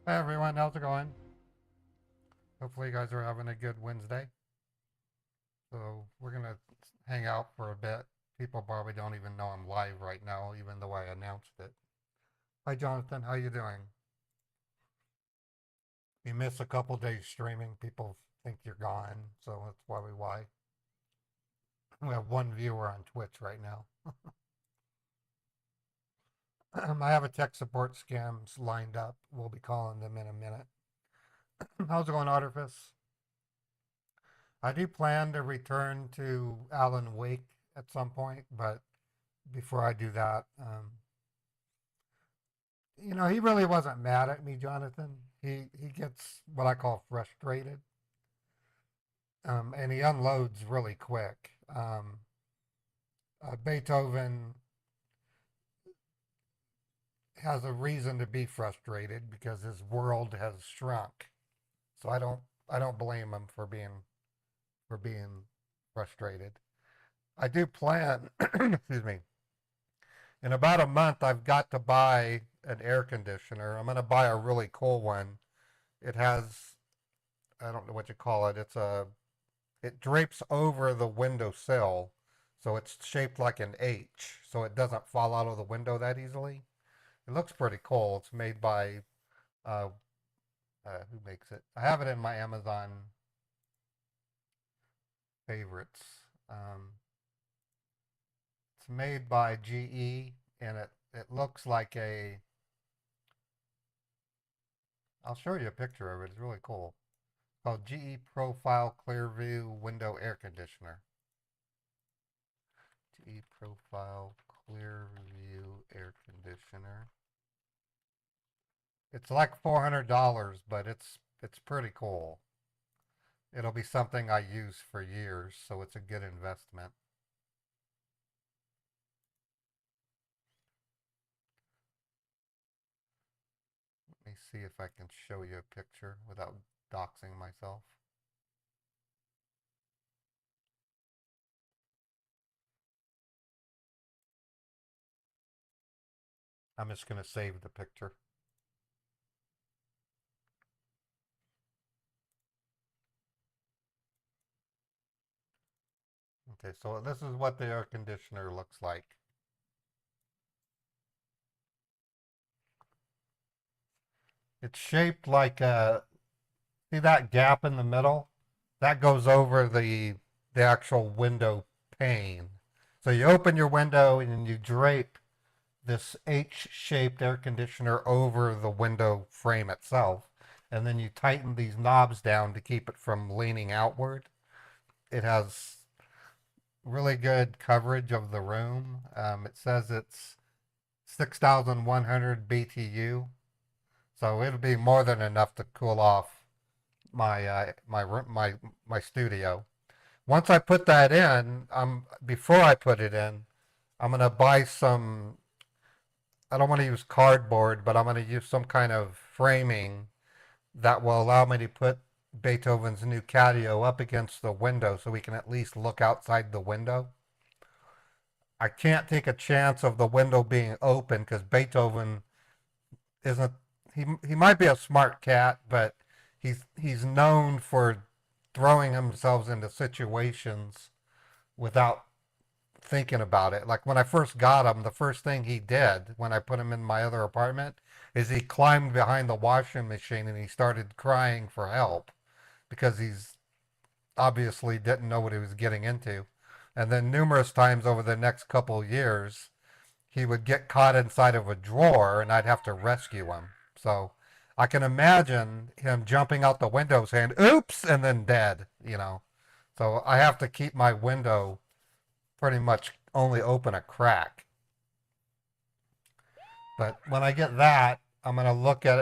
Hi everyone, how's it going? Hopefully you guys are having a good Wednesday. So we're gonna hang out for a bit. People probably don't even know I'm live right now, even though I announced it. Hi Jonathan, how you doing? You miss a couple days streaming, people think you're gone, so that's probably why. We have one viewer on Twitch right now. I have a tech support scams lined up. We'll be calling them in a minute. How's it going, Artifice? I do plan to return to Alan Wake at some point, but before I do that, he really wasn't mad at me, Jonathan. He gets what I call frustrated, and he unloads really quick. Beethoven has a reason to be frustrated because his world has shrunk. So I don't blame him for being frustrated. I do plan, excuse me, in about a month I've got to buy an air conditioner. I'm going to buy a really cool one. It has, I don't know what you call it. It drapes over the window sill, so it's shaped like an H, so it doesn't fall out of the window that easily. It looks pretty cool. It's made by uh, who makes it? I have it in my Amazon favorites. Um, it's made by GE, and it looks like a. I'll show you a picture of it. It's really cool. It's called GE Profile Clearview Window Air Conditioner. GE Profile Clearview Air Conditioner. It's like $400, but it's pretty cool. It'll be something I use for years, so it's a good investment. Let me see if I can show you a picture without doxing myself. I'm just going to save the picture. Okay, so this is what the air conditioner looks like. It's shaped like see that gap in the middle? That goes over the actual window pane. So you open your window and you drape this H-shaped air conditioner over the window frame itself, and then you tighten these knobs down to keep it from leaning outward. It has really good coverage of the room. It says it's 6,100 BTU, so it'll be more than enough to cool off my studio. Once I put that in, before I put it in, I'm gonna buy some. I don't want to use cardboard, but I'm going to use some kind of framing that will allow me to put Beethoven's new Catio up against the window so we can at least look outside the window. I can't take a chance of the window being open because Beethoven isn't. He might be a smart cat, but he's known for throwing himself into situations without thinking about it. Like when I first got him, the first thing he did when I put him in my other apartment is he climbed behind the washing machine and he started crying for help because he's obviously didn't know what he was getting into. And then numerous times over the next couple years, he would get caught inside of a drawer and I'd have to rescue him. So I can imagine him jumping out the window saying, oops, and then dead. So I have to keep my window pretty much only open a crack. But when I get that, I'm going to look at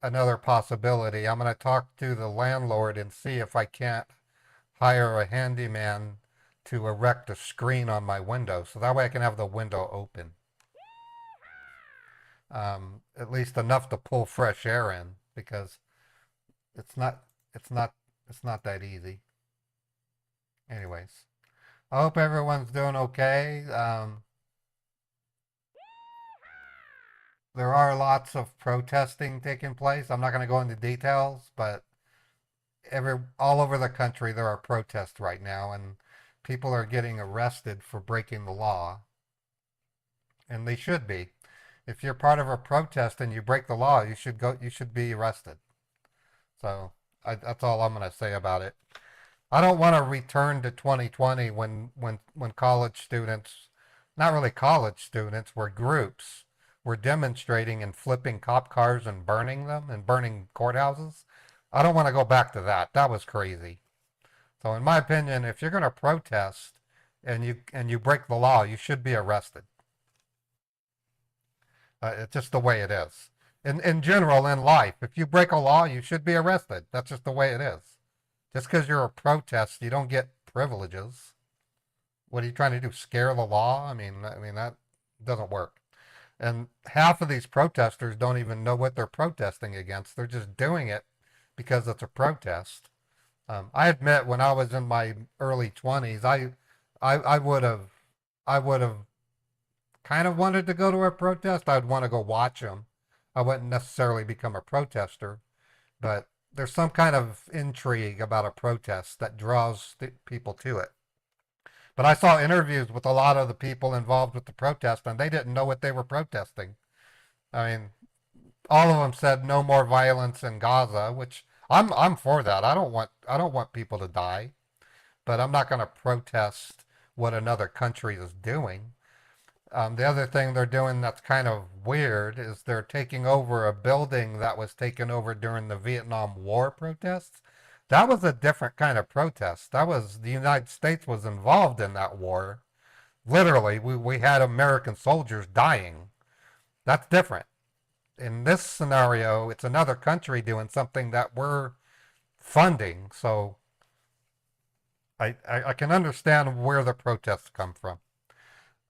another possibility. I'm going to talk to the landlord and see if I can't hire a handyman to erect a screen on my window, so that way I can have the window open. At least enough to pull fresh air in because it's not it's not it's not that easy. Anyways, I hope everyone's doing okay. there are lots of protesting taking place. I'm not going to go into details, but all over the country there are protests right now, and people are getting arrested for breaking the law, and they should be. If you're part of a protest and you break the law, you should go. You should be arrested. So that's all I'm going to say about it. I don't want to return to 2020 when college students, not really college students, were groups, were demonstrating and flipping cop cars and burning them and burning courthouses. I don't want to go back to that. That was crazy. So in my opinion, if you're going to protest and you break the law, you should be arrested. It's just the way it is. In general, in life, if you break a law, you should be arrested. That's just the way it is. Just because you're a protest, you don't get privileges. What are you trying to do? Scare the law? I mean that doesn't work. And half of these protesters don't even know what they're protesting against. They're just doing it because it's a protest. I admit, when I was in my early 20s, I I would have kind of wanted to go to a protest. I'd want to go watch them. I wouldn't necessarily become a protester, but there's some kind of intrigue about a protest that draws people to it. But I saw interviews with a lot of the people involved with the protest, and they didn't know what they were protesting. I mean, all of them said no more violence in Gaza, which I'm for that. I don't want people to die, but I'm not going to protest what another country is doing. The other thing they're doing that's kind of weird is they're taking over a building that was taken over during the Vietnam War protests. That was a different kind of protest. That was the United States was involved in that war. Literally, we had American soldiers dying. That's different. In this scenario, it's another country doing something that we're funding. So I can understand where the protests come from.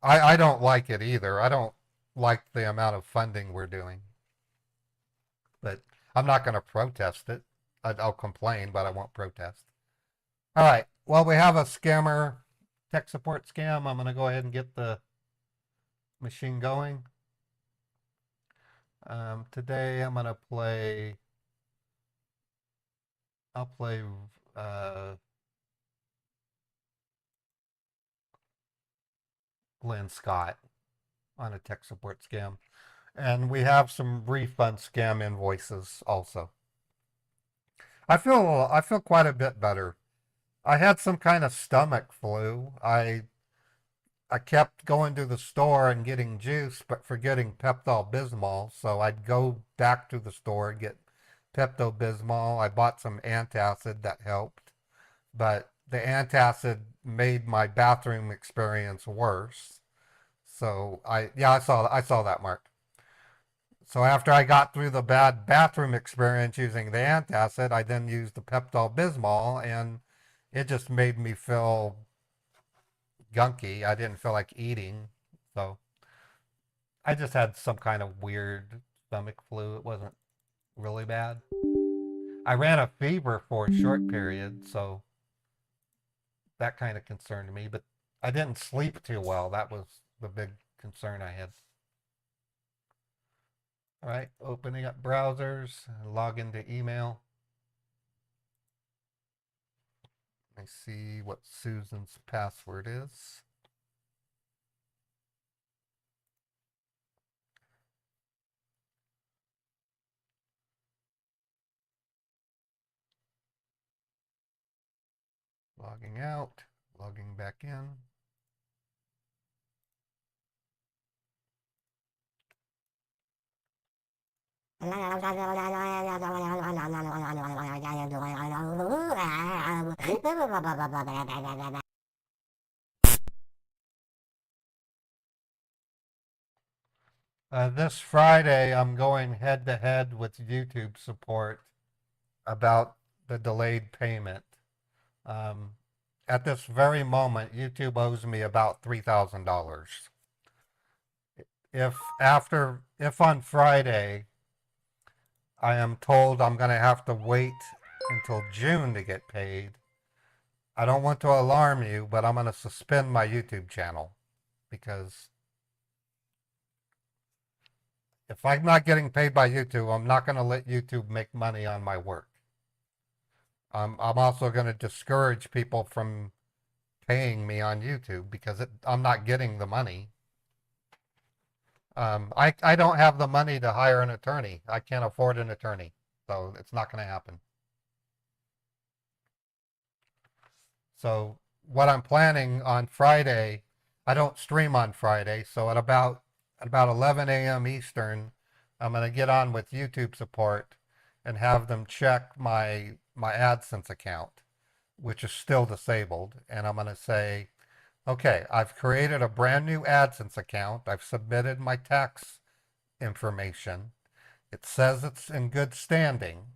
I don't like it either. I don't like the amount of funding we're doing, but I'm not going to protest it. I'll complain, but I won't protest. All right. Well, we have a scammer tech support scam. I'm going to go ahead and get the machine going. Today I'm going to play, I'll play uh, Glenn Scott on a tech support scam. And we have some refund scam invoices also. I feel quite a bit better. I had some kind of stomach flu. I kept going to the store and getting juice, but forgetting Pepto Bismol. So I'd go back to the store and get Pepto Bismol. I bought some antacid that helped, but the antacid made my bathroom experience worse. So I saw that, Mark. So after I got through the bad bathroom experience using the antacid, I then used the Pepto Bismol, and it just made me feel gunky. I didn't feel like eating. So I just had some kind of weird stomach flu. It wasn't really bad. I ran a fever for a short period, so that kind of concerned me, but I didn't sleep too well. That was the big concern I had. All right, opening up browsers, log into email. I see what Susan's password is. Logging out, logging back in. This Friday, I'm going head to head with YouTube support about the delayed payment. Um, at this very moment, YouTube owes me about $3,000. If on Friday I am told I'm going to have to wait until June to get paid, I don't want to alarm you, but I'm going to suspend my YouTube channel because If I'm not getting paid by YouTube, I'm not going to let YouTube make money on my work. I'm also going to discourage people from paying me on YouTube because I'm not getting the money. I don't have the money to hire an attorney. I can't afford an attorney, so it's not going to happen. So what I'm planning on Friday, I don't stream on Friday, so at about 11 a.m. Eastern, I'm going to get on with YouTube support and have them check my AdSense account, which is still disabled, and I'm going to say, okay, I've created a brand new AdSense account. I've submitted my tax information. It says it's in good standing.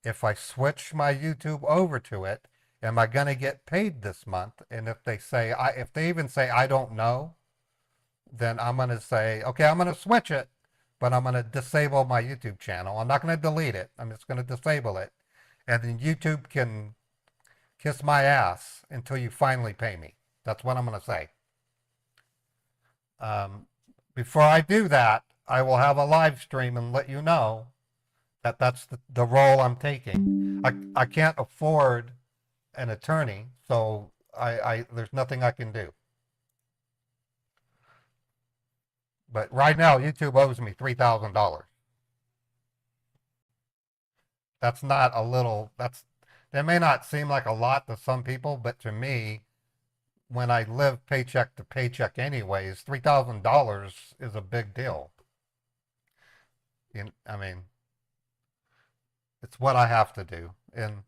If I switch my YouTube over to it, am I going to get paid this month? And if they even say I don't know, then I'm going to say, okay, I'm going to switch it, but I'm going to disable my YouTube channel. I'm not going to delete it. I'm just going to disable it. And then YouTube can kiss my ass until you finally pay me. That's what I'm going to say. Um, Before I do that, I will have a live stream and let you know that that's the role I'm taking. I can't afford an attorney, so there's nothing I can do. But right now, YouTube owes me $3,000. That's not a little. That may not seem like a lot to some people, but to me, when I live paycheck to paycheck anyways, $3,000 is a big deal. I mean, it's what I have to do, and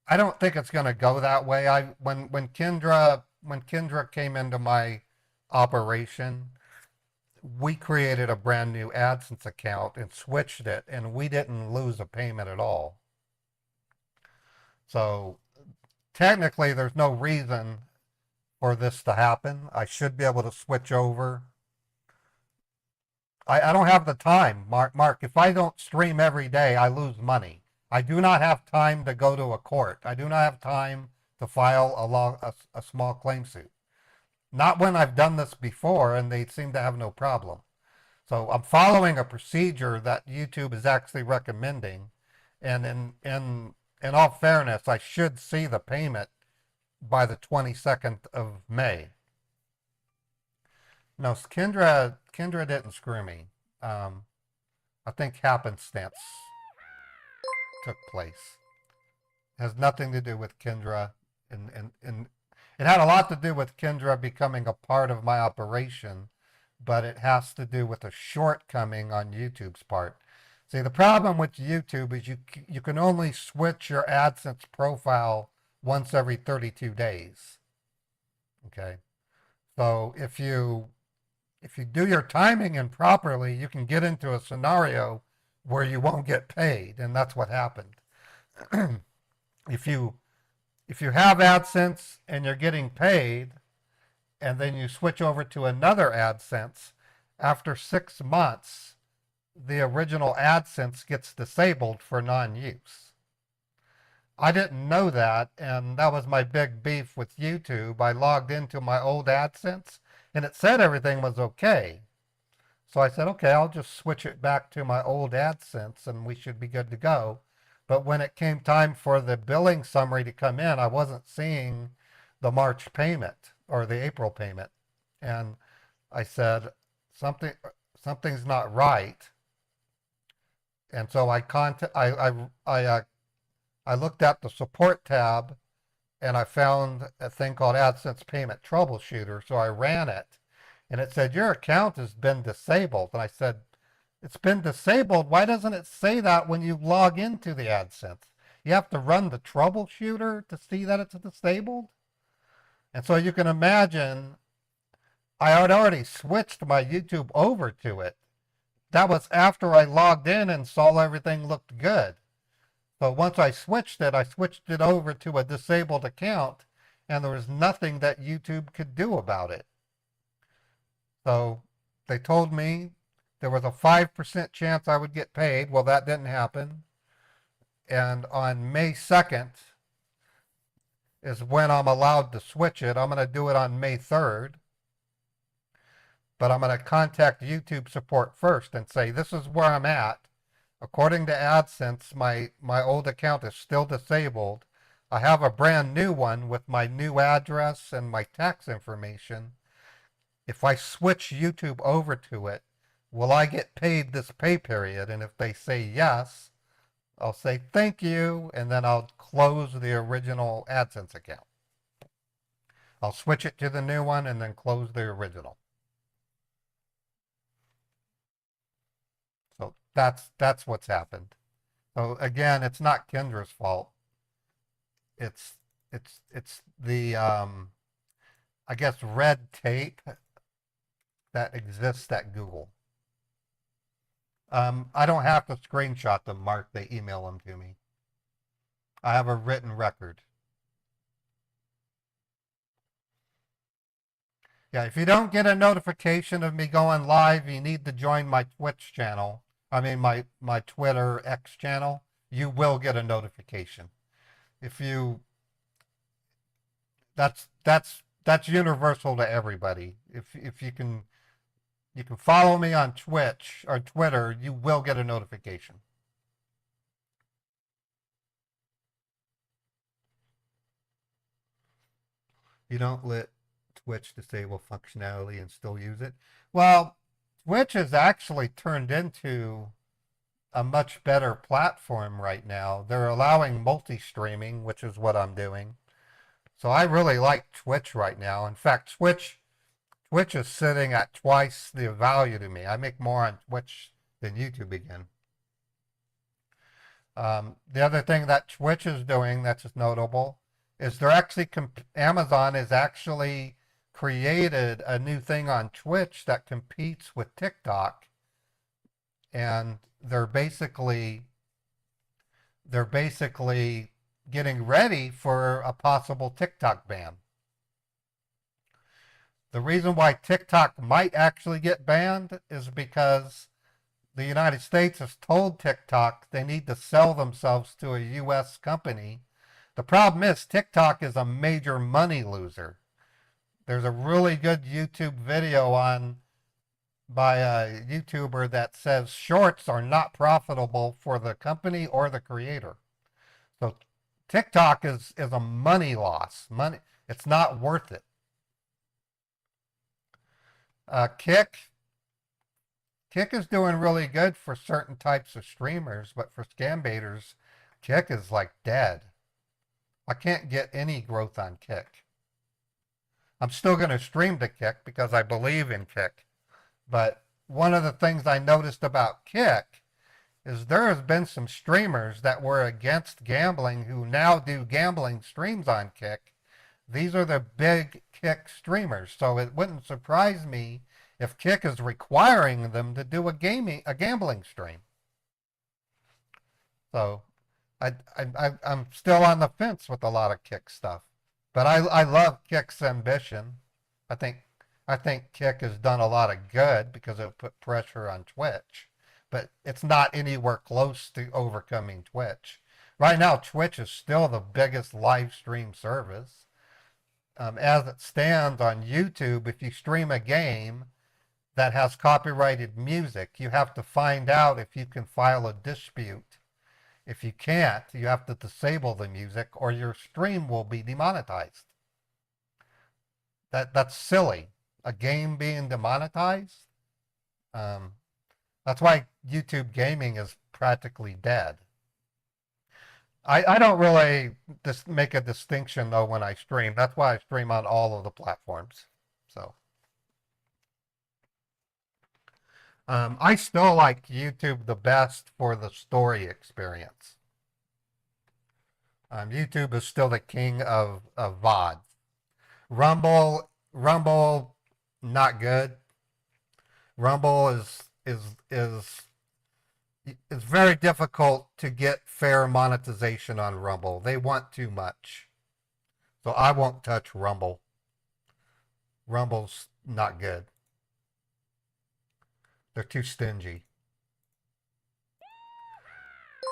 I don't think it's going to go that way. When Kendra came into my operation, we created a brand new AdSense account and switched it, and we didn't lose a payment at all. So technically, there's no reason for this to happen. I should be able to switch over. I don't have the time, Mark. If I don't stream every day, I lose money. I do not have time to go to a court. I do not have time to file a small claim suit. Not when I've done this before, and they seem to have no problem. So I'm following a procedure that YouTube is actually recommending, and in all fairness, I should see the payment by the 22nd of May. No, Kendra didn't screw me. I think happenstance took place. It has nothing to do with Kendra, and it had a lot to do with Kendra becoming a part of my operation, but it has to do with a shortcoming on YouTube's part. See, the problem with YouTube is you can only switch your AdSense profile once every 32 days. Okay, so if you do your timing improperly, you can get into a scenario where you won't get paid, and that's what happened. if you if you have AdSense and you're getting paid, and then you switch over to another AdSense, after 6 months, the original AdSense gets disabled for non-use. I didn't know that, and that was my big beef with YouTube. I logged into my old AdSense, and it said everything was okay. So I said, okay, I'll just switch it back to my old AdSense, and we should be good to go. But when it came time for the billing summary to come in, I wasn't seeing the March payment or the April payment. And I said, something's not right. And so I looked at the support tab, and I found a thing called AdSense Payment Troubleshooter. So I ran it, and it said, your account has been disabled. And I said, it's been disabled. Why doesn't it say that when you log into the AdSense? You have to run the troubleshooter to see that it's disabled? And so you can imagine, I had already switched my YouTube over to it. That was after I logged in and saw everything looked good. So once I switched it over to a disabled account, and there was nothing that YouTube could do about it. So they told me there was a 5% chance I would get paid. Well, that didn't happen. And on May 2nd is when I'm allowed to switch it. I'm going to do it on May 3rd. but I'm going to contact YouTube support first and say, this is where I'm at. According to AdSense, my old account is still disabled. I have a brand new one with my new address and my tax information. If I switch YouTube over to it, will I get paid this pay period? And if they say yes, I'll say thank you, and then I'll close the original AdSense account. I'll switch it to the new one and then close the original. So that's what's happened. So again, it's not Kendra's fault. It's it's the I guess red tape that exists at Google. I don't have to screenshot them, Mark. They email them to me. I have a written record. Yeah, if you don't get a notification of me going live, you need to join my Twitch channel. I mean my Twitter X channel. You will get a notification. If you that's universal to everybody. If you can follow me on Twitch or Twitter, you will get a notification. You don't let Twitch disable functionality and still use it. Well, Twitch has actually turned into a much better platform right now. They're allowing multi-streaming, which is what I'm doing. So I really like Twitch right now. In fact, Twitch is sitting at twice the value to me. I make more on Twitch than YouTube again. The other thing that Twitch is doing that's notable is they're actually Amazon has actually created a new thing on Twitch that competes with TikTok, and they're basically getting ready for a possible TikTok ban. The reason why TikTok might actually get banned is because the United States has told TikTok they need to sell themselves to a U.S. company. The problem is TikTok is a major money loser. There's a really good YouTube video by a YouTuber that says shorts are not profitable for the company or the creator. So TikTok is a money loss. It's not worth it. Kick is doing really good for certain types of streamers, but for Scambaiters, Kick is like dead. I can't get any growth on Kick. I'm still going to stream to Kick because I believe in Kick. But one of the things I noticed about Kick is there has been some streamers that were against gambling who now do gambling streams on Kick. These are the big Kick streamers, so it wouldn't surprise me if Kick is requiring them to do a gambling stream. So I'm still on the fence with a lot of Kick stuff, but I love Kick's ambition. I think I think Kick has done a lot of good because it put pressure on Twitch, but it's not anywhere close to overcoming Twitch. Right now, Twitch is still the biggest live stream service. As it stands on YouTube, if you stream a game that has copyrighted music, you have to find out if you can file a dispute. If you can't, you have to disable the music or your stream will be demonetized. That's silly. A game being demonetized? Um, that's why YouTube gaming is practically dead. I don't really just make a distinction though when I stream. That's why I stream on all of the platforms. So I still like YouTube the best for the story experience. YouTube is still the king of VOD. Rumble, not good. Rumble is it's very difficult to get fair monetization on Rumble. They want too much. So I won't touch Rumble. Rumble's not good. They're too stingy.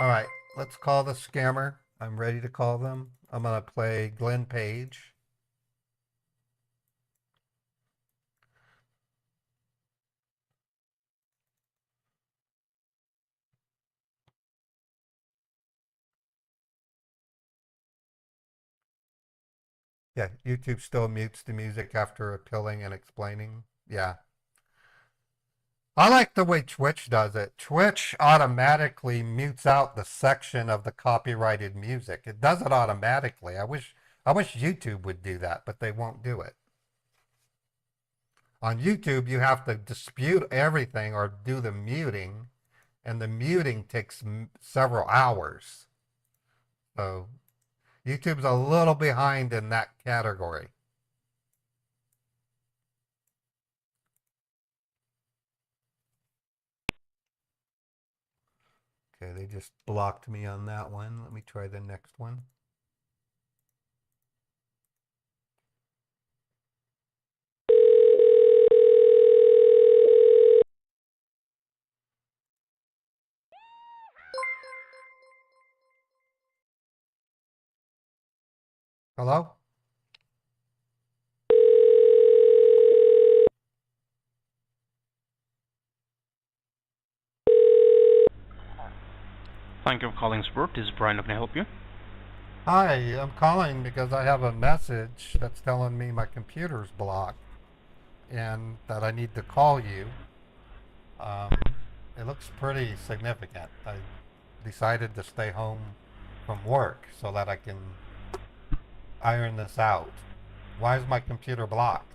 All right, let's call the scammer. I'm ready to call them. I'm going to play Glenn Page. Yeah, YouTube still mutes the music after appealing and explaining. Yeah. I like the way Twitch does it. Twitch automatically mutes out the section of the copyrighted music. It does it automatically. I wish YouTube would do that, but they won't do it. On YouTube, you have to dispute everything or do the muting, and the muting takes several hours. So YouTube's a little behind in that category. Okay, they just blocked me on that one. Let me try the next one. Hello? Thank you for calling support. This is Brian. How can I help you? Hi, I'm calling because I have a message that's telling me my computer's blocked and that I need to call you. It looks pretty significant. I decided to stay home from work so that I can iron this out. Why is my computer blocked?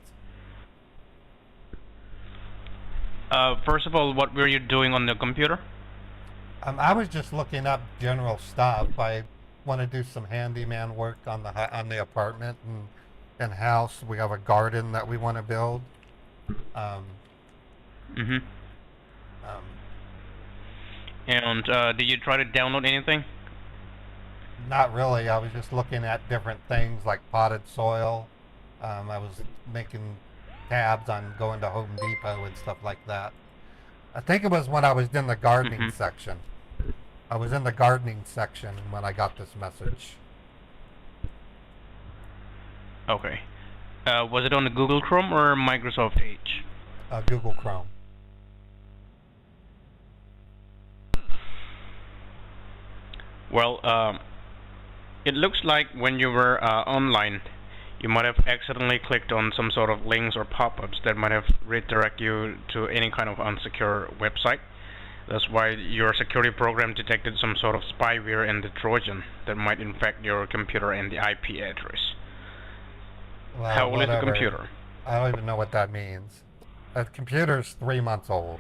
First of all, what were you doing on the computer? I was just looking up general stuff. I want to do some handyman work on the apartment and house. We have a garden that we want to build. Um, Mm-hmm. um, And did you try to download anything? Not really. I was just looking at different things like potted soil. I was making tabs on going to Home Depot and stuff like that. I think it was when I was in the gardening Mm-hmm. section. I was in the gardening section when I got this message. Okay. Was it on the Google Chrome or Microsoft Edge? Google Chrome. Well, it looks like when you were online, you might have accidentally clicked on some sort of links or pop-ups that might have redirect you to any kind of unsecure website. That's why your security program detected some sort of spyware and the Trojan that might infect your computer and the IP address. Well, How old is the whatever. computer? I don't even know what that means. The computer's 3 months old.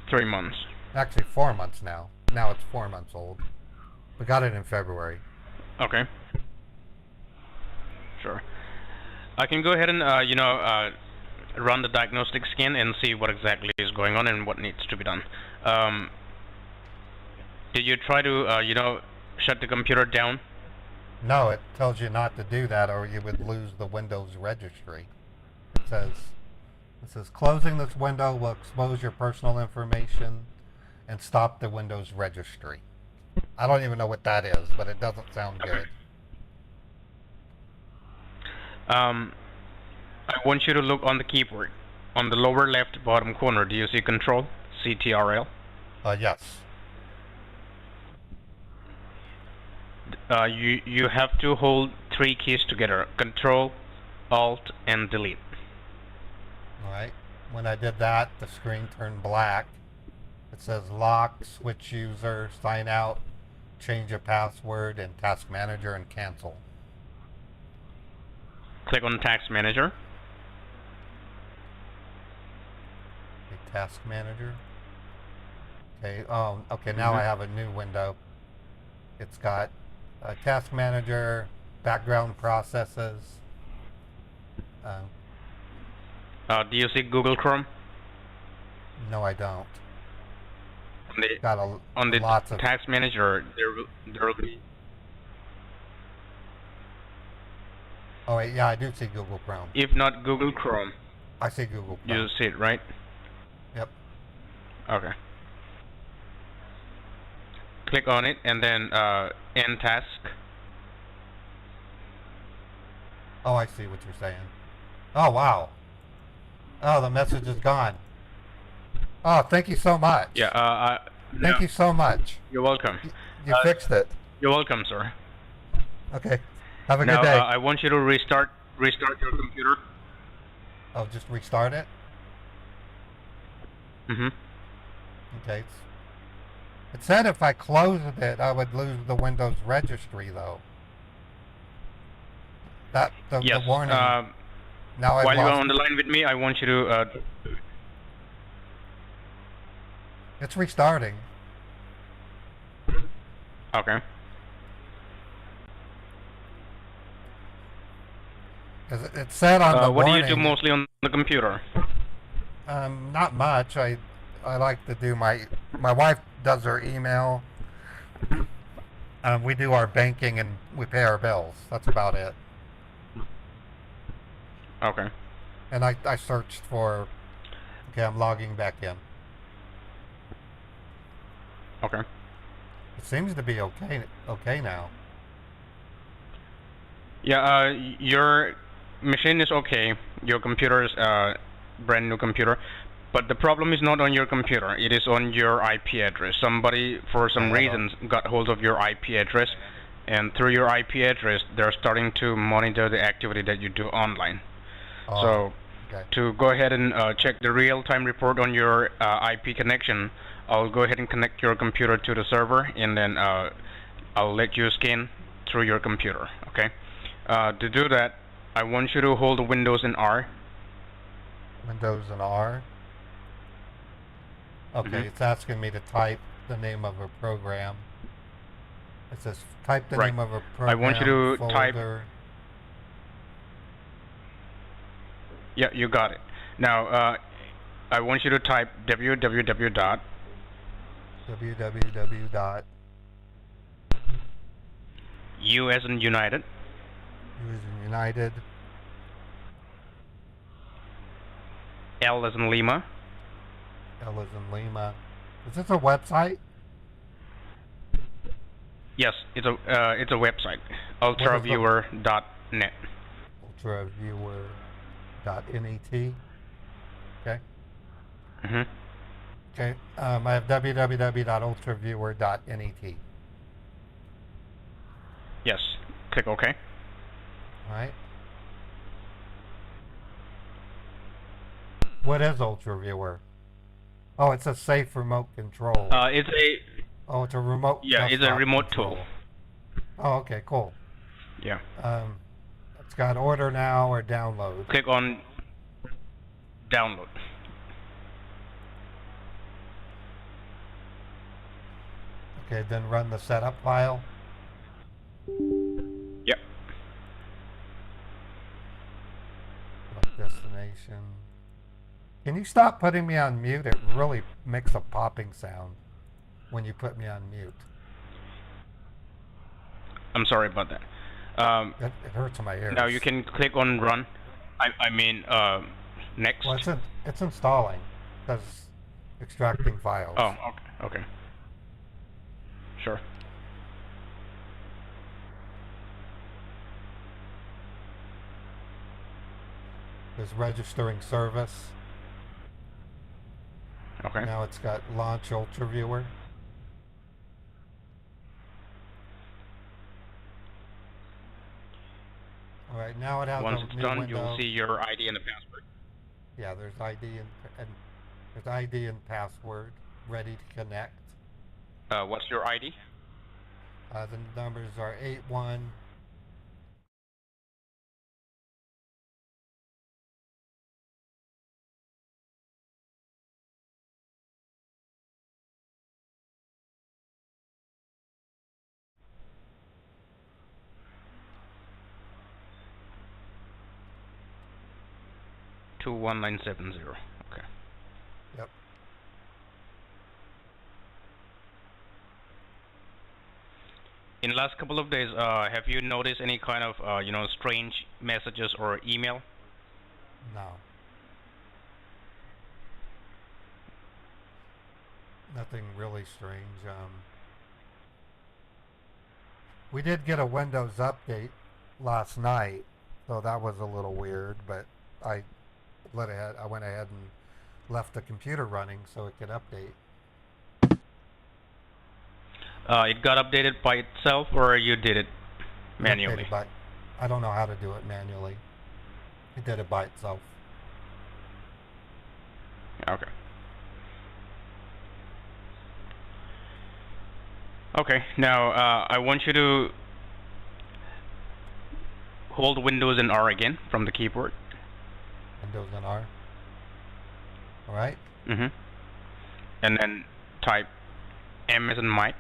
3 months. Actually, 4 months now. Now it's 4 months old. We got it in February. Okay. Sure. I can go ahead and, run the diagnostic scan and see what exactly is going on and what needs to be done. Did you try to, shut the computer down? No, it tells you not to do that or you would lose the Windows registry. It says closing this window will expose your personal information and stop the Windows registry. I don't even know what that is, but it doesn't sound good. I want you to look on the keyboard. On the lower left bottom corner, do you see Control? CTRL? Yes. You have to hold three keys together. Control, Alt, and Delete. All right. When I did that, the screen turned black. It says lock, switch user, sign out, change a password, and task manager and cancel. Click on Task Manager. Okay, task manager. Okay. Okay. Now I have a new window. It's got a task manager, background processes. Do you see Google Chrome? No, I don't. Got on the lots of Task Manager, there will be. Oh wait, yeah, I do see Google Chrome. If not Google Chrome, I see Google Chrome. you see it, right? Yep. Okay. Click on it and then End Task. Oh, I see what you're saying. Oh, wow. Oh, the message is gone. Oh, thank you so much. Yeah. Thank you so much. You're welcome. You fixed it. You're welcome, sir. Okay. Have a Now, good day. I want you to restart your computer. I'll just restart it. Mm-hmm. Okay. It said if I closed it, I would lose the Windows registry, though. The Yes. warning. Now I've While you are lost on the it. line with me, I want you to. It's restarting. Okay. 'Cause it said on the What do you warning. do mostly on the computer? Not much. I like to do my wife does her email. We do our banking and we pay our bills. That's about it. Okay. And I searched for. Okay, I'm logging back in. Okay. It seems to be okay. Okay now. Yeah. Your machine is okay. Your computer is brand new computer, but the problem is not on your computer. It is on your IP address. Somebody, for some Okay, reasons, got hold of your IP address, and through your IP address, they're starting to monitor the activity that you do online. Oh, So, okay. to go ahead and check the real-time report on your IP connection, I'll go ahead and connect your computer to the server, and then I'll let you scan through your computer. Okay. To do that, I want you to hold the Windows in R. Windows and R. Okay, Mhm. it's asking me to type the name of a program. It says type the Right. name of a I want you program, to type. folder. Yeah, you got it. Now, I want you to type www dot www dot U as in United, United, L as in Lima. L as in Lima. Is this a website? Yes, it's a website. What is the Ultraviewer.net. ultraviewer.net? Okay. Mhm. Okay. I have www.ultraviewer.net. Yes. Click OK. All right. What is UltraViewer? Oh, it's a safe remote control. It's a Oh, it's a remote. Yeah, it's a desktop remote control. tool. Oh, okay, cool. Yeah. It's got order now or download. Click on download. Okay, then run the setup file. Yep. Select destination. Can you stop putting me on mute? It really makes a popping sound when you put me on mute. I'm sorry about that. It hurts my ears. Now you can click on run. I mean next. Well, it's installing. Because extracting files. Oh, okay. Okay. Sure. There's registering service. Okay. Now it's got launch UltraViewer. All right, now it has Once a it's new done, window. you'll see your ID and the password. Yeah, there's ID and there's ID and password ready to connect. What's your ID? The numbers are 81. Two 1970. Okay. Yep. In the last couple of days, have you noticed any kind of strange messages or email? No. Nothing really strange. We did get a Windows update last night, so that was a little weird, but I went ahead and left the computer running so it could update. It got updated by itself, or you did it manually? I don't know how to do it manually. It did it by itself. Okay. Okay, now I want you to hold Windows and R again from the keyboard. Windows and R. All right. Mm-hmm. And then type M as in Mike,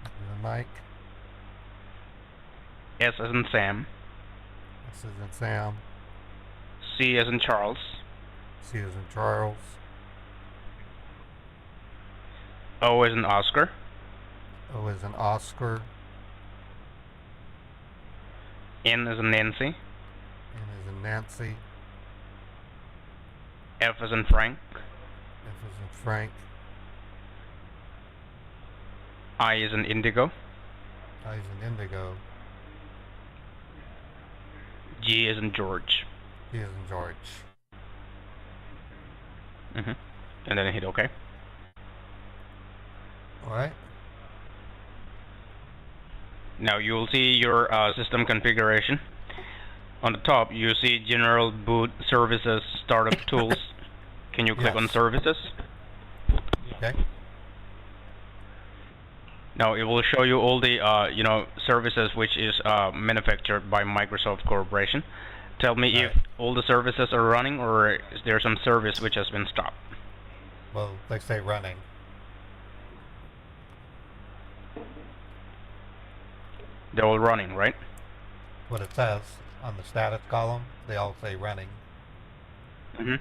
The mic. S as in Sam, This isn't Sam. C as in Charles, C is in Charles. O as in Oscar, O is in Oscar. N as in Nancy, N is in Nancy. F as in Frank, F is in Frank. I as in Indigo, I is in Indigo. G as in George. G is in George. Mm-hmm. And then hit OK. All right. Now you will see your system configuration. On the top you see General Boot Services Startup Tools. Can you click on Yes. Services? Okay. Now it will show you all the services which is manufactured by Microsoft Corporation. Tell me if Right. all the services are running or is there some service which has been stopped. Well, they say running. They're all running, right? What it says on the status column, they all say running. Mm-hmm.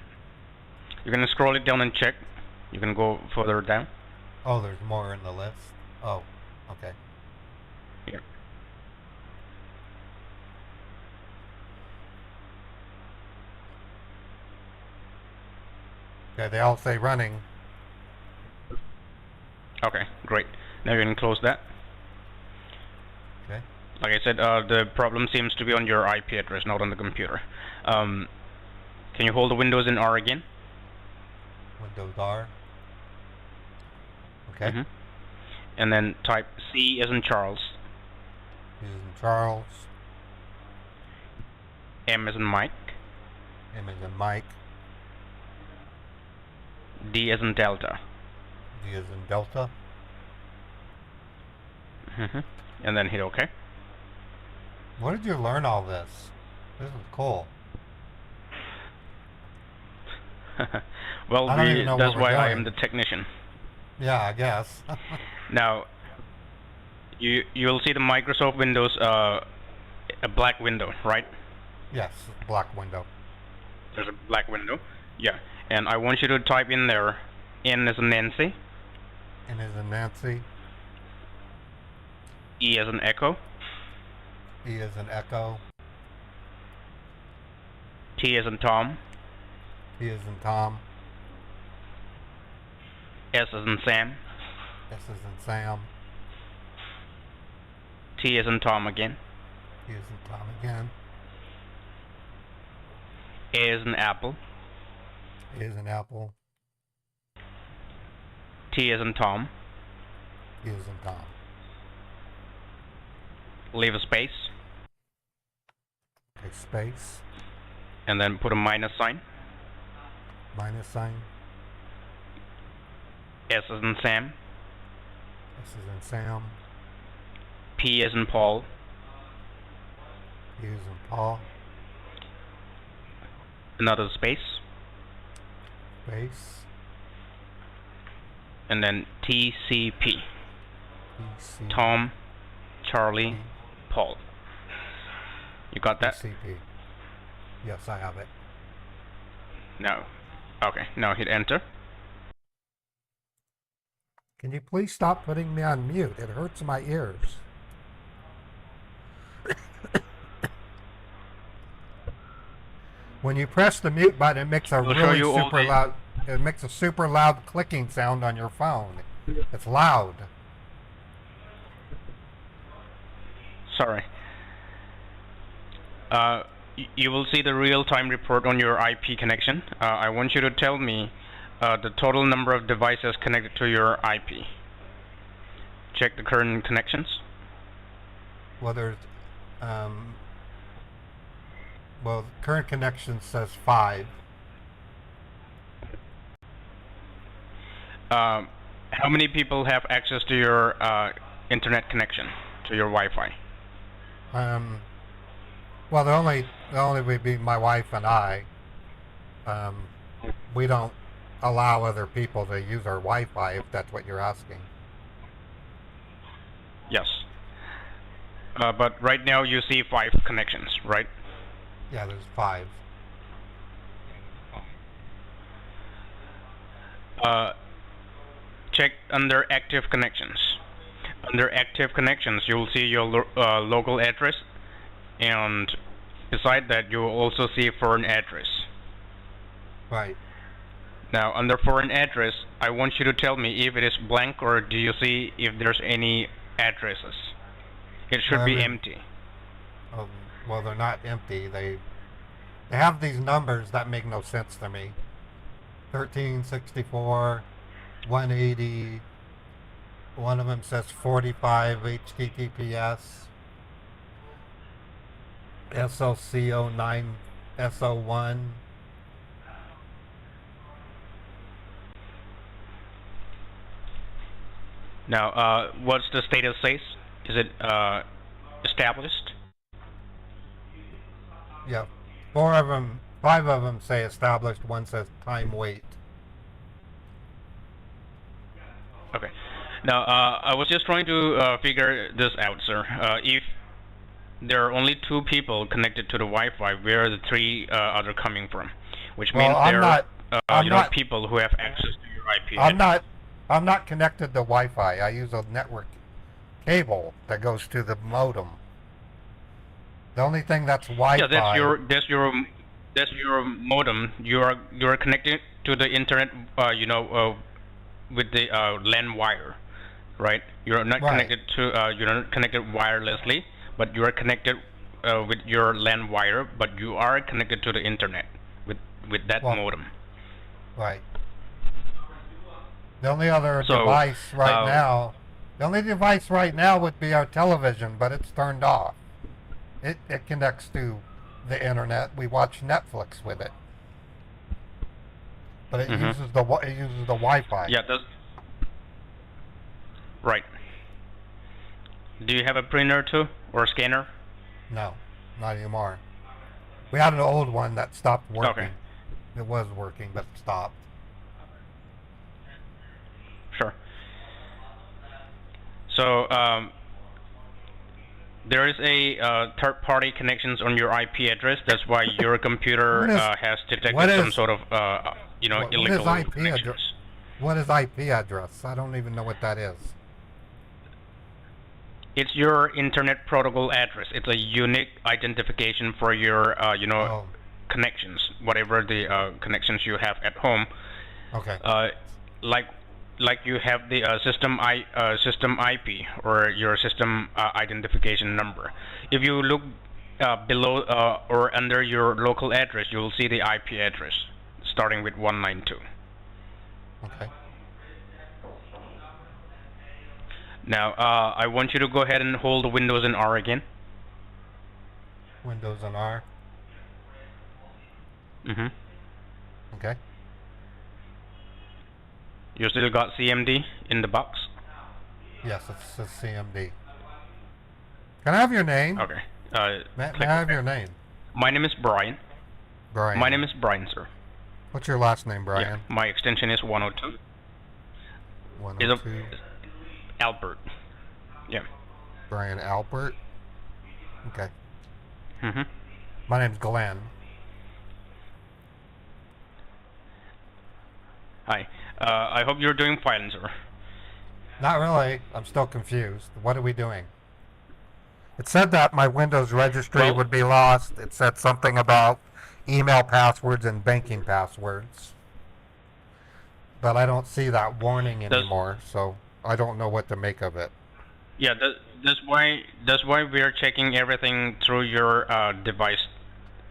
You can scroll it down and check. You can go further down. Oh, there's more in the list. Oh, okay. Here. Okay, they all say running. Okay, great. Now you can close that. Okay. Like I said, the problem seems to be on your IP address, not on the computer. Can you hold the Windows in R again? Windows R. Okay. Mm-hmm. And then type C as in Charles, C is in Charles. M as in Mike, M is in Mike. D as in Delta. D is in Delta. Mm-hmm. And then hit OK. Where did you learn all this? This is cool. Well, I don't even know that's what we're why I doing. am the technician. Yeah, I guess. Now, you'll see the Microsoft Windows a black window, right? Yes, black window. There's a black window. Yeah. And I want you to type in there N as in Nancy, N is in Nancy. E as in Echo, E is in Echo. T as in Tom, T is in Tom. S as in Sam, S is in Sam. T as in Tom again, T is in Tom again. A as in Apple, A is in Apple. T as in Tom, T is in Tom. leave a space, Okay, space. and then put a minus sign, Minus sign. S as in Sam, S is in Sam. P as in Paul, P is in Paul. another space, Space. and then TCP, P, C, Tom, Charlie, P, Paul. You got that? C, P. Yes, I have it. No. Okay, now hit enter. Can you please stop putting me on mute? It hurts my ears. When you press the mute button, it makes a We'll show really you all super the- loud. It makes a super loud clicking sound on your phone. It's loud. Sorry. You will see the real-time report on your IP connection. I want you to tell me the total number of devices connected to your IP. Check the current connections. Well, there's Well, the current connection says 5. How many people have access to your internet connection, to your Wi-Fi? Um, well, the only would be my wife and I. Um, we don't allow other people to use our Wi-Fi if that's what you're asking. Yes. But right now you see 5 connections, right? Yeah, there's 5. Uh, check under active connections. Under active connections, you will see your local address, and beside that, you will also see foreign address. Right. Now, under foreign address, I want you to tell me if it is blank or do you see if there's any addresses. It should be empty. Um, well, they're not empty. They have these numbers that make no sense to me. 1364, 180. One of them says 45 HTTPS, SLC09, SO1. Now, what's the status says? Is it established? Yeah, 4 of them, 5 of them say established. One says time wait. Okay. Now, I was just trying to figure this out, sir. If there are only 2 people connected to the Wi-Fi, where are the 3 other coming from? Which means there are people who have access to your IP address. I'm not connected to Wi-Fi. I use a network cable that goes to the modem. The only thing that's Wi-Fi. Yeah, that's your modem. You are connected to the internet. With the LAN wire, right? You're not connected to. You're not connected wirelessly, but you are connected with your LAN wire. But you are connected to the internet with that modem. Right. The only other device the only device right now would be our television, but it's turned off. It connects to the internet. We watch Netflix with it, but it uses the Wi-Fi. Yeah, that's right. Do you have a printer too, or a scanner? No, not anymore. We had an old one that stopped working. Okay. It was working, but it stopped. Sure. So there is a third-party connections on your IP address. That's why your computer has detected some sort of illegal connections. What is IP address? I don't even know what that is. It's your internet protocol address. It's a unique identification for your connections, whatever the connections you have at home. Okay. Like you have the system IP or your system identification number. If you look below or under your local address, you will see the IP address starting with 192. Okay. Now I want you to go ahead and hold Windows and R again. Windows and R. Okay. You still got CMD in the box? Yes, it says CMD. Can I have your name? Okay. May I have your name? My name is Brian. Brian. My name is Brian, sir. What's your last name, Brian? Yeah, my extension is 102. 102. Albert. Yeah. Brian Albert. Okay. Mm-hmm. My name's Glenn. Hi. I hope you're doing fine, sir. Not really. I'm still confused. What are we doing? It said that my Windows registry would be lost. It said something about email passwords and banking passwords. But I don't see that warning anymore, so I don't know what to make of it. Yeah, that's why we are checking everything through your device,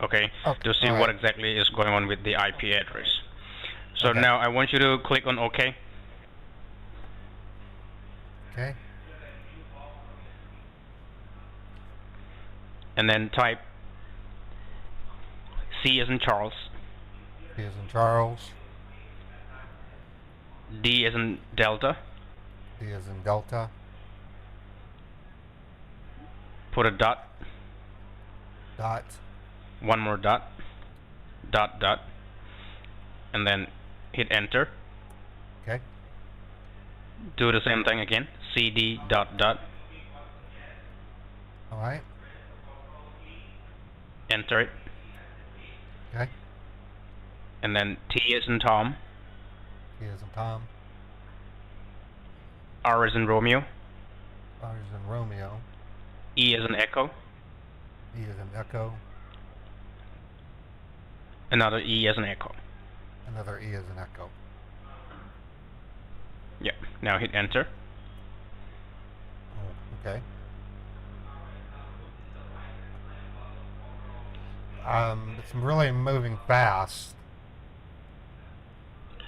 okay, to see what exactly is going on with the IP address. So now I want you to click on OK. Okay. And then type C as in Charles. C as in Charles. D as in Delta. D as in Delta. Put a dot. Dot. One more dot. Dot dot. And then hit enter. Okay. Do the same thing again. CD dot dot. All right. Enter it. Okay. And then T as in Tom. T as in Tom. R as in Romeo. R as in Romeo. E as in Echo. E as in Echo. Another E as in Echo. Another E as in Echo. Yeah. Now hit enter. Oh, okay. It's really moving fast.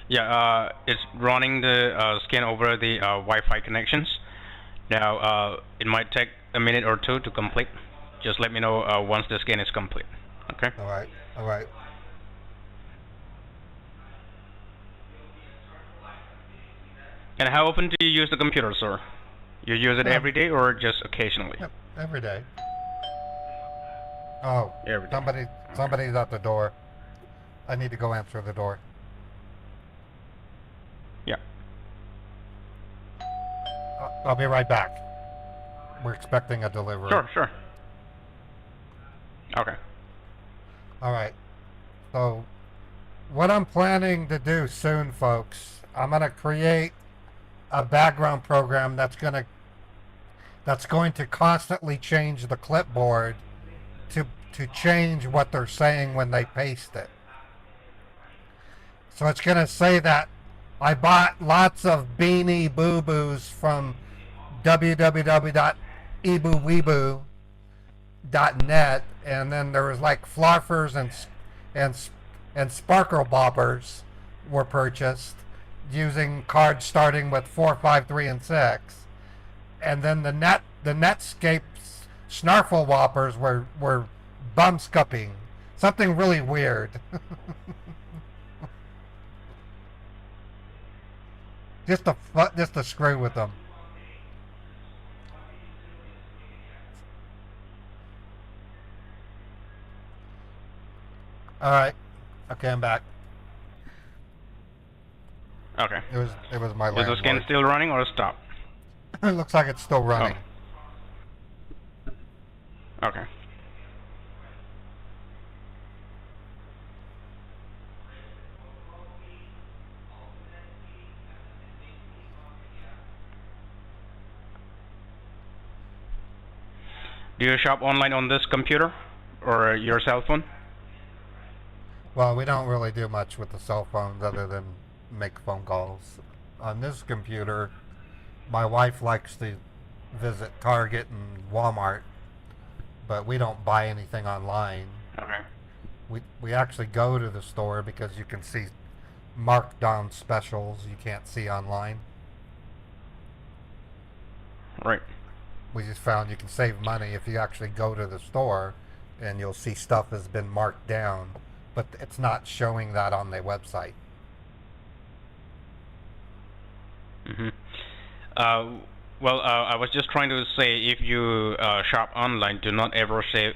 Yeah, it's running the scan over the Wi-Fi connections. Now, it might take a minute or two to complete. Just let me know once the scan is complete. Okay? All right. All right. And how often do you use the computer, sir? You use it every day or just occasionally? Yep. Every day. Oh, Every day. somebody's at the door. I need to go answer the door. Yeah. I'll be right back. We're expecting a delivery. Sure, sure. Okay. All right. So, what I'm planning to do soon, folks, I'm gonna create a background program that's going to constantly change the clipboard to change what they're saying when they paste it. So it's going to say that I bought lots of Beanie Boo Boos from www.eebooweeboo.net, and then there was like fluffers and sparkle bobbers were purchased using cards starting with 4, 5, 3, and 6, and then the Netscape Snarfle Whoppers were bum scupping, something really weird. just to screw with them. All right. Okay, I'm back. Okay. It was my Is the landlord. scan still running or stop? It looks like it's still running. Oh. Okay. Do you shop online on this computer or your cell phone? Well, we don't really do much with the cell phones other than make phone calls. On this computer, my wife likes to visit Target and Walmart, but we don't buy anything online. Okay. We actually go to the store because you can see marked down specials you can't see online. Right. We just found you can save money if you actually go to the store, and you'll see stuff has been marked down, but it's not showing that on their website. Mm-hmm. Well, I was just trying to say, if you shop online, do not ever save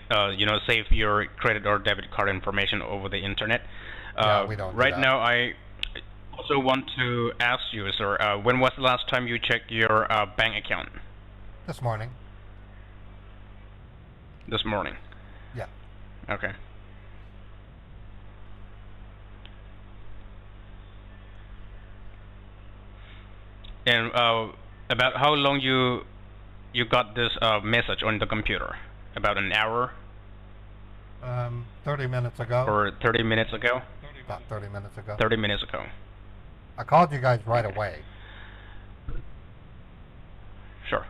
your credit or debit card information over the internet. Yeah, we don't do right that. now, I also want to ask you, sir, when was the last time you checked your bank account? This morning. This morning. Yeah. Okay. And about how long you got this message on the computer? About an hour 30 minutes ago. or 30 minutes ago? About 30 minutes ago. 30 minutes ago. I called you guys right away. Sure.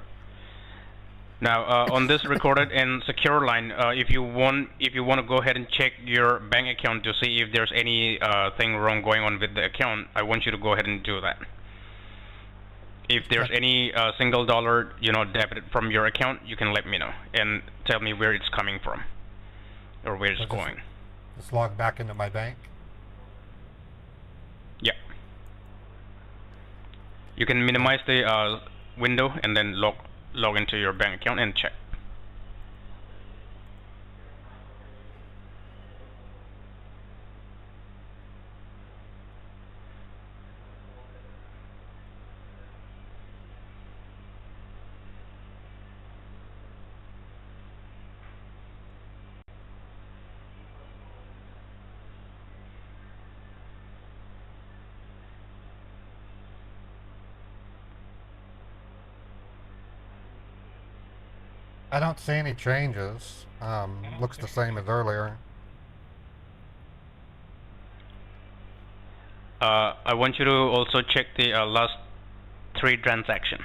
Now, on this recorded and secure line, if you want to go ahead and check your bank account to see if there's any thing wrong going on with the account, I want you to go ahead and do that. If there's any single dollar, debited from your account, you can let me know and tell me where it's coming from or where it's going. Just log back into my bank. Yeah. You can minimize the window and then log into your bank account and check. I don't see any changes. Looks the same as earlier. I want you to also check the last 3 transactions.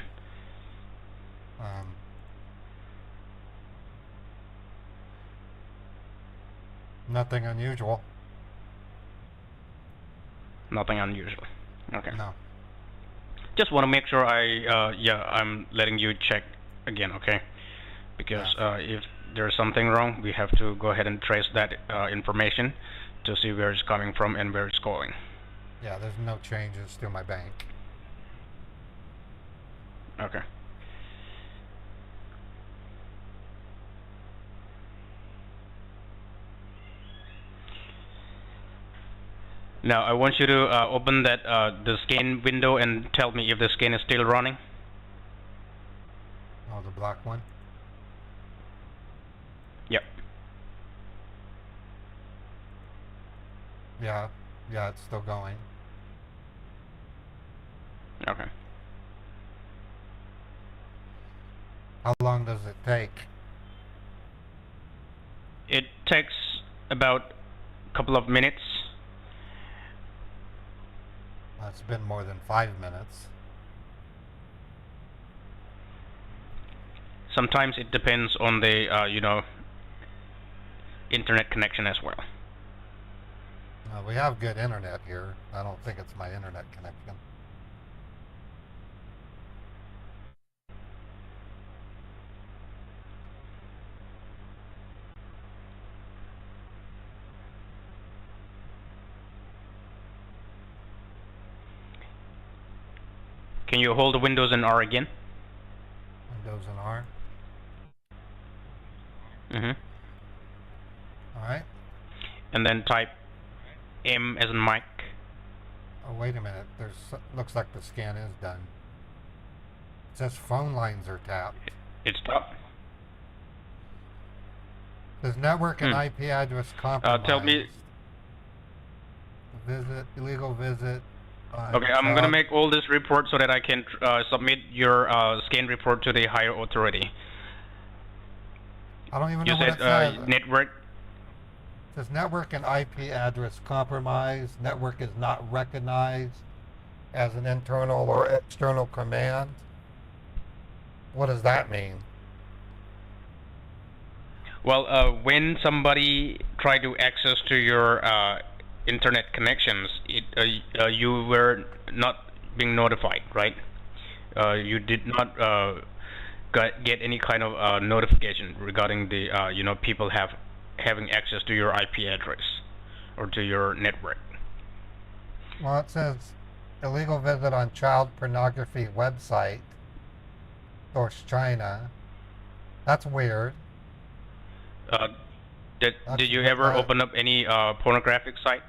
Um, nothing unusual. Nothing unusual. Okay. No. Just want to make sure I'm letting you check again, okay? Because if there's something wrong, we have to go ahead and trace that information to see where it's coming from and where it's going. Yeah, there's no changes to my bank. Okay. Now I want you to open that the scan window and tell me if the scan is still running. Oh, the black one? Yep. Yeah, it's still going. Okay. How long does it take? It takes about a couple of minutes. Well, it's been more than 5 minutes. Sometimes it depends on the internet connection as well. We have good internet here. I don't think it's my internet connection. Can you hold the Windows and R again? Windows and R. Alright. And then type M as in Mike. Oh, wait a minute. Looks like the scan is done. It says phone lines are tapped. It's stopped. Says network and IP address compromised. Tell me. Illegal visit. Okay, I'm gonna make all this report so that I can submit your scan report to the higher authority. I don't even know You what it said says. network. It says network and IP address compromised. Network is not recognized as an internal or external command. What does that mean? Well, when somebody tried to access to your internet connections, you were not being notified, right? You did not get any kind of notification regarding the people having access to your IP address or to your network. Well, it says illegal visit on child pornography website, Source China. That's weird. Did you ever open up any pornographic site?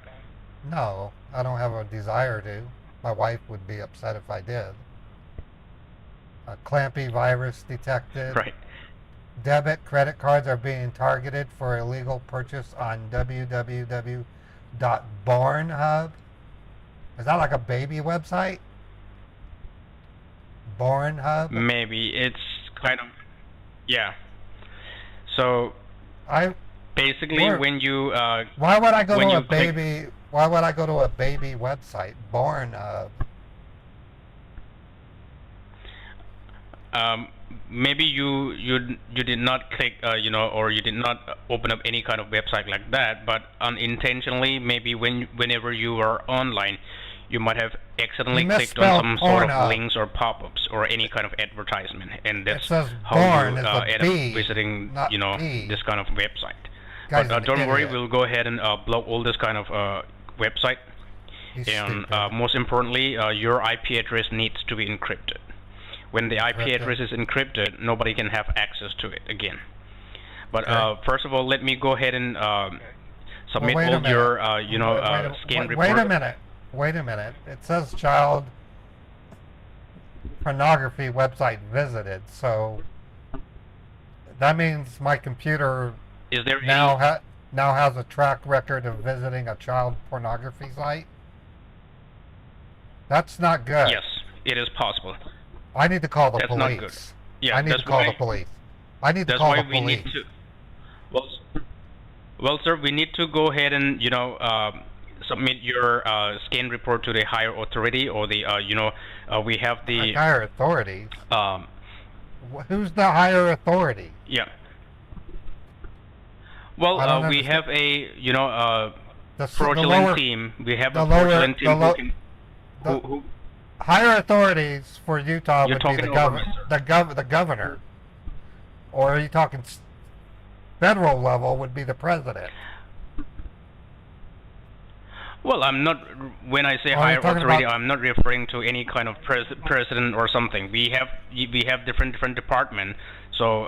No, I don't have a desire to. My wife would be upset if I did. A Clampy virus detected. Right. Debit credit cards are being targeted for illegal purchase on www.bornhub. Is that like a baby website? Bornhub? Maybe it's kind of, yeah. So basically, when you why would I go to a click, baby? Why would I go to a baby website? Bornhub. Maybe you did not click, or you did not open up any kind of website like that, but unintentionally, maybe whenever you are online, you might have accidentally clicked on some sort of links or pop-ups or any kind of advertisement, and that's how you end up visiting, this kind of website. Guy's But an don't worry, idiot. we'll go ahead and block all this kind of website. He's And stupid. most importantly, your IP address needs to be encrypted. When the IP address is encrypted, nobody can have access to it again. But Okay. first of all, let me go ahead and submit Wait a all minute. your, scan Wait report. a minute. Wait a minute. It says child pornography website visited, so that means my computer Is there now any? now has a track record of visiting a child pornography site. That's not good. Yes, it is possible. I need to call the That's not good. police. Yeah, I need to call the police. I need to that's call why the we need police. to. Well, well, sir, we need to go ahead and submit your scan report to the higher authority, or the we have the Higher authorities. um, Who's the higher authority? yeah. Well, I don't we understand. have a The fraudulent lower, team. We have the a lower, fraudulent the, team who lo, can the who higher authorities for Utah you're would be talking over me, sir. the governor, or are you talking federal level? Would be the president. Well, I'm not. When I say Are you higher talking authority, about? I'm not referring to any kind of president or something. We have different department. So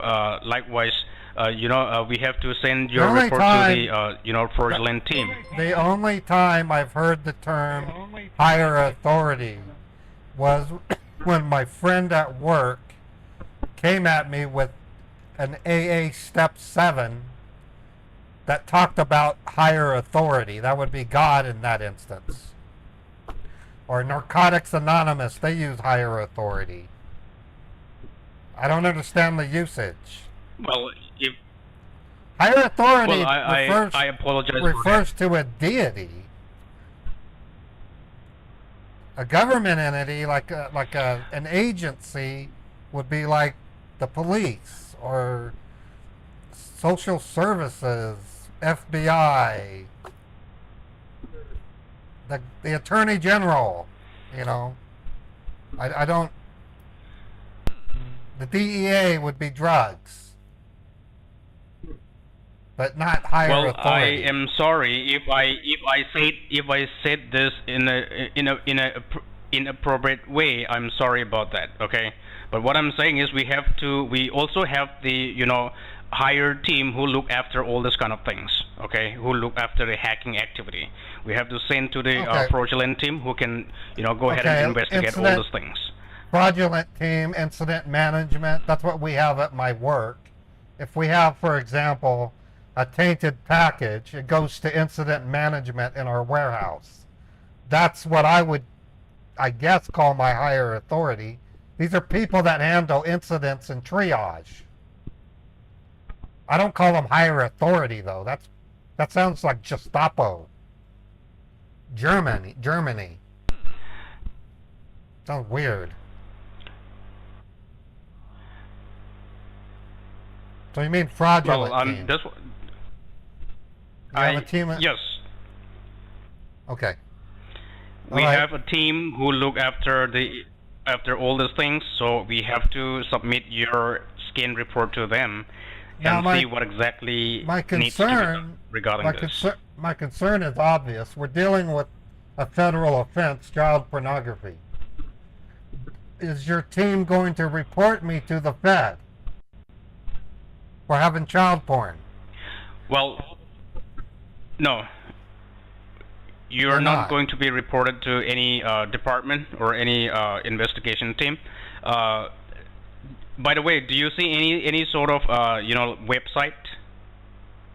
likewise, we have to send The your only report time, to the fraudulent team. the only time I've heard the term higher authority was when my friend at work came at me with an AA Step 7 that talked about higher authority. That would be God in that instance. Or Narcotics Anonymous, they use higher authority. I don't understand the usage. Well, if Higher authority well, I apologize for that. refers to a deity. A government entity, like an agency, would be like the police or social services, FBI, the attorney general. You know, I don't. The DEA would be drugs, but not higher Well, I authority. am sorry if I said this in a inappropriate way. I'm sorry about that. Okay, but what I'm saying is we also have the higher team who look after all this kind of things. Okay, who look after the hacking activity. We have to send to the Okay. fraudulent team who can go ahead Okay, and investigate all those things. Fraudulent team, incident management, that's what we have at my work. If we have, for example, a tainted package, it goes to incident management in our warehouse. That's what I would, I guess, call my higher authority. These are people that handle incidents and triage. I don't call them higher authority, though. That sounds like Gestapo. Germany. Sounds weird. So you mean fraudulent Well, team? that's You have a team? yes. Okay. We All right. have a team who look after all these things, so we have to submit your scan report to them Now, and see what exactly My needs to be done concern, regarding this. my concern is obvious. We're dealing with a federal offense, child pornography. Is your team going to report me to the Fed for having child porn? Well, no. You're They're not not. going to be reported to any department or any investigation team. By the way, do you see any sort of website?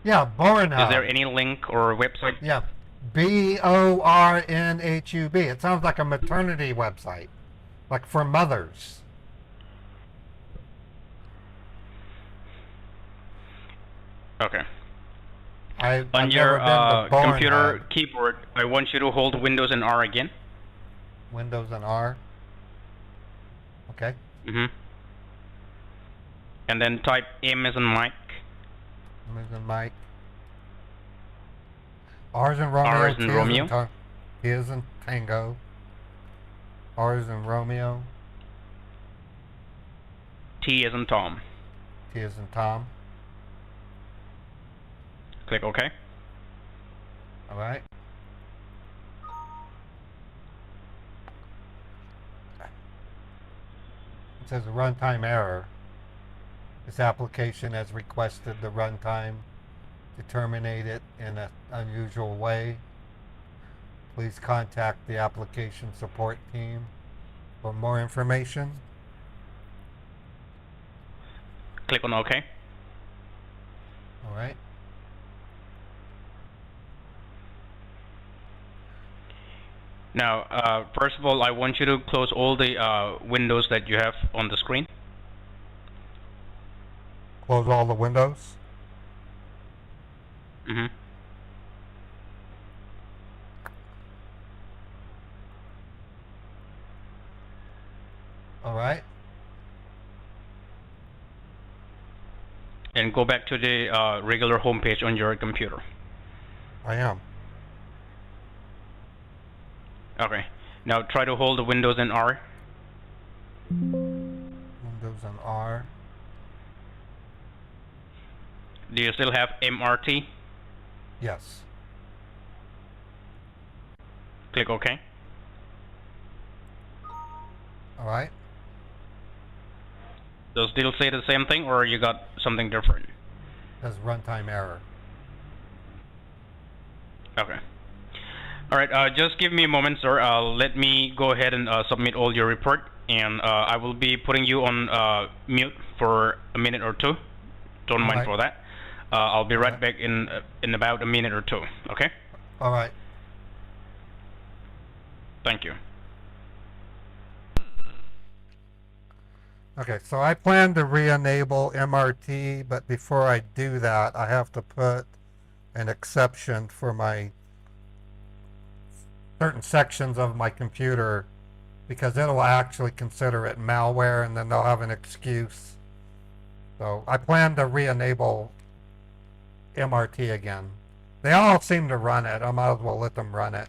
Yeah, Pornhub. Is there any link or website? Yeah, BORNHUB. It sounds like a maternity website, like for mothers. Okay. I've On never your been to computer Pornhub. keyboard, I want you to hold Windows and R again. Windows and R. Okay. Mm-hmm. And then type M as in Mike. M as in Mike. R as in Romeo. R as in T Romeo. T as in Tango. R as in Romeo. T as in Tom. T as in Tom. Click OK. All right. It says a runtime error. This application has requested the runtime to terminate it in an unusual way. Please contact the application support team for more information. Click on OK. All right. Now, first of all, I want you to close all the windows that you have on the screen. Close all the windows. Mm-hmm. All right. And go back to the regular home page on your computer. I am. Okay. Now try to hold the Windows and R. Windows and R. Do you still have MRT? Yes. Click OK. All right. Does still say the same thing, or you got something different? That's runtime error. Okay. All right. Just give me a moment, sir. Let me go ahead and submit all your report, and I will be putting you on mute for a minute or two. Don't mind for that. I'll be right back in about a minute or two. Okay. All right. Thank you. Okay, so I plan to re-enable MRT, but before I do that, I have to put an exception for my certain sections of my computer because it'll actually consider it malware and then they'll have an excuse. So I plan to re-enable MRT again. They all seem to run it. I might as well let them run it.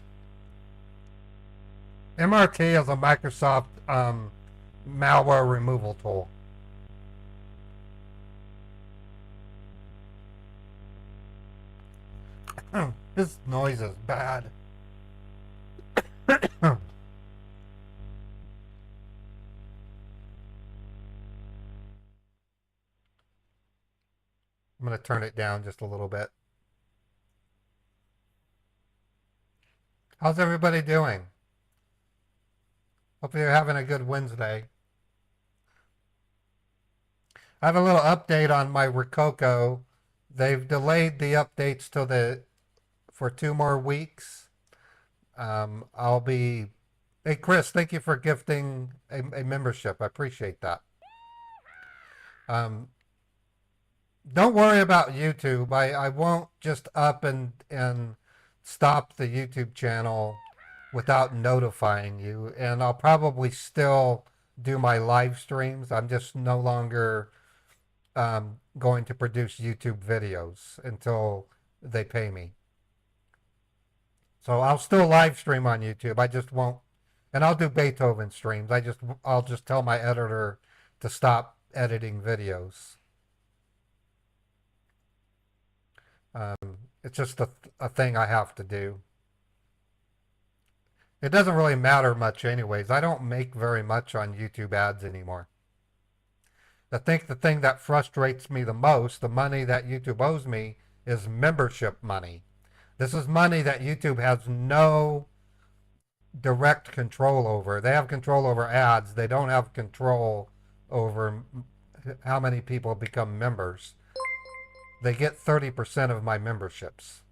MRT is a Microsoft malware removal tool. This noise is bad. I'm going to turn it down just a little bit. How's everybody doing? Hope you're having a good Wednesday. I have a little update on my Rococo. They've delayed the updates for 2 more weeks. I'll be. Hey Chris, thank you for gifting a membership. I appreciate that. Don't worry about YouTube. I won't just up and stop the YouTube channel without notifying you, and I'll probably still do my live streams. I'm just no longer going to produce YouTube videos until they pay me. So I'll still live stream on YouTube. I just won't, and I'll do Beethoven streams. I'll just tell my editor to stop editing videos. It's just a thing I have to do. It doesn't really matter much anyways. I don't make very much on YouTube ads anymore. I think the thing that frustrates me the most, the money that YouTube owes me, is membership money. This is money that YouTube has no direct control over. They have control over ads. They don't have control over how many people become members. They get 30% of my memberships.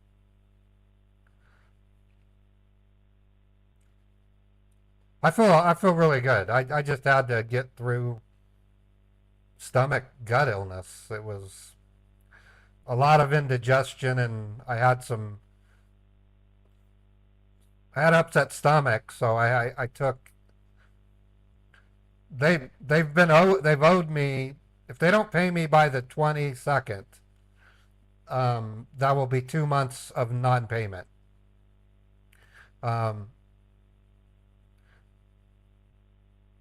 I feel really good. I just had to get through stomach gut illness. It was a lot of indigestion, and I had upset stomach, so I took. They've owed me, if they don't pay me by the 22nd, that will be 2 months of non-payment.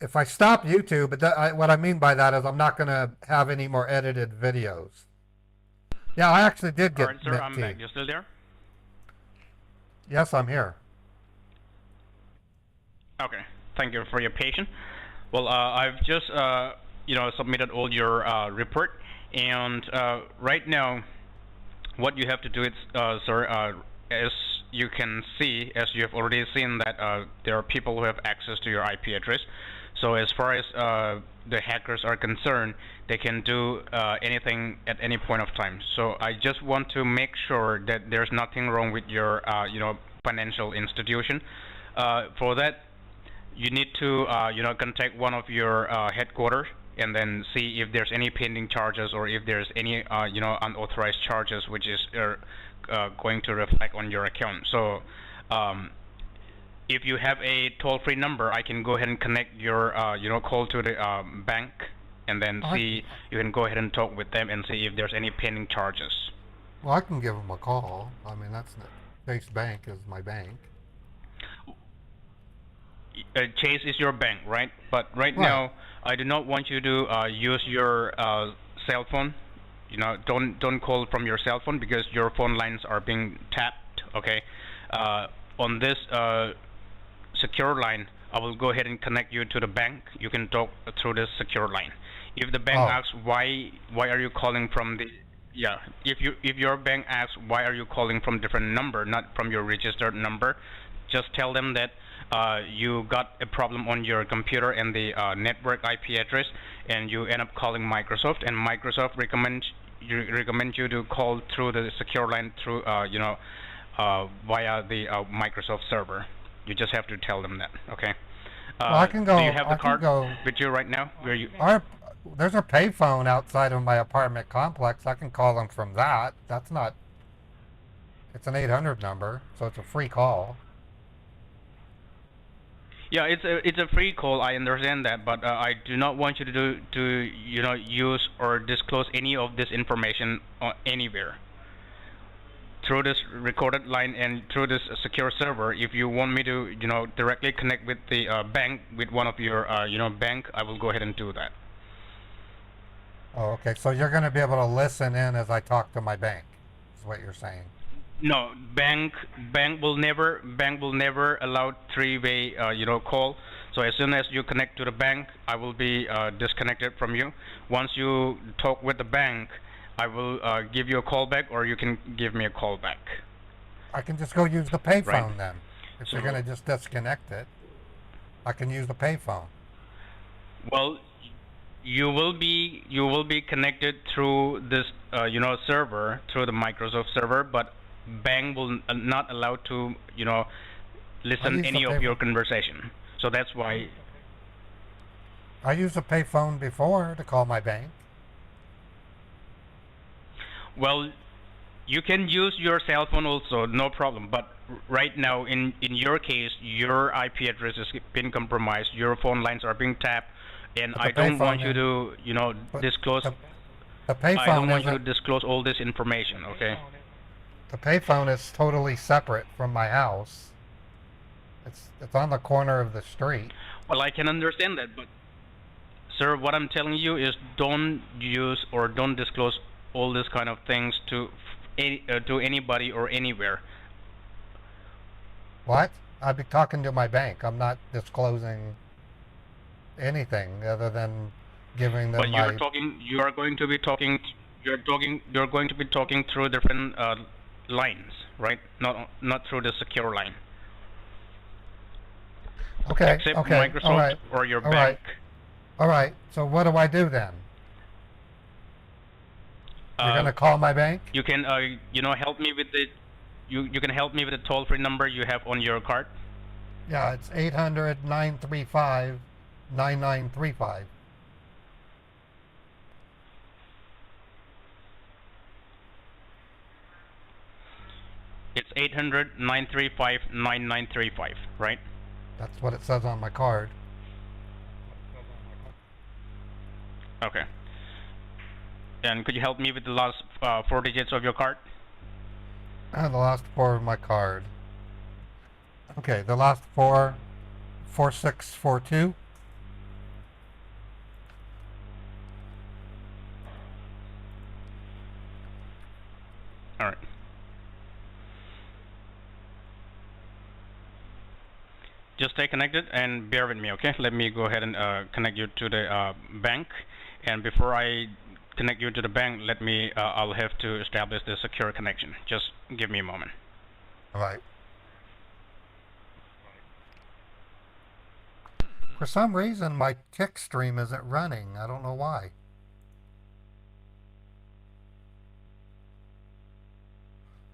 If I stop YouTube, what I mean by that is I'm not going to have any more edited videos. Yeah, I actually did Alright, get sir, mint I'm tea. back. You still there? Yes, I'm here. Okay. Thank you for your patience. Well, I've just, submitted all your report, and right now, what you have to do is, sir, as you can see, as you have already seen that there are people who have access to your IP address. So as far as the hackers are concerned, they can do anything at any point of time. So I just want to make sure that there's nothing wrong with your, financial institution. For that, you need to, contact one of your headquarters and then see if there's any pending charges or if there's any, unauthorized charges which is going to reflect on your account. So, if you have a toll-free number, I can go ahead and connect your, call to the bank, and then see. You can go ahead and talk with them and see if there's any pending charges. Well, I can give them a call. I mean, that's not, Chase Bank is my bank. Chase is your bank, right? But right Right. now, I do not want you to use your cell phone. Don't call from your cell phone because your phone lines are being tapped. Okay, on this secure line, I will go ahead and connect you to the bank. You can talk through this secure line. If the bank Oh, asks why are you calling from the, yeah, if your bank asks why are you calling from different number, not from your registered number, just tell them that you got a problem on your computer and the network IP address, and you end up calling Microsoft, and Microsoft recommend you to call through the secure line through via the Microsoft server. You just have to tell them that, okay? well, I can go. Do you have the I can card go. with you right now? Where you? There's a payphone outside of my apartment complex. I can call them from that. That's not. It's an 800 number, so it's a free call. Yeah, it's a free call. I understand that, but I do not want you to use or disclose any of this information anywhere through this recorded line and through this secure server. If you want me to directly connect with the bank, with one of your bank, I will go ahead and do that. Oh, okay. So you're going to be able to listen in as I talk to my bank. Is what you're saying? No, bank will never allow three-way call. So as soon as you connect to the bank, I will be disconnected from you. Once you talk with the bank, I will give you a call back, or you can give me a call back. I can just go use the Right. payphone then. If So, you're going to just disconnect it, I can use the payphone. well, you will be connected through this server, through the Microsoft server, but bank will not allow to I'll listen use the any of your payphone. conversation. So that's why. I used a payphone before to call my bank. Well, you can use your cell phone also, no problem. But right now, in your case, your IP address has been compromised. Your phone lines are being tapped, and But I the don't want payphone you is, to but disclose. the I don't payphone want you to isn't. disclose all this information. Okay. The payphone is totally separate from my house. It's on the corner of the street. Well, I can understand that, but sir, what I'm telling you is don't use or don't disclose all this kind of things to anybody or anywhere. What? I'd be talking to my bank. I'm not disclosing anything other than giving them But you're my. talking. You are going to be talking. You're talking. You're going to be talking through different lines, right? Not through the secure line. Okay. Except Okay. Microsoft All right. or your All bank. right. All right. So what do I do then? You're Uh, gonna call my bank? you can help me with the. You can help me with the toll-free number you have on your card. Yeah, it's 800-935-9935. It's 800-935-9935, right? That's what it says on my card. Okay. And could you help me with the last four digits of your card? And the last four of my card. Okay, the last four, 4642. just stay connected and bear with me, okay? Let me go ahead and connect you to the bank. And before I connect you to the bank, I'll have to establish the secure connection. Just give me a moment. All right. For some reason, my Kick stream isn't running. I don't know why.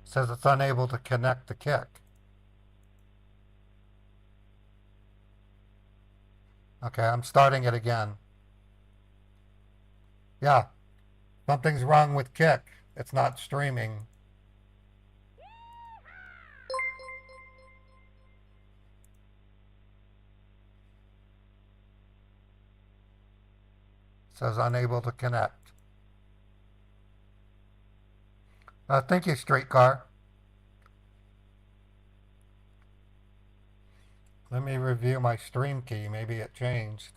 It says it's unable to connect to Kick. Okay, I'm starting it again. Yeah, something's wrong with Kick. It's not streaming. It says unable to connect. Thank you, Streetcar. Let me review my stream key. Maybe it changed.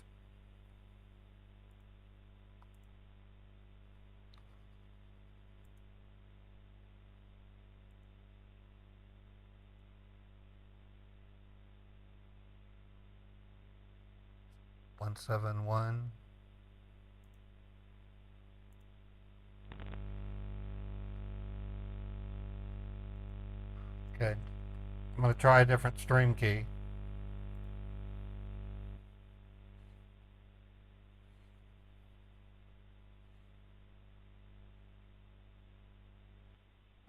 One 7 1. Okay, I'm going to try a different stream key.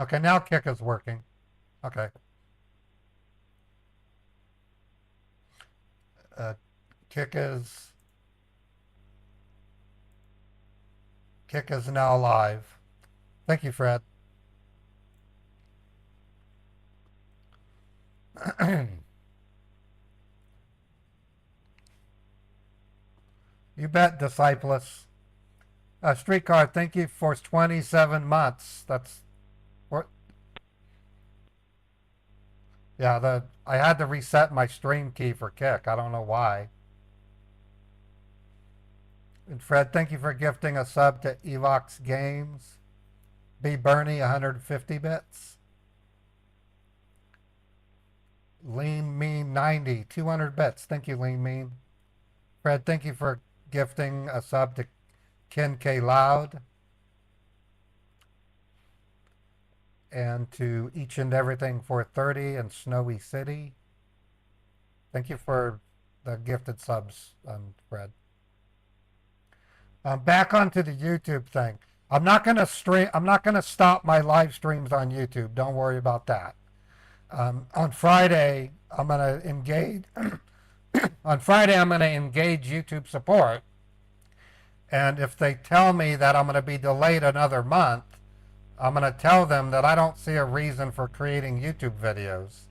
Okay, now Kick is working. Okay. Kick is now live. Thank you, Fred. You bet, Disciples. Streetcar, thank you for 27 months. That's what. Yeah, I had to reset my stream key for Kick. I don't know why. And Fred, thank you for gifting a sub to Evox Games. B Bernie, 150 bits. Lean Mean 90, 200 bits. Thank you, Lean Mean. Fred, thank you for gifting a sub to Ken K. Loud. And to Each and Everything 430 and Snowy City. Thank you for the gifted subs, Fred. Back onto the YouTube thing. I'm not gonna stop my live streams on YouTube. Don't worry about that. On Friday, I'm gonna engage. On Friday, I'm gonna engage YouTube support, and if they tell me that I'm gonna be delayed another month, I'm gonna tell them that I don't see a reason for creating YouTube videos,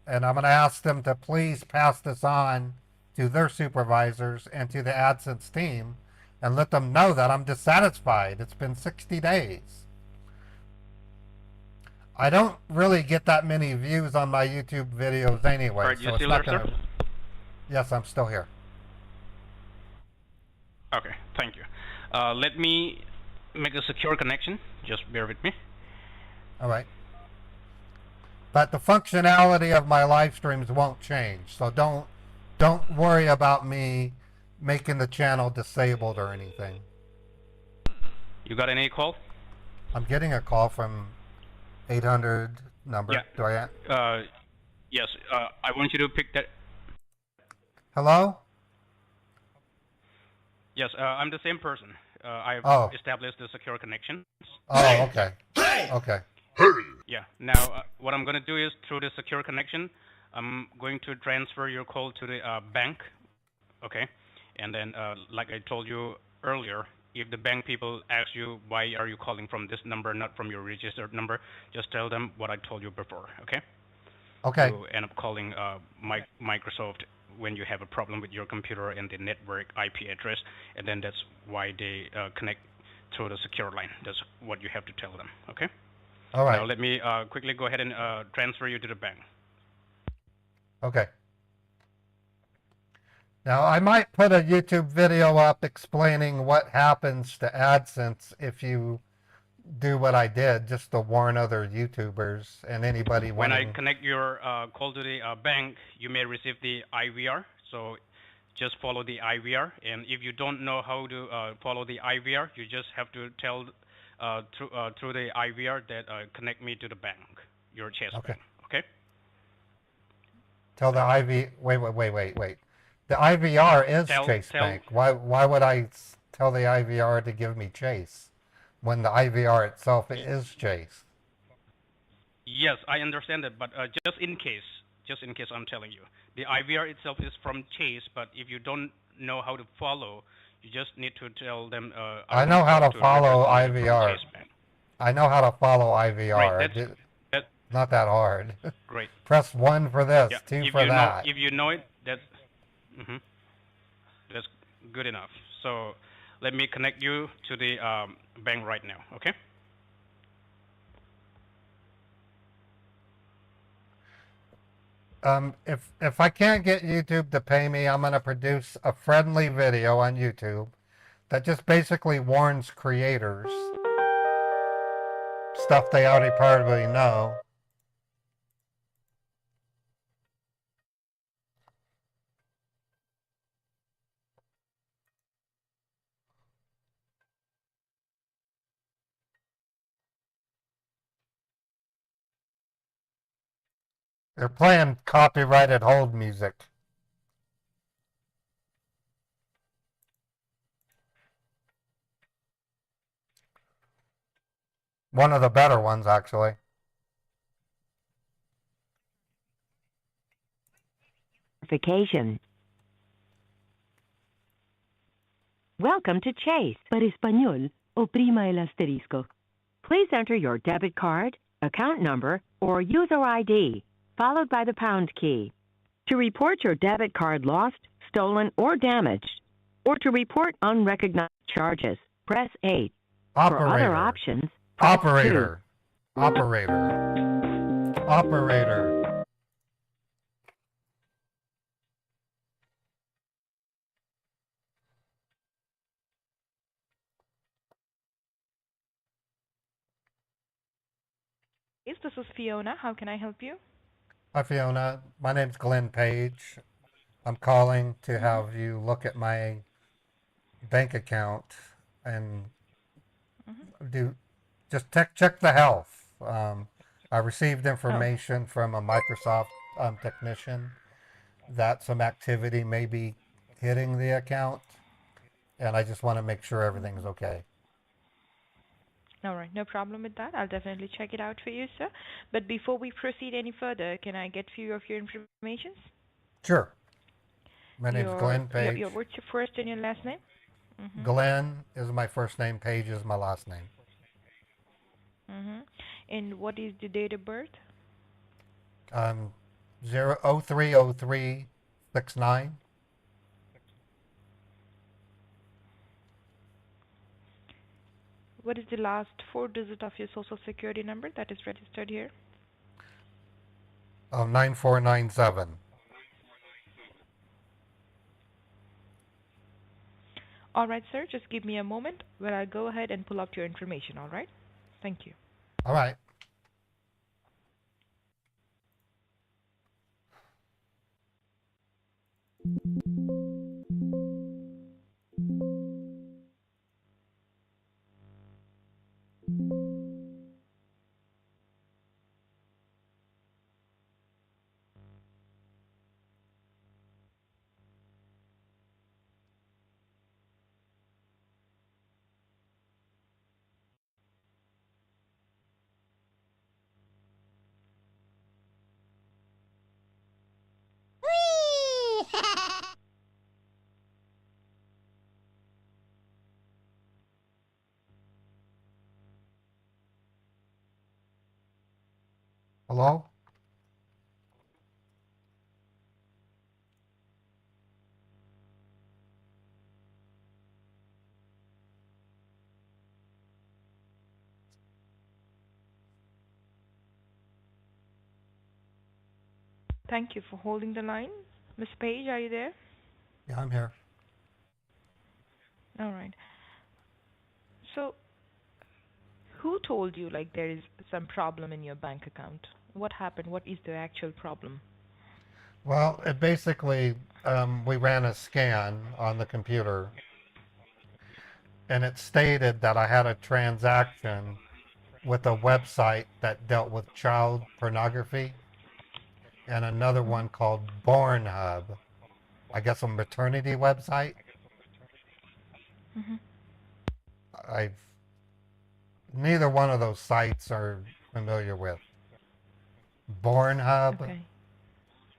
and I'm gonna ask them to please pass this on to their supervisors and to the AdSense team, and let them know that I'm dissatisfied. It's been 60 days. I don't really get that many views on my YouTube videos anyway. Are you still there, sir? Yes, I'm still here. Okay, thank you. Let me make a secure connection. Just bear with me. All right. But the functionality of my live streams won't change, so don't worry about me making the channel disabled or anything. You got any call? I'm getting a call from 800 number. Yeah. Do I? Yes. I want you to pick that. Hello? Yes. I'm the same person. I've established the secure connection. Oh, okay. Okay. Yeah. Now, what I'm going to do is through the secure connection, I'm going to transfer your call to the bank. Okay. And then, like I told you earlier, if the bank people ask you why are you calling from this number, not from your registered number, just tell them what I told you before. Okay. Okay. You end up calling Microsoft when you have a problem with your computer and the network IP address, and then that's why they connect through the secure line. That's what you have to tell them. Okay. All right. Now let me quickly go ahead and transfer you to the bank. Okay. Now, I might put a YouTube video up explaining what happens to AdSense if you do what I did just to warn other YouTubers and anybody When I wanting. connect your call to the bank, you may receive the IVR. So just follow the IVR. And if you don't know how to follow the IVR, you just have to tell through the IVR that connect me to the bank, your Chase Okay. bank. Okay? Tell the IV. Wait. The IVR is Chase Tell. Bank. Why would I tell the IVR to give me Chase when the IVR itself is Chase? Yes, I understand that, but just in case, I'm telling you, the IVR itself is from Chase. But if you don't know how to follow, you just need to tell them I I want know to how talk to to a follow representative from IVR. Chase Bank. I know how to follow Great. IVR. That Not that hard. great. Press 1 for Yeah. this, 2 for that. If you know it, hmm that's good enough. So let me connect you to the bank right now. Okay. If I can't get YouTube to pay me, I'm gonna produce a friendly video on YouTube that just basically warns creators stuff they already probably know. They're playing copyrighted hold music. One of the better ones, actually. Vacation. Welcome to Chase. Para español, oprima el asterisco. Please enter your debit card, account number, or user ID, followed by the pound key. To report your debit card lost, stolen, or damaged, or to report unrecognized charges, press 8. For other options, press 2. Operator. Yes, this is Fiona. How can I help you? Hi, Fiona. My name's Glenn Page. I'm calling to Mm-hmm. have you look at my bank account and do just check the health. I received Oh, information from a Microsoft technician that some activity may be hitting the account, and I just want to make sure everything's okay. all right. No problem with that. I'll definitely check it out for you, sir. But before we proceed any further, can I get few of your information? Sure. My name's Glenn Your Page. what's your first and your last name? Mhm. Glenn is my first name. Page is my last name. Mhm. And what is the date of birth? 030369. What is the last four digit of your social security number that is registered here? 9497. All right, sir. Just give me a moment where I'll go ahead and pull up your information. All right. Thank you. All right. Hello? Thank you for holding the line. Miss Page, are you there? Yeah, I'm here. All right. So Who told you like there is some problem in your bank account? What happened? What is the actual problem? Well, it basically, we ran a scan on the computer, and it stated that I had a transaction with a website that dealt with child pornography and another Mhm. one called Born Hub. I guess a maternity website. Mhm. I've neither one of those sites are familiar with. Born Hub Okay.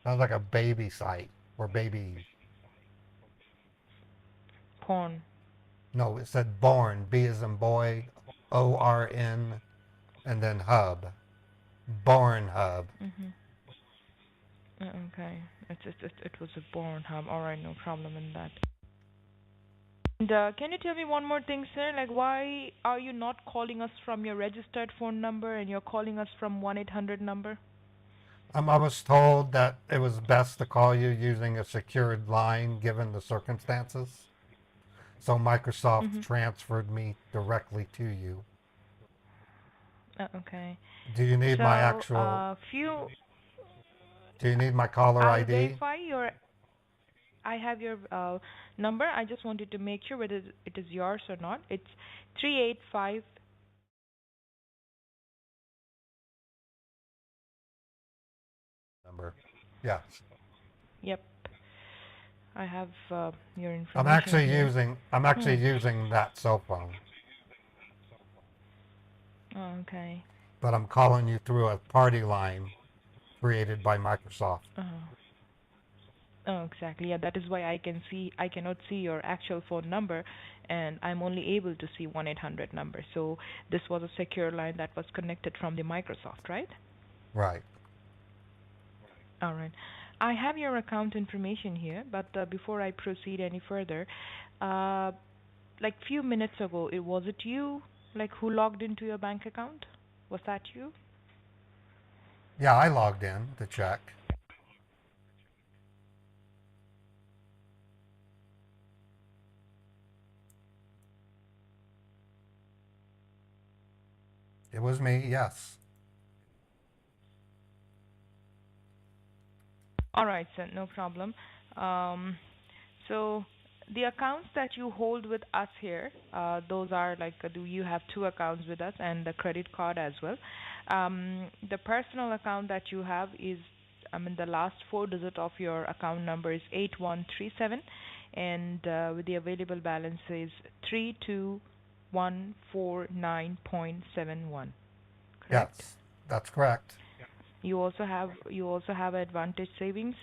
sounds like a baby site or baby. Porn. No, it said Born, B as in boy, ORN, and then Hub. Born Hub. Mhm. Okay. It was a born hub. All right, no problem in that. And can you tell me one more thing, sir? Like, why are you not calling us from your registered phone number and you're calling us from 1-800 number? I was told that it was best to call you using a secured line given the circumstances. So Microsoft Mhm. transferred me directly to you. Okay. Do you need my So, actual, few. do you need my caller I'll ID? verify your. I have your number. I just wanted to make sure whether it is yours or not. It's 385. Number. Yes. Yep. I have your I'm information actually here. using I'm actually Hmm. using that cell phone, Oh, okay. but I'm calling you through a party line created by Microsoft. Uh, oh, exactly. Yeah, that is why I cannot see your actual phone number, and I'm only able to see 1-800 number. So this was a secure line that was connected from the Microsoft, right? Right. All right. I have your account information here, but before I proceed any further, uh, like few minutes ago, was it you like who logged into your bank account? Was that you? Yeah, I logged in to check. It was me. Yes. All right, sir, no problem. Um, so the accounts that you hold with us here, those are like, do you have two accounts with us and the credit card as well? The personal account that you have is, I mean, the last four digit of your account number is 8137, and with the available balance is 32149.71. Correct? Yes. That's correct. You also have Advantage Savings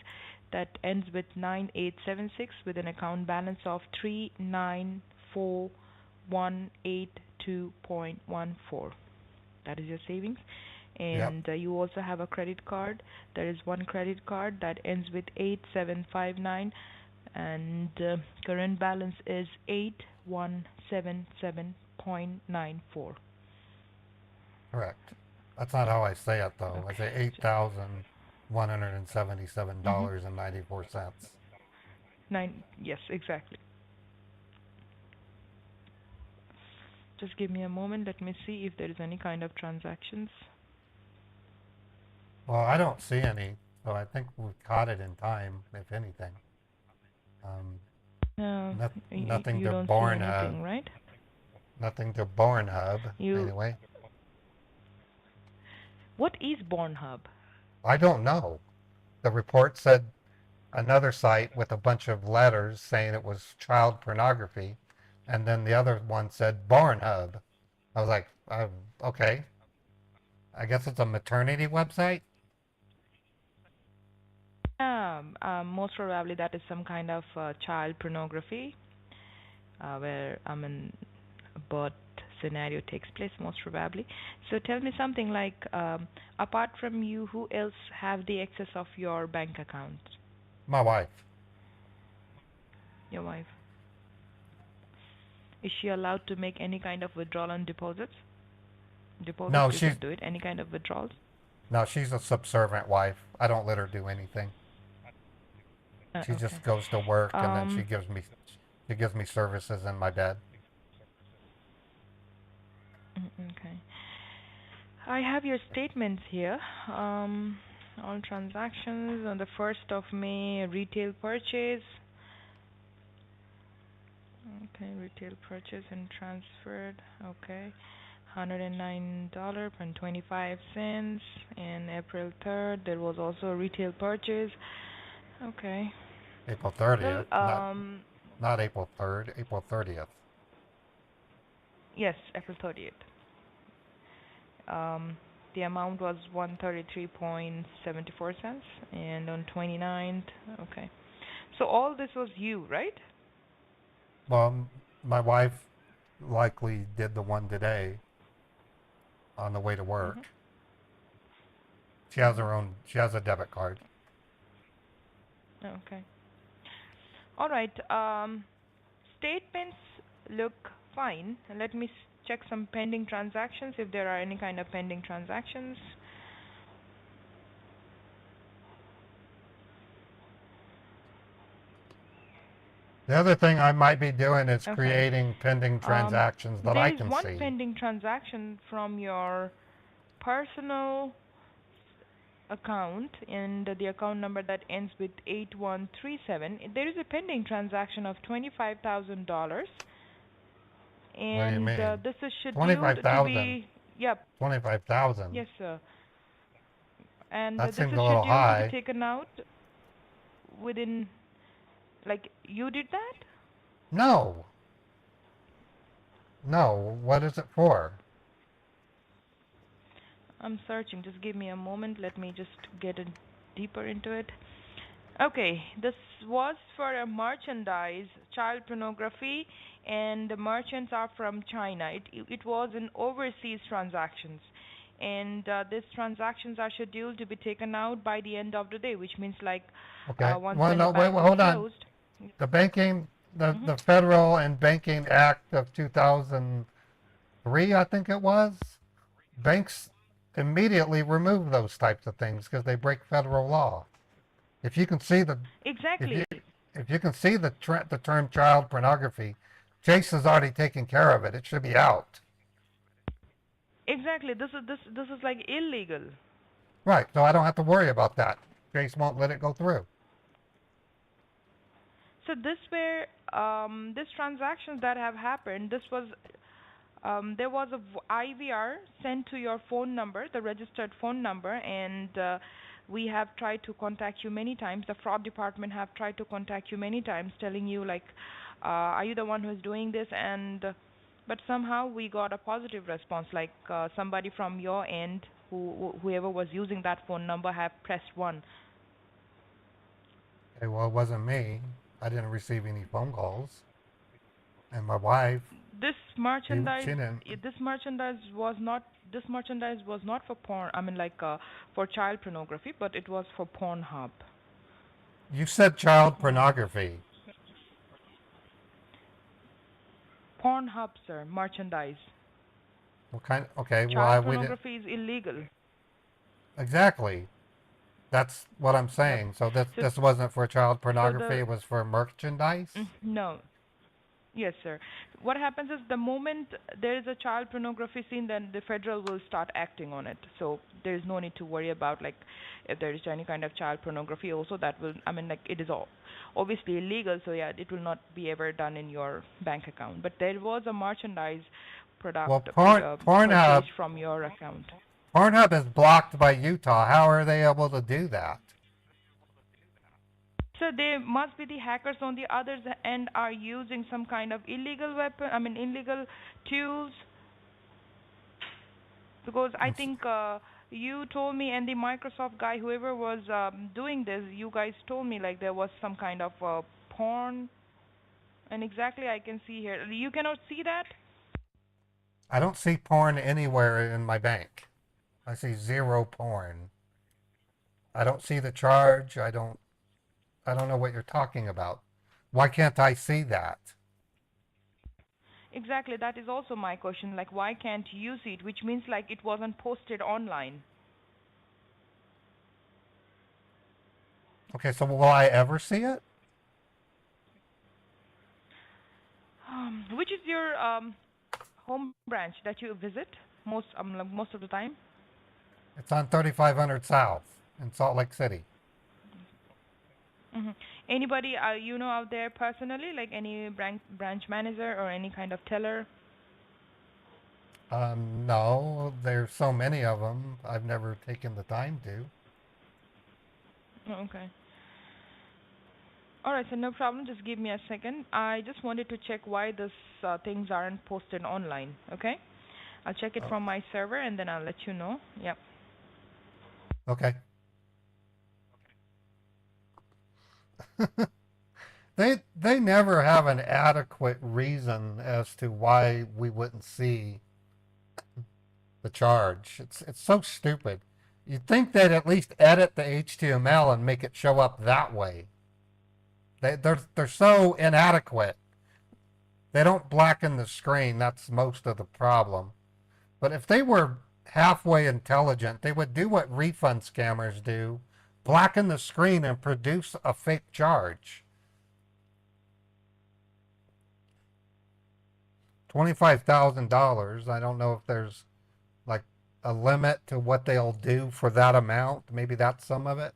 that ends with 9876 with an account balance of 394,182.14. That is your savings. Yep. And you also have a credit card. There is one credit card that ends with 8759, and current balance is 8177.94. Correct. That's not how I say it though. I Okay. say eight So, thousand one hundred and seventy-seven mhm. dollars and 94 cents. Nine. Yes, exactly. Just give me a moment. Let me see if there is any kind of transactions. Well, I don't see any, so I think we caught it in time, if anything. Um, No, nothing you to don't see Born Hub. anything, right? Nothing to Born Hub. You. Anyway, What is Born Hub? I don't know. The report said another site with a bunch of letters saying it was child pornography, and then the other one said Born Hub. I was like, okay, I guess it's a maternity website. Most probably that is some kind of child pornography, where I mean, a birth scenario takes place. Most probably. So tell me something like, apart from you, who else have the access of your bank account? My wife. Your wife. Is she allowed to make any kind of withdrawal and deposits? Deposits, No, you she's can do it. Any kind of withdrawals? no, she's a subservient wife. I don't let her do anything. She Okay. just goes to work and then Um, she gives me services in my bed. Okay. I have your statements here. All transactions on the 1st of May, retail purchase. Okay, retail purchase and transferred. Okay. $109.25. And April 3rd, there was also a retail purchase. Okay. April Well, 30th, not April 3rd, April 30th. yes, April 30th. The amount was 133.74 cents, and on 29th, okay. So all this was you, right? Well, my wife likely did the one today on the way to work. Mm-hmm. She has her own, she has a debit card. Okay. All right. Statements look fine. Let me check some pending transactions if there are any kind of pending transactions. The other thing I might be doing is Okay. creating pending transactions that There I is can one see. pending transaction from your personal account, and the account number that ends with 8137. There is a pending transaction of $25,000, What do you and mean? this is scheduled to 25,000. be, yep, 25,000. yes sir, and That this seems is a little scheduled to be high. taken out within, like, you did that? No. No. What is it for? I'm searching, just give me a moment, let me just get deeper into it. Okay, this was for a merchandise, child pornography, and the merchants are from China. It was in overseas transactions, and these transactions are scheduled to be taken out by the end of the day, which means like Okay. once Well, when the no, wait, bank well, is hold on. closed. The banking, Mhm. the Federal and Banking Act of 2003, I think it was. Banks immediately remove those types of things because they break federal law. If you can see the Exactly, if you can see the term child pornography, Chase has already taken care of it. It should be out. exactly. This is like illegal. Right. So I don't have to worry about that. Chase won't let it go through. So these transactions that have happened. There was a IVR sent to your phone number, the registered phone number, and we have tried to contact you many times. The fraud department have tried to contact you many times, telling you like, are you the one who is doing this? And but somehow we got a positive response, like somebody from your end, whoever was using that phone number, have pressed one. Okay, well, it wasn't me. I didn't receive any phone calls. And my wife, This she merchandise, didn't. this merchandise was not for porn. I mean, like for child pornography, but it was for Pornhub. You said child pornography. Pornhub, sir, merchandise. What kind? Okay, Child well, we didn't. pornography is illegal. Exactly. That's what I'm Yep. saying. So So, this wasn't for child so pornography. the It was for merchandise. no, yes, sir. What happens is the moment there is a child pornography scene, then the federal will start acting on it. So there is no need to worry about like if there is any kind of child pornography. Also, that will, I mean, like it is all obviously illegal. So yeah, it will not be ever done in your bank account. But there was a merchandise Well, product Pornhub purchased from your account. Pornhub is blocked by Utah. How are they able to do that? So there must be the hackers on the other end are using some kind of illegal weapon, I mean illegal tools, because I think you told me and the Microsoft guy, whoever was doing this, you guys told me like there was some kind of porn, and exactly I can see here. You cannot see that? I don't see porn anywhere in my bank. I see zero porn. I don't see the charge. I don't know what you're talking about. Why can't I see that? Exactly, that is also my question. Like, why can't you see it? Which means like it wasn't posted online. Okay, so will I ever see it? Which is your home branch that you visit most of the time? It's on 3500 South in Salt Lake City. Hmm. Anybody you know out there personally, like any branch manager or any kind of teller? No, there's so many of them. I've never taken the time to. Oh, okay. All right, so no problem. Just give me a second. I just wanted to check why these things aren't posted online. Okay, I'll check it Oh, from my server and then I'll let you know. Yep. okay. They never have an adequate reason as to why we wouldn't see the charge. It's so stupid. You'd think they'd at least edit the HTML and make it show up that way. They're so inadequate. They don't blacken the screen. That's most of the problem. But if they were halfway intelligent, they would do what refund scammers do, blacken the screen and produce a fake charge. $25,000. I don't know if there's like a limit to what they'll do for that amount. Maybe that's some of it.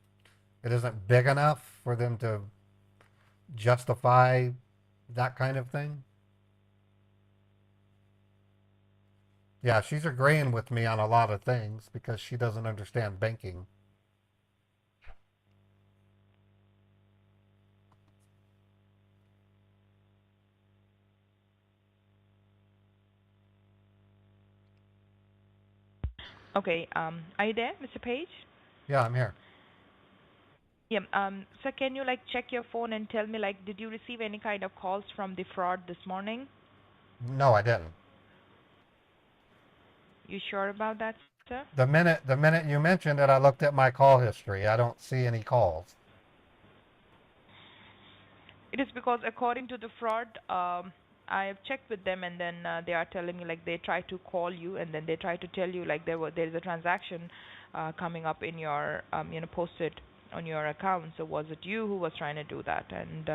It isn't big enough for them to justify that kind of thing. Yeah, she's agreeing with me on a lot of things because she doesn't understand banking. Okay. Are you there, Mr. Page? Yeah, I'm here. Yeah. So can you like check your phone and tell me like did you receive any kind of calls from the fraud this morning? No, I didn't. You sure about that, sir? The minute you mentioned it, I looked at my call history. I don't see any calls. It is because according to the fraud, I have checked with them and then they are telling me like they try to call you and then they try to tell you like there is a transaction coming up in your posted on your account. So was it you who was trying to do that? And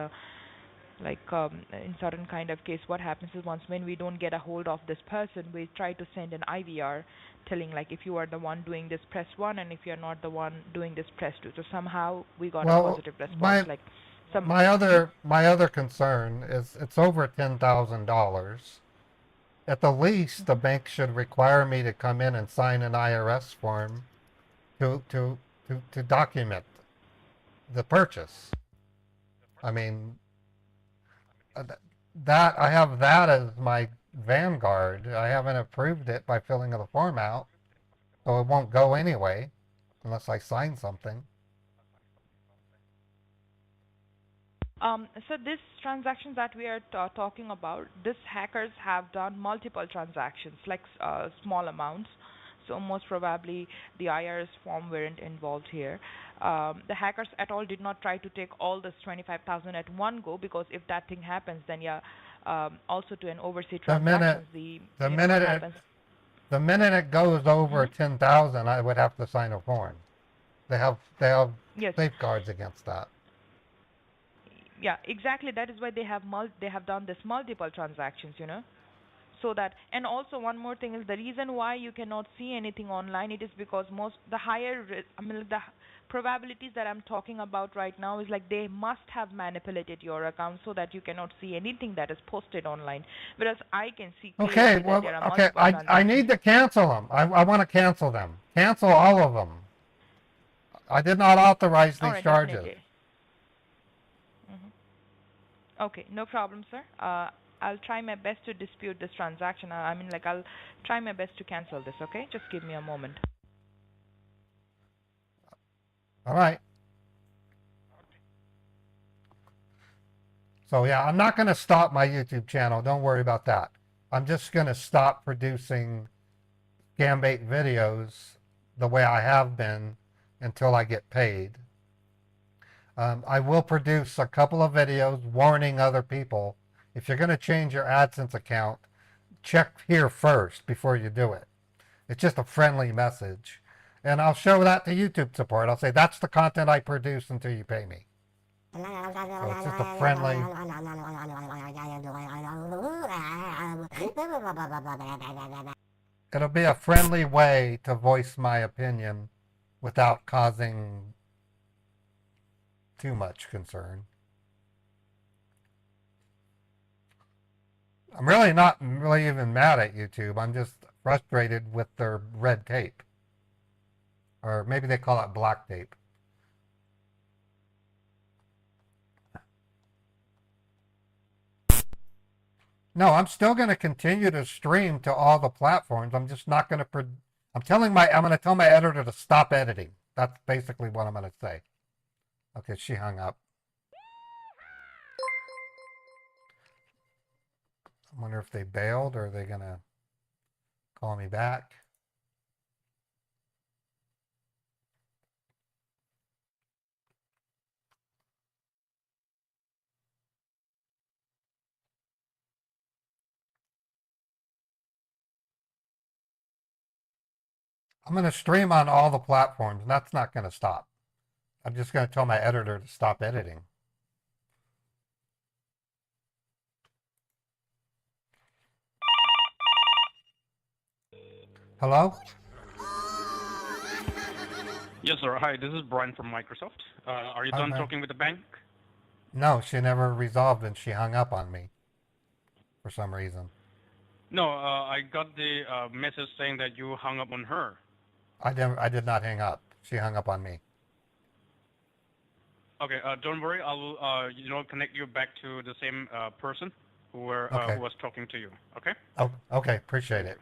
in certain kind of case, what happens is once when we don't get a hold of this person, we try to send an IVR telling like if you are the one doing this, press one, and if you're not the one doing this, press two. So somehow we got a Well, positive response. my Like some. my other concern is it's over $10,000. At the least, the bank should require me to come in and sign an IRS form to document the purchase. I mean, uh, that I have that as my vanguard. I haven't approved it by filling the form out, so it won't go anyway unless I sign something. So these transactions that we are talking about, these hackers have done multiple transactions, like small amounts. So most probably the IRS form weren't involved here. The hackers at all did not try to take all this 25,000 at one go because if that thing happens, then yeah, also to an overseas The minute transactions, the the what minute it happens? the minute it goes over Hmm. 10,000, I would have to sign a form. They have Yes. safeguards against that. Yeah, exactly. That is why they have done this multiple transactions, so that. And also one more thing is the reason why you cannot see anything online, it is because most the higher I mean like, the probabilities that I'm talking about right now is like they must have manipulated your account so that you cannot see anything that is posted online, whereas I can see Okay, clearly that well, there are okay, multiple I transactions. need to cancel them. I want to cancel them. Cancel all of them. I did not authorize All these right, charges. definitely. Okay, no problem, sir. I'll try my best to dispute this transaction. I mean, like, I'll try my best to cancel this, okay? Just give me a moment. All right. So yeah, I'm not going to stop my YouTube channel. Don't worry about that. I'm just going to stop producing Scambait videos the way I have been until I get paid. I will produce a couple of videos warning other people. If you're going to change your AdSense account, check here first before you do it. It's just a friendly message. And I'll show that to YouTube support. I'll say, that's the content I produce until you pay me. So it's just a friendly It'll be a friendly way to voice my opinion without causing too much concern. I'm really not really even mad at YouTube. I'm just frustrated with their red tape. Or maybe they call it black tape. No, I'm still going to continue to stream to all the platforms. I'm just not going to. I'm going to tell my editor to stop editing. That's basically what I'm going to say. Okay, she hung up. I wonder if they bailed or are they going to call me back. I'm going to stream on all the platforms, and that's not going to stop. I'm just going to tell my editor to stop editing. Hello? Yes, sir. Hi, this is Brian from Microsoft. Are you done Okay. talking with the bank? No, she never resolved and she hung up on me for some reason. No, I got the message saying that you hung up on her. I did not hang up. She hung up on me. Okay, don't worry. I will, connect you back to the same person who was talking to you. Okay? Oh, okay. Appreciate it.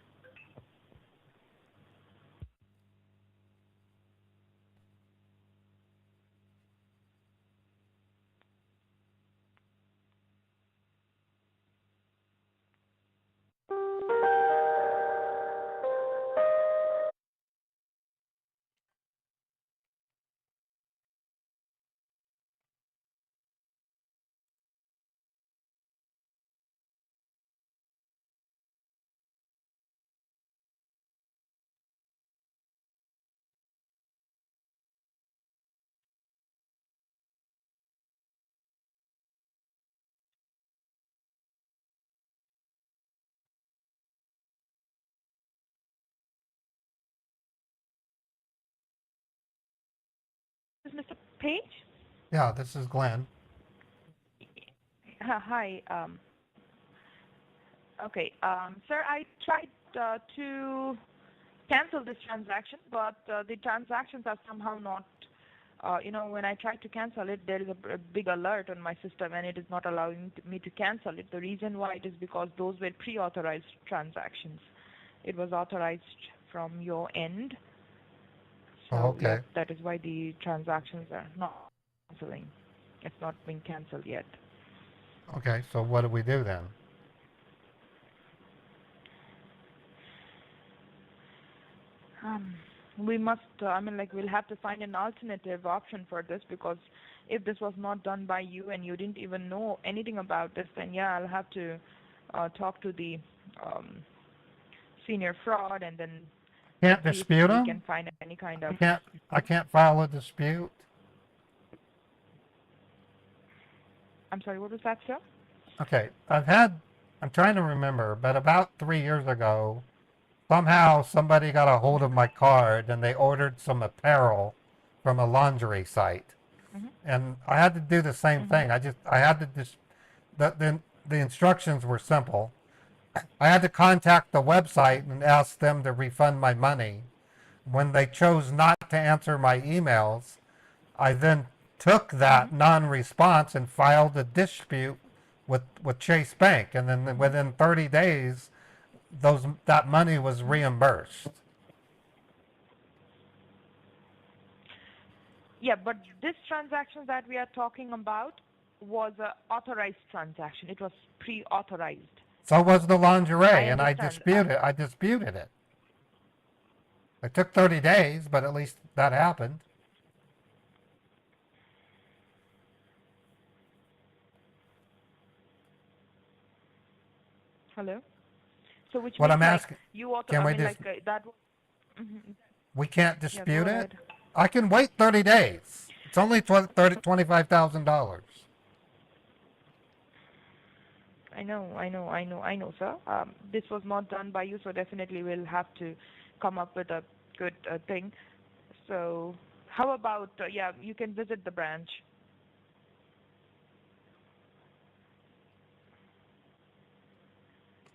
Is Mr. Page? Yeah, this is Glenn. Hi. Okay. Sir, I tried to cancel this transaction, but the transactions are somehow not, when I try to cancel it, there is a big alert on my system and it is not allowing me to cancel it. The reason why it is because those were pre-authorized transactions. It was authorized from your end. So Oh, okay. yes, that is why the transactions are not canceling. It's not been canceled yet. Okay, so what do we do then? We must, we'll have to find an alternative option for this, because if this was not done by you and you didn't even know anything about this, then yeah, I'll have to talk to the senior fraud and then Can't see if dispute we them? can find any kind of... I can't file a dispute? I'm sorry, what was that, sir? Okay, I'm trying to remember, but about 3 years ago, somehow somebody got a hold of my card and they ordered some apparel from a lingerie site. Mm-hmm. And I had to do the same thing. The instructions were simple. I had to contact the website and ask them to refund my money. When they chose not to answer my emails, I then took that non-response and filed a dispute with Chase Bank. And then within 30 days, that money was reimbursed. Yeah, but this transaction that we are talking about was an authorized transaction. It was pre-authorized. So was the lingerie, and I understand. disputed it. It took 30 days, but at least that happened. Hello? So which What means I'm asking, we can't dispute it? I can wait 30 days. It's only $25,000. I know, sir. This was not done by you, so definitely we'll have to come up with a good thing. So, how about, yeah, you can visit the branch.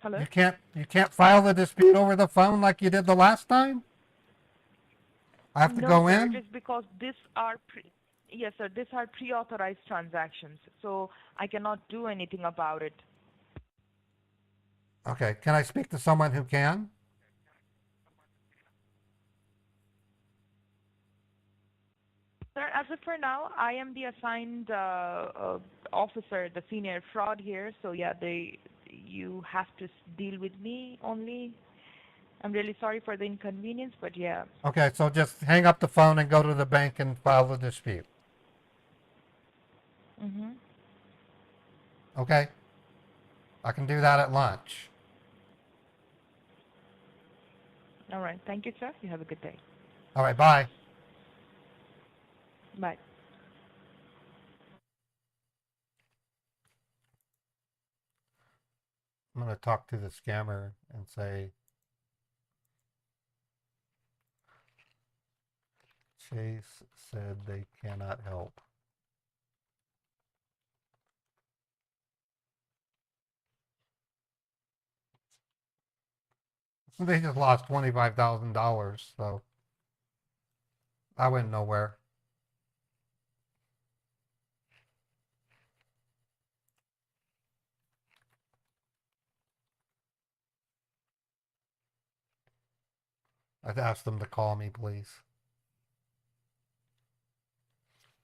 Hello? You can't file the dispute over the phone like you did the last time? I have to No, go sir. It in? is because yes, sir. These are pre-authorized transactions, so I cannot do anything about it. Okay, can I speak to someone who can? Sir, as of for now, I am the assigned officer, the senior fraud here. So yeah, you have to deal with me only. I'm really sorry for the inconvenience, but yeah. Okay, so just hang up the phone and go to the bank and file the dispute. Mhm. Okay? I can do that at lunch. All right. Thank you, sir. You have a good day. All right, bye. Bye. I'm going to talk to the scammer and say, Chase said they cannot help. They just lost $25,000, so I went nowhere. I'd ask them to call me, please.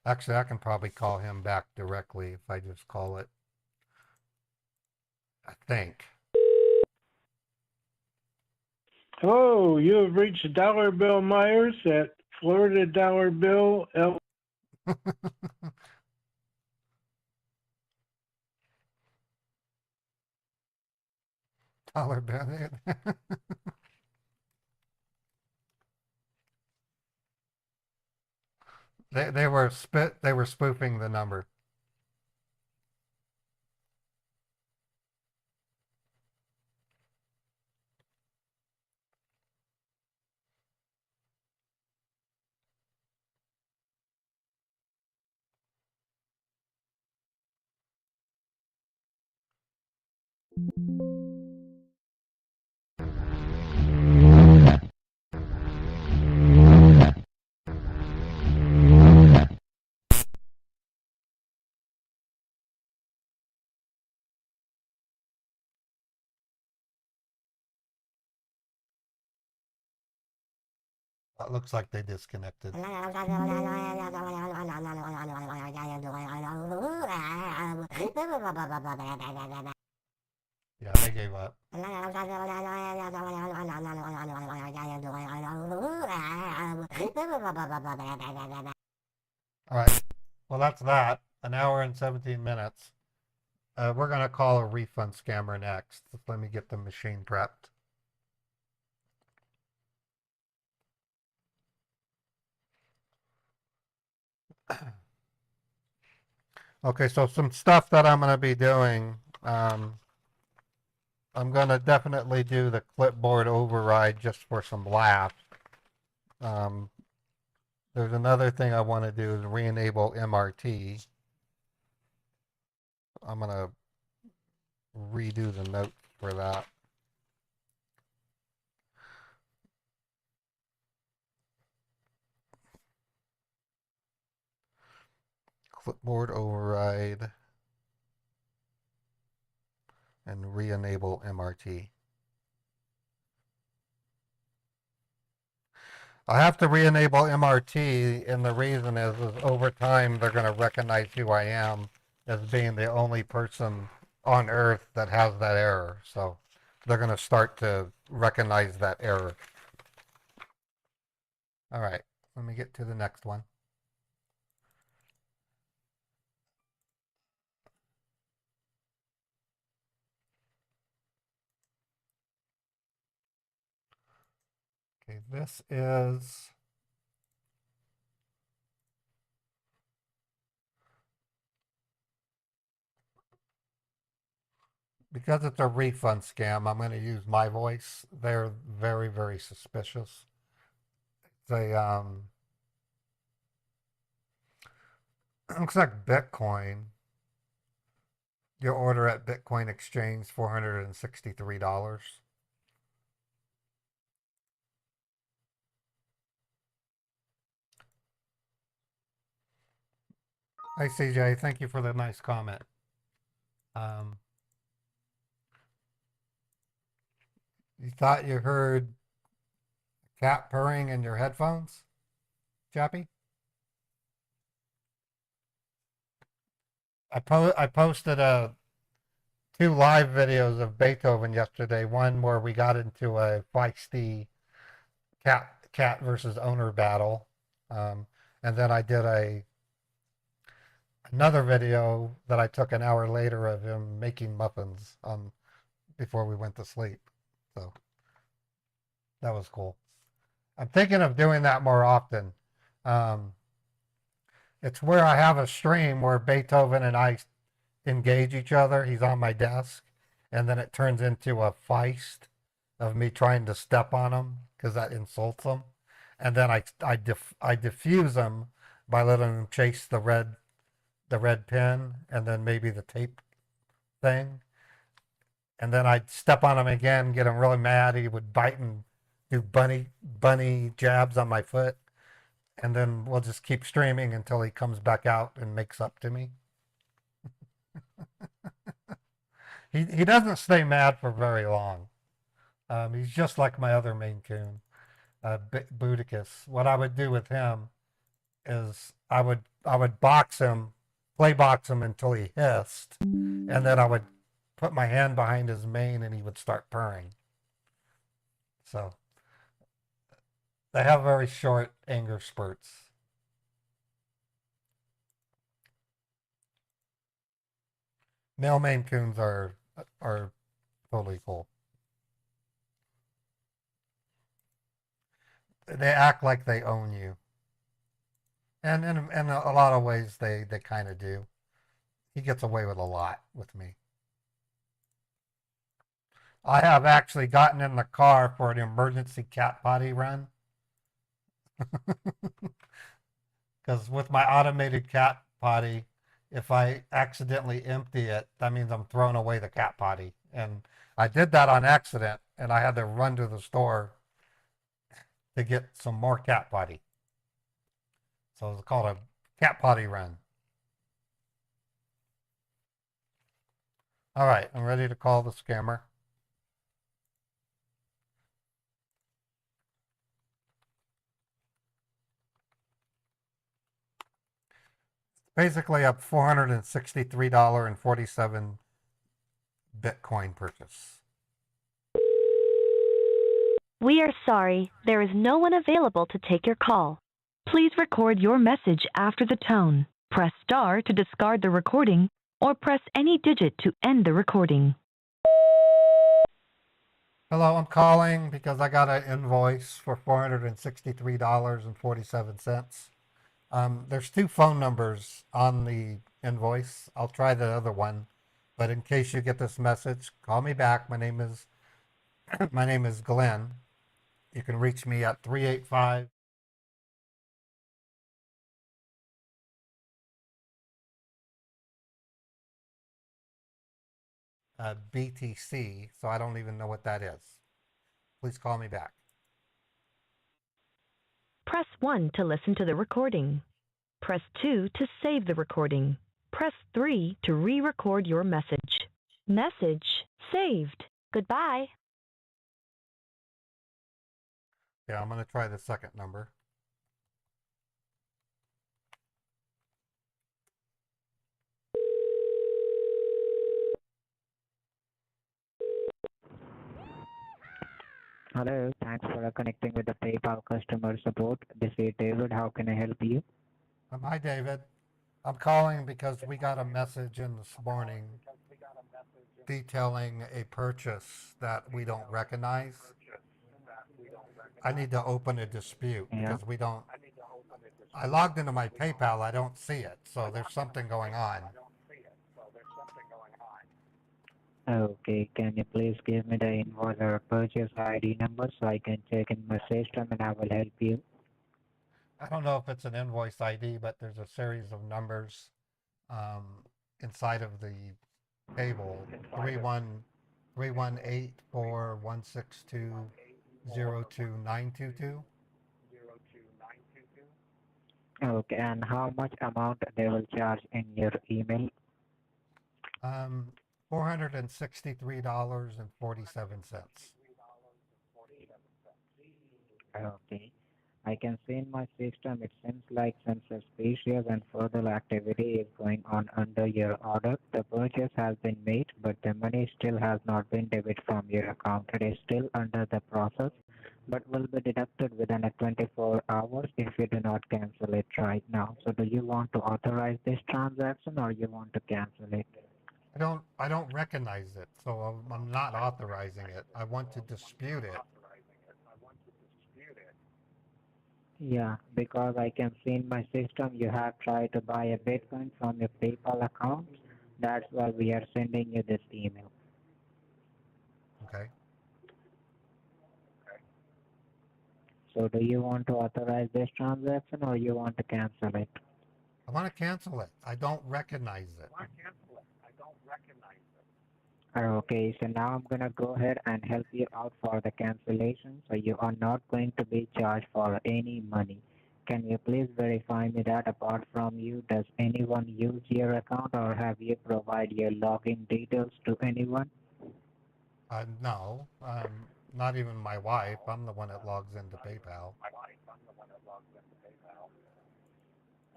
Actually, I can probably call him back directly if I just call it. I think. Hello, you have reached Dollar Bill Myers at Florida Dollar Bill L. Dollar bill. They were spoofing the number. It looks like they disconnected. Yeah, they gave up. All right. Well, that's that. An hour and 17 minutes. We're going to call a refund scammer next. Let me get the machine prepped. Okay, so some stuff that I'm going to be doing. I'm going to definitely do the clipboard override just for some laughs. Um, there's another thing I want to do is re-enable MRT. I'm going to redo the notes for that. Clipboard override and re-enable MRT. I have to re-enable MRT, and the reason is over time they're going to recognize who I am as being the only person on Earth that has that error. So they're going to start to recognize that error. All right, let me get to the next one. Okay, this is Because it's a refund scam, I'm going to use my voice. They're very, very suspicious. They looks like Bitcoin. Your order at Bitcoin Exchange, $463. Hey CJ, thank you for the nice comment. Um, you thought you heard cat purring in your headphones, Chappie? I posted two live videos of Beethoven yesterday. One where we got into a feisty cat versus owner battle, and then I did another video that I took an hour later of him making muffins before we went to sleep. So that was cool. I'm thinking of doing that more often. Um, it's where I have a stream where Beethoven and I engage each other. He's on my desk, and then it turns into a feist of me trying to step on him because that insults him, and then I diffuse him by letting him chase the red pin and then maybe the tape thing, and then I'd step on him again, get him really mad. He would bite and do bunny jabs on my foot, and then we'll just keep streaming until he comes back out and makes up to me. He doesn't stay mad for very long. He's just like my other Maine Coon, Bouticus. What I would do with him is I would box him, play box him until he hissed, and then I would put my hand behind his mane and he would start purring. So they have very short anger spurts. Male Maine Coons are totally cool. They act like they own you, and in a lot of ways they kind of do. He gets away with a lot with me. I have actually gotten in the car for an emergency cat potty run because with my automated cat potty, if I accidentally empty it, that means I'm throwing away the cat potty. And I did that on accident, and I had to run to the store to get some more cat potty. So it's called a cat potty run. All right, I'm ready to call the scammer. Basically a $463.47 Bitcoin purchase. We are sorry, there is no one available to take your call. Please record your message after the tone. Press star to discard the recording, or press any digit to end the recording. Hello, I'm calling because I got an invoice for $463.47. There's two phone numbers on the invoice. I'll try the other one, but in case you get this message, call me back. My name is my name is Glenn. You can reach me at 385 BTC, so I don't even know what that is. Please call me back. Press 1 to listen to the recording. Press 2 to save the recording. Press 3 to re-record your message. Message saved. Goodbye. Yeah, I'm going to try the second number. Hello, thanks for connecting with the PayPal customer support. This is David. How can I help you? Hi, David. I'm calling because we got a message in this morning detailing a purchase that we don't recognize. I need to open a dispute Yeah. because we don't. I logged into my PayPal, I don't see it, so there's something going on. Okay, can you please give me the invoice or purchase ID number so I can check in my system and I will help you? I don't know if it's an invoice ID, but there's a series of numbers inside of the table: 3184162022922. Okay, and how much amount they will charge in your email? $463.47. Okay. I can see in my system it seems like some suspicious and further activity is going on under your order. The purchase has been made, but the money still has not been debited from your account. It is still under the process, but will be deducted within a 24 hours if you do not cancel it right now. So do you want to authorize this transaction or you want to cancel it? I don't recognize it, so I'm not authorizing it. I want to dispute it. Yeah, because I can see in my system you have tried to buy a Bitcoin from your PayPal account. That's why we are sending you this email. Okay. So do you want to authorize this transaction or you want to cancel it? I want to cancel it. I don't recognize it. Okay, so now I'm gonna go ahead and help you out for the cancellation. So you are not going to be charged for any money. Can you please verify me that apart from you, does anyone use your account or have you provided your login details to anyone? No, not even my wife. I'm the one that logs into PayPal.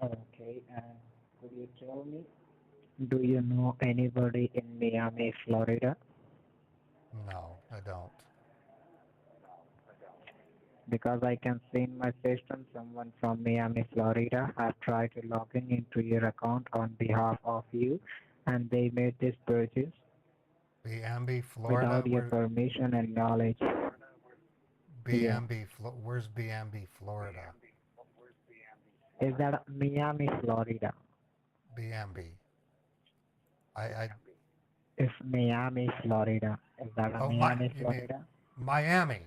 Okay, and could you tell me, do you know anybody in Miami, Florida? No, I don't. Because I can see in my system someone from Miami, Florida have tried to log in into your account on behalf of you and they made this purchase BMB, Florida? without your permission and knowledge. Yeah. Where's BMB, Florida? Is that Miami, Florida? BMB. I It's Miami, Florida. Is that oh, Miami, you mean Florida? Miami?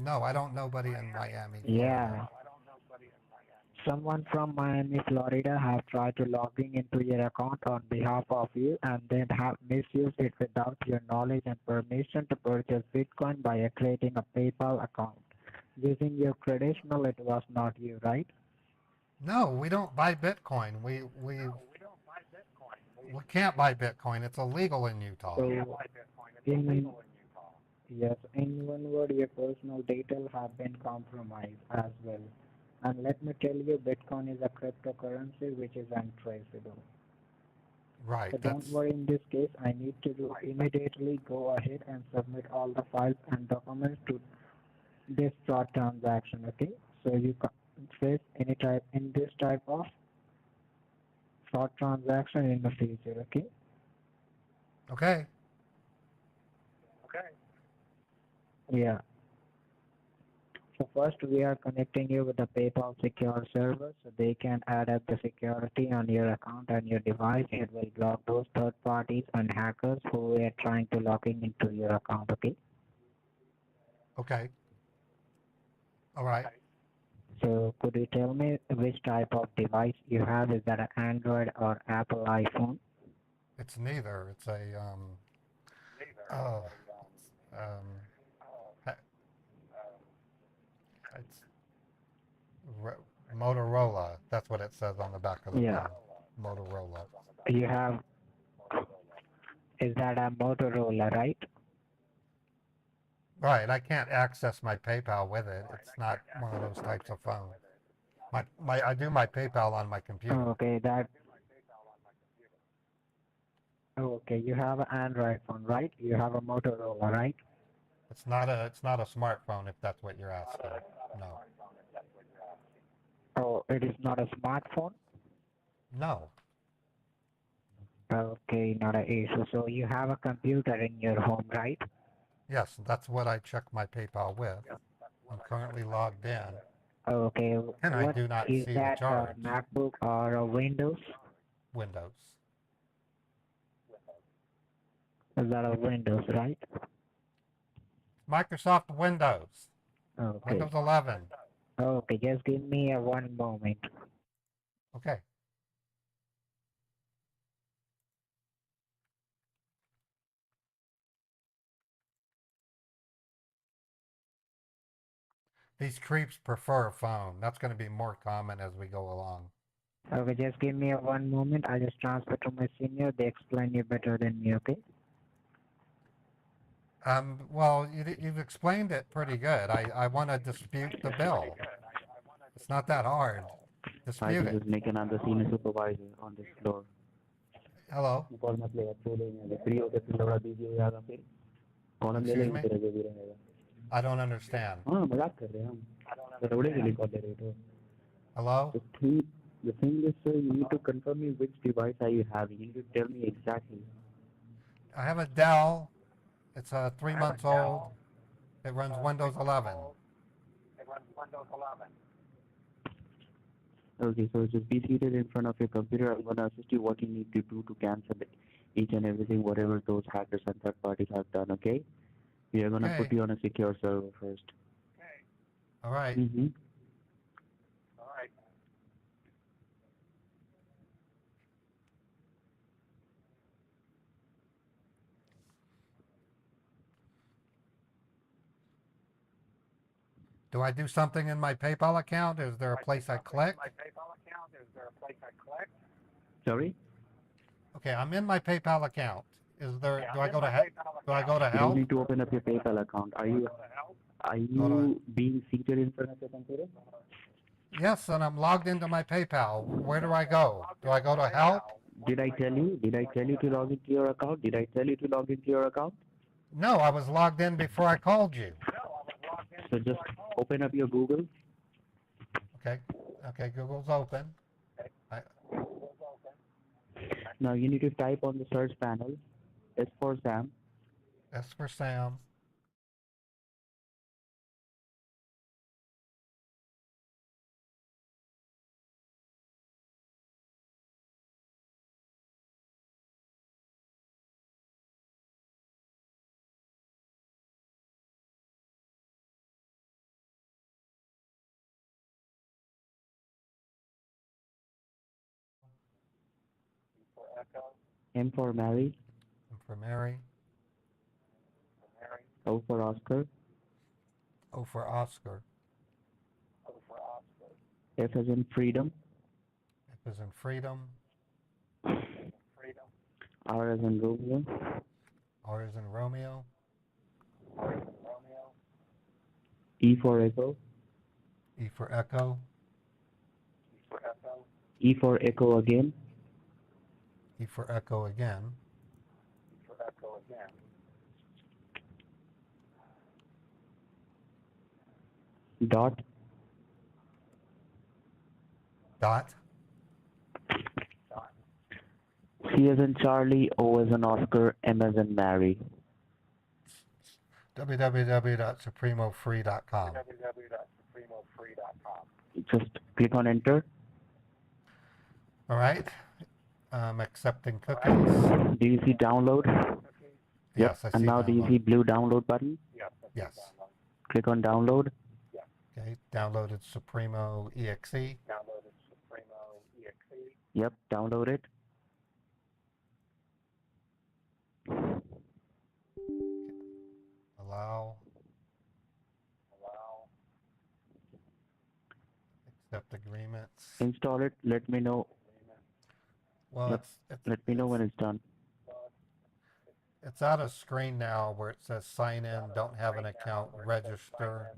No, I don't know nobody in Miami, Florida. Yeah. Someone from Miami, Florida have tried to logging into your account on behalf of you and then have misused it without your knowledge and permission to purchase Bitcoin by creating a PayPal account. Using your credential, it was not you, right? No, we don't buy Bitcoin. We can't buy Bitcoin. It's illegal in Utah. So, in, yes, in one word, your personal details have been compromised as well. And let me tell you, Bitcoin is a cryptocurrency which is untraceable. Right. So don't worry in this case, I need to immediately go ahead and submit all the files and documents to this fraud transaction, okay? So you can't face any type in this type of fraud transaction in the future, okay? Okay. Yeah. So first we are connecting you with the PayPal secure server so they can add up the security on your account and your device. It will block those third parties and hackers who are trying to log in into your account, okay? Okay. All right. So could you tell me which type of device you have? Is that an Android or Apple iPhone? It's neither. It's a oh, um, it's Motorola. That's what it says on the back of the Yeah, phone. Motorola. you have, is that a Motorola, right? Right. I can't access my PayPal with it. It's not one of those types of phones. I do my PayPal on my computer. Okay, okay, you have an Android phone, right? You have a Motorola, right? It's not a smartphone if that's what you're asking. No. Oh, it is not a smartphone? No. Okay, not an issue. So you have a computer in your home, right? Yes, that's what I check my PayPal with. I'm currently logged in, Okay, and I what do not is see the that, a charge. MacBook or a Windows? Windows. Is that a Windows, right? Microsoft Windows. Okay. Windows 11. Okay, just give me a one moment. Okay. These creeps prefer a phone. That's going to be more common as we go along. Okay, just give me a one moment. I'll just transfer to my senior. They explain you better than me, okay? Well, you've explained it pretty good. I want to dispute the bill. It's not that hard. Hi, Dispute this it. is Nick and I'm the senior supervisor on this floor. Hello. Call मत ले अच्छे लेंगे free होके फिर लौड़ा दीजिए यार फिर call हम ले Excuse लेंगे me? फिर जो भी रहेगा I don't understand. हाँ मजाक कर रहे हैं हम लौड़े के लिए कॉल ले रहे थे Hello? the thing is sir you need to confirm me which device are you having you need to tell me exactly I have a Dell. It's 3 months old. It runs Windows 11. okay so just be seated in front of your computer I'm going to assist you what you need to do to cancel it each and everything whatever those hackers and third parties have done okay we are going to Okay. put you on a secure server first All right. mm-hmm. Do I do something in my PayPal account? Is there a place I click? Sorry Okay, I'm in my PayPal account. Is there? Do I go to Do I go to you don't help? need to open up your PayPal account are you being seated in front of your computer Yes, and I'm logged into my PayPal. Where do I go? Do I go to help? did I tell you to log into your account did I tell you to log into your account No, I was logged in before I called you. so just open up your Google Okay. Okay, Google's open. now you need to type on the search panel S for Sam S for Sam. M for Mary M for Mary. O for Oscar O for Oscar. F as in freedom F as in freedom. R as in Romeo R as in Romeo. E for Echo E for Echo. E for Echo again E for Echo again. dot Dot. C as in Charlie O as in Oscar M as in Mary www.supremofree.com. just click on enter All right. Accepting cookies. do you see download Yes, I see and now do you download. see blue download button Yes. click on download Okay. Downloaded Supremo EXE. yep download it Allow. Accept agreements. install it let me know Well, Yep. let me know when it's done it's out of screen now where it says sign in, don't have an account, register.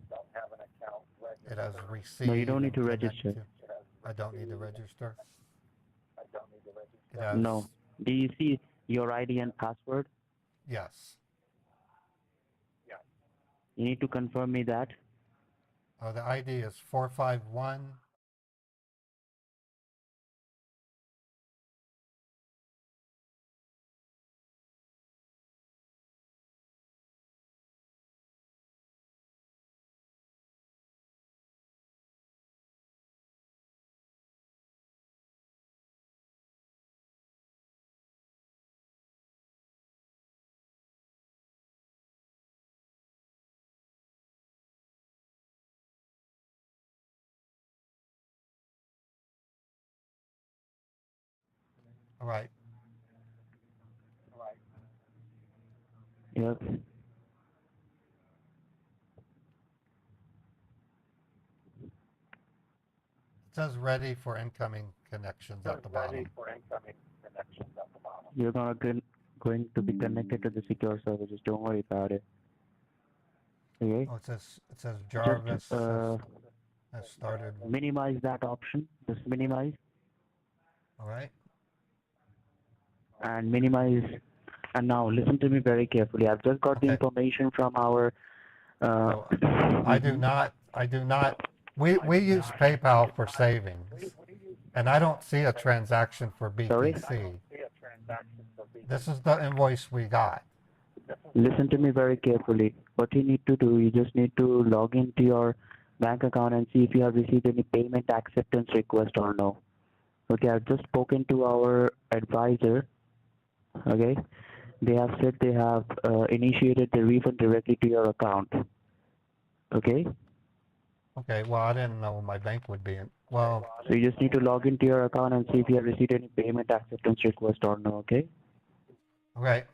It has received. no you don't need to and register connect to- I don't need to register. It has, no do you see your ID and password Yes. you need to confirm me that The ID is 451 All right. Yep. It says ready for incoming connections at the bottom. You're going to be connected to the secure services. Don't worry about it. Okay. Oh, it says Jarvis Just has started. minimize that option. Just minimize All right. and minimize. And now listen to me very carefully. I've just got the Okay. information from our. So I do not. We use PayPal for savings, and I don't see a transaction for Sorry? BTC. This is the invoice we got. Listen to me very carefully. What you need to do, you just need to log into your bank account and see if you have received any payment acceptance request or no. Okay, I've just spoken to our advisor. Okay, they have said they have initiated the refund directly to your account. Okay, Okay. Well, I didn't know my bank would be in. Well, so you just need to log into your account and see if you have received any payment acceptance request or no. Okay. okay.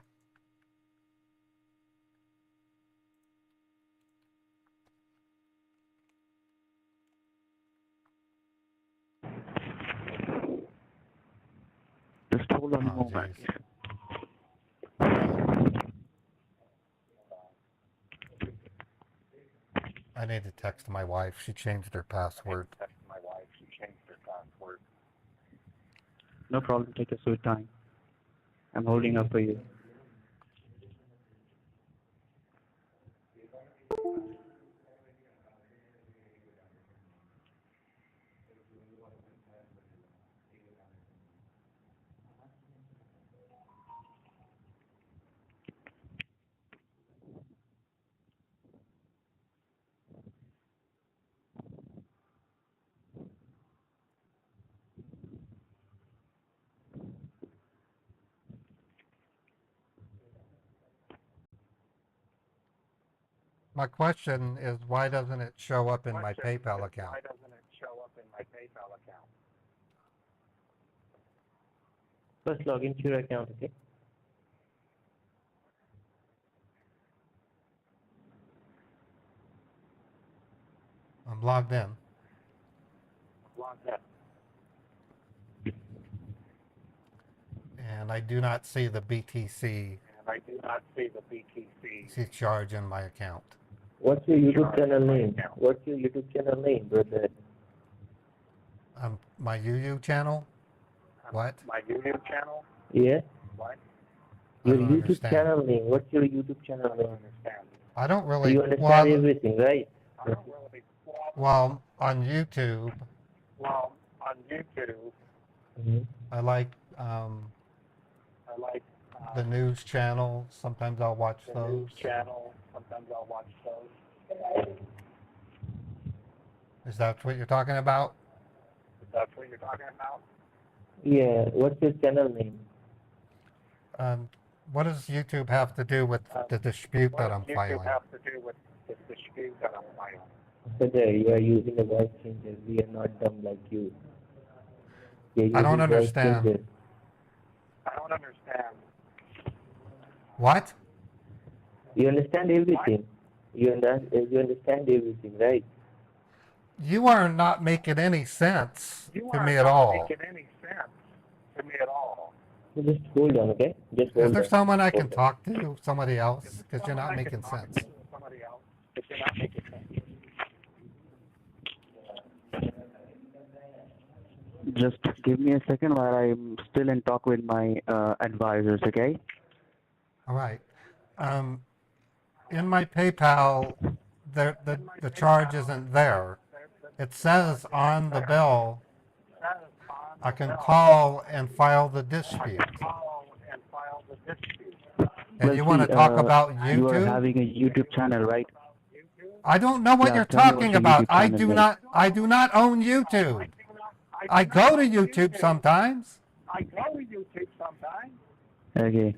Just hold on a Oh, moment. geez. I need to text my wife. She changed her password. No problem. Take your sweet time. I'm holding up for you. My question is, why doesn't it show up in my PayPal account? First log into your account, okay? I'm logged in. And I do not see the BTC charge in my account. What's your YouTube channel name? What's your YouTube channel name, brother? My UU channel? What? Yeah? I Your don't YouTube understand. channel name. What's your YouTube channel name? I don't So really. you understand everything, right? Well, on YouTube, Mm-hmm. I like the news channel. Sometimes I'll watch those. Is that what you're talking about? Yeah, what's your channel name? What does YouTube have to do with the dispute that I'm filing? Brother, you are using a voice changer. We are not dumb like you. We are I don't using voice understand. changer. What? You understand everything. You understand everything, right? You are not making any sense to me at all. So just hold on, okay? Just Is hold there on. someone I can Hold on. talk to? Somebody else? Because you're not making sense. Just give me a second while I'm still in talk with my advisors. Okay. All right. In my PayPal, the charge isn't there. It says on the bill, I can call and file the dispute. And Well, you want to see, talk about you are YouTube? having a YouTube channel, right? I don't know what Yeah, you're tell me what's talking your about. YouTube channel name. I do not own YouTube. I go to YouTube sometimes. Okay.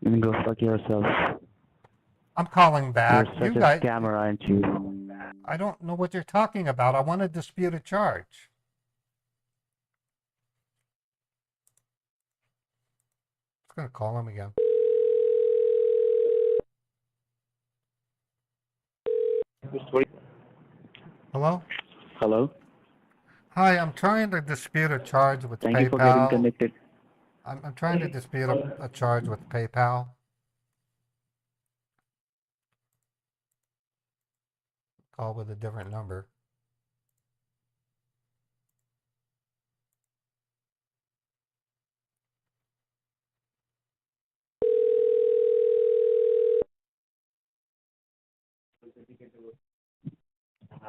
You can go fuck yourself. I'm calling You're back. such You a guys, scammer, aren't you? I don't know what you're talking about. I want to dispute a charge. just gonna call him again. Hello? Hello. Hi, I'm trying to dispute a charge with Thank you for getting PayPal. connected. I'm trying to dispute a charge with PayPal. Call with a different number.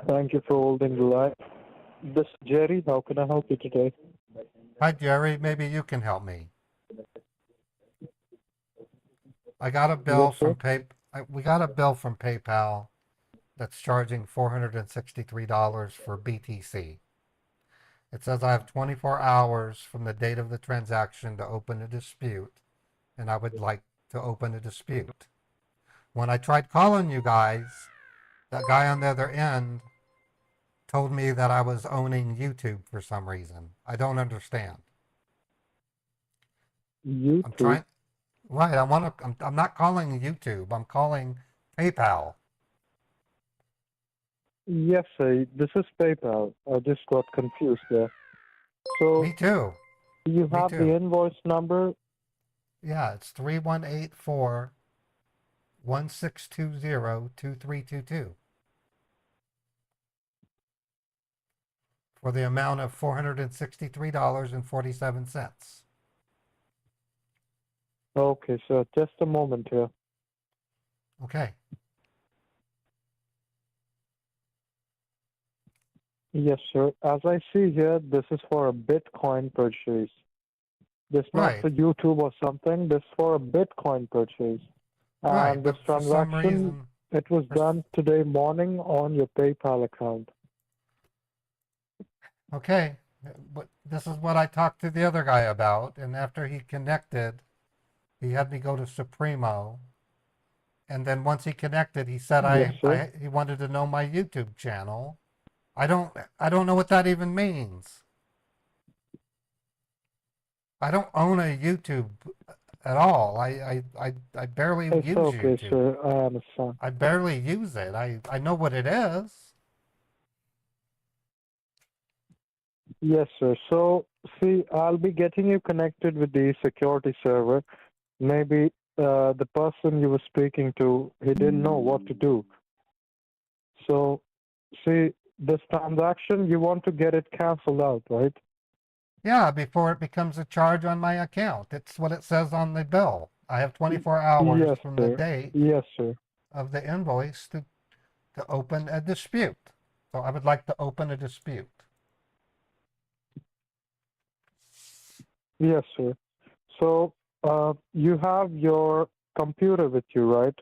Thank you for holding the line. This is Jerry. How can I help you today? Hi, Jerry. Maybe you can help me. I got a bill Yes, from sir. we got a bill from PayPal that's charging $463 for BTC. It says I have 24 hours from the date of the transaction to open a dispute, and I would like to open a dispute. When I tried calling you guys, that guy on the other end told me that I was owning YouTube for some reason. I don't understand. I'm YouTube. trying. Right. I'm not calling YouTube. I'm calling PayPal. Yes, sir. This is PayPal. I just got confused there. So Me too. you Me have the too. invoice number? Yeah, it's 3184-1620-2322 for the amount of $463.47. Okay, sir. Just a moment here. Okay. Yes, sir. As I see here, this is for a Bitcoin purchase. This is not Right. for YouTube or something. This is for a Bitcoin purchase. Right. And this But for some transaction, reason, it was for, done today morning on your PayPal account. okay. But this is what I talked to the other guy about. And after he connected, he had me go to Supremo. And then once he connected, he said Yes, sir. he wanted to know my YouTube channel. I don't know what that even means. I don't own a YouTube at all. I barely It's use okay, YouTube. sir. I understand. I barely use it. I know what it is. Yes, sir. So, see, I'll be getting you connected with the security server. Maybe the person you were speaking to, he didn't know what to do. So, see, this transaction, you want to get it canceled out, right? Yeah, before it becomes a charge on my account. It's what it says on the bill. I have 24 hours Yes, from the sir. date Yes, sir. of the invoice to open a dispute. So I would like to open a dispute. Yes, sir. So, you have your computer with you, right?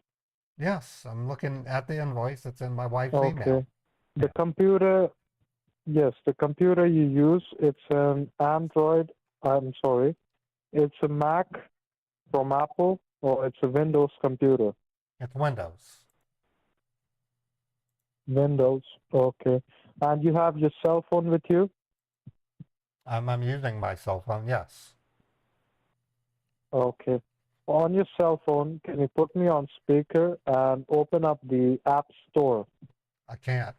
Yes, I'm looking at the invoice. It's in my wife's email. Okay. The computer, yes, the computer you use, it's an Android, I'm sorry, it's a Mac from Apple or it's a Windows computer? It's Windows. Windows, okay. And you have your cell phone with you? I'm using my cell phone, yes. Okay. On your cell phone, can you put me on speaker and open up the App Store? I can't.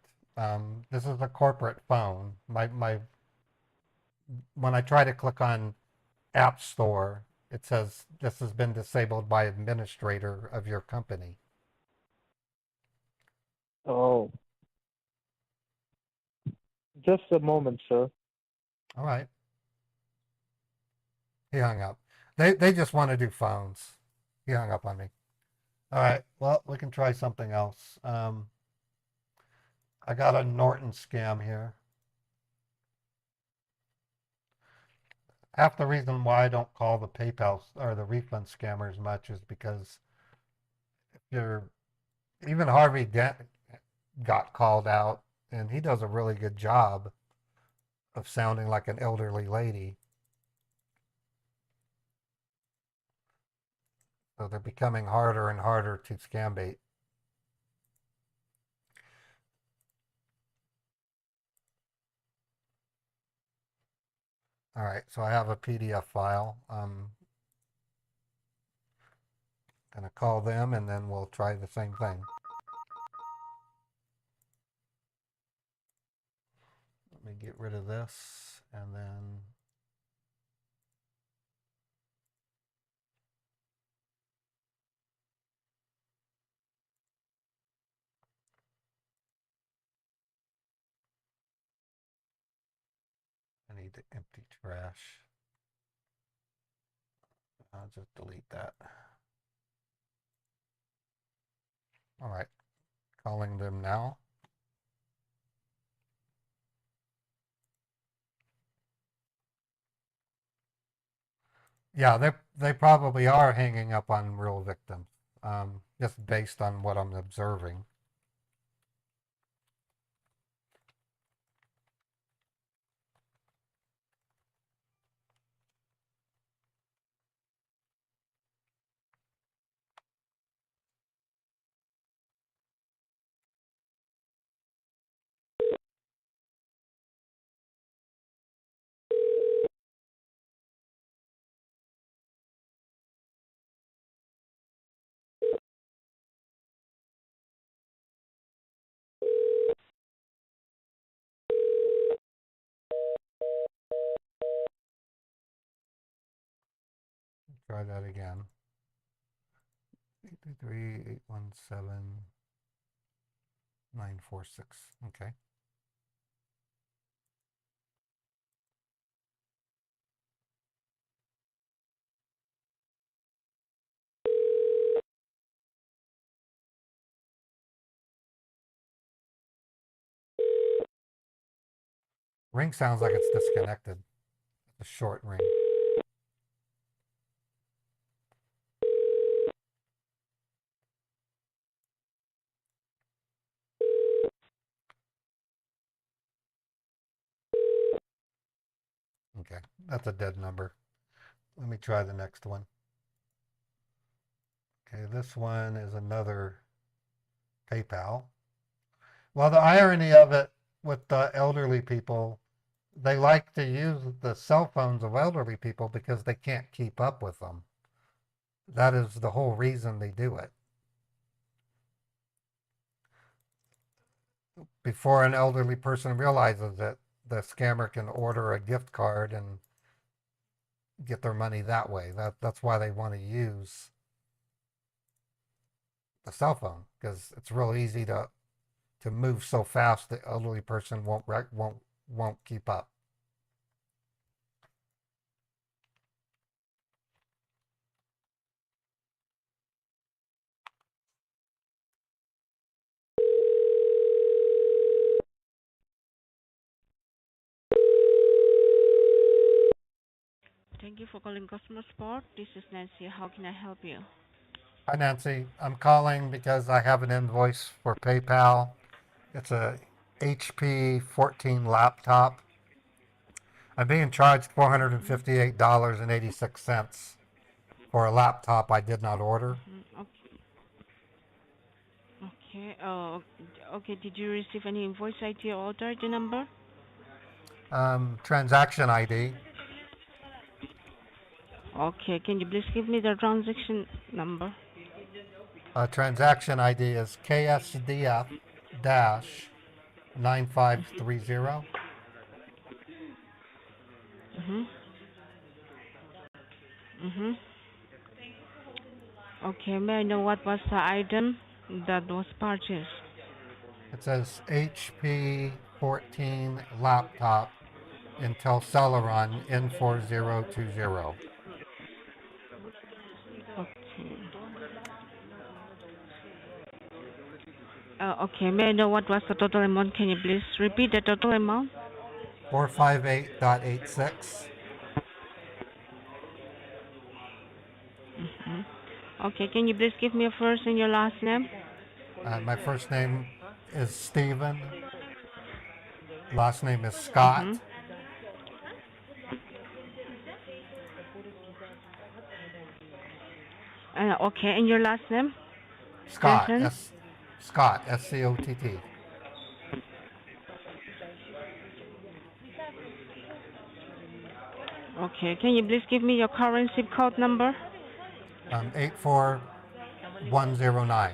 This is a corporate phone. When I try to click on App Store, it says this has been disabled by administrator of your company. Oh, just a moment, sir. All right. He hung up. They just want to do phones. He hung up on me. All right. Well, we can try something else. I got a Norton scam here. Half the reason why I don't call the PayPal or the refund scammers much is because if you're even Harvey Dent got called out, and he does a really good job of sounding like an elderly lady. So they're becoming harder and harder to scam bait. All right, so I have a PDF file. Gonna call them and then we'll try the same thing. Let me get rid of this and then I need to empty trash. I'll just delete that. All right, calling them now. Yeah, they probably are hanging up on real victims, just based on what I'm observing. Try that again. 823-817-946. Okay. Ring sounds like it's disconnected. A short ring. Okay, that's a dead number. Let me try the next one. Okay, this one is another PayPal. Well, the irony of it with the elderly people, they like to use the cell phones of elderly people because they can't keep up with them. That is the whole reason they do it. Before an elderly person realizes it, the scammer can order a gift card and get their money that way. That's why they want to use the cell phone, because it's real easy to move so fast the elderly person won't keep up. Thank you for calling customer support. This is Nancy. How can I help you? Hi Nancy, I'm calling because I have an invoice for PayPal. It's a HP 14 laptop. I'm being charged $458.86 for a laptop I did not order. Okay. Okay. Did you receive any invoice ID or order ID number? Transaction ID. Okay. Can you please give me the transaction number? Transaction ID is KSDF dash 9530. Okay. May I know what was the item that was purchased? It says HP 14 laptop Intel Celeron N4020. Okay. Okay. May I know what was the total amount? Can you please repeat the total amount? 458.86. Okay. Can you please give me your first and your last name? My first name is Stephen. Last name is Scott. Okay. And your last name? Scott. Benson? Scott. SCOTT. Okay. Can you please give me your current zip code number? 84 841109.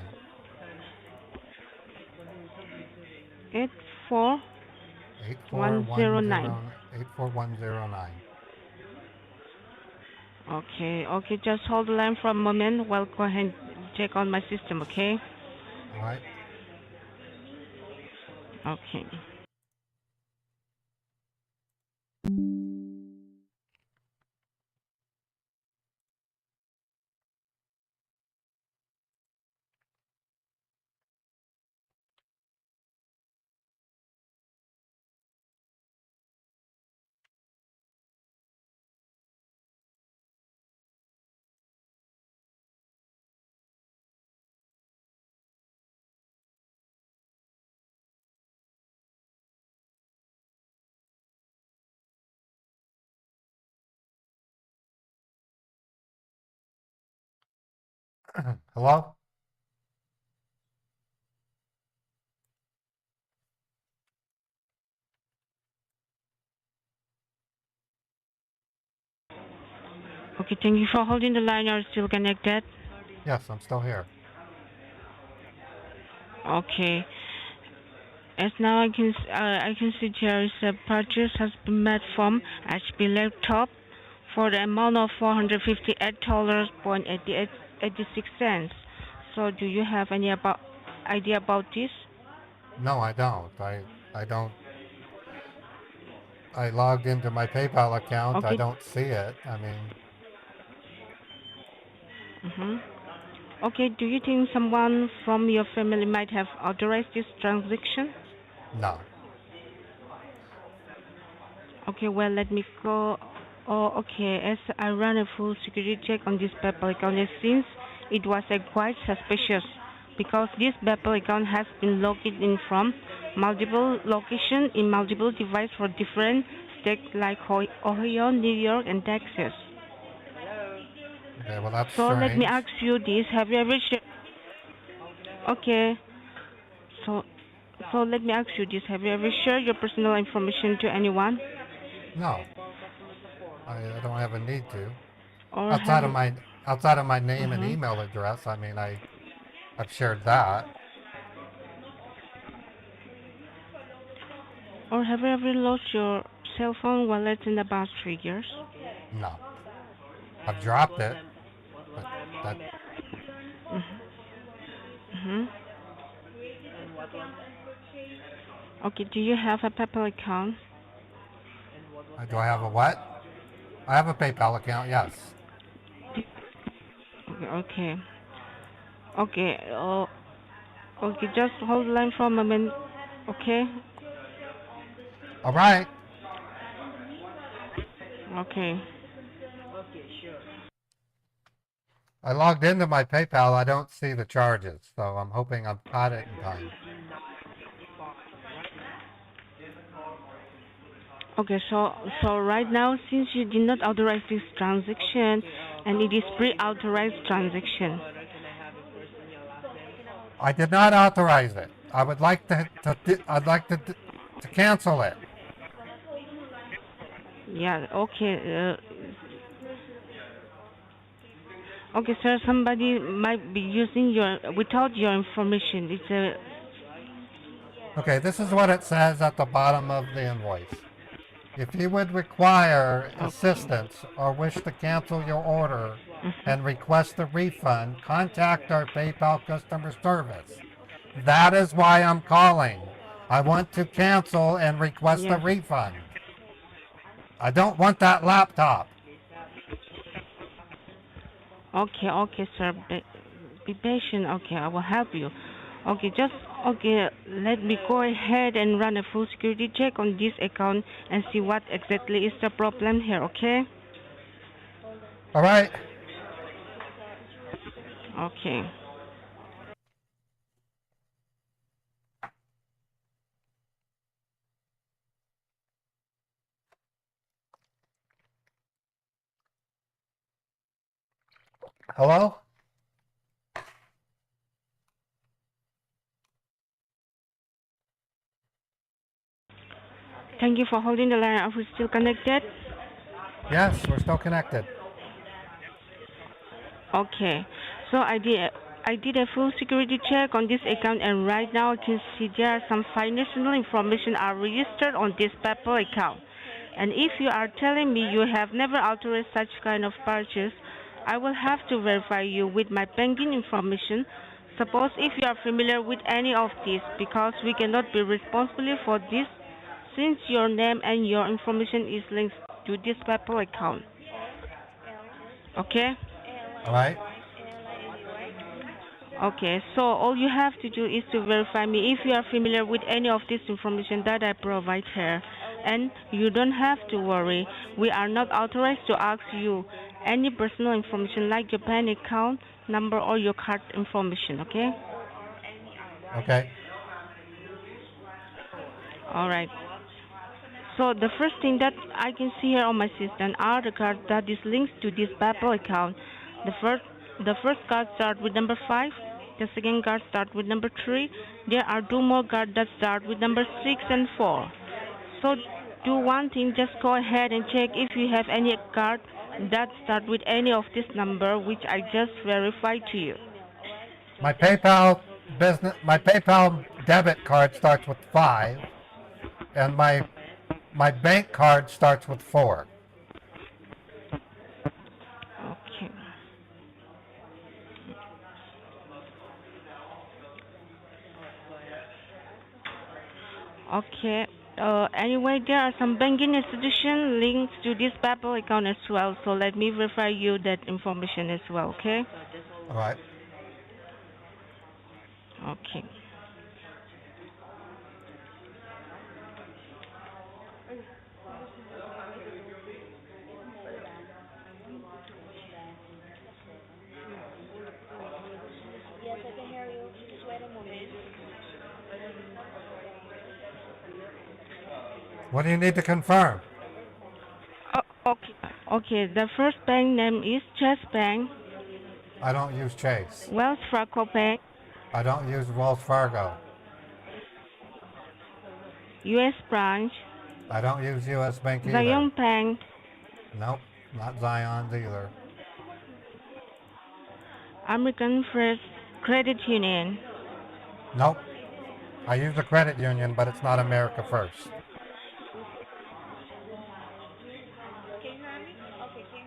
84109. 84109. Okay, okay, just hold the line for a moment. We'll go ahead and check on my system, okay? All right. Okay. Hello? Okay, thank you for holding the line. Are you still connected? Yes, I'm still here. Okay. As now I can see there is a purchase has been made from HP laptop for the amount of $458.86. So do you have any idea about this? No, I don't. I don't. I logged into my PayPal account. I Okay. don't see it. I mean, Okay, do you think someone from your family might have authorized this transaction? no. Okay, well, let me go. Oh, okay, as I ran a full security check on this PayPal account, it seems it was quite suspicious because this PayPal account has been logged in from multiple locations in multiple devices for different states like Ohio, New York, and Texas. Okay, well, that's So let me strange. ask you this: have you ever shared? Okay, so let me ask you this: have you ever shared your personal information to anyone, No, I don't have a need to. or have Outside of my name and uh email address, I mean, I've shared that. or have you ever lost your cell phone wallet in the past 3 years? No, I've dropped it, but that Mm-hmm. Okay, do you have a PayPal account? do I have a what? I have a PayPal account. Yes. Okay. Okay. Okay. Just hold the line for a moment. Okay. All right. Okay. I logged into my PayPal. I don't see the charges, so I'm hoping I've caught it in time. Okay. So right now, since you did not authorize this transaction, and it is pre-authorized transaction. I did not authorize it. I would like I'd like to cancel it. Yeah. Okay. Okay, sir. Somebody might be using your without your information. It's a Okay, this is what it says at the bottom of the invoice. If you would require okay. assistance or wish to cancel your order Mhm. and request a refund, contact our PayPal customer service. That is why I'm calling. I want to cancel and request a Yes. refund. I don't want that laptop. Okay, okay, sir. Be patient. Okay, I will help you. Okay, just okay. Let me go ahead and run a full security check on this account and see what exactly is the problem here. Okay. All right. Okay. Hello? Thank you for holding the line. Are we still connected? Yes, we're still connected. Okay. So I did. I did a full security check on this account, and right now I can see there are some financial information are registered on this PayPal account. And if you are telling me you have never authorized such kind of purchase, I will have to verify you with my banking information. Suppose if you are familiar with any of these, because we cannot be responsible for this since your name and your information is linked to this PayPal account. Okay? All right. Okay, so all you have to do is to verify me if you are familiar with any of this information that I provide here. And you don't have to worry. We are not authorized to ask you any personal information like your bank account number or your card information, okay? Okay. All right. So the first thing that I can see here on my system are the cards that is linked to this PayPal account. The first card starts with number 5. The second card starts with number 3. There are two more cards that start with number 6 and 4. So do one thing, just go ahead and check if you have any card that start with any of this number which I just verified to you. My PayPal debit card starts with 5, and my bank card starts with 4. Okay. Okay. Anyway, there are some banking institution links to this PayPal account as well. So let me verify you that information as well. Okay. All right. Okay. What do you need to confirm? Okay. Okay. The first bank name is Chase Bank, I don't use Chase. Wells Fargo Bank, I don't use Wells Fargo. U.S. branch, I don't use U.S. Bank either. Zion Bank, Nope, not Zion's either. American First Credit Union. Nope. I use a credit union, but it's not America First.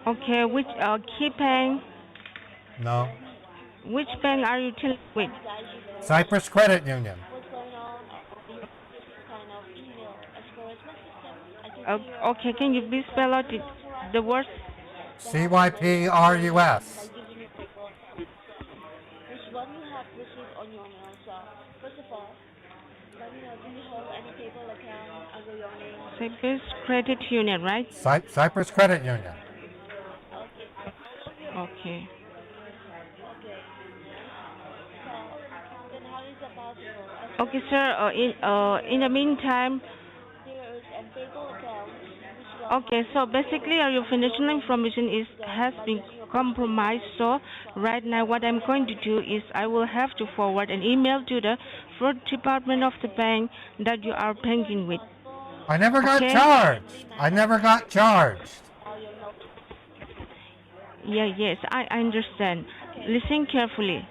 Okay. Which Key Bank? No. Which bank are you dealing with? Cyprus Credit Union. Okay. Can you please spell out the words? CYPRUS. Cyprus Credit Union, right? Cyprus Credit Union. Okay. Okay, sir. In the meantime. Okay, so basically your financial information has been compromised. So right now what I'm going to do is I will have to forward an email to the fraud department of the bank that you are banking with. I never got charged. I never got charged. Yes, I understand. Listen carefully.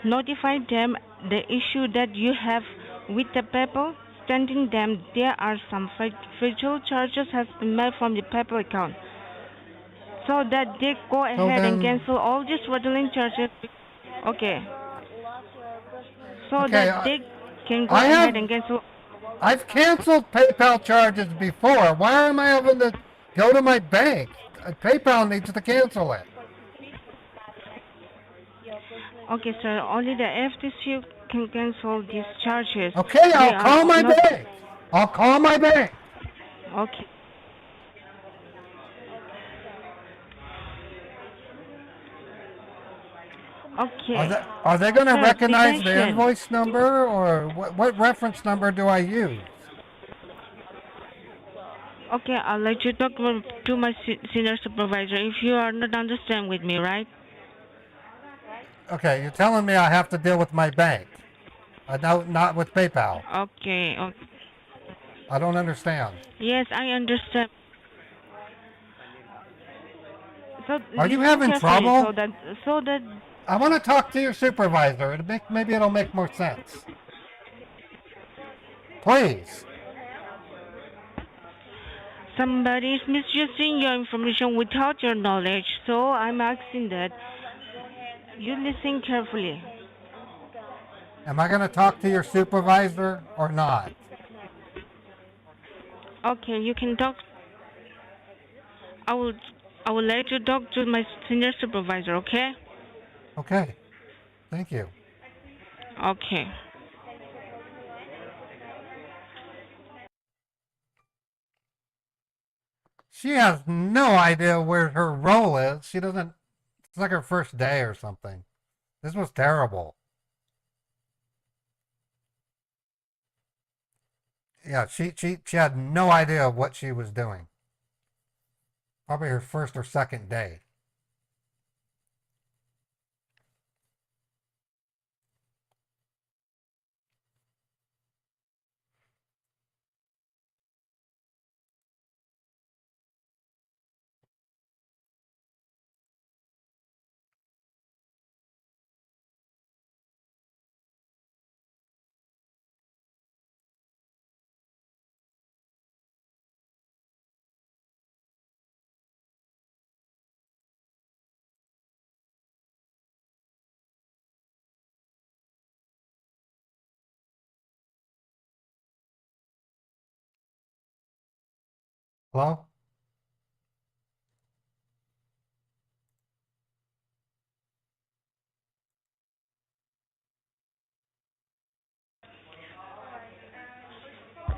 Notify them the issue that you have with the PayPal. Sending them there are some virtual charges has been made from the PayPal account, so that they go ahead and cancel all these fraudulent charges. Okay. So that they can go ahead and cancel. I've canceled PayPal charges before. Why am I having to go to my bank? PayPal needs to cancel it. Okay, sir. Only the FTC can cancel these charges. Okay, I'll call my bank. I'll call my bank. Okay. Okay. Are they going to recognize the invoice number, or what reference number do I use? Okay, I'll let you talk to my senior supervisor if you are not understanding with me, right? Okay, you're telling me I have to deal with my bank, not with PayPal. Okay. I don't understand. Yes, I understand. So are you having trouble? So that I want to talk to your supervisor. Maybe it'll make more sense. Please. Somebody is misusing your information without your knowledge, so I'm asking that you listen carefully. Am I going to talk to your supervisor or not? Okay, you can talk. I will. I will let you talk to my senior supervisor. Okay. Okay. Thank you. Okay. She has no idea where her role is. She doesn't. It's like her first day or something. This was terrible. Yeah, she had no idea what she was doing. Probably her first or second day. Hello?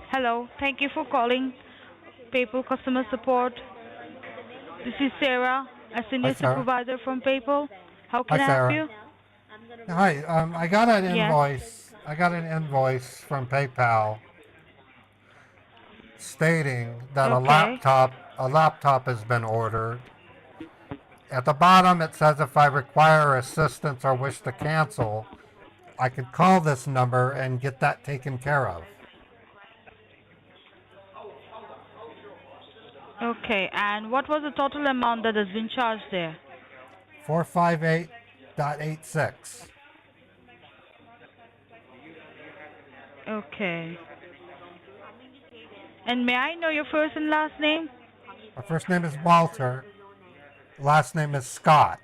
Hello, thank you for calling PayPal customer support. This is Sarah, a Hi, senior Sarah. supervisor from PayPal. How Hi, can I help Sarah. you? Hi. I got an Yes. invoice. I got an invoice from PayPal stating that Okay. a laptop has been ordered. At the bottom, it says if I require assistance or wish to cancel, I could call this number and get that taken care of. Okay, and what was the total amount that has been charged there? 458.86. Okay. And may I know your first and last name? My first name is Walter. Last name is Scott.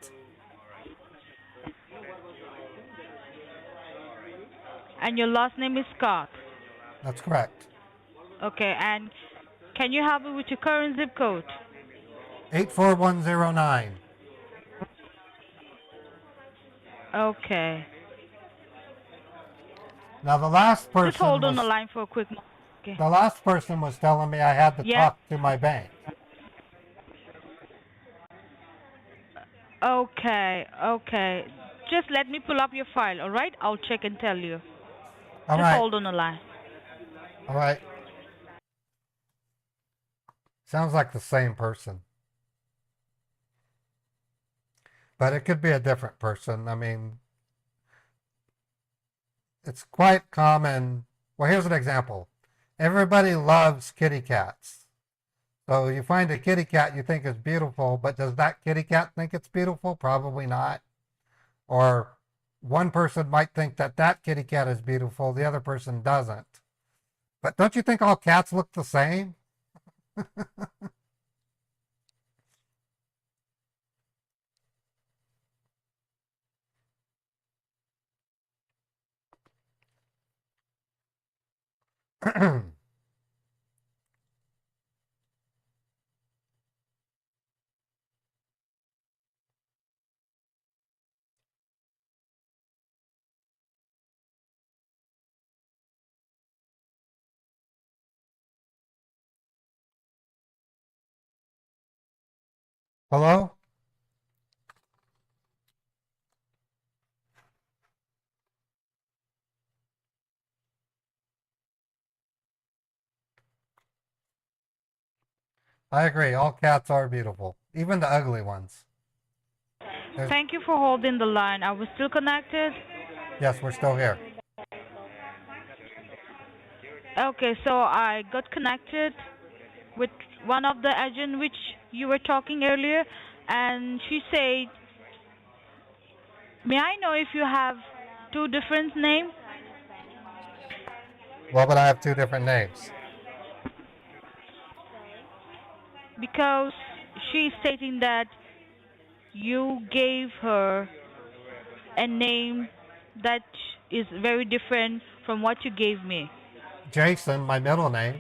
And your last name is Scott. That's correct. Okay, and can you help me with your current zip code? 84109. Okay. Now the last Just person hold on the was line for a quick moment. Okay. the last person was telling me I had to Yeah. talk to my bank. Okay, okay. Just let me pull up your file, alright? I'll check and tell you. All Just right. hold on the line. All right. Sounds like the same person. But it could be a different person. I mean, it's quite common. Well, here's an example. Everybody loves kitty cats. So you find a kitty cat you think is beautiful, but does that kitty cat think it's beautiful? Probably not. Or one person might think that that kitty cat is beautiful, the other person doesn't. But don't you think all cats look the same? Hello? I agree. All cats are beautiful, even the ugly ones. Thank you for holding the line. Are we still connected? Yes, we're still here. Okay, so I got connected with one of the agent which you were talking earlier, and she said May I know if you have two different names? Why would I have two different names? Because she's stating that you gave her a name that is very different from what you gave me. Jason, my middle name.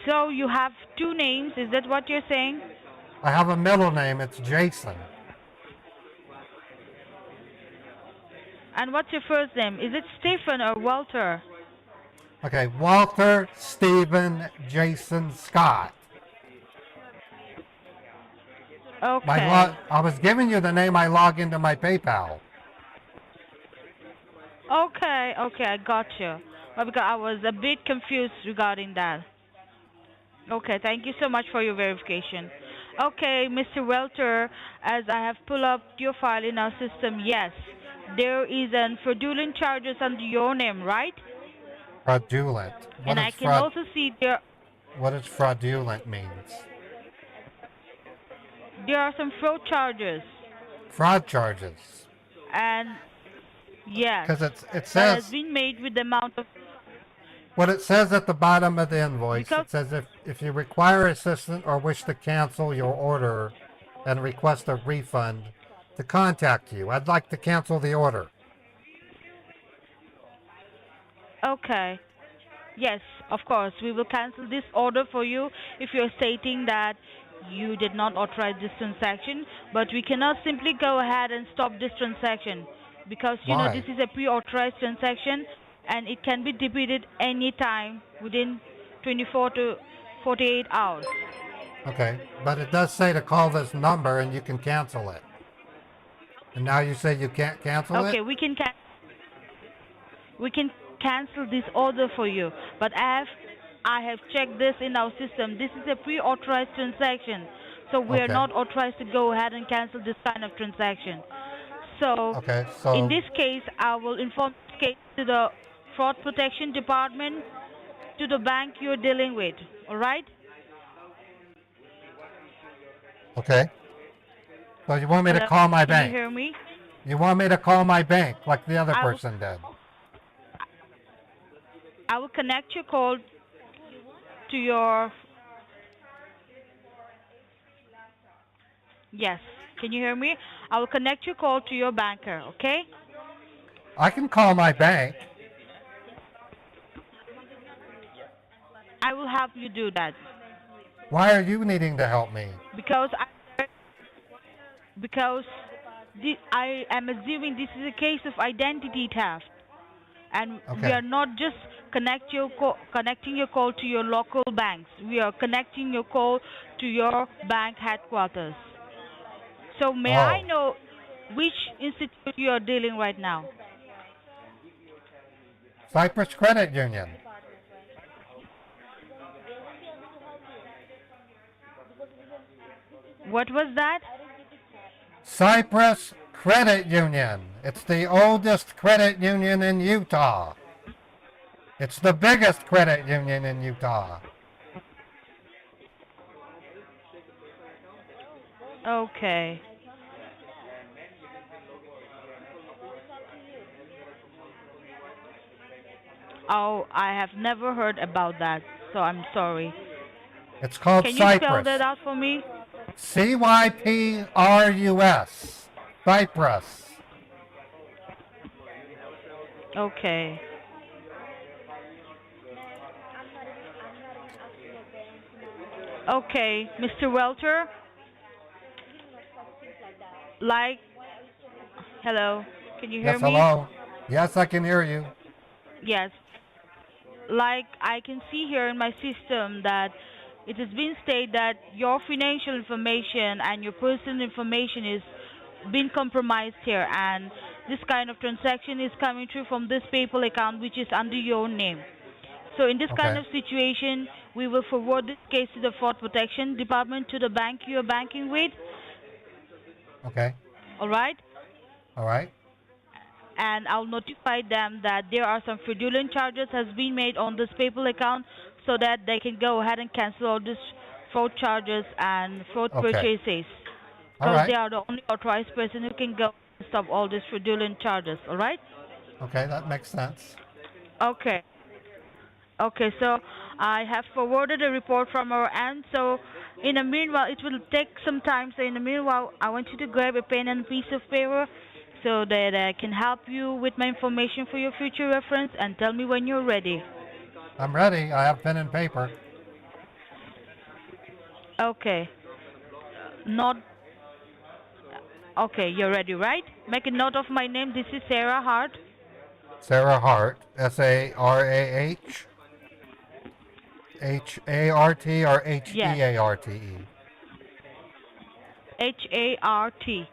So you have two names, is that what you're saying? I have a middle name. It's Jason. And what's your first name? Is it Stephen or Walter? Okay, Walter, Stephen, Jason, Scott. Okay. I was giving you the name I log into my PayPal. Okay, I got you. Well, because I was a bit confused regarding that. Okay, thank you so much for your verification. Okay, Mr. Welter, as I have pulled up your file in our system, yes, there is an fraudulent charges under your name, right? Fraudulent. And I can also see What does fraudulent means? there are some fraud charges. Fraud charges. And yes, Because it that says has been made with the amount of what it says at the bottom of the invoice. Because- It says if you require assistance or wish to cancel your order and request a refund, to contact you. I'd like to cancel the order. Okay. Yes, of course. We will cancel this order for you if you're stating that you did not authorize this transaction, but we cannot simply go ahead and stop this transaction because you know Why? this is a pre-authorized transaction and it can be debited anytime within 24 to 48 hours. Okay, but it does say to call this number and you can cancel it. And now you say you can't cancel Okay, it? we can cancel this order for you, but as I have checked this in our system, this is a pre-authorized transaction, so we are Okay. not authorized to go ahead and cancel this kind of transaction. So Okay, in so this case, I will inform this case to the fraud protection department, to the bank you're dealing with. All right? okay. So you want me to Hello? call my Can you bank? hear me? You want me to call my bank like the other I will- person did? I will connect your call to your. Yes. Can you hear me? I will connect your call to your banker. Okay? I can call my bank. I will help you do that Why are you needing to help me? because I am assuming this is a case of identity theft, and we Okay. are not just connecting your call to your local banks. We are connecting your call to your bank headquarters. So may I Oh. know which institute you are dealing right now? Cyprus Credit Union. What was that? Cyprus Credit Union. It's the oldest credit union in Utah. It's the biggest credit union in Utah. Okay. Oh, I have never heard about that, so I'm sorry. It's called Can you spell Cyprus. that out for me? Cyprus. Cyprus. Okay. Okay, Mr. Welter. Like, hello, can you hear Yes, me? hello. Yes, I can hear you. Yes. Like, I can see here in my system that it has been stated that your financial information and your personal information is been compromised here, and this kind of transaction is coming through from this PayPal account which is under your name. So in this kind of Okay. situation, we will forward this case to the fraud protection department, to the bank you are banking with. Okay. All right? All right. and I'll notify them that there are some fraudulent charges has been made on this PayPal account, so that they can go ahead and cancel all these fraud charges and fraud Okay. purchases, All because they right. are the only authorized person who can go and stop all these fraudulent charges. All right? Okay, that makes sense. Okay. Okay, so I have forwarded a report from our end. So in the meanwhile, it will take some time. So in the meanwhile, I want you to grab a pen and piece of paper so that I can help you with my information for your future reference, and tell me when you're ready. I'm ready. I have pen and paper. Okay. Not okay. You're ready, right? Make a note of my name. This is Sarah Hart. Sarah Hart. Sarah. H-A-R-T or Yes. H-E-A-R-T-E? Hart.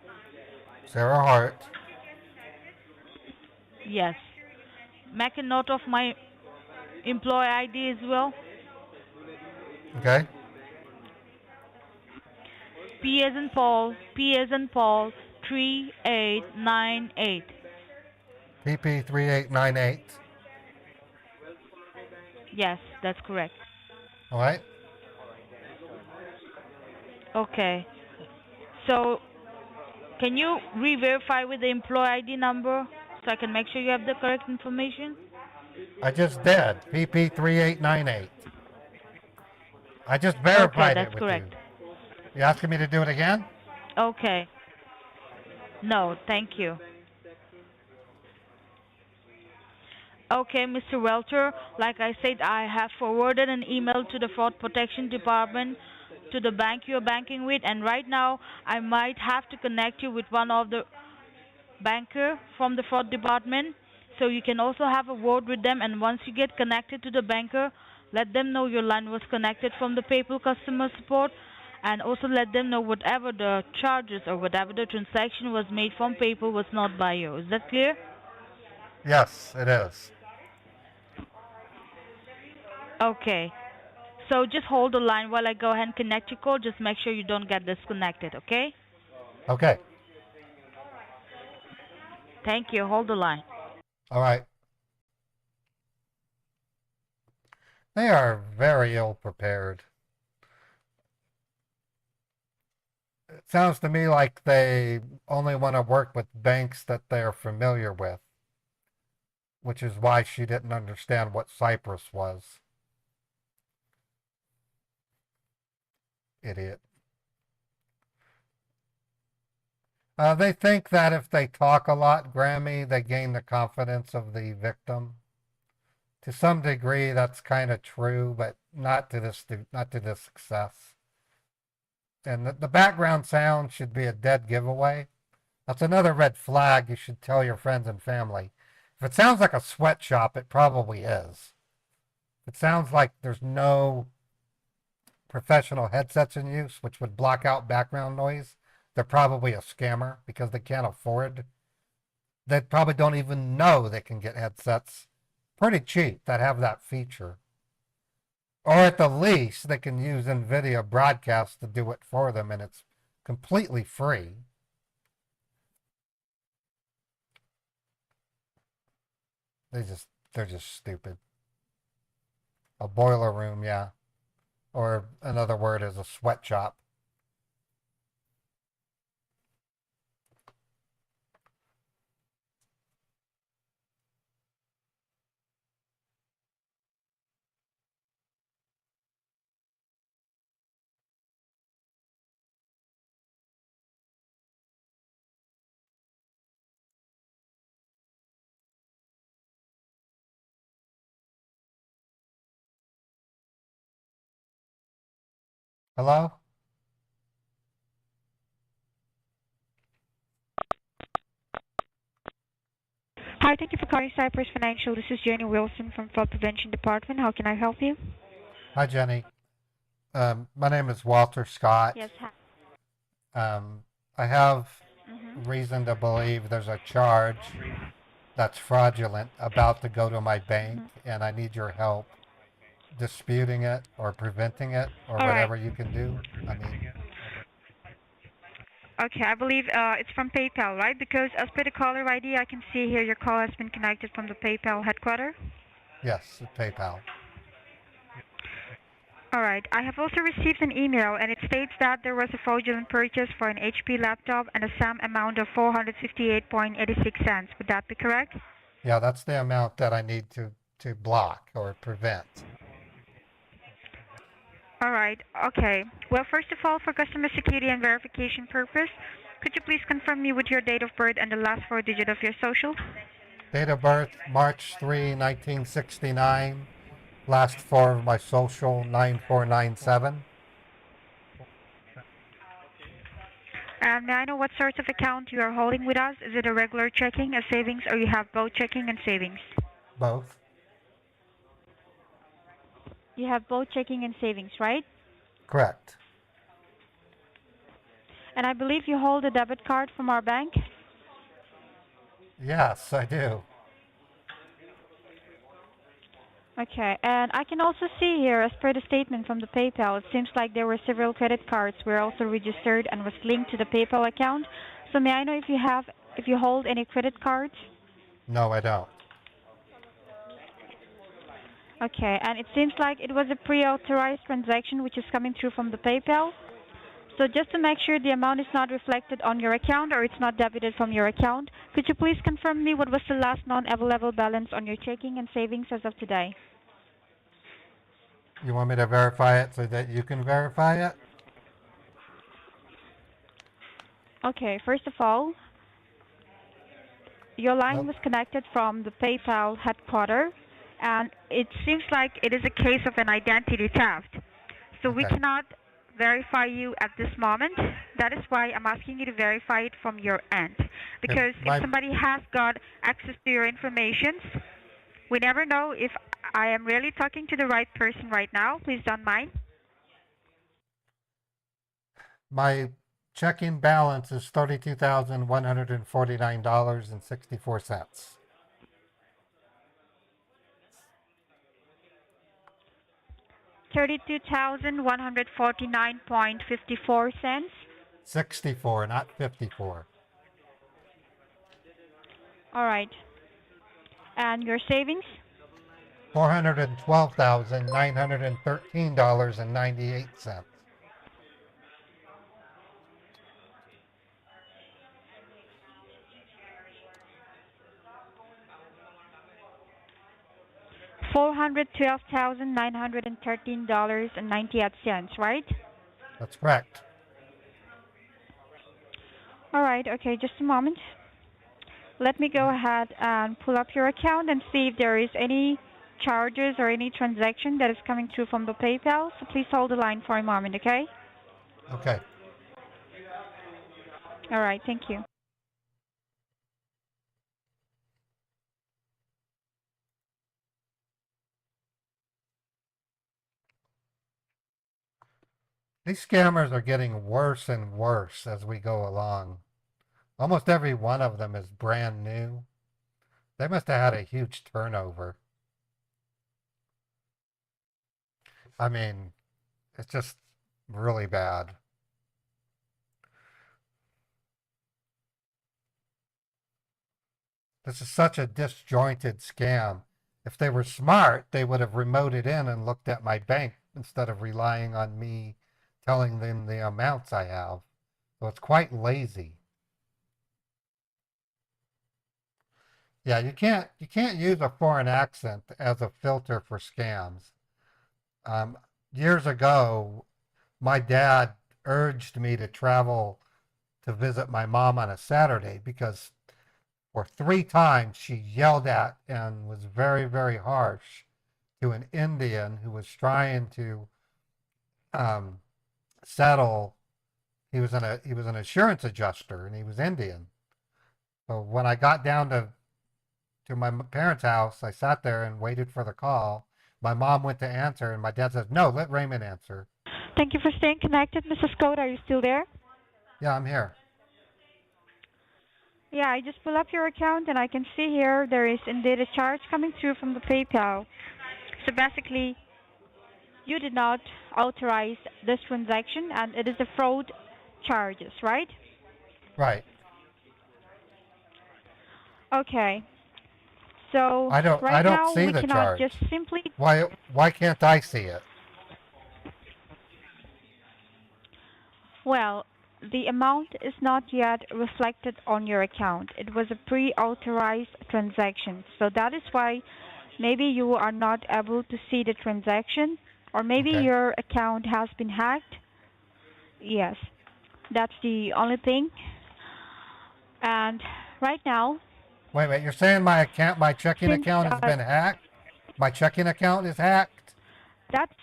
Sarah Hart. Yes. Make a note of my employee ID as well. Okay. P as in Paul, 3898. PP3898. Yes, that's correct. All right. Okay. So, can you re-verify with the employee ID number so I can make sure you have the correct information? I just did. PP3898. I just Okay, verified it that's with correct. you. You asking me to do it again? Okay. No, thank you. Okay, Mr. Welter, like I said, I have forwarded an email to the Fraud Protection Department, to the bank you're banking with, and right now I might have to connect you with one of the banker from the fraud department, so you can also have a word with them, and once you get connected to the banker, let them know your line was connected from the PayPal customer support, and also let them know whatever the charges or whatever the transaction was made from PayPal was not by you. Is that clear? Yes, it is. Okay. So just hold the line while I go ahead and connect your call. Just make sure you don't get disconnected, okay? Okay. Thank you. Hold the line. All right. They are very ill prepared. It sounds to me like they only want to work with banks that they're familiar with, which is why she didn't understand what Cyprus was. Idiot. They think that if they talk a lot, Grammy, they gain the confidence of the victim. To some degree, that's kind of true, but not to this success. And the background sound should be a dead giveaway. That's another red flag you should tell your friends and family. If it sounds like a sweatshop, it probably is. If it sounds like there's no professional headsets in use, which would block out background noise, they're probably a scammer because they can't afford. They probably don't even know they can get headsets pretty cheap that have that feature. Or at the least, they can use NVIDIA Broadcast to do it for them, and it's completely free. They're just stupid. A boiler room, yeah. Or another word is a sweatshop. Hello? Hi, thank you for calling Cypress Financial. This is Jenny Wilson from Fraud Prevention Department. How can I help you? Hi, Jenny. My name is Walter Scott. Yes, hi. I have Mm-hmm. reason to believe there's a charge that's fraudulent about to go to my bank, and I need your help disputing it or preventing it or All right. whatever you can do. I mean, Okay, I believe it's from PayPal, right? Because as per the caller ID, I can see here your call has been connected from the PayPal headquarters. Yes, PayPal. All right. I have also received an email, and it states that there was a fraudulent purchase for an HP laptop and a sum amount of 458.86 cents. Would that be correct? Yeah, that's the amount that I need to block or prevent. All right. Okay. Well, first of all, for customer security and verification purpose, could you please confirm me with your date of birth and the last four digits of your social? Date of birth, March 3, 1969. Last four of my social, 9497. And may I know what sort of account you are holding with us? Is it a regular checking, a savings, or you have both checking and savings? Both. You have both checking and savings, right? Correct. And I believe you hold a debit card from our bank? Yes, I do. Okay, and I can also see here, as per the statement from the PayPal, it seems like there were several credit cards were also registered and was linked to the PayPal account. So may I know if you hold any credit cards? No, I don't. Okay, and it seems like it was a pre-authorized transaction which is coming through from the PayPal. So just to make sure the amount is not reflected on your account or it's not debited from your account, could you please confirm me what was the last non-available balance on your checking and savings as of today? You want me to verify it so that you can verify it? Okay, first of all, your line Nope. was connected from the PayPal headquarters, and it seems like it is a case of an identity theft. So we Okay. cannot verify you at this moment. That is why I'm asking you to verify it from your end. Because my- if somebody has got access to your information, we never know if I am really talking to the right person right now. Please don't mind. My checking balance is $32,149.64. 32,149.54 cents. 64, not 54. All right. And your savings? $412,913.98. $412,913.98, right? That's correct. All right, okay, just a moment. Let me go ahead and pull up your account and see if there is any charges or any transaction that is coming through from the PayPal. So please hold the line for a moment, okay? Okay. All right, thank you. These scammers are getting worse and worse as we go along. Almost every one of them is brand new. They must have had a huge turnover. I mean, it's just really bad. This is such a disjointed scam. If they were smart, they would have remoted in and looked at my bank instead of relying on me telling them the amounts I have. So it's quite lazy. Yeah, you can't use a foreign accent as a filter for scams. Um, Years ago, my dad urged me to travel to visit my mom on a Saturday because for 3 times she yelled at and was very, very harsh to an Indian who was trying to um, settle. He was an insurance adjuster and he was Indian. So when I got down to my parents' house, I sat there and waited for the call. My mom went to answer, and my dad says, "No, let Raymond answer." Thank you for staying connected, Mrs. Code. Are you still there? Yeah, I'm here. Yeah, I just pull up your account and I can see here there is indeed a charge coming through from the PayPal. So basically, you did not authorize this transaction and it is a fraud charges, right? Right. Okay. So I right don't now see we the cannot just charge. simply. Why can't I see it? Well, the amount is not yet reflected on your account. It was a pre-authorized transaction. So that is why maybe you are not able to see the transaction, or maybe Okay. your account has been hacked. Yes, that's the only thing. And right now, Wait a minute. You're saying my checking since account has been hacked? My checking account is hacked? that's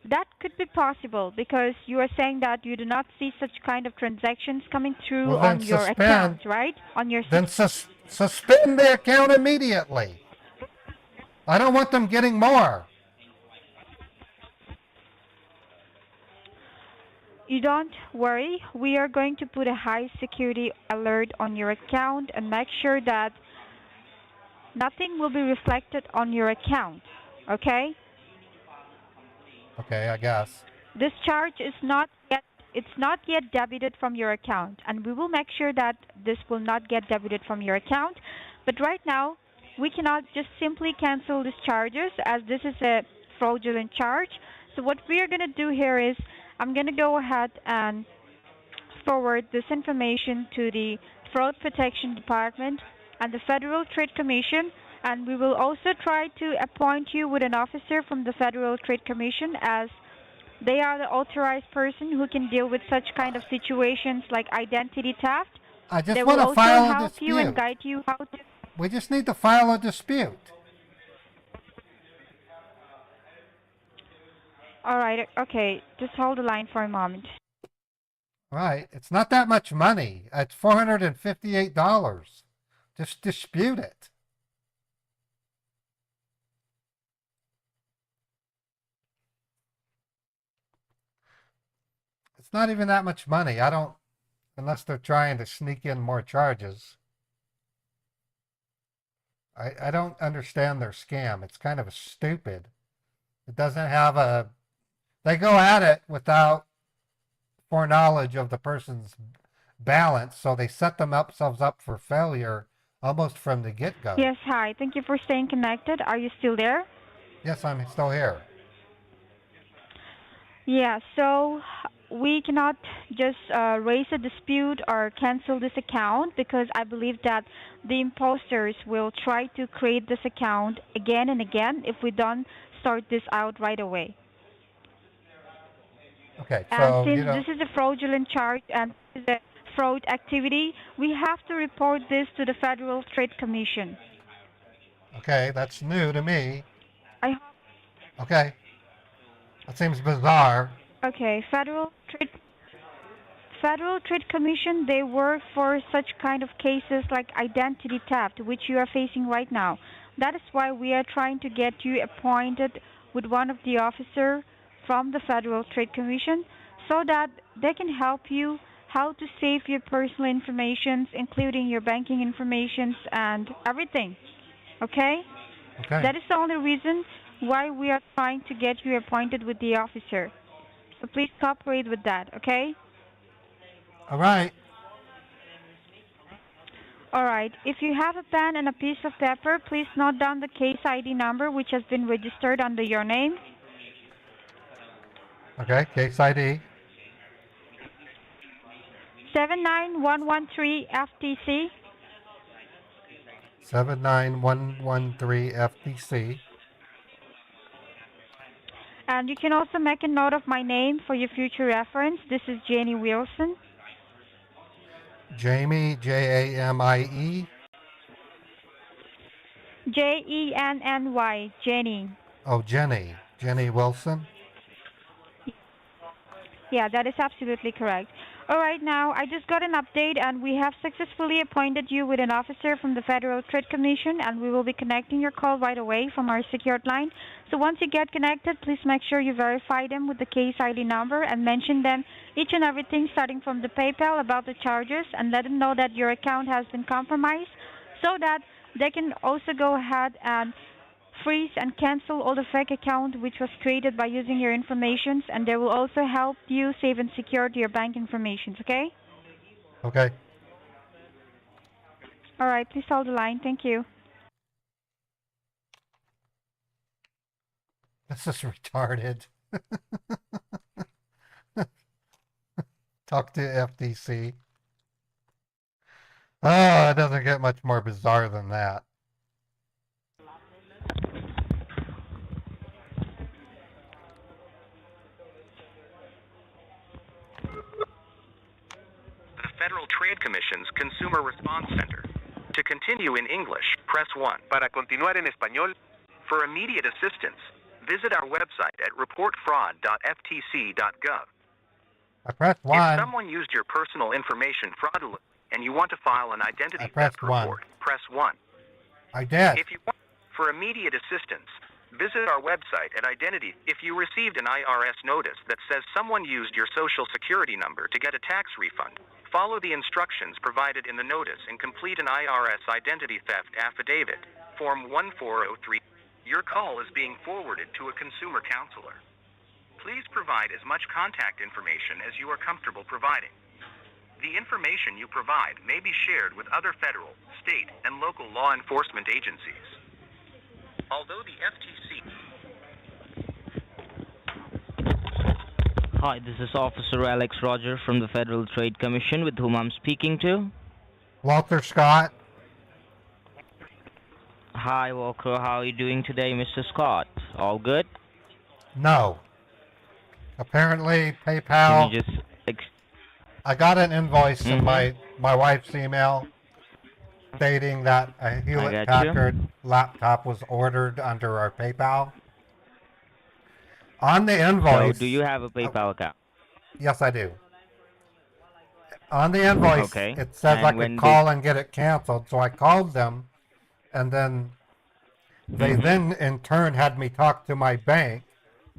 that could be possible because you are saying that you do not see such kind of transactions coming through Well, then on your suspend. account, right? On your Then suspend the account immediately. I don't want them getting more. You don't worry. We are going to put a high security alert on your account and make sure that nothing will be reflected on your account. Okay? Okay, I guess. This charge is not yet it's not yet debited from your account, and we will make sure that this will not get debited from your account. But right now, we cannot just simply cancel these charges as this is a fraudulent charge. So what we are going to do here is I'm going to go ahead and forward this information to the Fraud Protection Department and the Federal Trade Commission, and we will also try to appoint you with an officer from the Federal Trade Commission as they are the authorized person who can deal with such kind of situations like identity theft. I just They want will to also file a help you and dispute. guide you how to. We just need to file a dispute. All right, okay, just hold the line for a moment. Right. It's not that much money. It's $458. Just dispute it. It's not even that much money. I don't, unless they're trying to sneak in more charges. I don't understand their scam. It's kind of stupid. It doesn't have a, they go at it without foreknowledge of the person's balance, so they set themselves up for failure almost from the get-go. Yes, hi. Thank you for staying connected. Are you still there? Yes, I'm still here. Yeah, so we cannot just raise a dispute or cancel this account because I believe that the imposters will try to create this account again and again if we don't sort this out right away. Okay, And so since this is a fraudulent charge and this is a fraud activity, we have to report this to the Federal Trade Commission. Okay, that's new to me. I hope. Okay. That seems bizarre. Okay, Federal Trade Commission, they work for such kind of cases like identity theft, which you are facing right now. That is why we are trying to get you appointed with one of the officers from the Federal Trade Commission so that they can help you how to save your personal information, including your banking information and everything. Okay? Okay. That is the only reason why we are trying to get you appointed with the officer. So please cooperate with that, okay? All right. All right. If you have a pen and a piece of paper, please note down the case ID number which has been registered under your name. Okay, case ID. 79113 FTC. 79113 FTC. And you can also make a note of my name for your future reference. This is Jenny Wilson. Jamie, Jamie. Jenny, Jenny. Oh, Jenny Wilson. Yeah, that is absolutely correct. All right, now I just got an update and we have successfully appointed you with an officer from the Federal Trade Commission and we will be connecting your call right away from our secured line. So once you get connected, please make sure you verify them with the case ID number and mention them each and everything starting from the PayPal about the charges and let them know that your account has been compromised so that they can also go ahead and freeze and cancel all the fake account which was created by using your information, and they will also help you save and secure your bank information, okay? Okay. All right, please hold the line. Thank you. This is retarded. Talk to FTC. Oh, it doesn't get much more bizarre than that. The Federal Trade Commission's Consumer Response Center. To continue in English, press 1. Para continuar en español, for immediate assistance, visit our website at reportfraud.ftc.gov. I pressed If 1. someone used your personal information fraudulently and you want to file an identity I pressed theft report, press 1. I did. If you want for immediate assistance, visit our website at Identity. If you received an IRS notice that says someone used your social security number to get a tax refund, follow the instructions provided in the notice and complete an IRS identity theft affidavit, Form 1403. Your call is being forwarded to a consumer counselor. Please provide as much contact information as you are comfortable providing. The information you provide may be shared with other federal, state, and local law enforcement agencies. Although the FTC... Hi, this is Officer Alex Roger from the Federal Trade Commission, with whom I'm speaking to. Walter Scott. Hi, Walker. How are you doing today, Mr. Scott? All good? No. Apparently, PayPal. Can you just I got an invoice in my wife's email stating that a Hewlett-Packard laptop was ordered under our PayPal. On the invoice... So, do you have a PayPal account? Yes, I do. On the invoice, it says I could call and get it canceled, so I called them, and then they then in turn had me talk to my bank,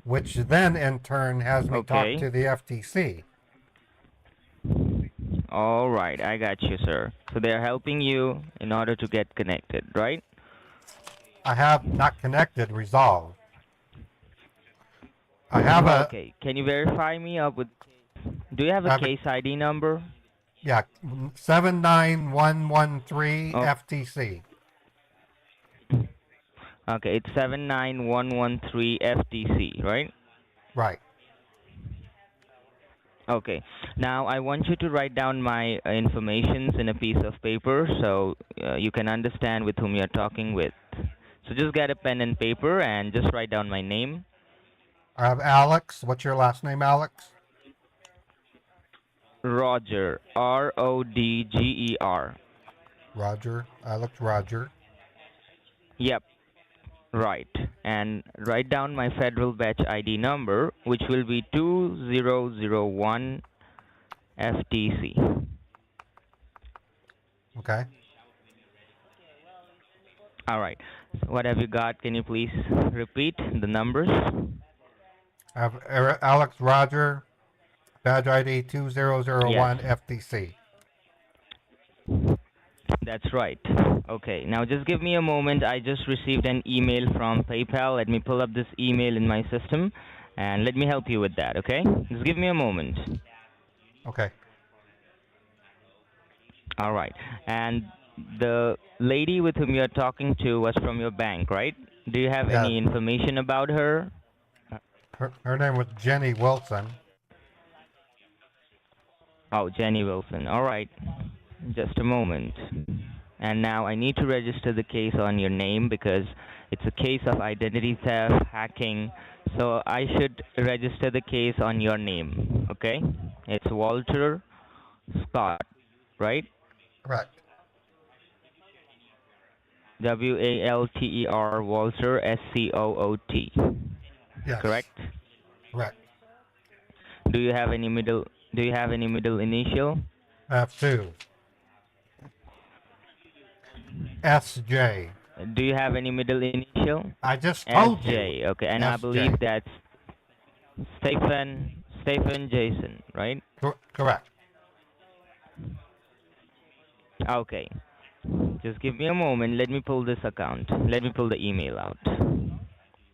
which then in turn has me talk to the FTC. All right, I got you, sir. So they're helping you in order to get connected, right? I have not connected, resolved. I have a... Okay, can you verify me up with... Do you have a case ID number? Yeah, 79113 FTC. Okay, it's 79113 FTC, right? Right. Okay. Now, I want you to write down my informations in a piece of paper so you can understand with whom you're talking with. So just get a pen and paper and just write down my name. I have Alex. What's your last name, Alex? Roger. R-O-D-G-E-R. Roger. Alex Roger. Yep. Right. And write down my federal batch ID number, which will be 2001 FTC. Okay. All right. So what have you got? Can you please repeat the numbers? I have Alex Roger, badge ID 2001 FTC. That's right. Okay, now just give me a moment. I just received an email from PayPal. Let me pull up this email in my system and let me help you with that, okay? Just give me a moment. Okay. All right. And the lady with whom you're talking to was from your bank, right? Do you have any information about her? Her name was Jenny Wilson. Oh, Jenny Wilson. All right. Just a moment. And now I need to register the case on your name because it's a case of identity theft, hacking. So I should register the case on your name, okay? It's Walter Scott, right? Correct. W-A-L-T-E-R, Walter, S-C-O-O-T. Yes. Correct? Correct. Do you have any middle initial? I have two. S.J. Do you have any middle initial? I just told you. S.J. Okay, and I believe that's Stephen Jason, right? Correct. Okay. Just give me a moment. Let me pull this account. Let me pull the email out.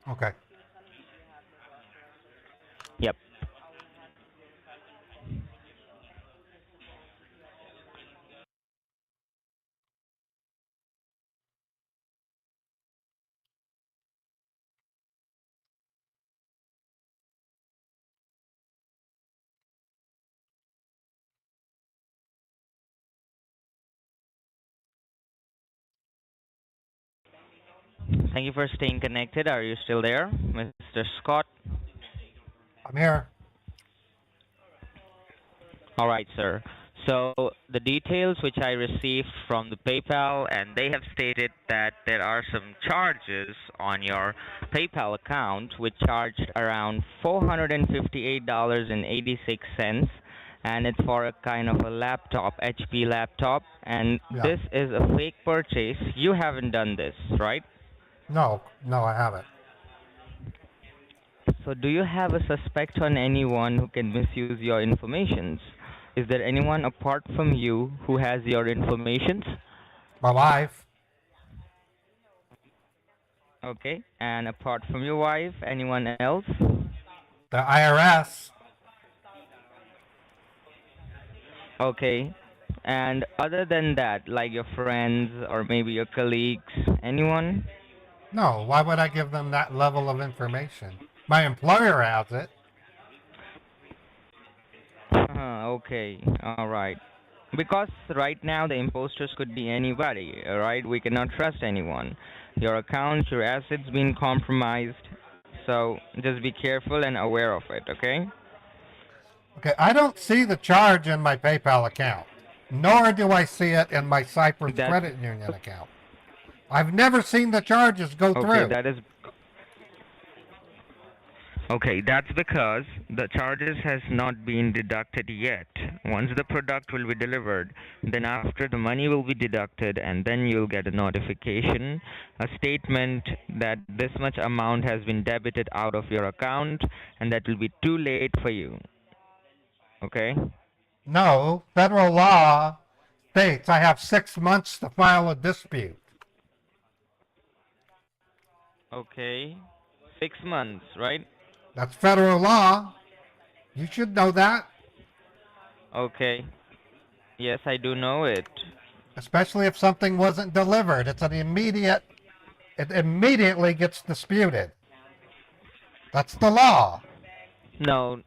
Okay. Yep. Thank you for staying connected. Are you still there, Mr. Scott? I'm here. All right, sir. So the details which I received from the PayPal, and they have stated that there are some charges on your PayPal account which charged around $458.86, and it's for a kind of a laptop, HP laptop, and Yeah. this is a fake purchase. You haven't done this, right? No, I haven't. So do you have a suspect on anyone who can misuse your informations? Is there anyone apart from you who has your informations? My wife. Okay. And apart from your wife, anyone else? The IRS. Okay. And other than that, like your friends or maybe your colleagues, anyone? No, why would I give them that level of information? My employer has it. Okay. All right. Because right now the imposters could be anybody, all right? We cannot trust anyone. Your accounts, your assets being compromised. So just be careful and aware of it, okay? Okay, I don't see the charge in my PayPal account, nor do I see it in my Cyprus Credit Union account. I've never seen the charges go through. Okay, that's because the charges has not been deducted yet. Once the product will be delivered, then after the money will be deducted, and then you'll get a notification, a statement that this much amount has been debited out of your account, and that will be too late for you. Okay? No, federal law states I have 6 months to file a dispute. Okay. 6 months, right? That's federal law. You should know that. Okay. Yes, I do know it. Especially if something wasn't delivered. It immediately gets disputed. That's the law. No,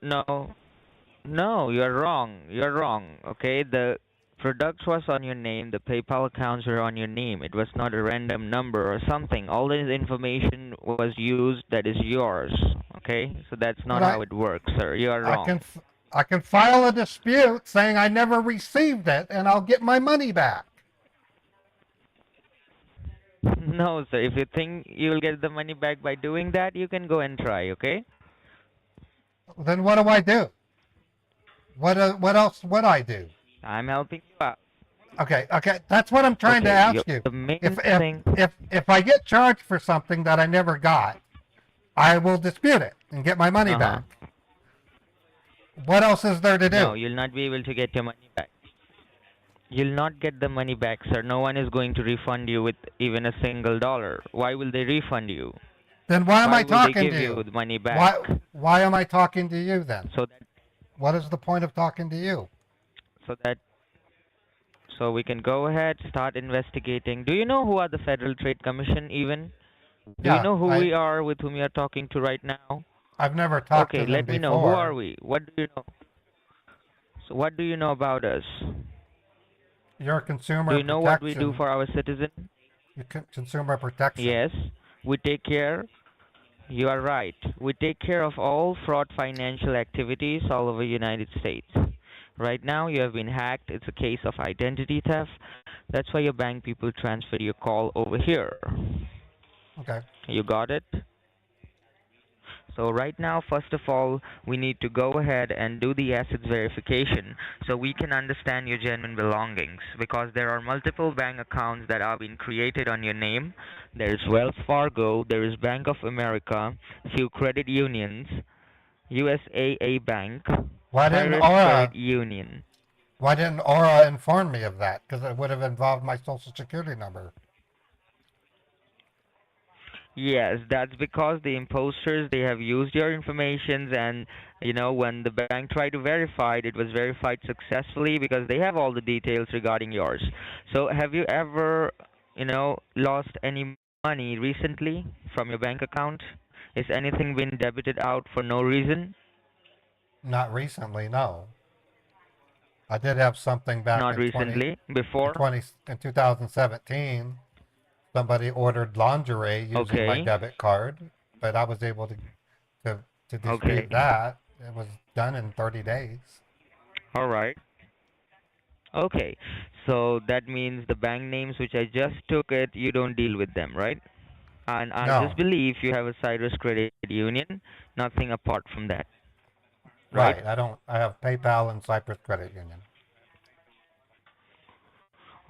you're wrong. You're wrong. Okay, the product was on your name, the PayPal accounts were on your name. It was not a random number or something. All this information was used that is yours. Okay, so that's not how it works, sir. You are wrong. I can file a dispute saying I never received it and I'll get my money back. No, sir. If you think you'll get the money back by doing that, you can go and try. Okay. Then what do I do? What else would I do? I'm helping you out. Okay. That's what I'm trying to ask you. The main thing. If I get charged for something that I never got, I will dispute it and get my money back. What else is there to do? No, you'll not be able to get your money back. You'll not get the money back, sir. No one is going to refund you with even a single dollar. Why will they refund you? Then why am I talking to you? Why will they give you the money back? Why am I talking to you then? So that. What is the point of talking to you? So we can go ahead, start investigating. Do you know who are the Federal Trade Commission even? Do you know who we are with whom you are talking to right now? I've never talked to them before. Okay, let me know. Who are we? What do you know? So what do you know about us? You're consumer protection. Do you know what we do for our citizens? Consumer protection. Yes, we take care. You are right. We take care of all fraud financial activities all over the United States. Right now, you have been hacked. It's a case of identity theft. That's why your bank people transfer your call over here. Okay. You got it? So right now, first of all, we need to go ahead and do the assets verification so we can understand your genuine belongings, because there are multiple bank accounts that are being created on your name. There is Wells Fargo, there is Bank of America, few credit unions, USAA Bank, Pirate Credit Union. Why didn't Aura inform me of that? Because it would have involved my social security number. Yes, that's because the imposters, they have used your information, and when the bank tried to verify it was verified successfully because they have all the details regarding yours. So have you ever lost any money recently from your bank account? Is anything been debited out for no reason? Not recently, no. I did have something back Not in recently, before? in 2017 somebody ordered lingerie using my Okay. debit card, but I was able to, to Okay. dispute that. It was done in 30 days. All right. Okay. So that means the bank names which I just took it, you don't deal with them, right? And I just No, believe you have a Cyrus Credit Union, nothing apart from that, right? right. I don't. I have PayPal and Cyprus Credit Union.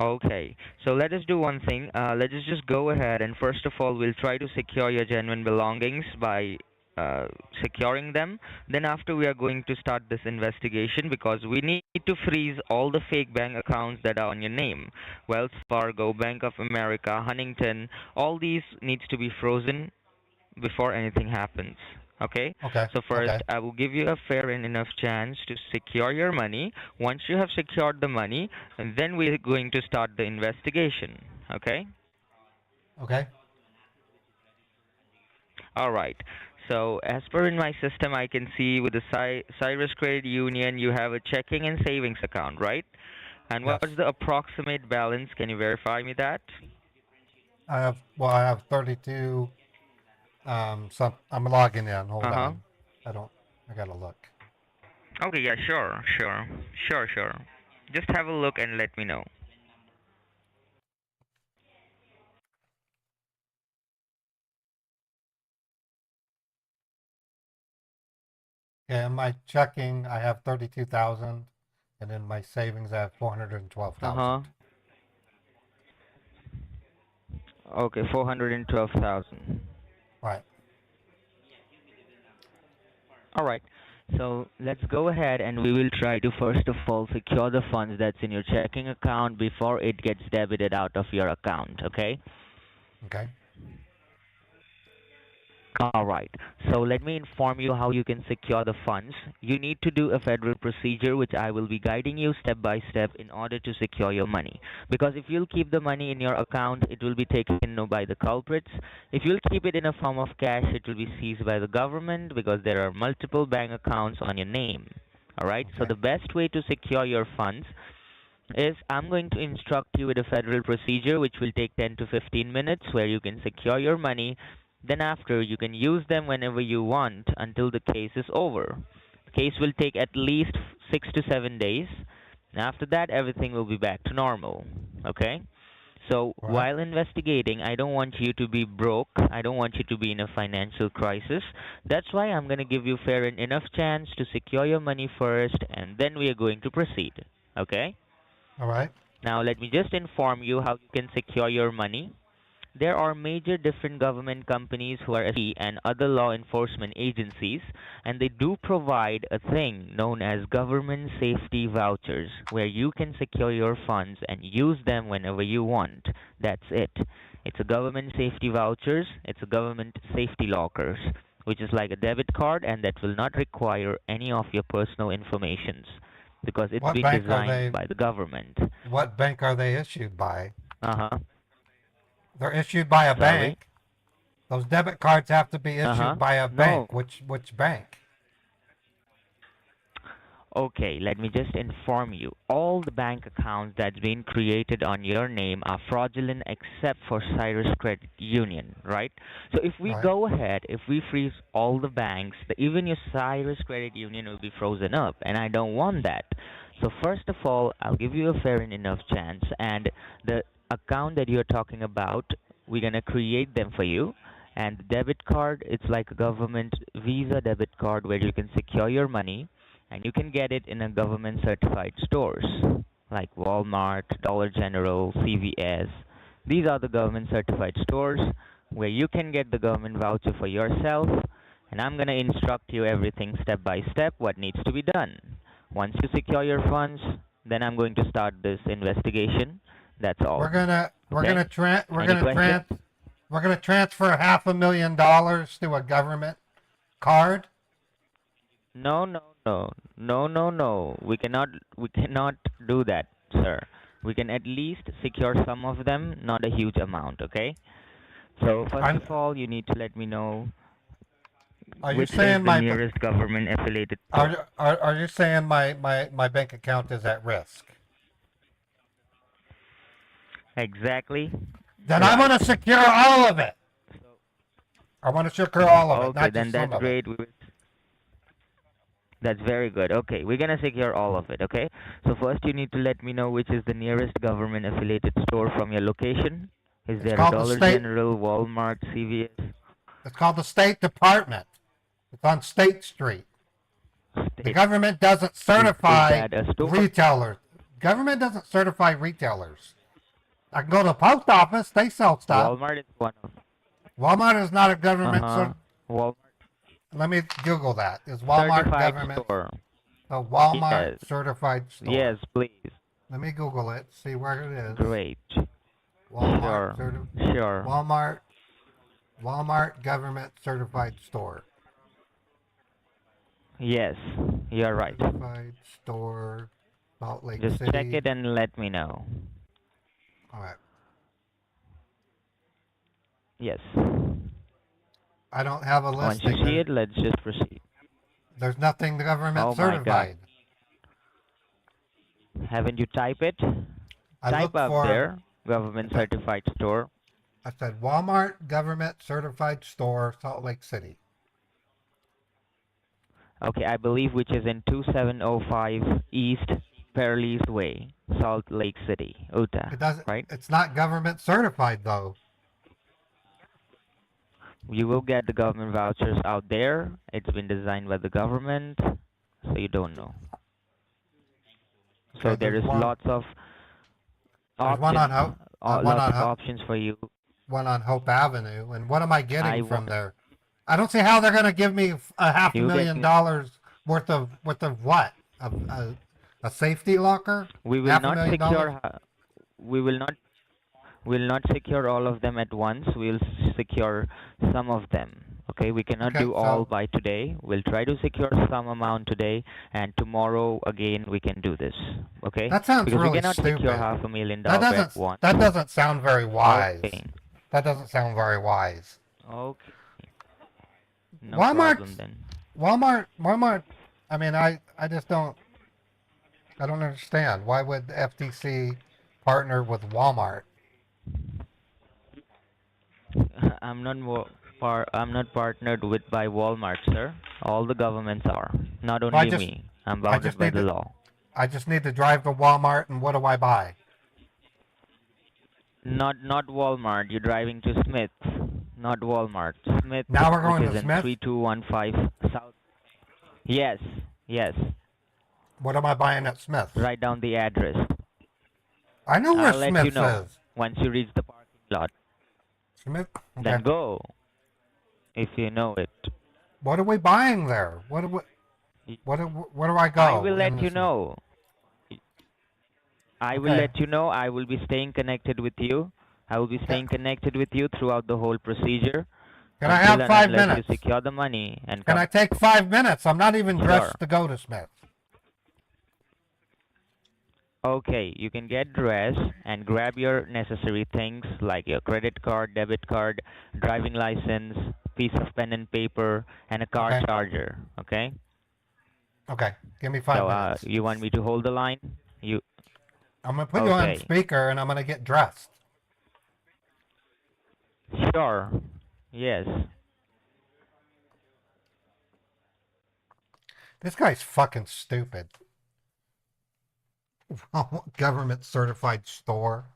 Okay, so let us do one thing. Let us just go ahead and first of all, we'll try to secure your genuine belongings by securing them. Then after we are going to start this investigation because we need to freeze all the fake bank accounts that are on your name. Wells Fargo, Bank of America, Huntington, all these needs to be frozen before anything happens. Okay? Okay. So first, Okay. I will give you a fair and enough chance to secure your money. Once you have secured the money, then we're going to start the investigation. Okay? Okay. All right. So as per in my system, I can see with the Cyrus Credit Union, you have a checking and savings account, right? And Yes. what's the approximate balance? Can you verify me that? I have 32. I'm logging in. Hold Uh-huh. on. I gotta look. Okay, yeah, sure. Just have a look and let me know. Okay, in my checking, I have 32,000, and in my savings, I have Uh-huh. 412,000. Okay, 412,000. Right. All right. So let's go ahead and we will try to first of all secure the funds that's in your checking account before it gets debited out of your account, okay? Okay. All right. So let me inform you how you can secure the funds. You need to do a federal procedure which I will be guiding you step by step in order to secure your money. Because if you'll keep the money in your account, it will be taken by the culprits. If you'll keep it in a form of cash, it will be seized by the government because there are multiple bank accounts on your name. All right. So Okay. the best way to secure your funds is I'm going to instruct you with a federal procedure which will take 10 to 15 minutes where you can secure your money. Then after you can use them whenever you want until the case is over. The case will take at least 6 to 7 days. And after that everything will be back to normal. Okay? So All right. while investigating, I don't want you to be broke. I don't want you to be in a financial crisis. That's why I'm going to give you fair and enough chance to secure your money first and then we are going to proceed. Okay? All right. Now, let me just inform you how you can secure your money. There are major different government companies who are SEC and other law enforcement agencies, and they do provide a thing known as government safety vouchers, where you can secure your funds and use them whenever you want. That's it. It's a government safety vouchers, it's a government safety lockers, which is like a debit card and that will not require any of your personal informations because it's What been bank are designed they? by the government. What bank are they issued by? Uh-huh. They're issued by a Sorry. bank. Those debit cards have to be Uh-huh. issued by a No. bank. Which bank? Okay, let me just inform you. All the bank accounts that's been created on your name are fraudulent except for Cyrus Credit Union, right? So if we Right. go ahead, if we freeze all the banks, even your Cyrus Credit Union will be frozen up, and I don't want that. So first of all, I'll give you a fair and enough chance, and the account that you're talking about, we're gonna create them for you. And the debit card, it's like a government Visa debit card where you can secure your money and you can get it in a government certified stores like Walmart, Dollar General, CVS. These are the government certified stores where you can get the government voucher for yourself, and I'm going to instruct you everything step by step what needs to be done. Once you secure your funds, then I'm going to start this investigation. That's all. We're gonna Okay? Any questions? we're gonna transfer $500,000 to a government card. No. We cannot do that, sir. We can at least secure some of them, not a huge amount, okay? So first of all, you need to let me know Are you which is saying the nearest government affiliated. are you saying my bank account is at risk? Exactly. Then I'm Right. going to secure all of it. I want to secure all of it, Okay, not then just some that's of it. great. That's very good. Okay, we're gonna secure all of it, okay? So first you need to let me know which is the nearest government affiliated store from your location. Is It's there a called the Dollar State. General, Walmart, CVS? It's called the State Department. It's on State Street. The State. government doesn't Is certify that a store? retailers. Government doesn't certify retailers. I can go to the post office. They sell stuff. Walmart is one of. Walmart is not a government. Walmart Let me Google that. Is Walmart certified government? store. A Walmart Yes. certified store. Yes, please. Let me Google it. See where it is. Great. Walmart. Sure. Walmart government certified store. Yes, you're right. Certified store. Salt Lake Just City. check it and let me know. All right. Yes. I don't have a Once listing. you see it, let's just proceed. There's nothing the government Oh my certified. God. Haven't you type it? I Type looked up for. there, government certified store. I said Walmart government certified store, Salt Lake City. Okay, I believe which is in 2705 East Pearlie's Way, Salt Lake City, Utah. It doesn't. Right? It's not government certified though. You will get the government vouchers out there. It's been designed by the government, so you don't know. So Okay, there is one- lots of There's one on options, Hope. lots of options for you. One on Hope Avenue. And what am I getting I from want- there? I don't see how they're going to give me a half a You million get- dollars worth of what? A safety locker? We will Half a not million secure. dollars? We will not secure all of them at once. We'll secure some of them. Okay, we cannot Okay, do all so- by today. We'll try to secure some amount today, and tomorrow again we can do this. Okay? That sounds because really we cannot secure stupid. $500,000 That at doesn't. once. That doesn't sound very wise. Okay. That doesn't sound very wise. Okay. No Walmart. problem then. Walmart. I mean, I just don't. I don't understand. Why would the FTC partner with Walmart? I'm not partnered with by Walmart, sir. All the governments are. Not Well, only me. I'm bounded by the law. I just need to drive to Walmart, and what do I buy? Not Walmart. You're driving to Smith. Not Walmart. Smith. Now we're going which to is in Smith? 3215 South. Yes. Yes. What am I buying at Smith? Write down the address. I know where I'll let Smith you know is. once you reach the parking lot. Smith. Then Okay. go. If you know it. What are we buying there? Where do I go? I will in let you this- know. I will Okay. let you know. I will be staying connected with you. I will be staying connected with you throughout the whole procedure. Can I until have and 5 unless minutes? You secure the money and Can come. I take 5 minutes? I'm not even dressed Sure. to go to Smith. Okay, you can get dressed and grab your necessary things like your credit card, debit card, driving license, piece of pen and paper, and a car Okay. charger. Okay. Okay, give me 5 So minutes. you want me to hold the line? You. I'm gonna put you on Okay. speaker, and I'm gonna get dressed. Sure. Yes. This guy's fucking stupid. Government certified store.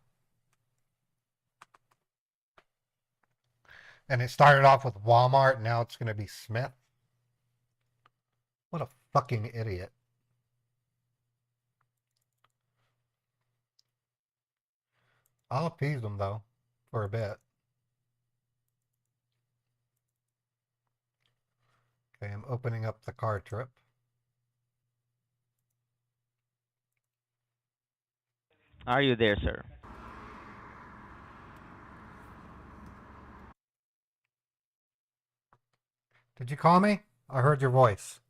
And it started off with Walmart, now it's going to be Smith. What a fucking idiot. I'll appease them, though, for a bit. Okay, I'm opening up the car trip. Are you there, sir? Did you call me? I heard your voice.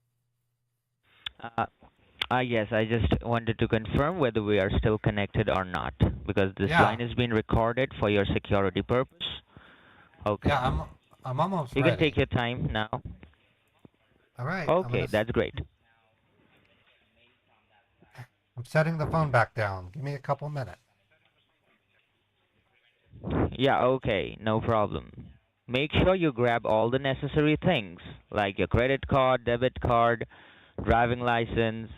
Yes, I just wanted to confirm whether we are still connected or not, because this Yeah. line is being recorded for your security purpose. Okay. Yeah, I'm almost You ready. can take your time now. All right. Okay, that's great. I'm setting the phone back down. Give me a couple minutes. Yeah, okay, no problem. Make sure you grab all the necessary things, like your credit card, debit card, driving license,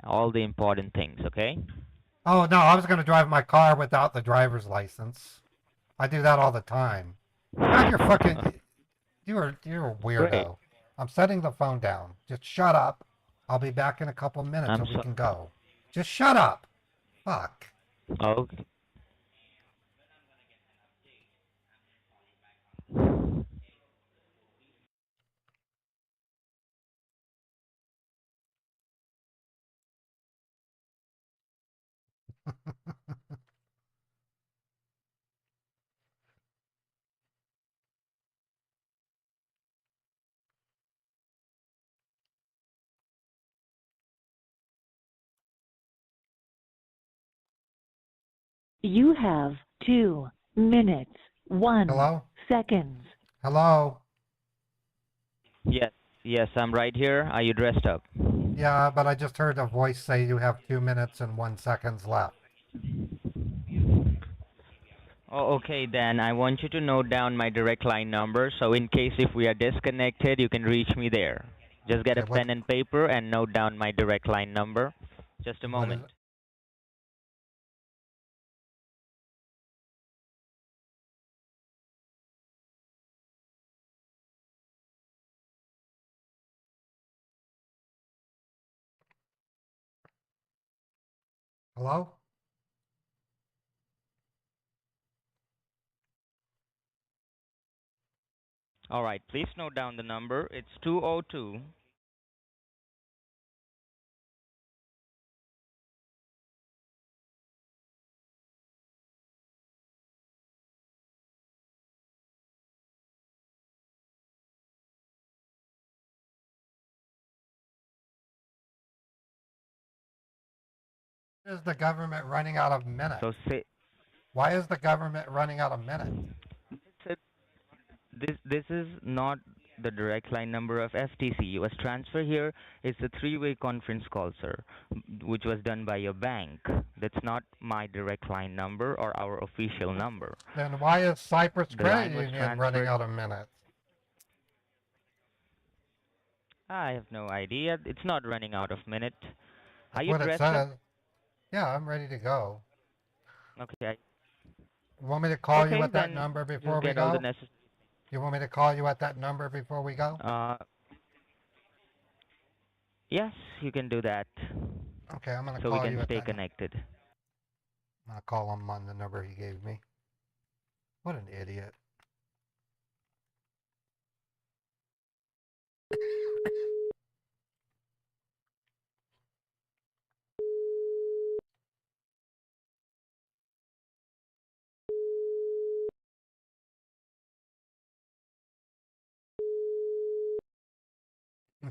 all the important things, okay? Oh, no, I was going to drive my car without the driver's license. I do that all the time. God, you're fucking... You're a Great. weirdo. I'm setting the phone down. Just shut up. I'll be back in a couple of minutes I'm and we sorry. can go. Just shut up. Fuck. Okay. You have 2 minutes, 1 Hello? seconds. Hello? Yes, yes, I'm right here. Are you dressed up? Yeah, but I just heard a voice say you have 2 minutes and 1 seconds left. Oh, okay, then I want you to note down my direct line number, so in case if we are disconnected, you can reach me there. Just get a Okay, pen and paper and note down my direct line number. Just a what is moment. it? Hello? All right, please note down the number. It's 202. Why is the government running out of minutes? So say Why is the government running out of minutes? this is not the direct line number of FTC. US transfer here is a three-way conference call, sir, which was done by your bank. That's not my direct line number or our official number. Then why is Cyprus The Credit line was Union running transferred. out of minutes? I have no idea. It's not running out of minute. Are That's you what it dressed up? says. Yeah, I'm ready to go. Okay. You want me to call you Okay, at that then number before just we get all the go? necessary. You want me to call you at that number before we go? Yes, you can do that. Okay, I'm going to So we call can you at stay that number. connected. I'm going to call him on the number he gave me. What an idiot.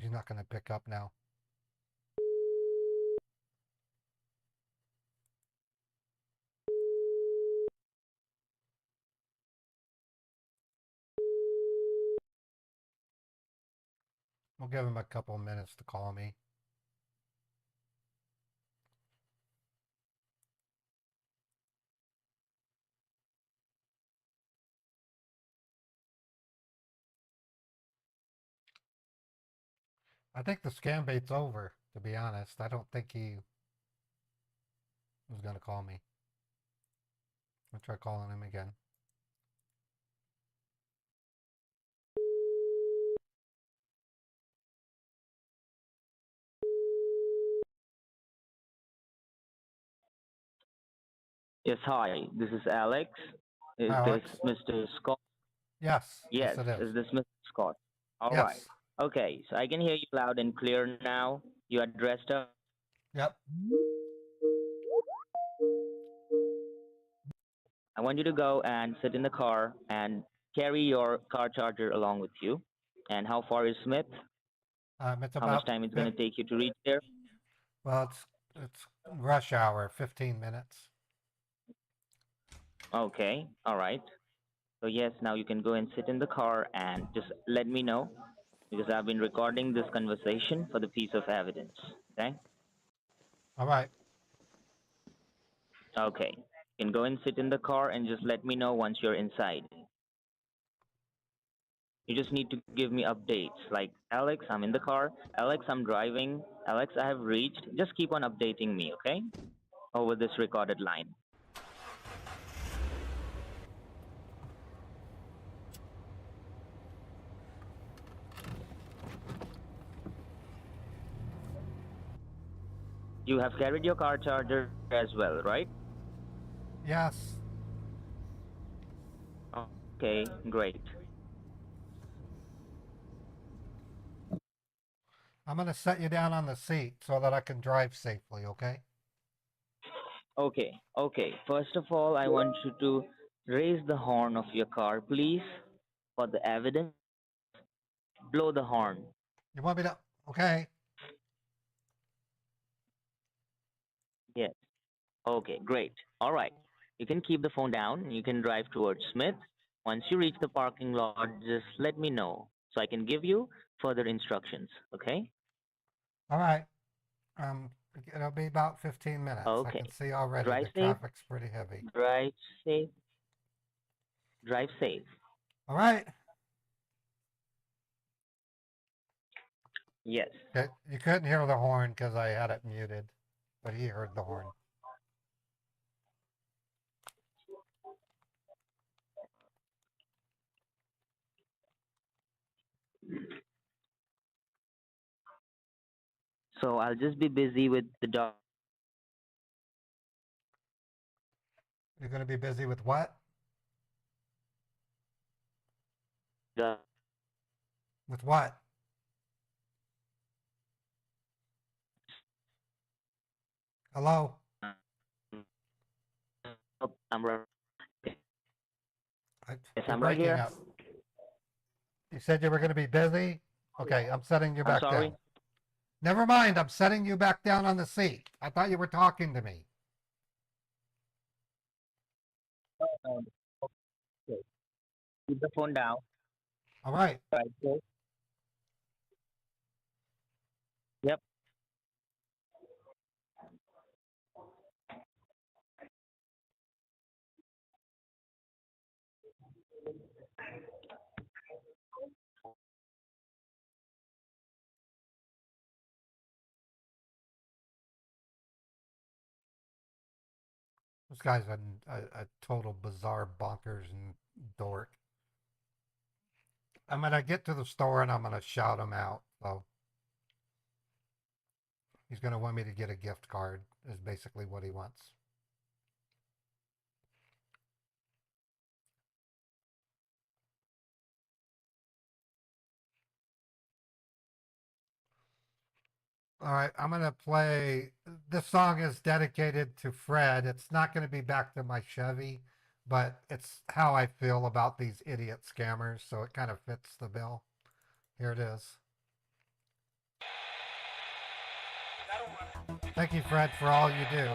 He's not going to pick up now. We'll give him a couple minutes to call me. I think the scam bait's over, to be honest. I don't think he was going to call me. I'll try calling him again. Yes, hi. This is Alex. Is this Alex? Mr. Scott? Yes, Yes, yes it is. is this Mr. Scott? All right. Yes. Okay, so I can hear you loud and clear now. You are dressed up. Yep. I want you to go and sit in the car and carry your car charger along with you. And how far is Smith? It's How much about, time it's going to take you to reach there? well, it's rush hour, 15 minutes. Okay, all right. So yes, now you can go and sit in the car and just let me know because I've been recording this conversation for the piece of evidence. Okay? All right. Okay. You can go and sit in the car and just let me know once you're inside. You just need to give me updates like, Alex, I'm in the car. Alex, I'm driving. Alex, I have reached. Just keep on updating me, okay? Over this recorded line. You have carried your car charger as well, right? Yes. Okay, great. I'm going to set you down on the seat so that I can drive safely, okay? Okay. First of all, I want you to raise the horn of your car, please, for the evidence. Blow the horn. You want me to? Okay. Yes. Okay, great. All right. You can keep the phone down. You can drive towards Smith. Once you reach the parking lot, just let me know so I can give you further instructions, okay? All right. It'll be about 15 minutes. I Okay. can see already Drive the safe. traffic's pretty heavy. Drive safe. Drive safe. All right. Yes. Okay. You couldn't hear the horn because I had it muted, but he heard the horn. So I'll just be busy with the dog. You're going to be busy with what? With what? Hello? I'm right. Yes, You're I'm right breaking here. up. You said you were going to be busy? Okay, I'm setting you I'm back sorry. down. Never mind, I'm setting you back down on the seat. I thought you were talking to me. Okay. Keep the phone down. All right. Right. So, yep. This guy's a total bizarre bonkers and dork. I'm going to get to the store and I'm going to shout him out. So he's going to want me to get a gift card is basically what he wants. All right, I'm going to play. This song is dedicated to Fred. It's not going to be back to my Chevy, but it's how I feel about these idiot scammers, so it kind of fits the bill. Here it is. Thank you, Fred, for all you do.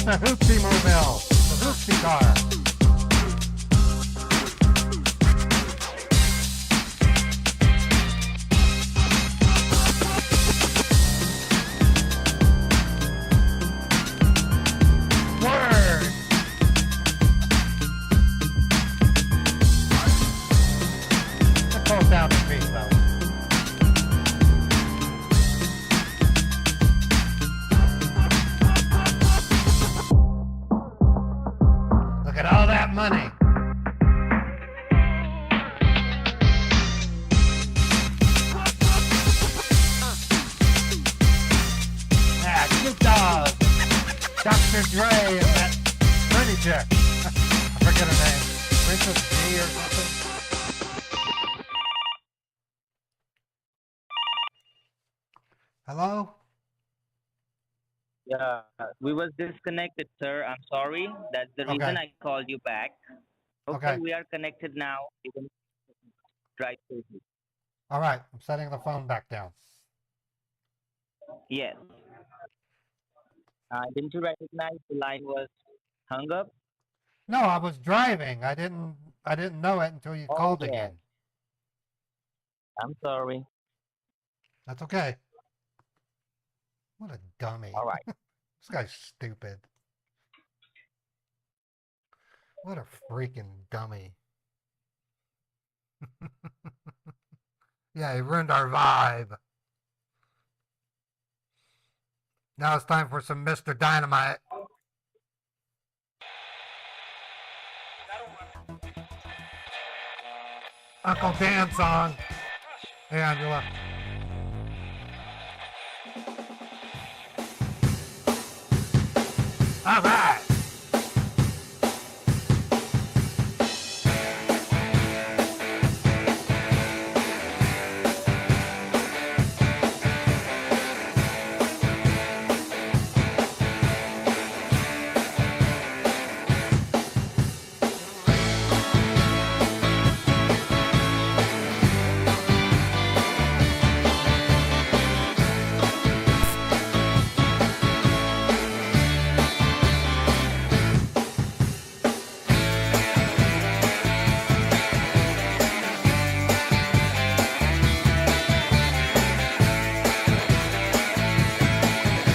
The Hoopsie Mobile, the Hoopsie car. Word! That calls down to me, though. Look at all that money. Snoop Dogg, Dr. Dre, and that pretty chick. I forget her name. Princess G or something. Hello? Yeah, we was disconnected, sir. I'm sorry. That's the reason Okay. I called you back. Okay, Okay. we are connected now. You can drive safely. All right. I'm setting the phone back down. Yes. Didn't you recognize the line was hung up? No, I was driving. I didn't know it until you Oh, called yes. again. I'm sorry. That's okay. What a dummy. All right. This guy's stupid. What a freaking dummy. Yeah, he ruined our vibe. Now it's time for some Mr. Dynamite. Uncle Dan song. Hey, Angela. All right.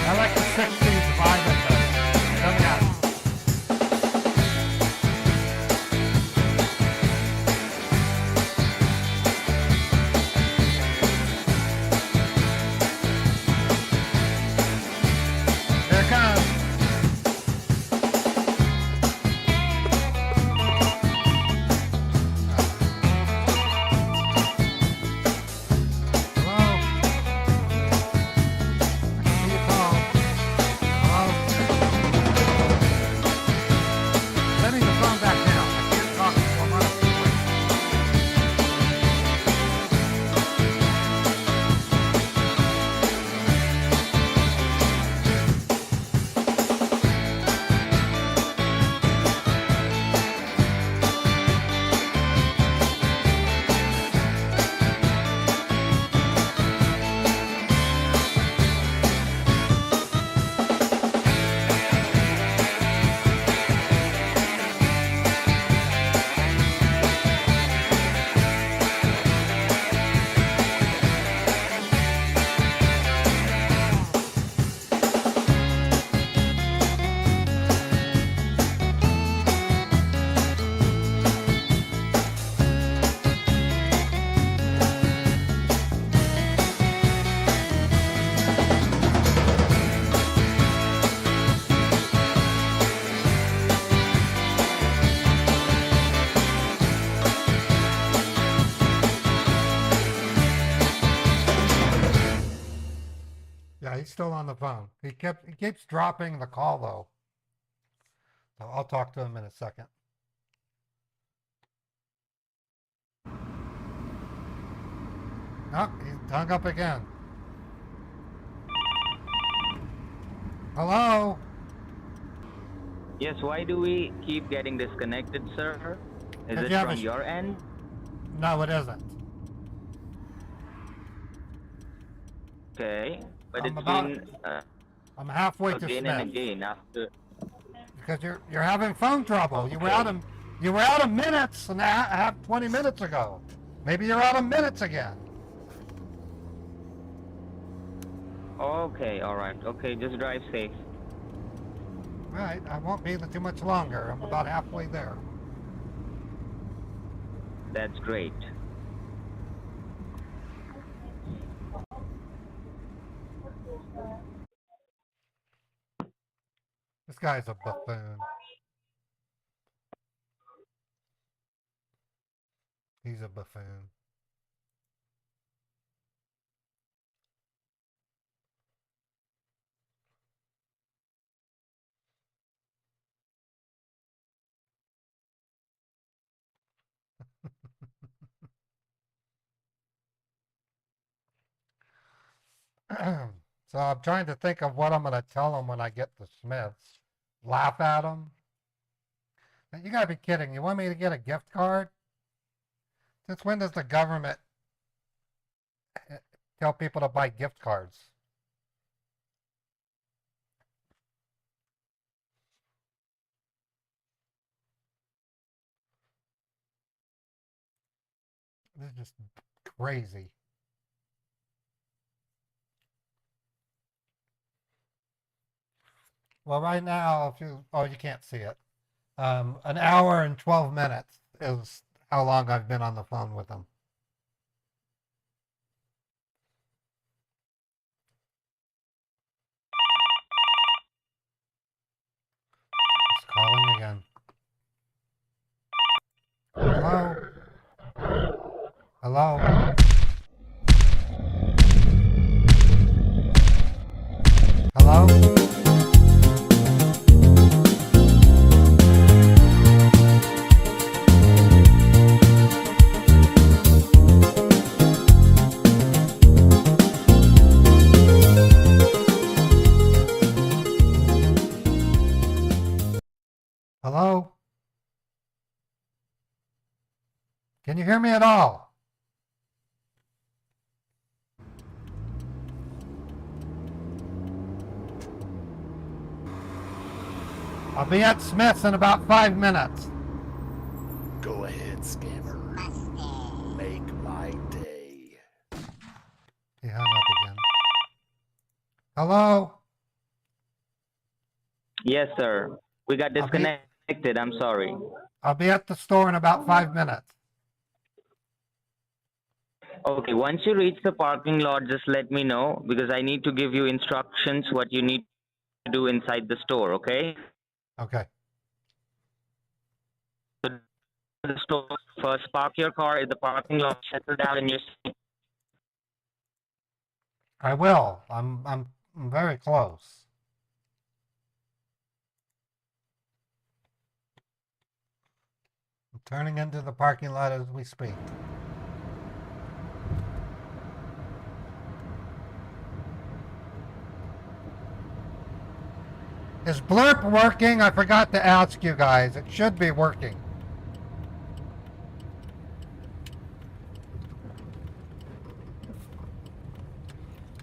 I like the 60s vibe of this. Coming out. Here it comes. Hello? I can see you call. Hello? Setting the phone back down. I can't talk so much. Yeah, he's still on the phone. He keeps dropping the call though. So I'll talk to him in a second. Oh, he's hung up again. Hello? Yes, why do we keep getting disconnected, sir? Is Did it you have from a your end? No, it isn't. Okay, but I'm it's about been I'm halfway to again and Smith again after. because you're having phone trouble. You were out of minutes and a half 20 minutes ago. Maybe you're out of minutes again. Okay, all right. Okay, just drive safe. Right, I won't be too much longer. I'm about halfway there. That's great. This guy's a buffoon. He's a buffoon. So I'm trying to think of what I'm going to tell them when I get to Smith's. Laugh at them. You got to be kidding. You want me to get a gift card? Since when does the government tell people to buy gift cards? This is just crazy. Well, right now, if you, oh, you can't see it. An hour and 12 minutes is how long I've been on the phone with them. It's calling again. Hello? Hello? Hello? Hello? Can you hear me at all? I'll be at Smith's in about 5 minutes. Go ahead, scammer. Make my day. He hung up again. Hello? Yes, sir. We got I'll be, disconnected. I'm sorry. I'll be at the store in about 5 minutes. Okay, once you reach the parking lot, just let me know because I need to give you instructions what you need to do inside the store, okay? Okay. So the store, first park your car in the parking lot, settle down in your seat. I will. I'm very close. I'm turning into the parking lot as we speak. Is Blurp working? I forgot to ask you guys. It should be working.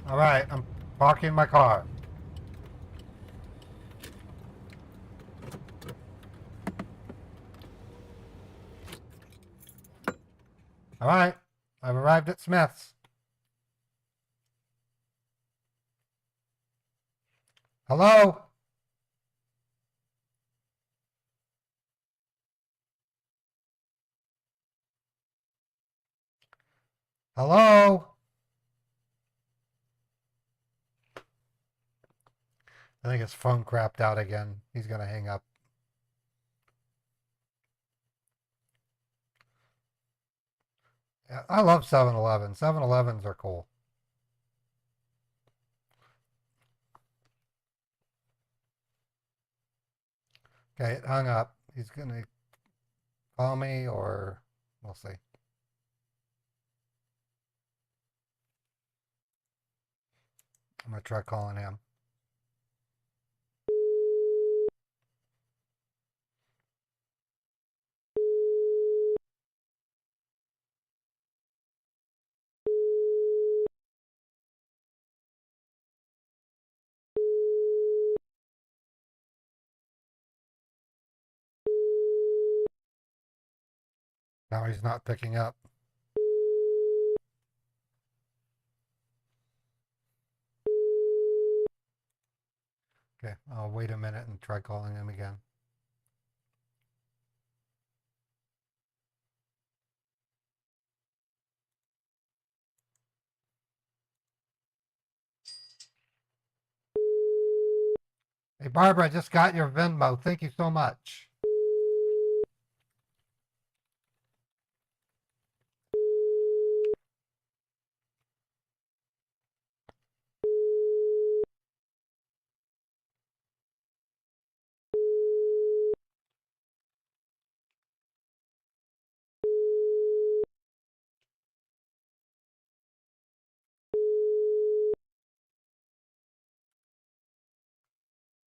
All right, I'm parking my car. All right, I've arrived at Smith's. Hello? Hello? I think his phone crapped out again. He's going to hang up. Yeah, I love 7-Eleven. 7-Elevens are cool. Okay, it hung up. He's going to call me or we'll see. I'm going to try calling him. Now he's not picking up. Okay, I'll wait a minute and try calling him again. Hey, Barbara, I just got your Venmo. Thank you so much.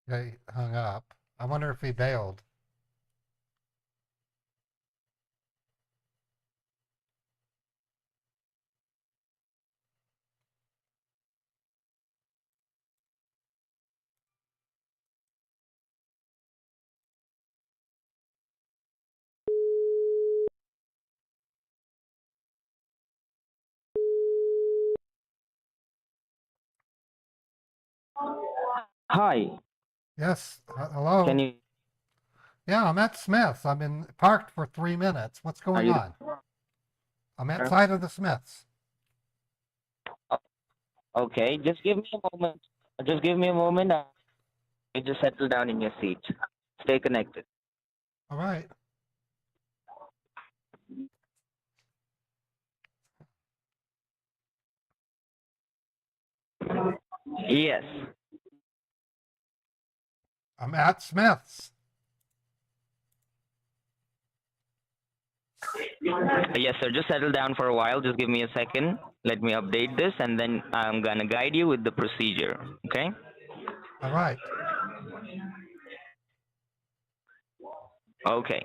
Yeah, he hung up. I wonder if he bailed. Hi. Yes. Hello. Can you? Yeah, I'm at Smith's. I've been parked for 3 minutes. What's Are going you? on? I'm outside of the Smith's. Okay. Just give me a moment. Just give me a moment. You just settle down in your seat. Stay connected. All right. Yes. I'm at Smith's. Yes, sir. Just settle down for a while. Just give me a second. Let me update this, and then I'm gonna guide you with the procedure. Okay? All right. Okay.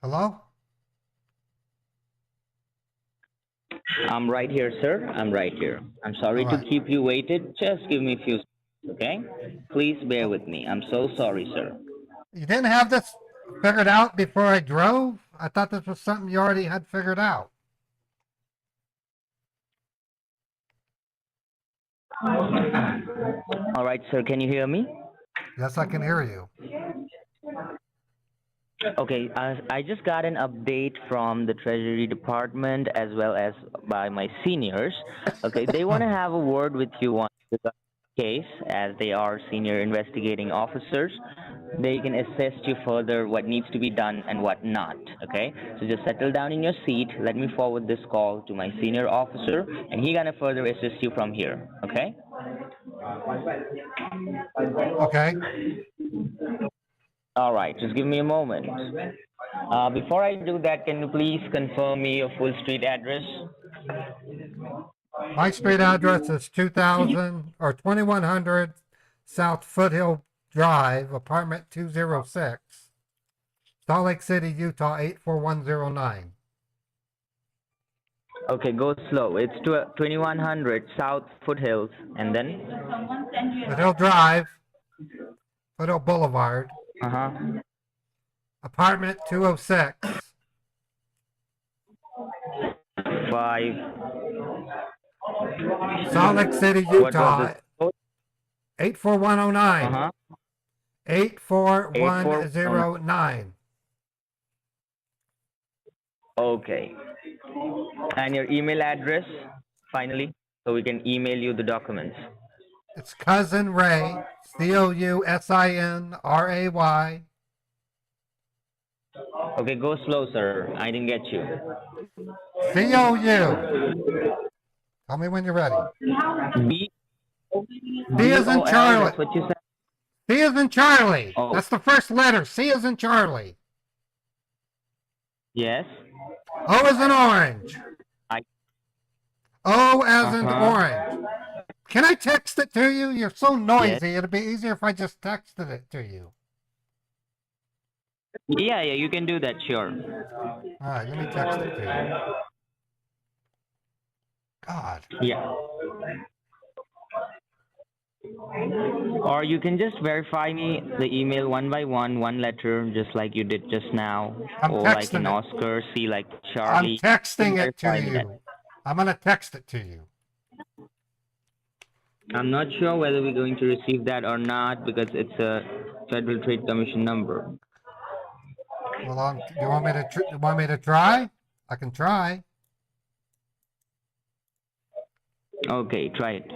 Hello? I'm right here, sir. I'm right here. I'm sorry All to right. keep you waited. Just give me a few seconds, okay? Please bear with me. I'm so sorry, sir. You didn't have this figured out before I drove? I thought this was something you already had figured out. All right, sir. Can you hear me? Yes, I can hear you. Okay, I just got an update from the Treasury Department as well as by my seniors. Okay, they want to have a word with you on the case as they are senior investigating officers. They can assist you further what needs to be done and what not. Okay, so just settle down in your seat. Let me forward this call to my senior officer, and he gonna further assist you from here. Okay. Okay. All right, just give me a moment. Before I do that, can you please confirm me your full street address? My street address is 2000 or 2100 South Foothill Drive, apartment 206, Salt Lake City, Utah 84109. Okay, go slow. It's 2100 South Foothills, and then? Foothill Drive, Foothill Boulevard, Uh-huh. apartment 206. 5. Salt Lake City, What was Utah the code? 84109. Uh-huh. 84109. Okay. And your email address, finally, so we can email you the documents. It's Cousin Ray, COUSINRAY. Okay, go slow, sir. I didn't get you. COU. Tell me when you're ready. B. C is in BOL, Charlie. that's what you said? C is in Charlie. Oh. That's the first letter. C is in Charlie. Yes. O is in orange. O as in Uh-huh. orange. Can I text it to you? You're so noisy. Yes. It'd be easier if I just texted it to you. Yeah, you can do that, sure. All right, let me text it to you. God. Yeah. Or you can just verify me the email one by one letter, just like you did just now. I'm or like an texting it. Oscar, C like I'm Charlie. texting it to Verify me that. you. I'm going to text it to you. I'm not sure whether we're going to receive that or not because it's a Federal Trade Commission number. Well, you want me to try? I can try. Okay, try it.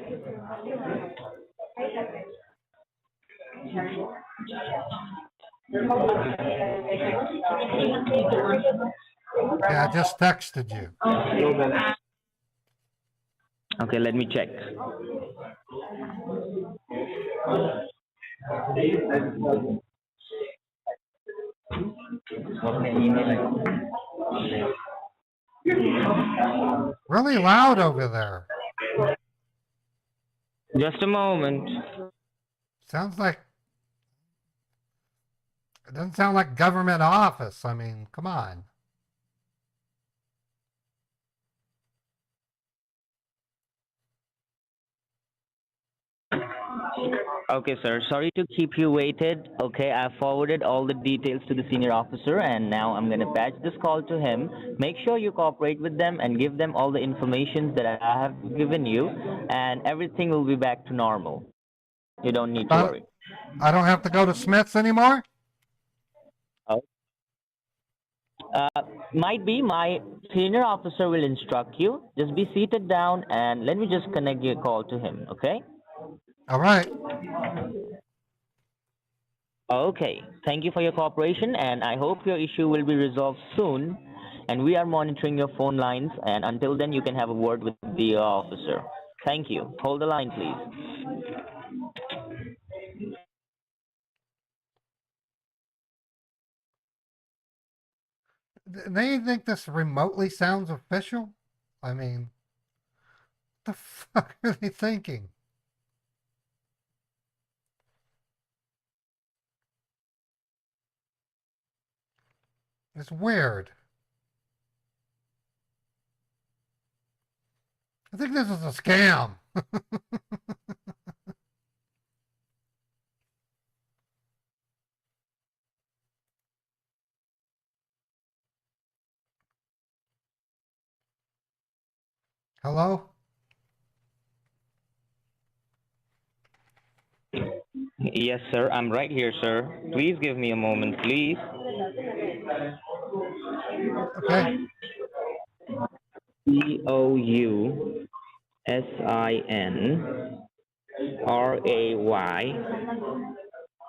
Yeah, I just texted you. Okay, let me check. Really loud over there. Just a moment. Sounds like it doesn't sound like government office. I mean, come on. Okay, sir. Sorry to keep you waited. Okay, I forwarded all the details to the senior officer, and now I'm going to patch this call to him. Make sure you cooperate with them and give them all the information that I have given you, and everything will be back to normal. You don't need to worry. I don't have to go to Smith's anymore? Oh. Might be my senior officer will instruct you. Just be seated down and let me just connect your call to him, okay? All right. Okay. Thank you for your cooperation, and I hope your issue will be resolved soon. And we are monitoring your phone lines, and until then, you can have a word with the officer. Thank you. Hold the line, please. They think this remotely sounds official? I mean, what the fuck are they thinking? It's weird. I think this is a scam. Hello? Yes, sir. I'm right here, sir. Please give me a moment, please. Okay. COUSINRAY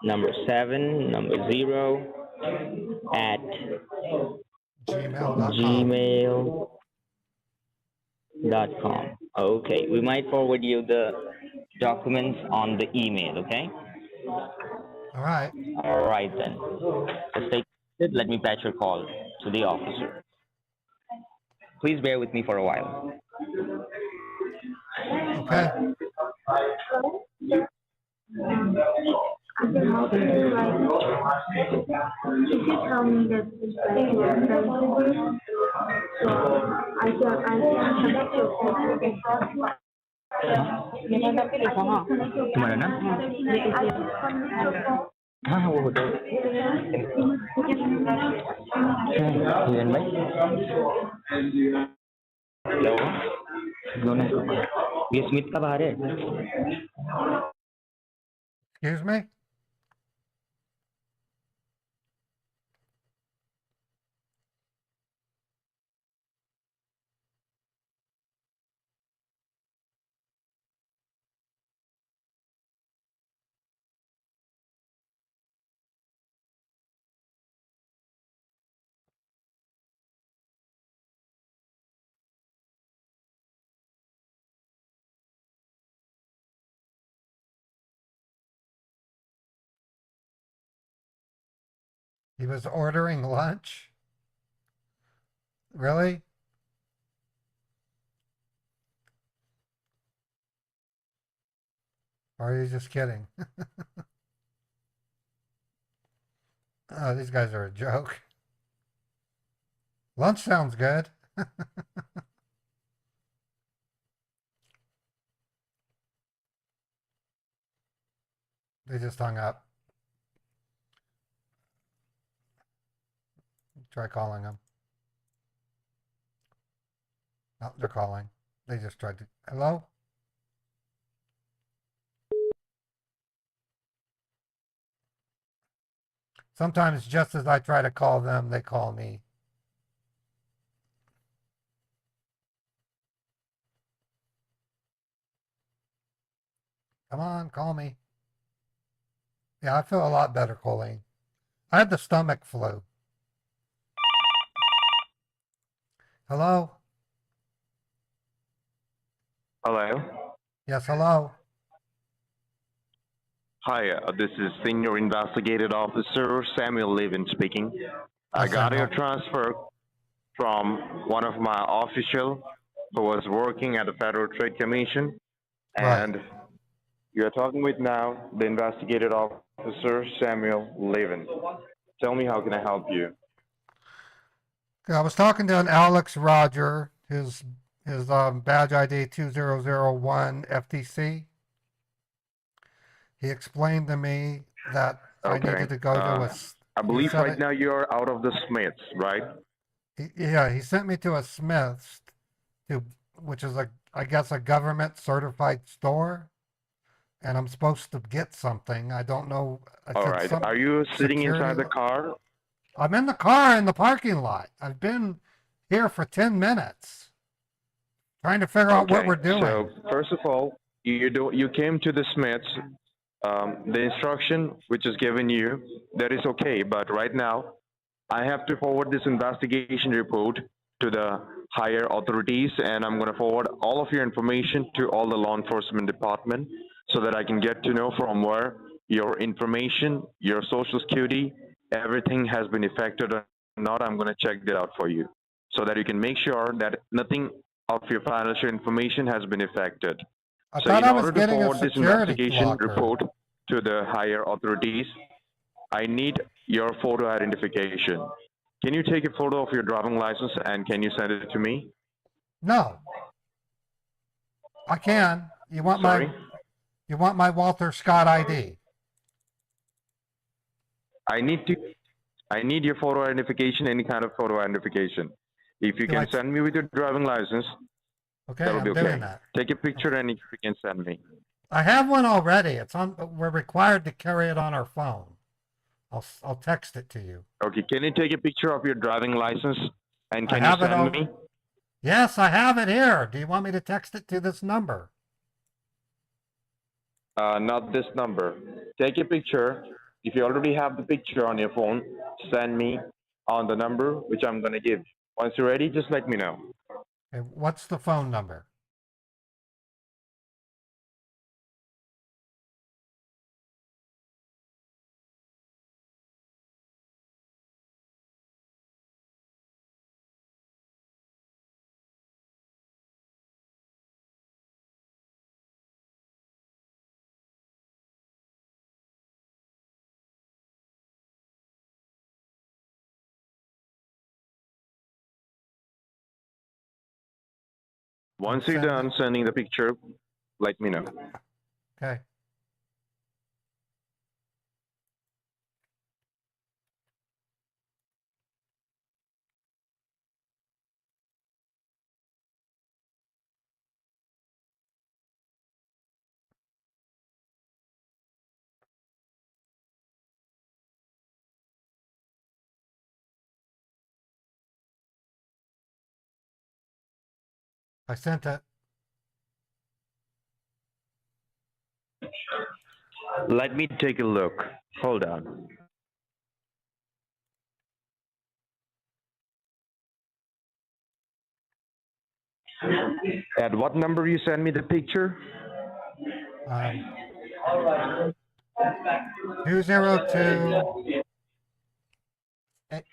number 7 number 0 at gmail.com. gmail.com. Okay, we might forward you the documents on the email, okay? All right. All right then. Just stay connected. Let me patch your call to the officer. Please bear with me for a while. Okay. If you tell me that it's so I can connect your phone. Gimana na? हाँ वो होता है हिरन भाई hello दोनों ये Smith का बाहर है Excuse me? He was ordering lunch? Really? Or are you just kidding? Oh, these guys are a joke. Lunch sounds good. They just hung up. Try calling them. No, they're calling. They just tried to. Hello? Sometimes just as I try to call them, they call me. Come on, call me. Yeah, I feel a lot better, Colleen. I had the stomach flu. Hello? Hello. Yes, hello. Hi, this is Senior Investigative Officer Samuel Levin speaking. I Hi, got your Samuel. transfer from one of my officials who was working at the Federal Trade Commission, Right. and you're talking with now the Investigative Officer Samuel Levin. Tell me, how can I help you? I was talking to an Alex Roger, his badge ID 2001 FTC. He explained to me that I Okay. needed to go to a. I He believe said right now you're out of the Smiths, right? Yeah, he sent me to a Smith's, which is I guess a government certified store, and I'm supposed to get something. I don't know. I All said right. some Are you sitting security. inside the car? I'm in the car in the parking lot. I've been here for 10 minutes trying to figure out what we're doing. So first of all, you came to the Smiths. The instruction which is given you, that is okay. But right now, I have to forward this investigation report to the higher authorities, and I'm going to forward all of your information to all the law enforcement department so that I can get to know from where your information, your social security, everything has been affected or not. I'm going to check that out for you so that you can make sure that nothing of your financial information has been affected. I So thought in I was order to getting a forward this security investigation blocker. report to the higher authorities, I need your photo identification. Can you take a photo of your driving license and can you send it to me? No, I can. You want Sorry? my Walter Scott ID? I need your photo identification, any kind of photo identification. If you can send me with your driving license, Okay, that'll be I'm okay. doing that. Take a picture and you can send me. I have one already. It's on. We're required to carry it on our phone. I'll text it to you. Okay, can you take a picture of your driving license and I can you have it send me? Yes, I have it here. Do you want me to text it to this number? Not this number. Take a picture. If you already have the picture on your phone, send me on the number which I'm going to give. Once you're ready, just let me know. Okay, what's the phone number? Once you're done sending the picture, let me know. Okay. I sent it. Let me take a look. Hold on. At what number you send me the picture? 202 8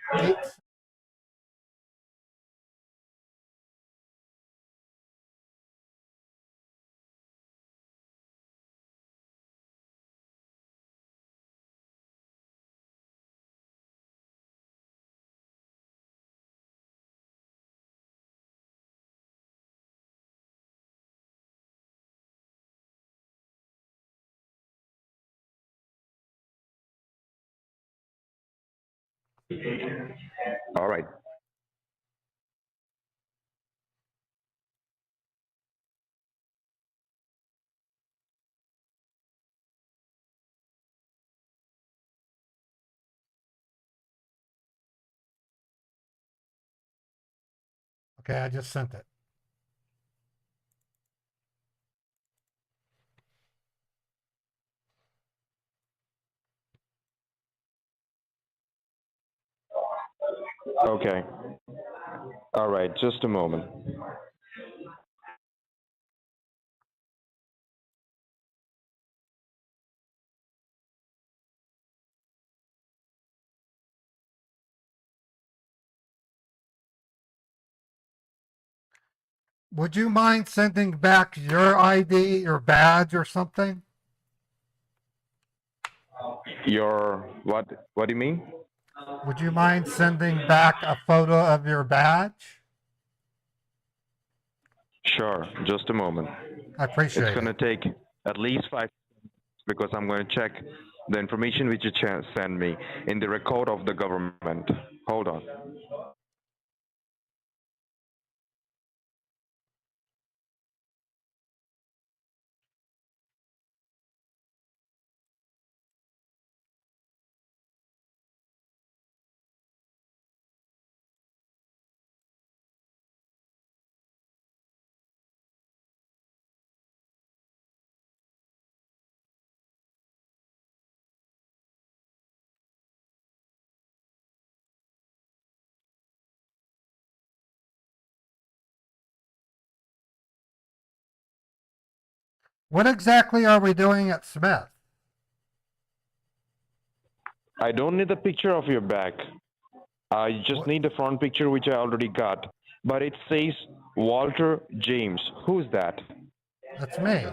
Okay, I just sent it. Okay. All right, just a moment. Would you mind sending back your ID, your badge or something? Your what? What do you mean? Would you mind sending back a photo of your badge? Sure, just a moment. I appreciate It's going it. to take at least 5 because I'm going to check the information which you send me in the record of the government. Hold on. What exactly are we doing at Smith? I don't need the picture of your back. I just need the front picture which I already got. But it says Walter James. Who's that? That's me.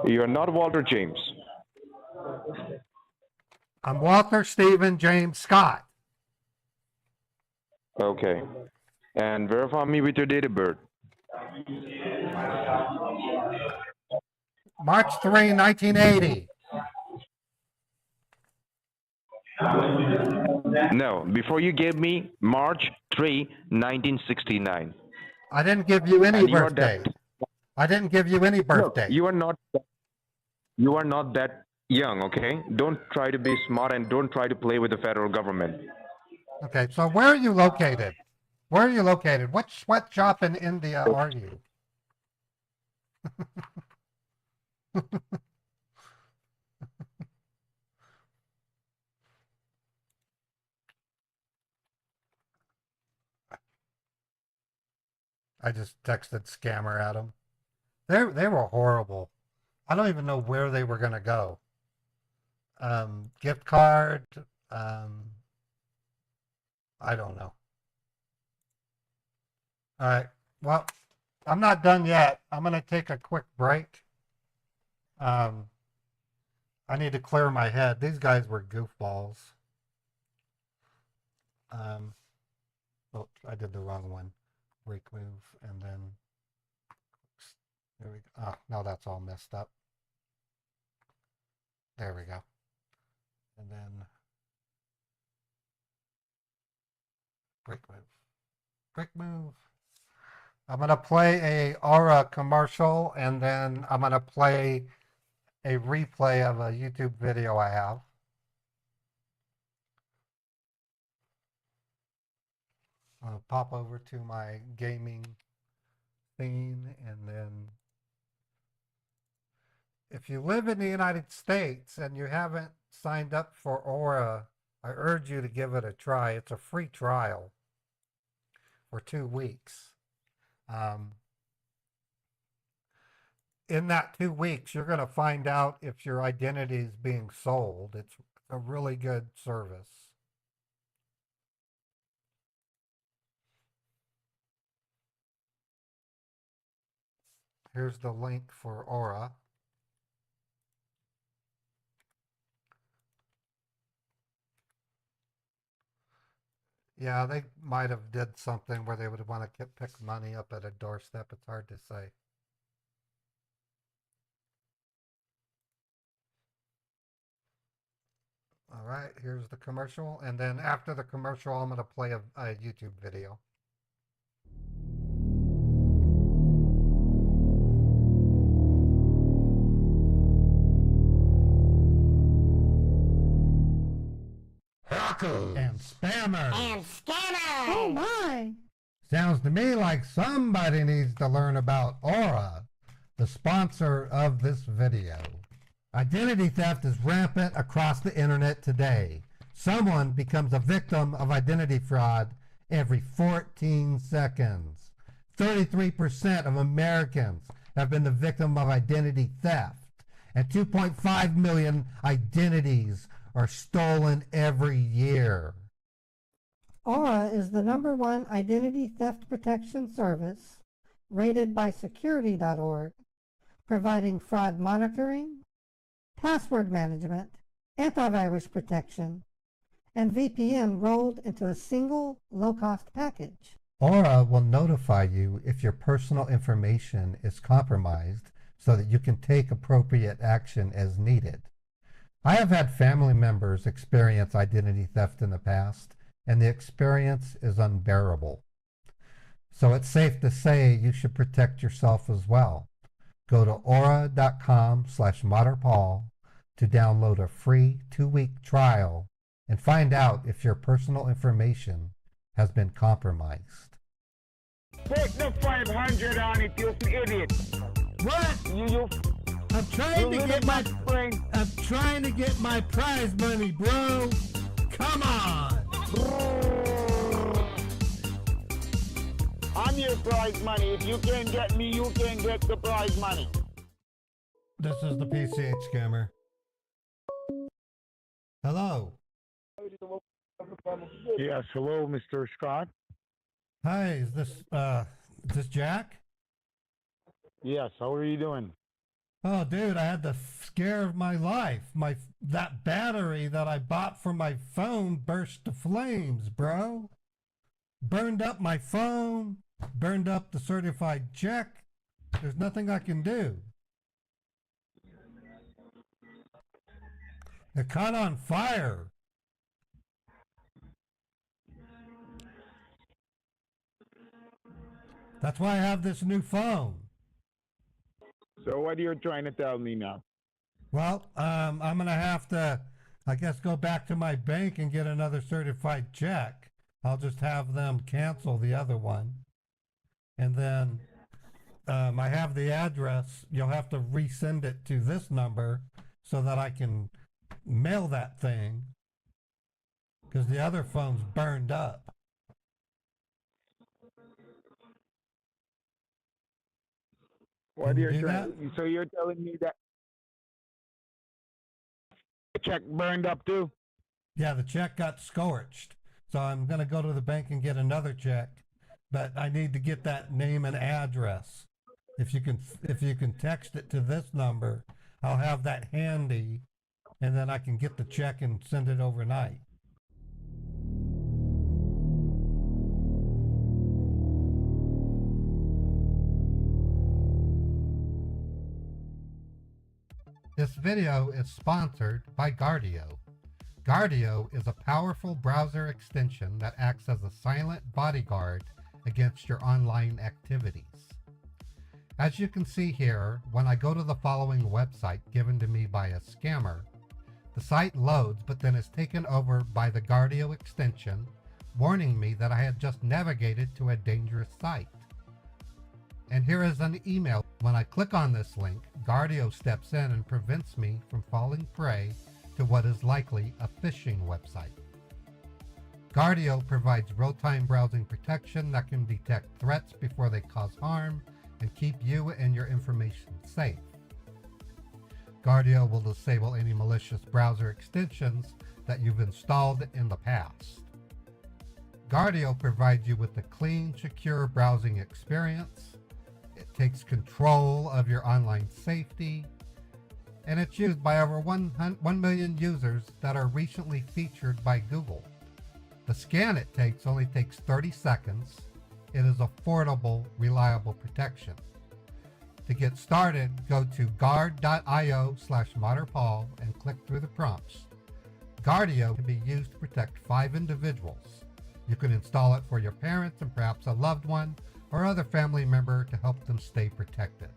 You're not Walter James. I'm Walter Stephen James Scott. Okay. And verify me with your date of birth. March 3, 1980. No, before you gave me March 3, 1969. I didn't give you any And you are birthday. that. I didn't give you any Look, birthday. you are not that young, okay? Don't try to be smart and don't try to play with the federal government. Okay, so where are you located? Where are you located? What sweatshop in India are you? I just texted scammer at them. They were horrible. I don't even know where they were going to go. Gift card. I don't know. All right. Well, I'm not done yet. I'm going to take a quick break. I need to clear my head. These guys were goofballs. Oh, I did the wrong one. Break move, and then there we go. Oh, now that's all messed up. There we go. And then break move. Break move. I'm going to play a Aura commercial, and then I'm going to play a replay of a YouTube video I have. I'll pop over to my gaming scene, and then if you live in the United States and you haven't signed up for Aura, I urge you to give it a try. It's a free trial for 2 weeks. In that 2 weeks, you're going to find out if your identity is being sold. It's a really good service. Here's the link for Aura. Yeah, they might have did something where they would want to pick money up at a doorstep. It's hard to say. All right, here's the commercial. And then after the commercial, I'm going to play a YouTube video. hackers and spammers and scammers. Oh my! Sounds to me like somebody needs to learn about Aura, the sponsor of this video. Identity theft is rampant across the internet today. Someone becomes a victim of identity fraud every 14 seconds. 33% of Americans have been the victim of identity theft, and 2.5 million identities are stolen every year. Aura is the #1 identity theft protection service rated by security.org, providing fraud monitoring, password management, antivirus protection, and VPN rolled into a single low-cost package. Aura will notify you if your personal information is compromised so that you can take appropriate action as needed. I have had family members experience identity theft in the past, and the experience is unbearable. So it's safe to say you should protect yourself as well. Go to aura.com/modernpaul to download a free 2-week trial and find out if your personal information has been compromised. Put the 500 on it, you idiot. What? I'm trying to get my prize money, bro. Come on. I'm your prize money. If you can get me, you can get the prize money. This is the PCH scammer. Hello. Yes, hello, Mr. Scott. Hi, is this Jack? Yes, how are you doing? Oh, dude, I had the scare of my life. That battery that I bought for my phone burst to flames, bro. Burned up my phone, burned up the certified check. There's nothing I can do. It caught on fire. That's why I have this new phone. So what are you trying to tell me now? Well, I'm going to have to, I guess, go back to my bank and get another certified check. I'll just have them cancel the other one. And then I have the address. You'll have to resend it to this number so that I can mail that thing, because the other phone's burned up. What Can you're you do trying? So you're telling me that the check burned up too? Yeah, the check got scorched. So I'm going to go to the bank and get another check, but I need to get that name and address. If you can text it to this number, I'll have that handy, and then I can get the check and send it overnight. This video is sponsored by Guardio. Guardio is a powerful browser extension that acts as a silent bodyguard against your online activities. As you can see here, when I go to the following website given to me by a scammer, the site loads but then is taken over by the Guardio extension, warning me that I had just navigated to a dangerous site. And here is an email. When I click on this link, Guardio steps in and prevents me from falling prey to what is likely a phishing website. Guardio provides real-time browsing protection that can detect threats before they cause harm and keep you and your information safe. Guardio will disable any malicious browser extensions that you've installed in the past. Guardio provides you with a clean, secure browsing experience. It takes control of your online safety, and it's used by over 1 million users that are recently featured by Google. The scan it takes only takes 30 seconds. It is affordable, reliable protection. To get started, go to guard.io/modernpaul and click through the prompts. Guardio can be used to protect 5 individuals. You can install it for your parents and perhaps a loved one or other family member to help them stay protected.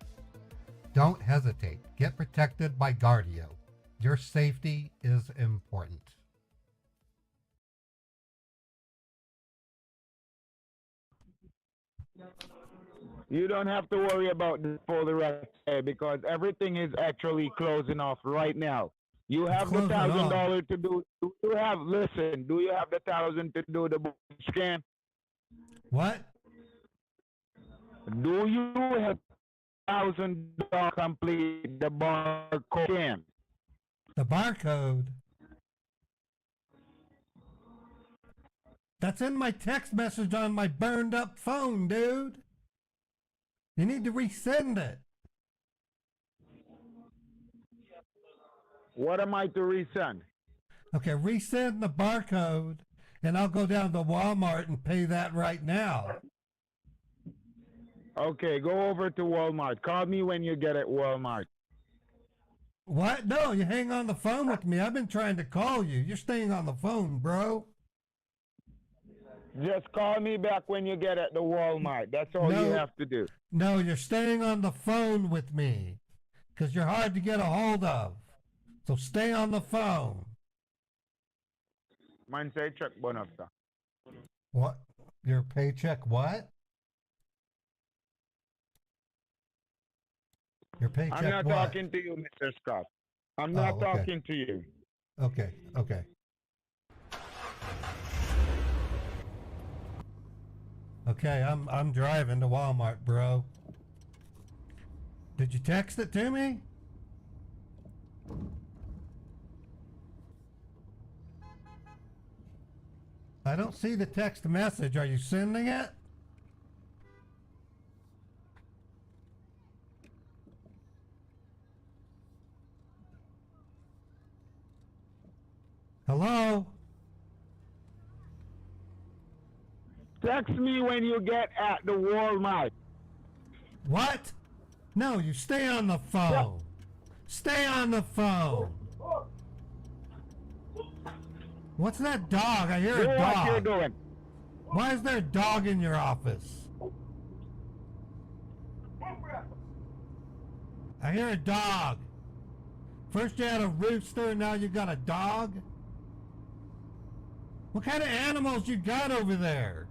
Don't hesitate. Get protected by Guardio. Your safety is important. You don't have to worry about this for the rest because everything is actually closing off right now. You It's have the closing off. $1,000 to do. Do you have? Listen. Do you have the 1,000 to do the scan? What? Do you have $1,000 complete the barcode scan? The barcode? That's in my text message on my burned up phone, dude. You need to resend it. What am I to resend? Okay, resend the barcode, and I'll go down to Walmart and pay that right now. Okay, go over to Walmart. Call me when you get at Walmart. What? No, you hang on the phone with me. I've been trying to call you. You're staying on the phone, bro. Just call me back when you get at the Walmart. That's all you have to do. No, you're staying on the phone with me because you're hard to get a hold of. So stay on the phone. Man say check bonus, sir. What? Your paycheck what? Your paycheck I'm not what? talking to you, Mr. Scott. I'm not okay. talking to you. Okay, okay. Okay, I'm driving to Walmart, bro. Did you text it to me? I don't see the text message. Are you sending it? Hello? Text me when you get at the Walmart. What? No, you stay on the phone. Stay on the phone. What's that dog? I hear a dog. What you're doing? Why is there a dog in your office? I hear a dog. First you had a rooster, now you got a dog? What kind of animals you got over there?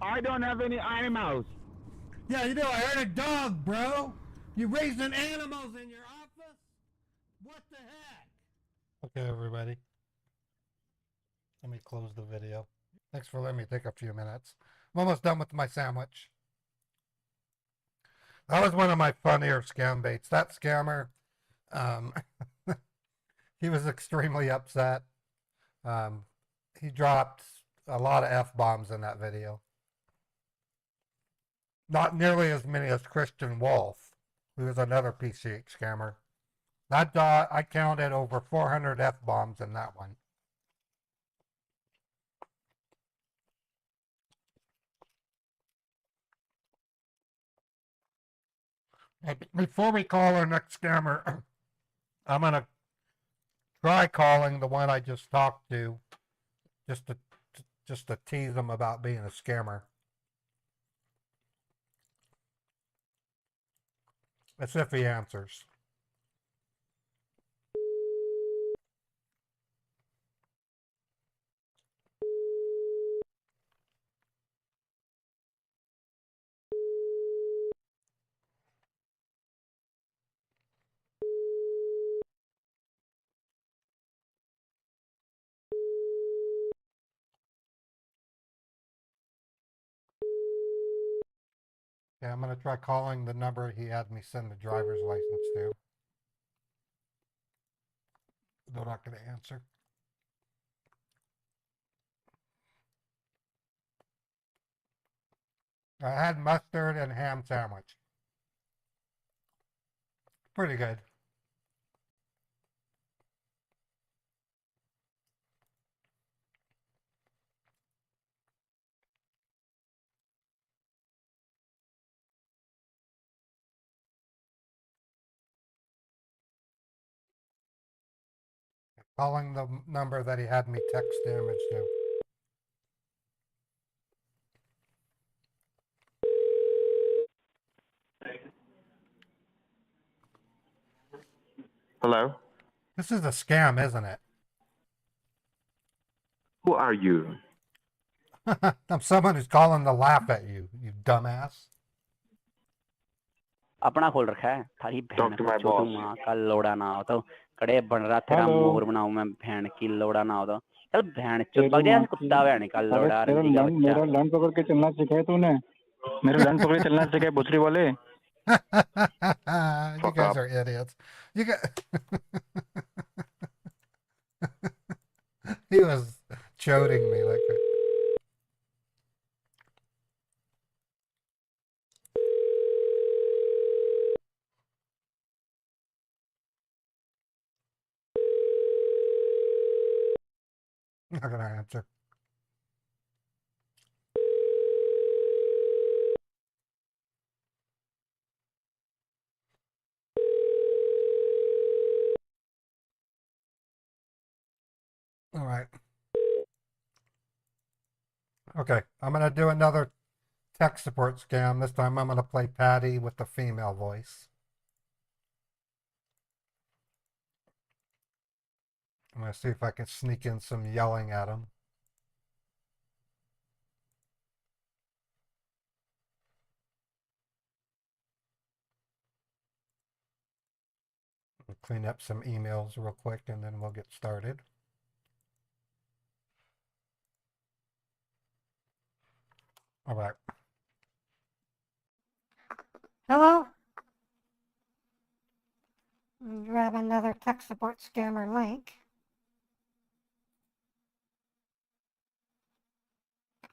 I don't have any animals. Yeah, you do. I heard a dog, bro. You raising animals in your office? What the heck? Okay, everybody. Let me close the video. Thanks for letting me take a few minutes. I'm almost done with my sandwich. That was one of my funnier scam baits. That scammer, he was extremely upset. He dropped a lot of F-bombs in that video. Not nearly as many as Christian Wolf, who was another PCH scammer. That dog, I counted over 400 F-bombs in that one. Before we call our next scammer, I'm going to try calling the one I just talked to, just to tease him about being a scammer. Let's see if he answers. Okay, I'm going to try calling the number he had me send the driver's license to. They're not going to answer. I had mustard and ham sandwich. Pretty good. Calling the number that he had me text the image to. Hello? This is a scam, isn't it? Who are you? I'm someone who's calling to laugh at you, you dumbass. अपना खोल रखा है थारी बहन Talk to को my Chhotu boss. माँ का लोड़ा ना हो तो कड़े बन रहा तेरा हेलो मोर बनाऊं मैं बहन की लोड़ा ना हो तो चल बहन चुत तेरी भाग जा माँ की कुत्ता बहन का अरे लोड़ा तेरा रंडी का लंग बच्चा मेरा लंग पकड़ के चलना सिखाया तूने मेरा लंग पकड़ के चलना सिखाया भोसड़ी वाले You Fuck guys up. are idiots. You got. He was choking me like. I'm not gonna answer. All right. Okay, I'm gonna do another tech support scam. This time I'm gonna play Patty with the female voice. I'm gonna see if I can sneak in some yelling at him. We'll clean up some emails real quick and then we'll get started. All right. Hello? Grab another tech support scammer link.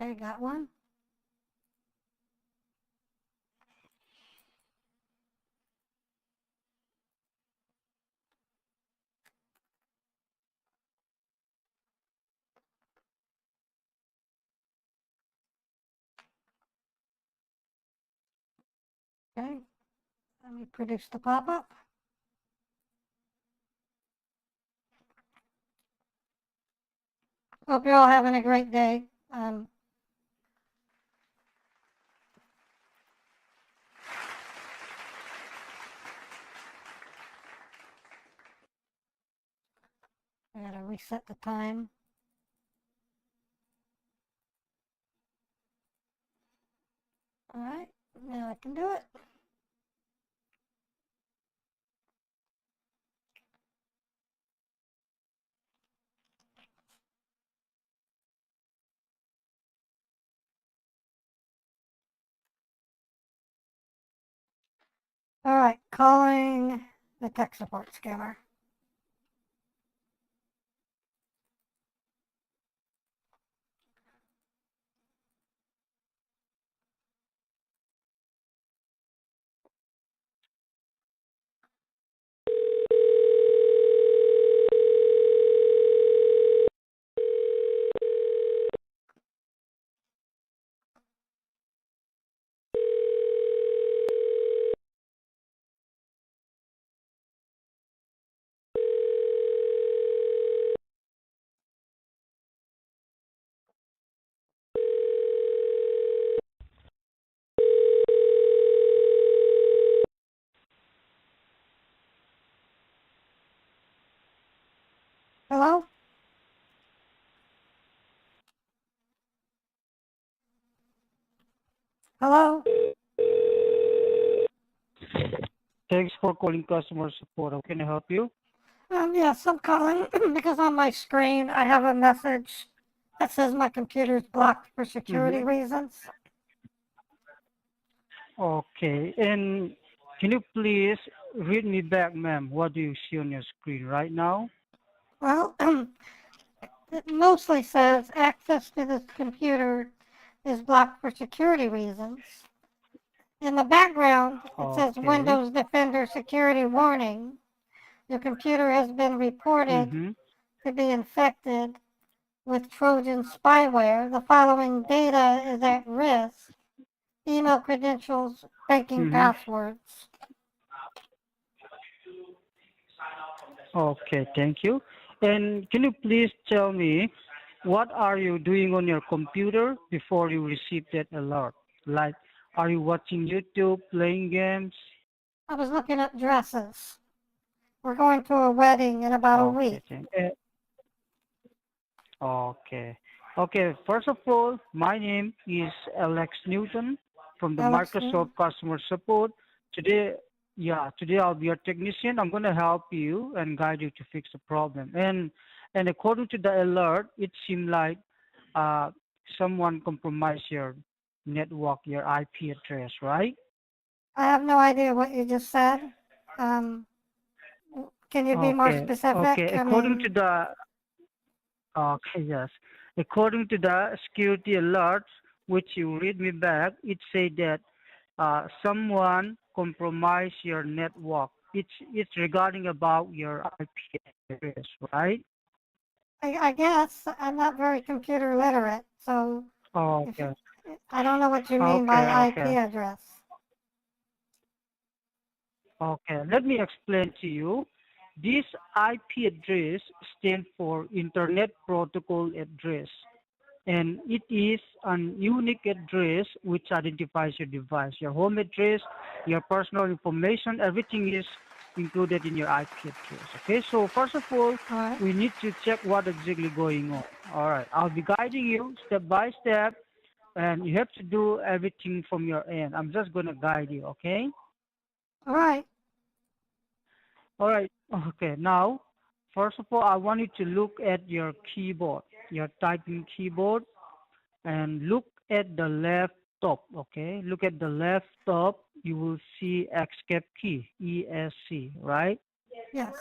Okay, got one. Okay, let me produce the pop-up. Hope you're all having a great day. I gotta reset the time. All right, now I can do it. All right, calling the tech support scammer. Hello? Hello? Thanks for calling customer support. How can I help you? Yes, I'm calling because on my screen I have a message that says my computer is blocked for security reasons. Okay, and can you please read me back, ma'am? What do you see on your screen right now? Well, it mostly says access to this computer is blocked for security reasons. In the background, it says Okay. Windows Defender security warning. Your computer has been reported to be infected with Trojan spyware. The following data is at risk. Email credentials, banking passwords. Okay, thank you. And can you please tell me what are you doing on your computer before you receive that alert? Like, are you watching YouTube, playing games? I was looking at dresses. We're going to a wedding in about a Okay, week. thank you. Okay. Okay, first of all, my name is Alex Newton from the Alex Microsoft Newton. Customer Support. Today, today I'll be your technician. I'm going to help you and guide you to fix the problem. And according to the alert, it seemed like uh, someone compromised your network, your IP address, right? I have no idea what you just said. Um, can you be more Okay. specific? Okay. I According mean, to the Okay, yes. According to the security alerts, which you read me back, it said that someone compromised your network. It's regarding about your IP address, right? I guess I'm not very computer literate, so if Okay. I don't know what you mean Okay. by IP Okay. address. Okay. Let me explain to you. This IP address stands for Internet Protocol Address, and it is an unique address which identifies your device, your home address, your personal information, everything is included in your IP address. Okay, so first of all, we need to check what exactly going on. All right, I'll be guiding you step by step, and you have to do everything from your end. I'm just going to guide you, okay? All right. All right, okay, now, first of all, I want you to look at your keyboard, your typing keyboard, and look at the left top, okay? Look at the left top, you will see escape key, ESC, right? Yes.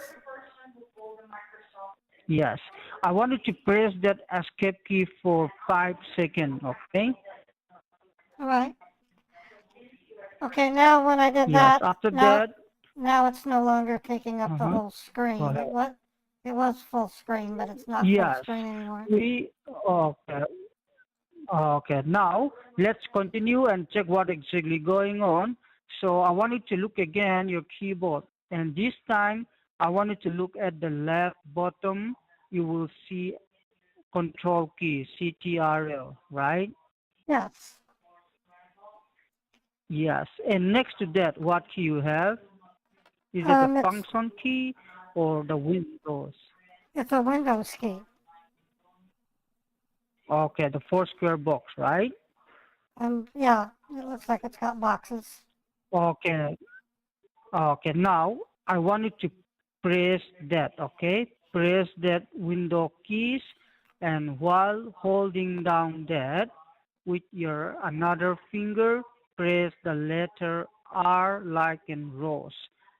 Yes. I want you to press that escape key for 5 seconds, okay? All right. Okay, now when I did Yes, that, after now that, now it's no longer taking up the whole go screen. ahead. It was full screen, but it's not full Yes, screen anymore. okay. Okay, now let's continue and check what exactly going on. So I want you to look again your keyboard, and this time I want you to look at the left bottom. You will see control key, CTRL, right? Yes. Yes, and next to that, what key you have? Is it the It's function key or the Windows? it's a Windows key. Okay, the four square box, right? Yeah, it looks like it's got boxes. Okay, okay, now I want you to press that, okay? Press that window keys, and while holding down that with your another finger, press the letter R like in Rose,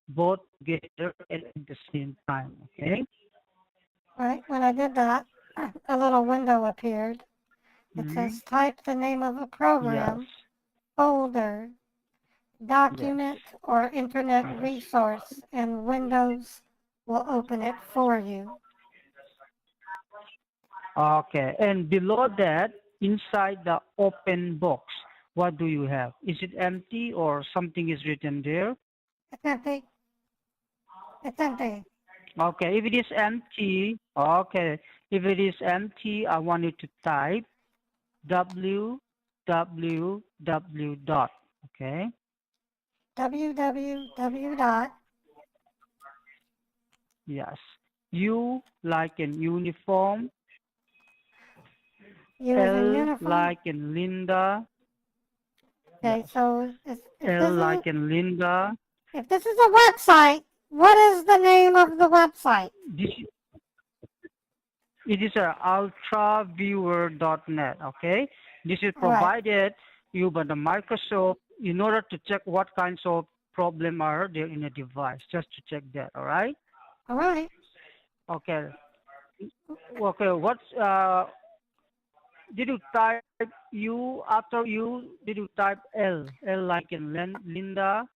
both together at the same time, okay? Right, when I did that, a little window appeared. It Mhm. says type the name of a Yes, program, folder, yes. document, or internet resource, and Windows will open it for you. Okay, and below that, inside the open box, what do you have? Is it empty or something is written there? It's empty. It's empty. Okay, if it is empty, okay, if it is empty, I want you to type www dot, okay? www dot. Yes. U like in uniform, U as in L uniform. like in Linda, Okay, yes. so if L like in Linda. if this is a website, what is the name of the website? It is a ultraviewer.net, okay? This is All right. provided you by the Microsoft in order to check what kinds of problem are there in a device, just to check that, all right? All right. Okay. Okay, did you type U after U? Did you type L? L like in Linda?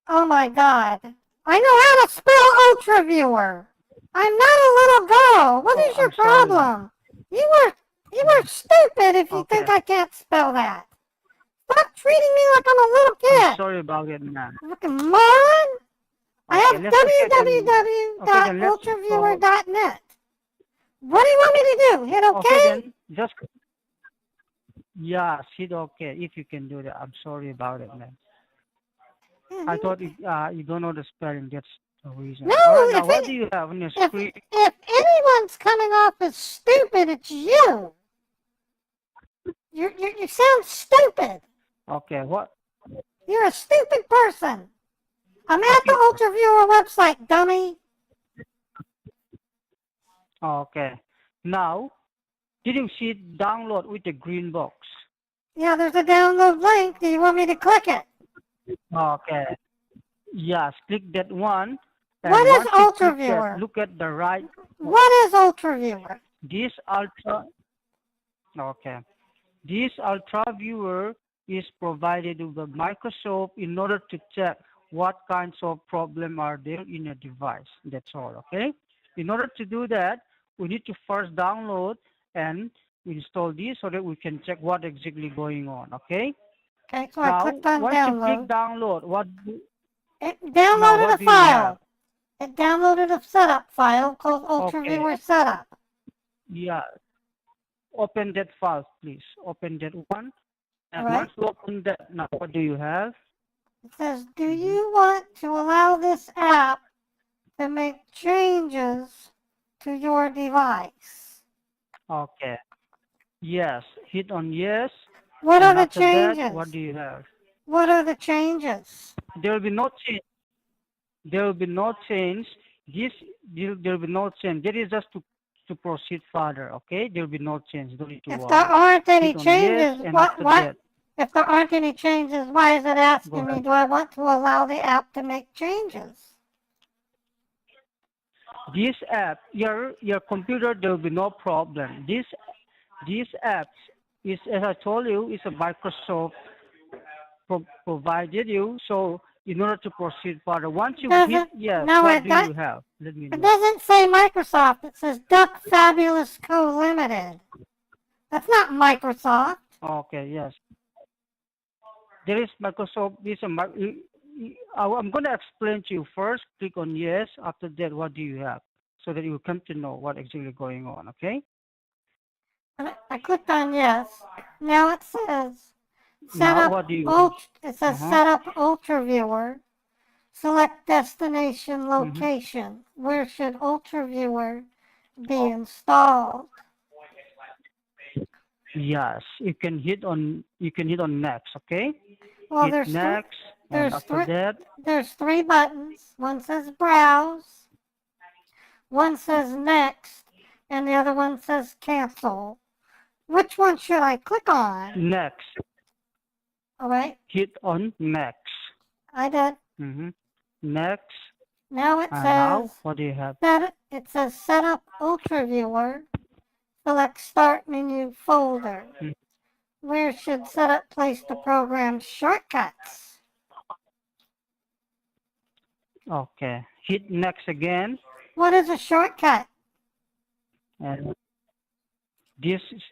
Oh my God. I know how to spell ultraviewer. I'm not a little girl. What is your I'm sorry. problem? You are stupid if you think I can't spell that. Stop treating me like I'm a little I'm kid. sorry about it, man. Fucking moron. I have then let's www.ultraviewer.net. What do you want me to do? Hit OK? Okay, then just yeah, hit okay if you can do that. I'm sorry about it, man. Yeah, I thought you don't know the spelling. That's No reason. No, All right, now if what do you have on your screen? if anyone's coming off as stupid, it's you. You sound stupid. Okay, what? You're a stupid person. I'm at the Ultraviewer website, dummy. Okay. Now, did you see download with the green box? Yeah, there's a download link. Do you want me to click it? Okay. Yes, click that one. And What is once you click Ultraviewer? that, look at the right. What is Ultraviewer? This ultra. Okay. This ultra viewer is provided with Microsoft in order to check what kinds of problem are there in a device. That's all. Okay. In order to do that, we need to first download and install this so that we can check what exactly going on. Okay. Okay, so Now, I clicked on once you click download. download, It now downloaded what a do you have? file. It downloaded a setup file called Okay. Ultraviewer Setup. Yeah. Open that file, please. Open that one. And All right. once you open that, now what do you have? It says, do you want to allow this app to make changes to your device? Okay. Yes. Hit on yes. What and are the after that, changes? what do you have? What are the changes? There will be no change. There will be no change. There will be no change. That is just to proceed further. Okay. There will be no change. Don't need to If worry. there aren't any Hit on yes, changes, and what? after that, If there aren't any changes, why is it go asking me, ahead. do I want to allow the app to make changes? This app, your computer, there will be no problem. This app is, as I told you, is a Microsoft provided you. So in order to proceed further, once you hit yes, No, what do you have? Let me it know. doesn't say Microsoft. It says Duck Fabulous Co. Limited. That's not Microsoft. Okay, yes. There is Microsoft. I'm going to explain to you first. Click on yes. After that, what do you have? So that you will come to know what exactly going on. Okay. I clicked on yes. Now it says Now what do you? It says set up Ultraviewer. Select destination location. Where should Ultraviewer be installed? Yes, you can hit on next. Okay. Well, Hit next, and after that, there's three buttons. One says browse, one says next, and the other one says cancel. Which one should I click on? next. All right. Hit on next. I did. Next. Now it And says now what do you have? it says set up Ultraviewer. Select start menu folder. Where should setup place the program shortcuts? Okay. Hit next again. What is a shortcut? And this is,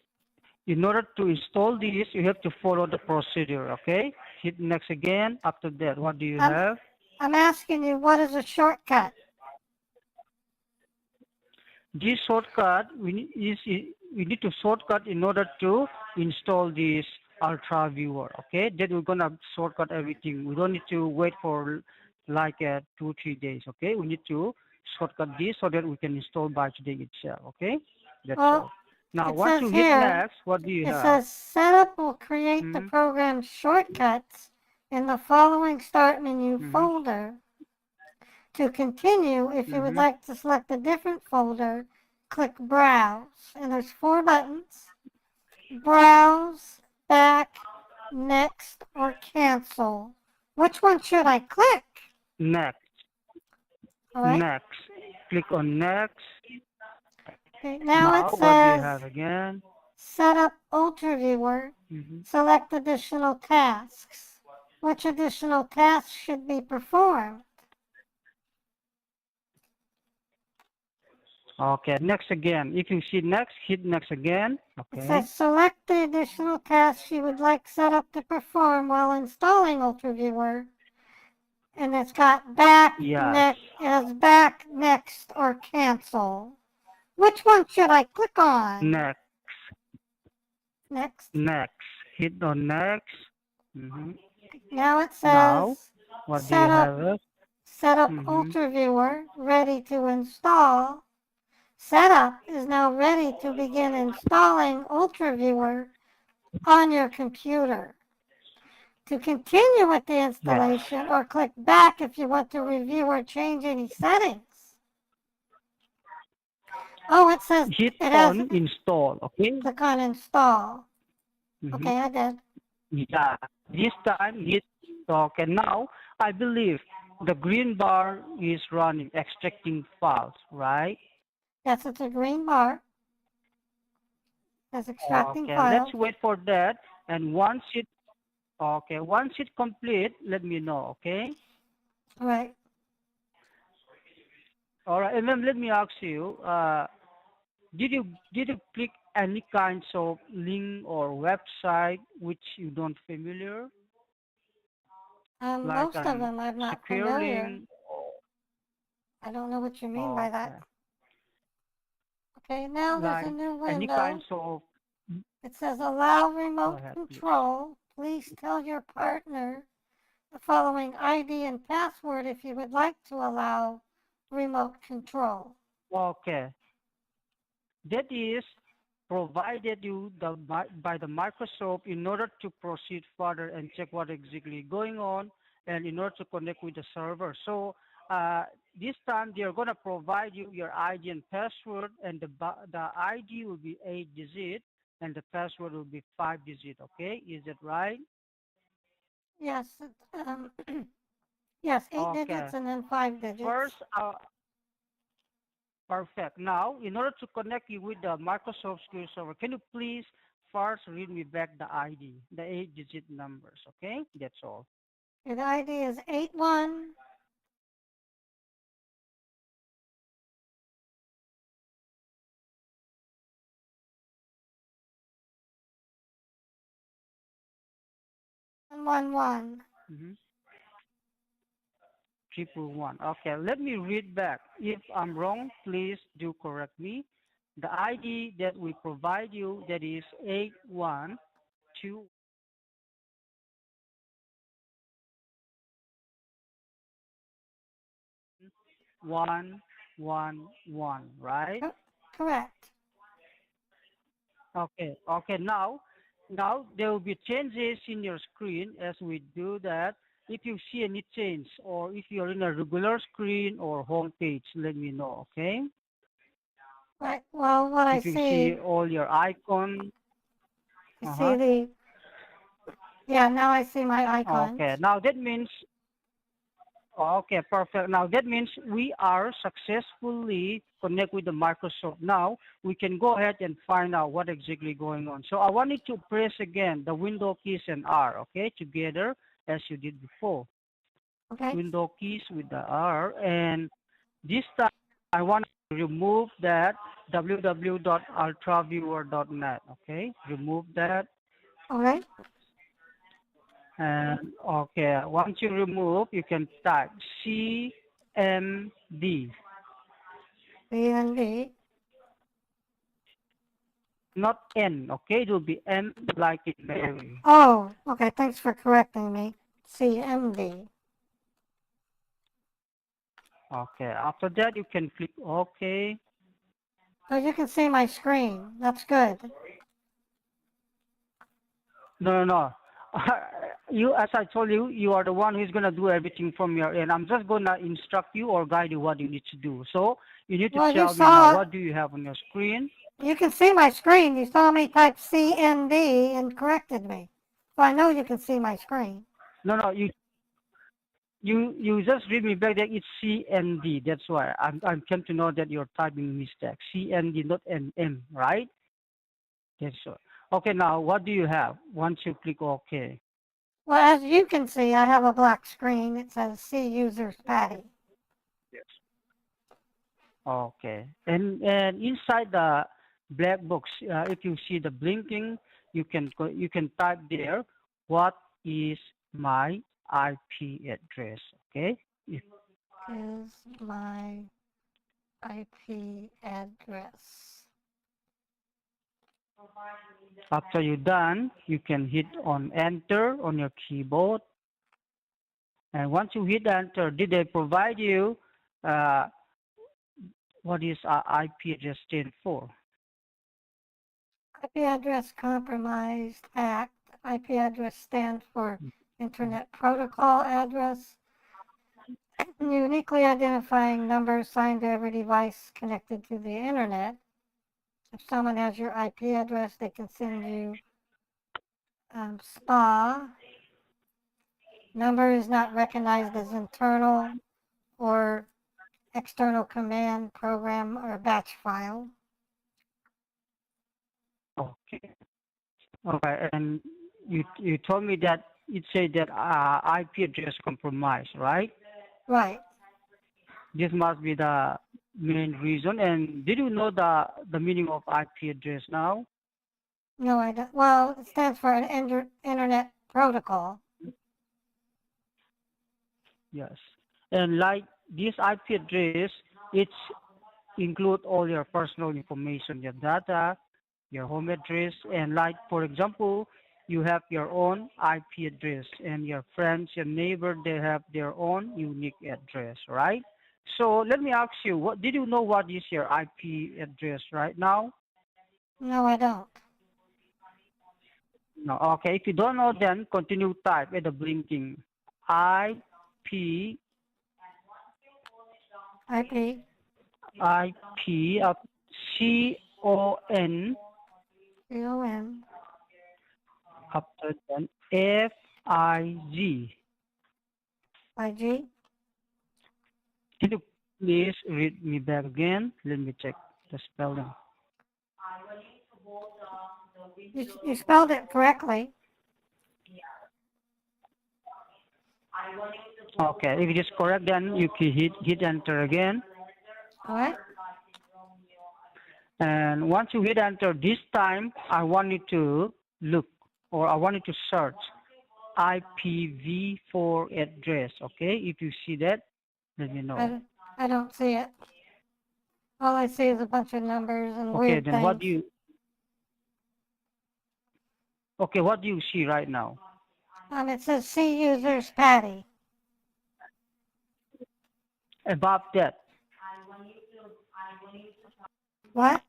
in order to install this, you have to follow the procedure. Okay. Hit next again. After that, what do you have? I'm asking you, what is a shortcut? This shortcut we need to shortcut in order to install this Ultra Viewer. Okay, then we're gonna shortcut everything. We don't need to wait for like 2-3 days. Okay, we need to shortcut this so that we can install by today itself. Okay, that's all. Now once you hit next, what do you have? It says setup will create the program shortcuts in the following start menu folder. To continue, if you would like to select a different folder, click Browse. And there's 4 buttons. Browse, Back, Next, or Cancel. Which one should I click? Next. All right. Next. Click on Next. Okay, now it what do you says have again? Set up Ultraviewer. Select additional tasks. Which additional tasks should be performed? Okay, next again. If you see next, hit next again. Okay. It says select the additional tasks you would like setup to perform while installing Ultraviewer. And it's got back, back, next, or cancel. Which one should I click on? Next. Next. Next. Hit on next. Now it says now, what do you have? Setup UltraViewer ready to install. Setup is now ready to begin installing UltraViewer on your computer. To continue with the installation, or click back if you want to review or change any settings. Oh, it says Hit it has on install, okay? click on install. Okay, I did. Yeah, this time hit okay. Now I believe the green bar is running, extracting files, right? Yes, it's a green bar. It's extracting Okay, files. let's wait for that. And once it complete, let me know, okay? Right. All right, and then let me ask you, did you click any kinds of link or website which you don't familiar? Like Most of them I'm not secure familiar. link? I don't know what you mean by that. Okay. Okay, now there's a Like new any window. kinds of It says allow remote ahead, please. control. Please tell your partner the following ID and password if you would like to allow remote control. Okay. That is provided by the Microsoft in order to proceed further and check what exactly going on and in order to connect with the server. So this time they're going to provide you your ID and password, and the ID will be 8-digit and the password will be 5-digit. Okay, is that right? Yes, yes, 8 Okay. digits and then 5 digits. First, perfect. Now, in order to connect you with the Microsoft SQL Server, can you please first read me back the ID, the 8-digit numbers, okay? That's all. The ID is 81. And 11. 111. Okay, let me read back. If I'm wrong, please do correct me. The ID that we provide you, that is 8121111, right? Correct. Okay, okay. Now there will be changes in your screen as we do that. If you see any change or if you're in a regular screen or home page, let me know, okay? Right. Well, what I If you see, see all your icons. I see the, yeah, now I see my icons. Okay, now that means, okay, perfect. Now that means we are successfully connect with the Microsoft. Now we can go ahead and find out what exactly going on. So I wanted to press again the window keys and R, okay, together as you did before. Okay. Window keys with the R, and this time I want to remove that www.ultraviewer.net, okay? Remove that. Okay. And okay, once you remove, you can type CMD. CMD. Not N, okay? It will be M like in Mary. Oh, okay. Thanks for correcting me. CMD. Okay, after that you can click OK. So you can see my screen. That's good. No. You, as I told you, you are the one who's gonna do everything from your end. I'm just gonna instruct you or guide you what you need to do. So you need to tell me now, what do you have on your screen? You can see my screen. You saw me type CMD and corrected me. So I know you can see my screen. No, you just read me back that it's CND. That's why I'm came to know that you're typing mistake. CND, not NM, right? Yes, sir. Okay, now what do you have once you click OK? Well, as you can see, I have a black screen that says C users Patty. Yes. Okay, and inside the black box, if you see the blinking, you can type there, what is my IP address? Okay. Is my IP address. After you're done, you can hit on enter on your keyboard. And once you hit enter, did they provide you what is IP address stand for? IP Address Compromised Act. IP address stands for Internet Protocol Address, uniquely identifying number assigned to every device connected to the Internet. If someone has your IP address, they can send you SPA. Number is not recognized as internal or external command, program, or batch file. Okay. Okay, and you told me that it said that IP address compromise, right? Right. This must be the main reason. And did you know the meaning of IP address now? No, I don't. Well, it stands for an Internet Protocol. Yes. And like this IP address, it's include all your personal information, your data, your home address, and like, for example, you have your own IP address, and your friends, your neighbor, they have their own unique address, right? So let me ask you, what did you know what is your IP address right now? No, I don't. No. Okay. If you don't know, then continue type at the blinking. IP. IP. IP of CON. CON. After then FIG. IG. Can you please read me back again? Let me check the spelling. You spelled it correctly. Okay, if it is correct, then you can hit enter again. All right. And once you hit enter, this time I want you to look, or I want you to search IPv4 address. Okay, if you see that, let me know. I don't see it. All I see is a bunch of numbers and Okay, weird then things. what do you? Okay, what do you see right now? It says C users Patty. Above that. What?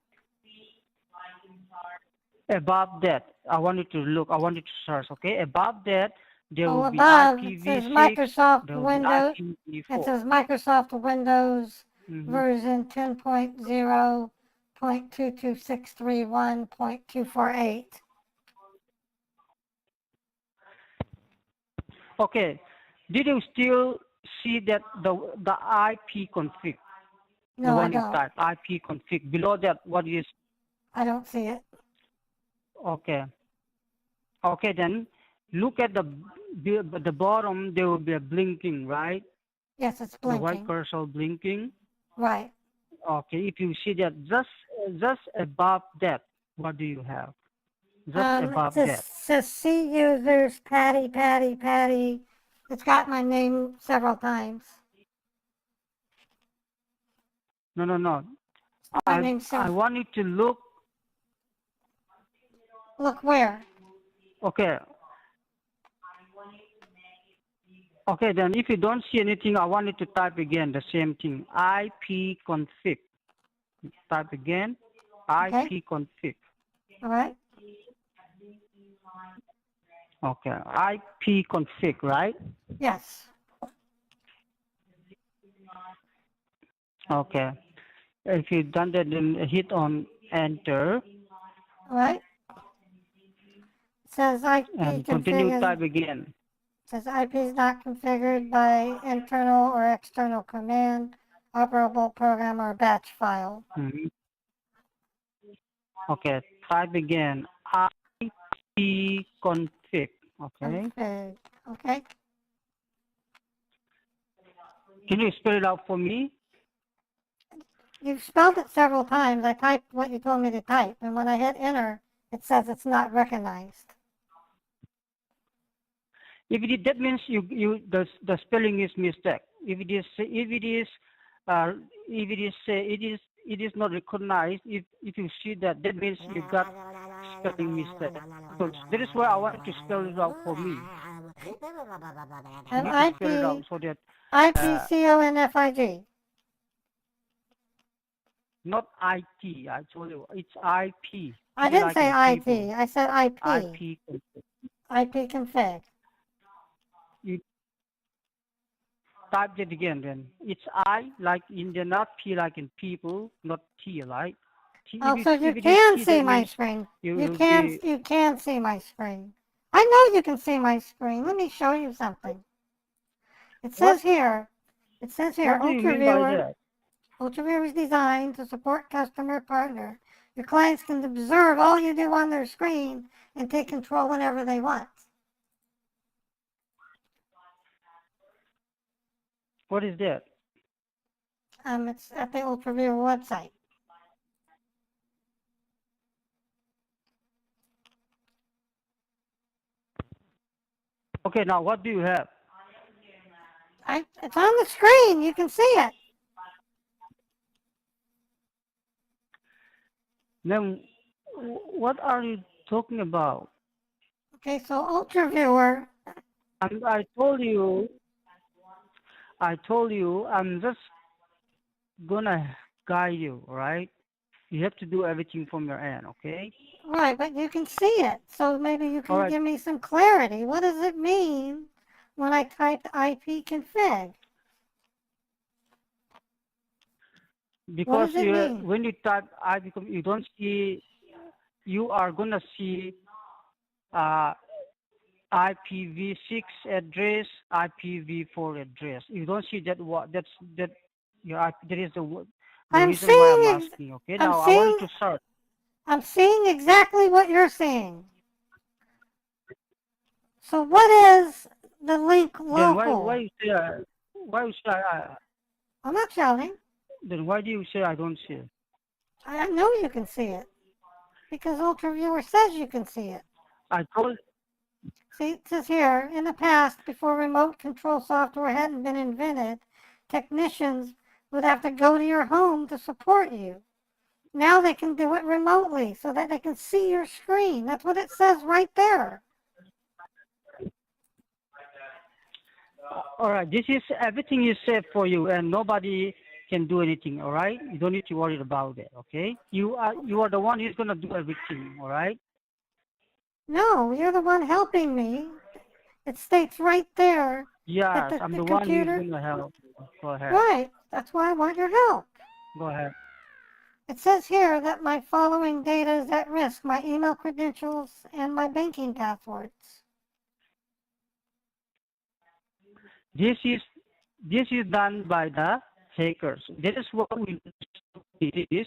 Above that, I want you to look. I want you to search. Okay, above that, there will be Above it IPv6. says Microsoft There will Windows. be IPv4. It says Microsoft Windows version 10.0.22631.248. Okay, did you still see that the IP config? No, the I one you don't. type IP config. Below that, what is? I don't see it. Okay. Okay, then look at the bottom. There will be a blinking, right? Yes, it's The white blinking. cursor blinking. Right. Okay, if you see that just above that, what do you have? Just above It that. says C users Patty, Patty, Patty. It's got my name several times. No. My I name says. want you to look. Look where? Okay. Okay, then if you don't see anything, I want you to type again the same thing. IP config. Type again. Okay. IP config. All right. Okay. IP config, right? Yes. Okay. If you've done that, then hit on enter. All right. It says IP And continue configured. type again. It says IP is not configured by internal or external command, operable program, or batch file. Okay. Type again. IP config. Okay. Config. Okay. Can you spell it out for me? You've spelled it several times. I typed what you told me to type, and when I hit enter, it says it's not recognized. If that means the spelling is mistake. If it is not recognized. If you see that means you got spelling mistake. So that is why I wanted to spell it out for me. And You need to spell it out so that IPCONFIG. not IT. I told you it's IP. I P didn't like say in IP. people. I said IP. IP. IP config. You type it again then. It's I like India, not P like in people, not T, right? T, Oh, so you if it is can T, see that my means screen. you You will can be. see my screen. I know you can see my screen. Let me show you something. It says here, What do you mean by that? UltraViewer is designed to support customer partner. Your clients can observe all you do on their screen and take control whenever they want. What is that? It's at the UltraViewer website. Okay, now what do you have? It's on the screen. You can see it. Then what are you talking about? Okay, so UltraViewer. I told you, I'm just gonna guide you, right? You have to do everything from your end, okay? Right, but you can see it. So maybe you can All right. give me some clarity. What does it mean when I type IP config? Because does it mean? when you type you don't see, you are gonna see IPv6 address, IPv4 address. You don't see that. That is the reason why I'm asking. Okay, now I want you to search. I'm seeing exactly what you're seeing. So what is the link local? Then why you say I'm not shouting. Then why do you say I don't see it? I know you can see it because UltraViewer says you can see it. I told. See, it says here, in the past, before remote control software hadn't been invented, technicians would have to go to your home to support you. Now they can do it remotely so that they can see your screen. That's what it says right there. All right, everything is safe for you, and nobody can do anything. All right, you don't need to worry about it. Okay, you are the one who's gonna do everything. All right. No, you're the one helping me. It states right there. Yes, that I'm the the one who's computer. gonna help. Go ahead. Right, that's why I want your help. Go ahead. It says here that my following data is at risk: my email credentials and my banking passwords. This is done by the hackers. That is what we do,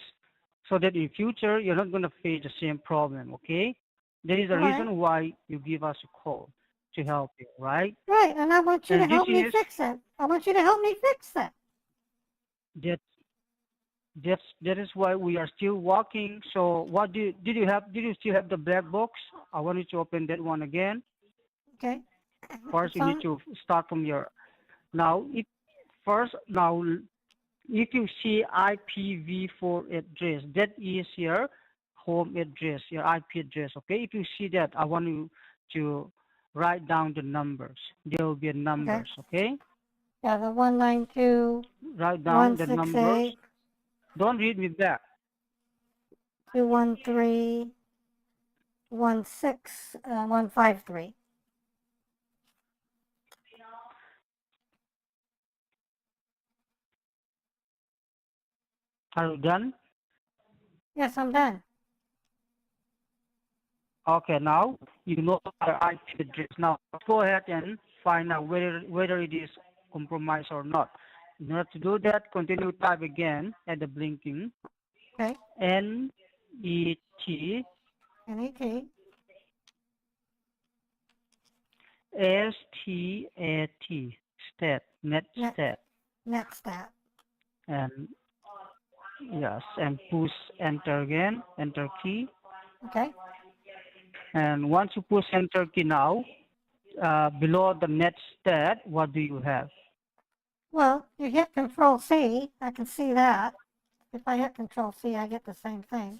so that in future you're not going to face the same problem. Okay, there is a Right. reason why you give us a call to help you, right? Right, and I want you to And help me fix it. I want you to help me fix it. That is why we are still working. So what did you still have the black box? I want you to open that one again. Okay. First, you need to start from your. Now, if you see IPv4 address, that is your home address, your IP address. Okay. If you see that, I want you to write down the numbers. There will be numbers. Okay. Yeah, the 192. Write down the 168. numbers. Don't read me back. 213. 153. Are you done? Yes, I'm done. Okay, now you know your IP address. Now go ahead and find out whether it is compromised or not. In order to do that, continue to type again at the blinking. Okay. N-E-T. N-E-T. S-T-A-T. Stat. Netstat. Netstat. And yes, and push enter again. Enter key. Okay. And once you push enter key now, below the netstat, what do you have? Well, you hit Control C. I can see that. If I hit Control C, I get the same thing.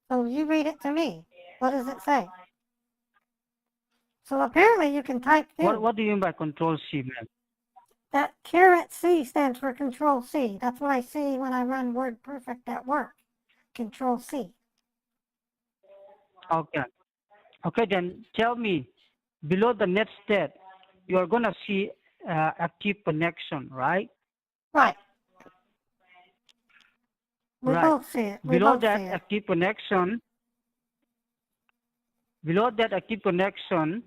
So you read it to me. What does it say? So apparently you can type too. What do you mean by Control C, ma'am? That caret C stands for Control C. That's what I see when I run WordPerfect at work. Control C. Okay. Okay, then tell me, below the next step, you are going to see active connection, right? Right. We Right. both see it. We Below both that see it. active connection, below that active connection,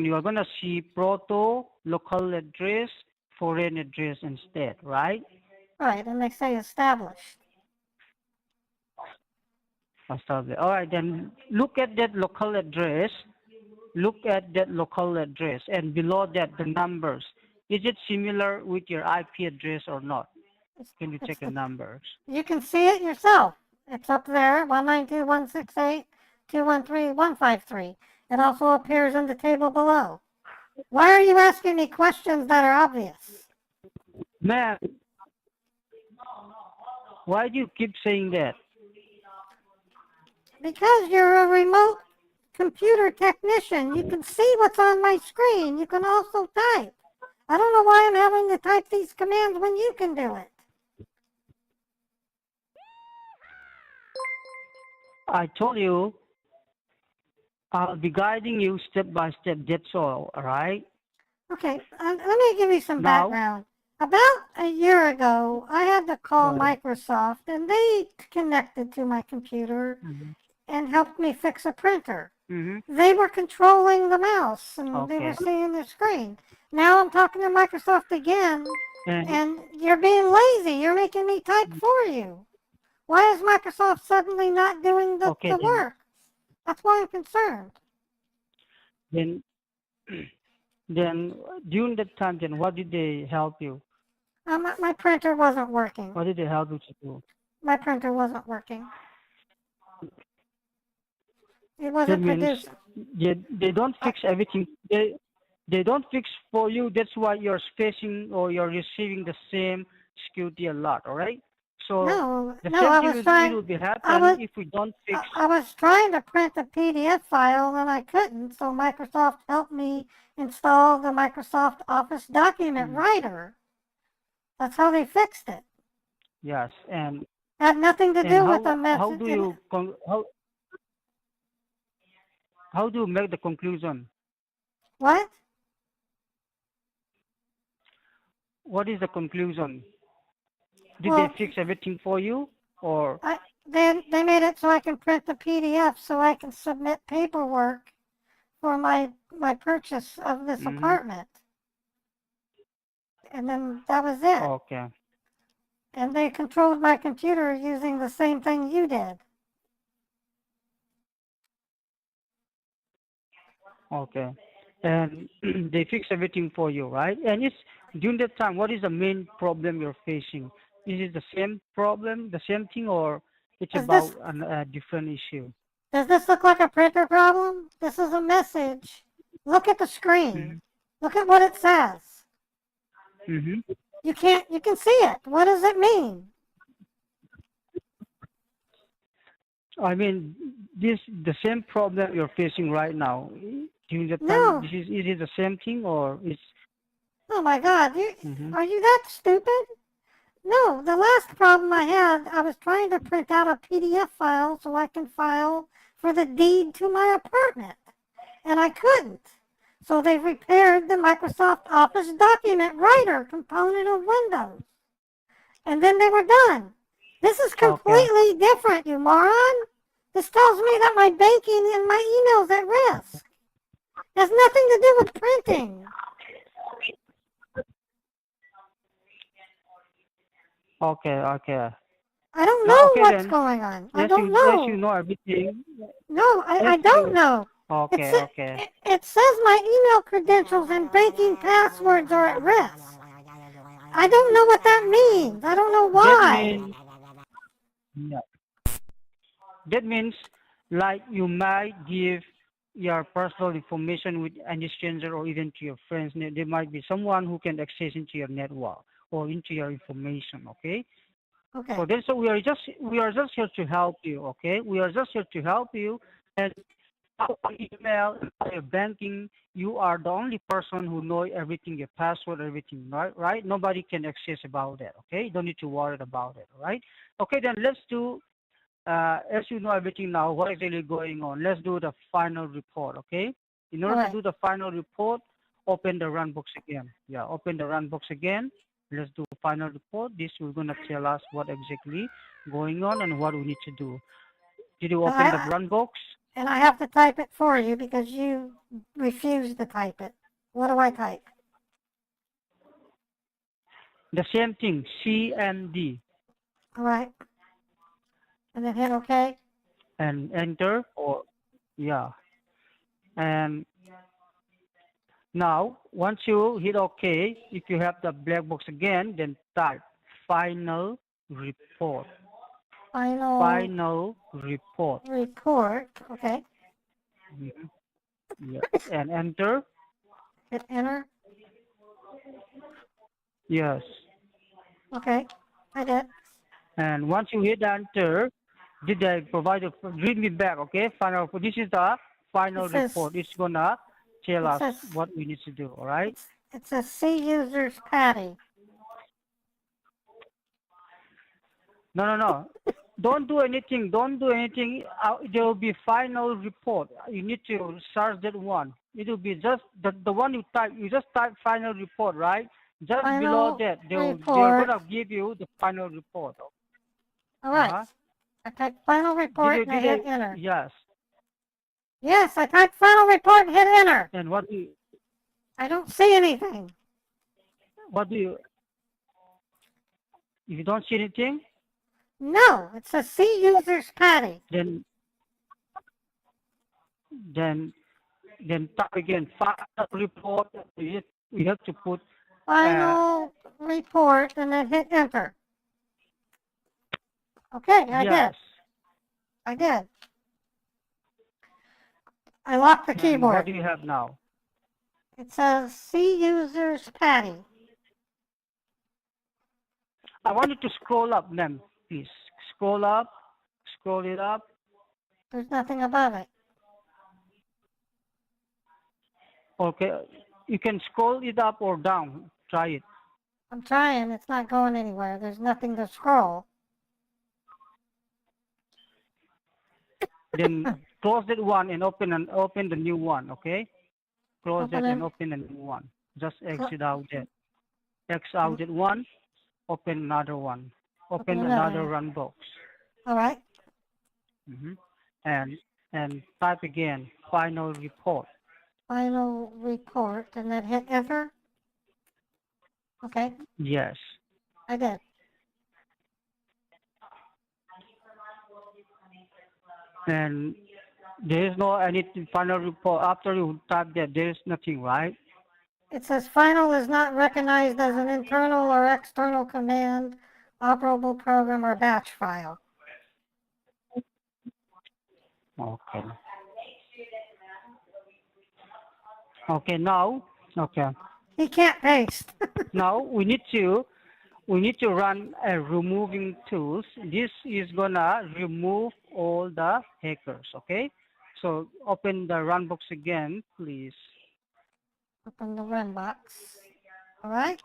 you are going to see proto, local address, foreign address instead, right? Right, and they say established. Established. All right, then look at that local address. Look at that local address, and below that, the numbers. Is it similar with your IP address or not? Can you check the numbers? You can see it yourself. It's up there, 192.168.213.153. It also appears in the table below. Why are you asking me questions that are obvious? Ma'am, why do you keep saying that? Because you're a remote computer technician. You can see what's on my screen. You can also type. I don't know why I'm having to type these commands when you can do it. I told you I'll be guiding you step by step. That's all right? Okay, let me give you some background. About a year ago, I had to call Microsoft, and they connected to my computer and helped me fix a printer. They were controlling the mouse, and they were seeing the screen. Now I'm talking to Microsoft again, and you're being lazy. You're making me type for you. Why is Microsoft suddenly not doing the work? That's why I'm concerned. Then during that time, then what did they help you? My printer wasn't working. What did they help you to do? My printer wasn't working. It wasn't producing. They don't fix everything. They don't fix for you. That's why you're facing or you're receiving the same security alert. All right. So the same thing will be happen if we don't fix. I was trying to print a PDF file and I couldn't. So Microsoft helped me install the Microsoft Office document writer. That's how they fixed it. Yes, and had nothing to do with the message. How do you make the conclusion? What? What is the conclusion? Did they fix everything for you, or? They made it so I can print the PDF so I can submit paperwork for my purchase of this apartment. And then that was it. Okay. And they controlled my computer using the same thing you did. Okay. And they fix everything for you, right? And it's during that time, what is the main problem you're facing? Is it the same problem, the same thing, or it's about a different issue? Does this look like a printer problem? This is a message. Look at the screen. Look at what it says. You can see it. What does it mean? I mean, the same problem you're facing right now. During the time, No. is it the same thing, or it's? Oh my God! Are you that stupid? No, the last problem I had, I was trying to print out a PDF file so I can file for the deed to my apartment, and I couldn't. So they repaired the Microsoft Office document writer component of Windows, and then they were done. This is completely different, you moron. This tells me that my banking and my email's at risk. It has nothing to do with printing. Okay. I don't know what's going on. I don't know. Yes, you know everything. No, I don't know. Okay. It says my email credentials and banking passwords are at risk. I don't know what that means. I don't know why. That means, like, you might give your personal information with any stranger or even to your friends. There might be someone who can access into your network or into your information. Okay. Okay. So we are just here to help you. Okay. We are just here to help you And by email, by banking, you are the only person who know everything, your password, everything, right? Nobody can access about that, okay? Don't need to worry about it, all right? Okay, then let's do, as you know everything now, what is really going on? Let's do the final report, okay? In order Alright. to do the final report, open the run box again. Yeah, open the run box again. Let's do final report. This will gonna tell us what exactly going on and what we need to do. Did you open the run box? And I have to type it for you because you refused to type it. What do I type? The same thing, C and D. All right. And then hit OK. And enter, or yeah. And now, once you hit OK, if you have the black box again, then type final report. Final report. Report. Okay. Mhm. Yeah. And enter. Hit enter. Yes. Okay. I did. And once you hit enter, did I provide a read me back? Okay. Final. This is the final report. It's gonna tell us what we need to do. All right. It says C users Patty. No. Don't do anything. Don't do anything. There will be final report. You need to search that one. It will be just the one you type. You just type final report, right? Just below that, they're gonna give you the final report. All right. I typed final report and I hit enter. Yes. Yes, I typed final report and hit enter. And what do you? I don't see anything. What do you? You don't see anything? No, it says C users Patty. Then type again. Final report. You have to put final report and then hit enter. Okay, I did. I locked the keyboard. What do you have now? It says C users Patty. I want you to scroll up, ma'am, please. Scroll up. Scroll it up. There's nothing above it. Okay. You can scroll it up or down. Try it. I'm trying. It's not going anywhere. There's nothing to scroll. Then close that one and open the new one, okay? Close that and open a new one. Just exit out that. X out that one. Open another one. Open another run box. All right. And type again. Final report. Final report, and then hit enter. Okay. Yes. I did. And there is no any final report. After you type that, there is nothing, right? It says final is not recognized as an internal or external command, operable program, or batch file. Okay. Okay, now, okay. He can't paste. Now we need to run a removing tools. This is gonna remove all the hackers, okay? So open the run box again, please. Open the run box. All right.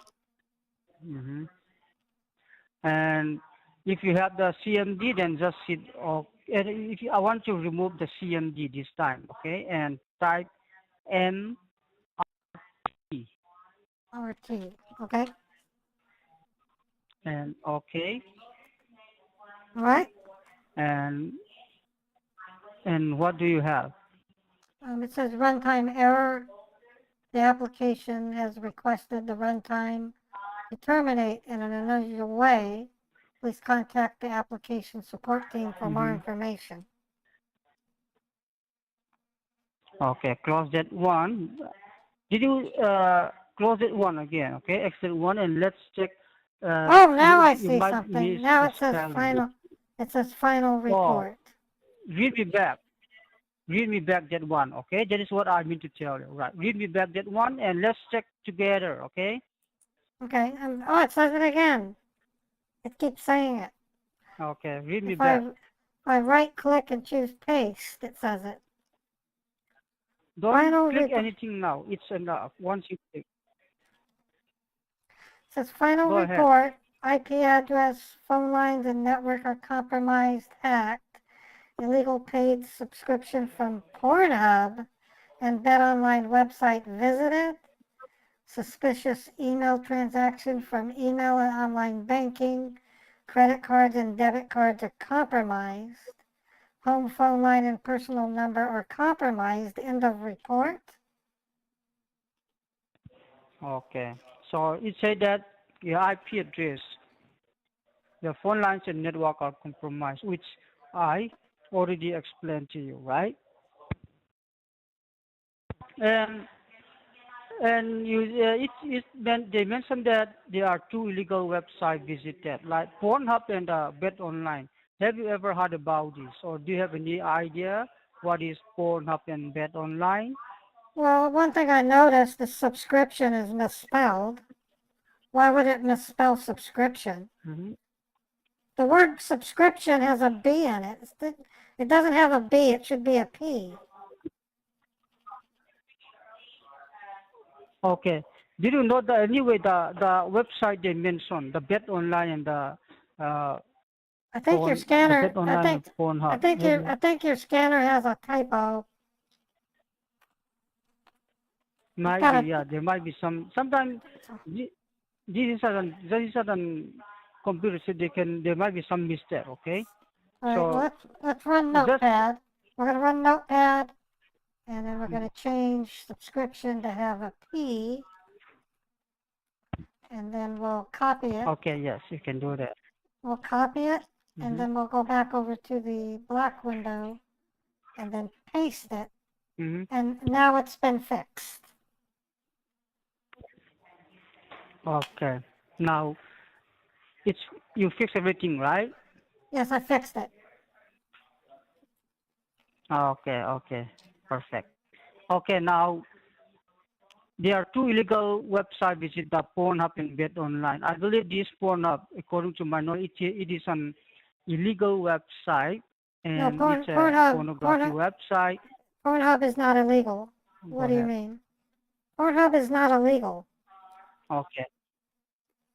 And if you have the CMD, then just hit. I want to remove the CMD this time, okay? And type MRT. RT. Okay. And okay. All right. And what do you have? It says runtime error. The application has requested the runtime to terminate in an unusual way. Please contact the application support team for more information. Okay, close that one. Did you close that one again? Okay, exit one, and let's check. Now I see something. Now it says final. It says final report. Read me back. Read me back that one, okay? That is what I mean to tell you, right? Read me back that one, and let's check together, okay? Okay. It says it again. It keeps saying it. Okay, read me back. I right-click and choose paste, it says it. Don't Final click report. anything now. It's enough. Once you click. It says final Go ahead. report, IP address, phone lines, and network are compromised, hacked. Illegal paid subscription from Pornhub and BetOnline website visited. Suspicious email transaction from email and online banking. Credit cards and debit cards are compromised. Home phone line and personal number are compromised. End of report. Okay. So it said that your IP address, your phone lines and network are compromised, which I already explained to you, right? And you, they mentioned that there are two illegal websites visited, like Pornhub and Bet Online. Have you ever heard about this, or do you have any idea what is Pornhub and Bet Online? Well, one thing I noticed, the subscription is misspelled. Why would it misspell subscription? Mm-hmm. The word subscription has a B in it. It doesn't have a B, it should be a P. Okay. Did you know that anyway the website they mentioned, the Bet Online and the I think your scanner. Pornhub. I think your scanner has a typo. Might be, yeah. There might be some. Sometimes this is certain computer, so there might be some mistake. Okay. All right. So let's run Notepad. We're gonna run Notepad, and then we're gonna change subscription to have a P, and then we'll copy it. Okay. Yes, you can do that. We'll copy it, and then we'll go back over to the black window, and then paste it. And now it's been fixed. Okay. Now, you fix everything, right? Yes, I fixed it. Okay. Okay. Perfect. Okay. Now, there are two illegal websites, which is the Pornhub and Bet Online. I believe this Pornhub, according to my knowledge, it is an illegal website, and it's a pornography website. Pornhub is not illegal. What do you mean? Pornhub is not illegal. Okay.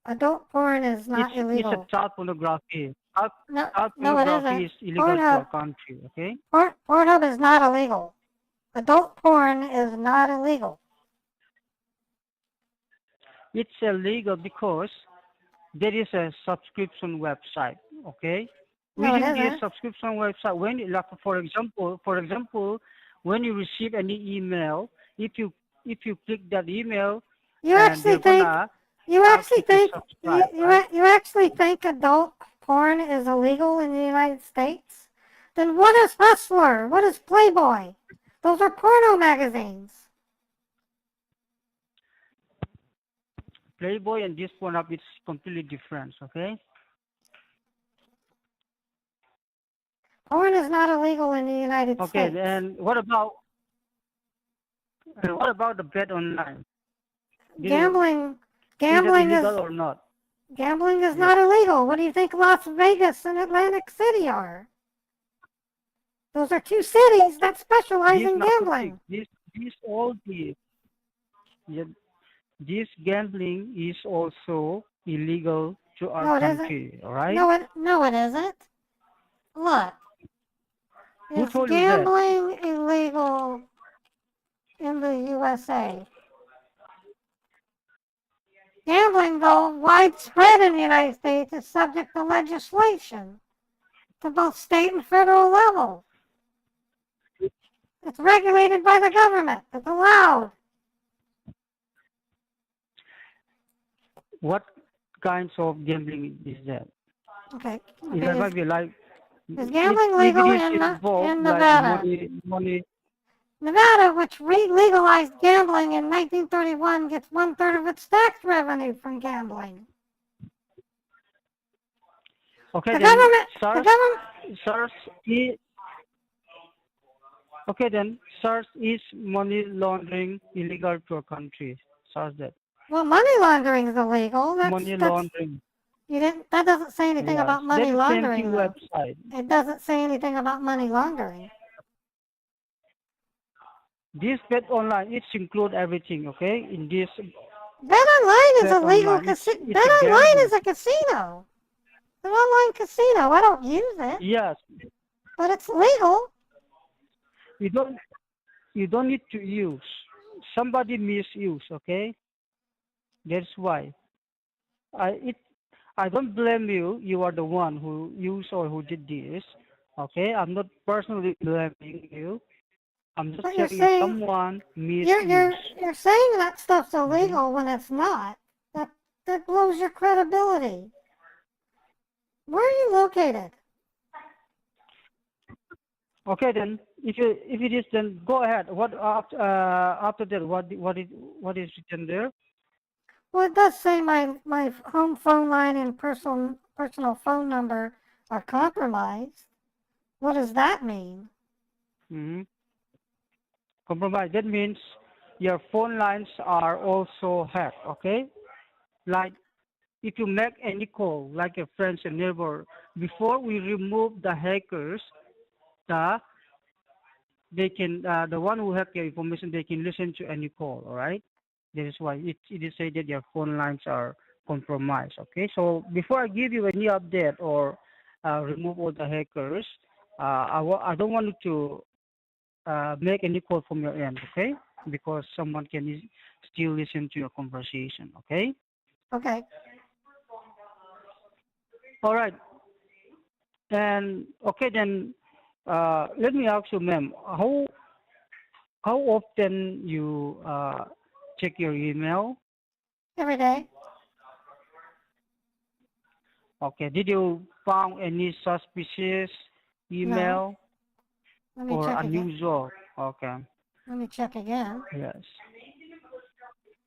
Adult porn is not illegal. It's a child pornography. Child No, it pornography isn't. is illegal to our country, okay? Pornhub is not illegal. Adult porn is not illegal. It's illegal because there is a subscription website, okay? No, it Within this isn't. subscription website, when, like, for example, when you receive any email, if you click that email, You actually think adult porn is illegal in the United States? Then what is Hustler? What is Playboy? Those are porno magazines. Playboy and this Pornhub, it's completely different, okay? Porn is not illegal in the United States. Okay, then what about the Bet Online? Gambling is is illegal or not? Gambling is not illegal. What do you think Las Vegas and Atlantic City are? Those are two cities that specialize in gambling. This gambling is also illegal to our No, it country, isn't. all right? No, it isn't. Look. Who Is told you that? gambling illegal in the USA? Gambling, though widespread in the United States, is subject to legislation to both state and federal level. It's regulated by the government. It's allowed. What kinds of gambling is that? Okay. It might be like. Is gambling legal in Nevada? Like money. Nevada, which legalized gambling in 1931, gets 1/3 of its tax revenue from gambling. Okay, The then government. SARS is. Okay, then SARS is money laundering illegal to our country. SARS that. Well, money laundering is illegal. Money laundering. You didn't. That doesn't say anything Yes, about that money is same laundering, thing though. website. It doesn't say anything about money laundering. This bet online, it's include everything, okay? In this Bet online is bet a legal online, casino. it's Bet a online gambling. is a casino. It's an online casino. I don't use it, Yes, but it's legal. you don't need to use. Somebody misuse, okay? That's why. I I don't blame you. You are the one who used or who did this. Okay, I'm not personally blaming you. I'm just But you're saying if saying someone you're misuse. you're you're saying that stuff's illegal when it's not. That blows your credibility. Where are you located? Okay, then if it is, then go ahead. What after that? What is written there? Well, it does say my home phone line and personal phone number are compromised. What does that mean? Mm-hmm. Compromise. That means your phone lines are also hacked. Okay, like if you make any call, like your friends and neighbor, before we remove the hackers, the they can the one who hack your information, they can listen to any call. All right, that is why it is said that your phone lines are compromised. Okay, so before I give you any update or remove all the hackers, I don't want you to make any call from your end. Okay, because someone can still listen to your conversation. Okay. Okay. All right. And okay, then let me ask you, ma'am, how often you check your email? Every day. Okay. Did you found any suspicious email Let me or check again. unusual? Okay. Let me check again. Yes.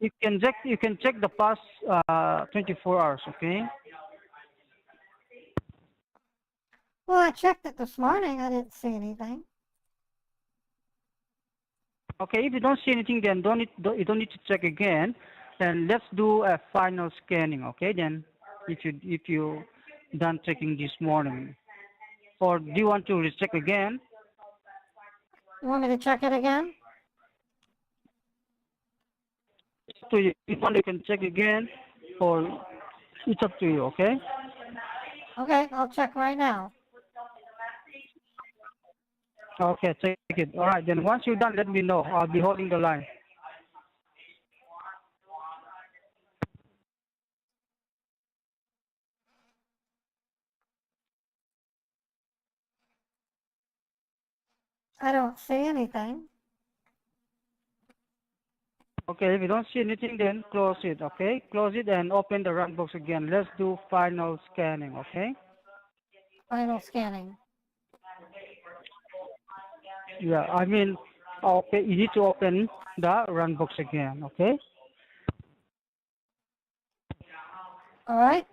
You can check the past 24 hours. Okay. Well, I checked it this morning. I didn't see anything. Okay. If you don't see anything, then you don't need to check again. Then let's do a final scanning. Okay. Then if you done checking this morning, or do you want to recheck again? You want me to check it again? It's up to you. If you want, you can check again, or it's up to you. Okay. Okay, I'll check right now. Okay, check it. All right. Then once you're done, let me know. I'll be holding the line. I don't see anything. Okay, if you don't see anything, then close it. Okay, close it and open the run box again. Let's do final scanning. Okay. Final scanning. Yeah, I mean, okay, you need to open the run box again. Okay. All right.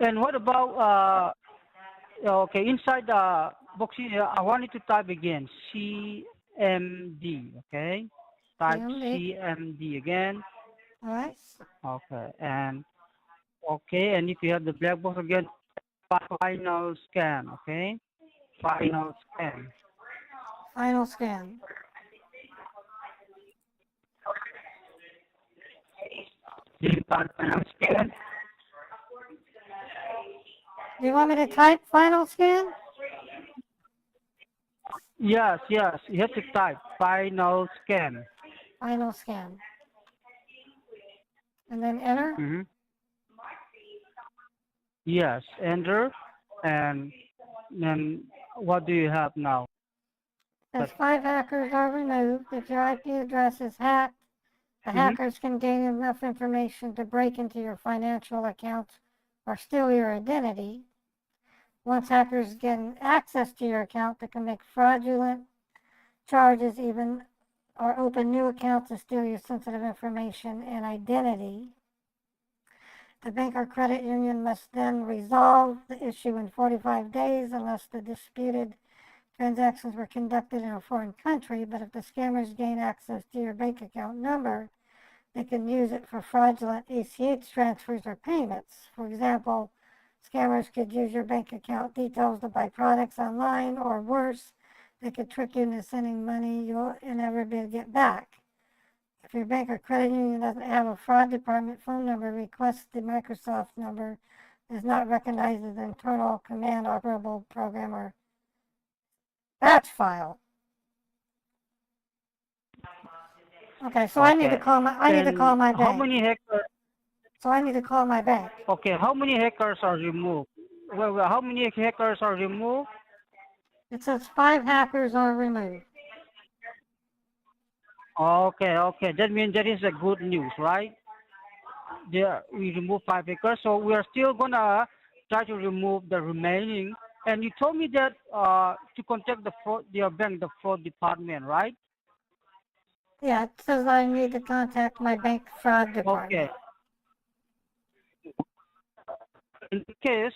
And what about okay, inside the box here, I want you to type again CMD. Okay. Type CMD. CMD again. All right. Okay, and if you have the black box again, final scan. Okay. Final scan. Final scan. Did you type final scan? Do you want me to type final scan? Yes, yes. You have to type final scan. Final scan. And then enter? Mm-hmm. Yes, enter. And then what do you have now? As 5 hackers are removed, if your IP address is hacked, the Mm-hmm. hackers can gain enough information to break into your financial accounts or steal your identity. Once hackers gain access to your account, they can make fraudulent charges even or open new accounts to steal your sensitive information and identity. The bank or credit union must then resolve the issue in 45 days unless the disputed transactions were conducted in a foreign country. But if the scammers gain access to your bank account number, they can use it for fraudulent ACH transfers or payments. For example, scammers could use your bank account details to buy products online, or worse, they could trick you into sending money you'll never be able to get back. If your bank or credit union doesn't have a fraud department phone number, request the Microsoft number is not recognized as an internal command operable program or batch file. Okay, so I need to call my How bank. many hackers? So I need to call my bank. Okay, how many hackers are removed? Well, how many hackers are removed? It says 5 hackers are removed. Okay. That means that is a good news, right? Yeah, we remove 5 hackers, so we are still gonna try to remove the remaining. And you told me that to contact your bank, the fraud department, right? Yeah, it says I need to contact my bank fraud department. Okay. In case,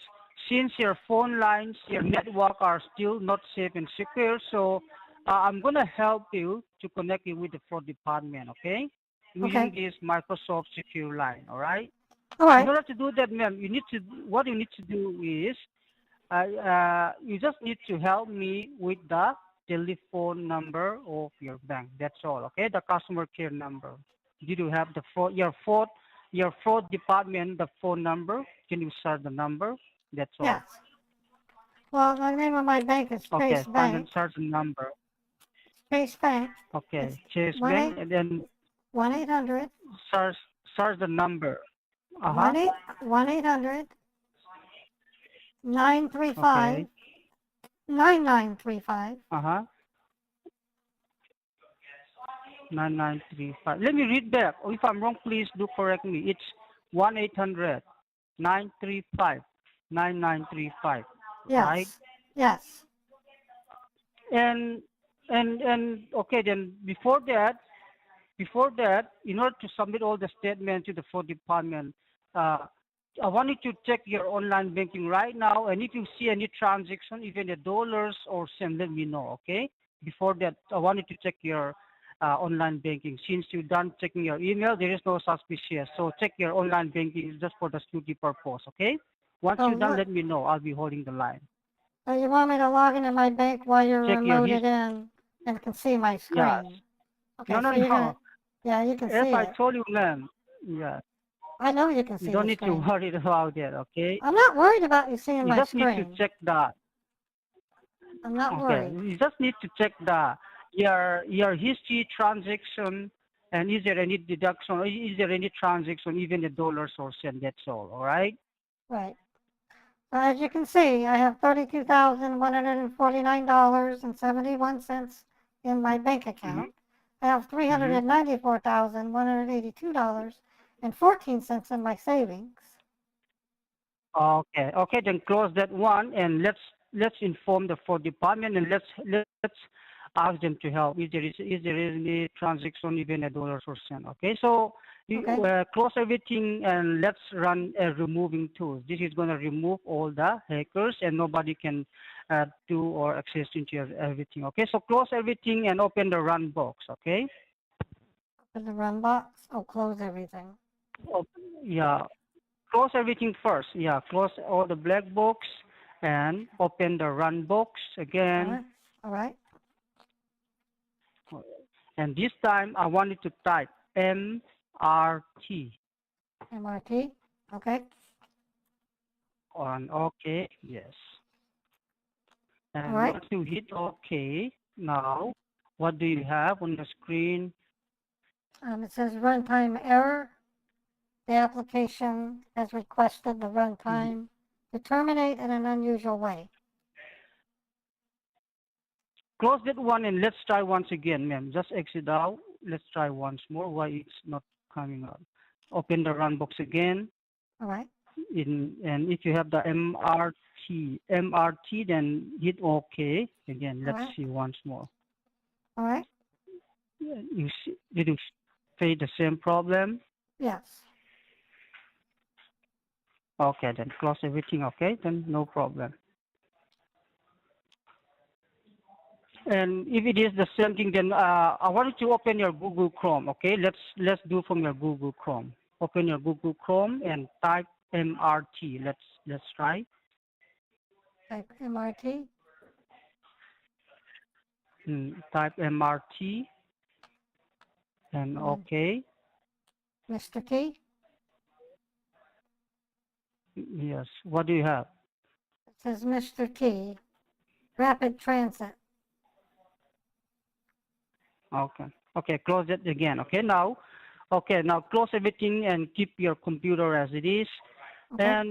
since your phone lines, your network are still not safe and secure, so I'm gonna help you to connect you with the fraud department, okay? Using this Microsoft Secure Line, all right? All right. In order to do that, ma'am, what you need to do is, you just need to help me with the telephone number of your bank. That's all, okay? The customer care number. Did you have your fraud department, the phone number? Can you search the number? That's all. Yes. Well, the name of my bank is Chase Okay, find Bank. and search the number. Chase Bank. Okay, Chase Bank, and then 1-800. Search the number. 1-800 935 9935. 9935. Let me read back. If I'm wrong, please do correct me. It's 1-800-935-9935. Yes. Right? Yes. And okay, then before that, in order to submit all the statements to the fraud department, I want you to check your online banking right now, and if you see any transaction, even the dollars or cents, let me know, okay? Before that, I want you to check your online banking. Since you're done checking your email, there is no suspicious. So check your online banking just for the security purpose, okay? Once you're done, let me know. I'll be holding the line. So you want me to log into my bank while you're Check your remoted in and can see my screen? Yeah. Okay, No. yeah, you can see As I it. told you, ma'am, yeah. I know you can see You don't the need to screen. worry about that, okay? I'm not worried about you seeing You my just screen. need to check that. I'm not Okay, worried. you just need to check your history transaction, and is there any deduction, or is there any transaction, even the dollars or cent, that's all right? Right. So as you can see, I have $32,149.71 in my bank account. I have $394,182.14 in my savings. Okay, then close that one, and let's inform the fraud department, and let's ask them to help. Is there any transaction, even a dollars or cent? Okay, so you close everything, and let's run a removing tool. This is going to remove all the hackers, and nobody can do or access into everything. Okay, so close everything and open the run box. Okay. Open the run box. Oh, close everything. Oh, yeah. Close everything first. Yeah, close all the black box and open the run box again. All right. And this time I want you to type MRT. MRT. Okay. On OK, yes. And right. once you hit OK, now what do you have on the screen? It says runtime error. The application has requested the runtime to terminate in an unusual way. Close that one and let's try once again, ma'am. Just exit out. Let's try once more. Why it's not coming out? Open the run box again. All right. And if you have the MRT, then hit OK. Again, let's see once more. All right. Did you face the same problem? Yes. Okay, then close everything. Okay, then no problem. And if it is the same thing, then I want you to open your Google Chrome. Okay, let's do from your Google Chrome. Open your Google Chrome and type MRT. Let's try. Type MRT. Type MRT and okay. Mr. T. Yes. What do you have? It says Mr. T. Rapid Transit. Okay. Okay. Close it again. Okay. Now close everything and keep your computer as it is. Okay.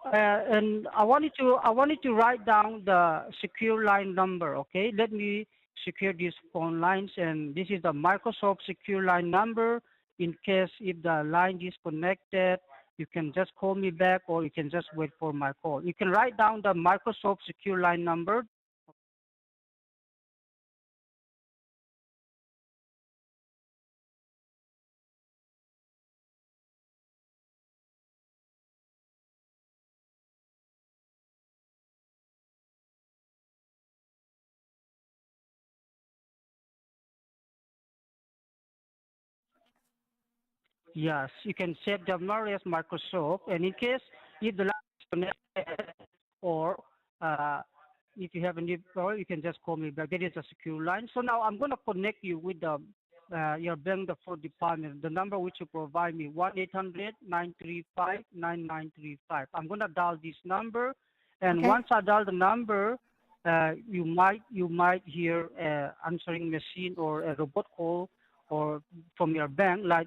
And I wanted to write down the secure line number. Okay. Let me secure these phone lines, and this is the Microsoft secure line number. In case if the line is connected, you can just call me back, or you can just wait for my call. You can write down the Microsoft secure line number. Yes, you can set the number as Microsoft, and in case if the line is connected, or if you have any problem, you can just call me back. That is a secure line. So now I'm going to connect you with the your bank, the fraud department. The number which you provide me, 1-800-935-9935. I'm going to dial this number, and Okay. once I dial the number, you might hear answering machine or a robot call or from your bank, like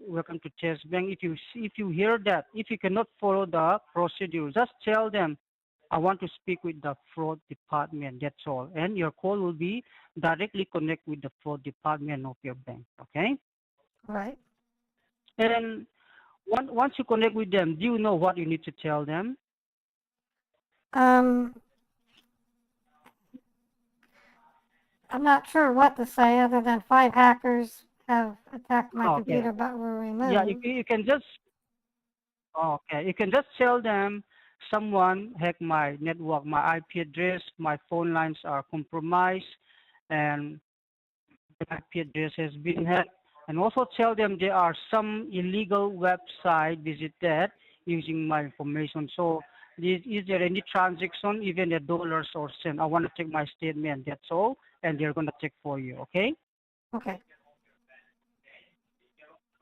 welcome to Chase Bank. If you hear that, if you cannot follow the procedure, just tell them I want to speak with the fraud department. That's all, and your call will be directly connect with the fraud department of your bank. Okay. Right. And once you connect with them, do you know what you need to tell them? I'm not sure what to say other than 5 hackers have attacked my computer but were removed. Yeah, you can just tell them someone hacked my network, my IP address, my phone lines are compromised, and the IP address has been hacked. And also tell them there are some illegal website visited using my information. So is there any transaction, even a dollars or cent? I want to check my statement. That's all, and they're gonna check for you. Okay. Okay.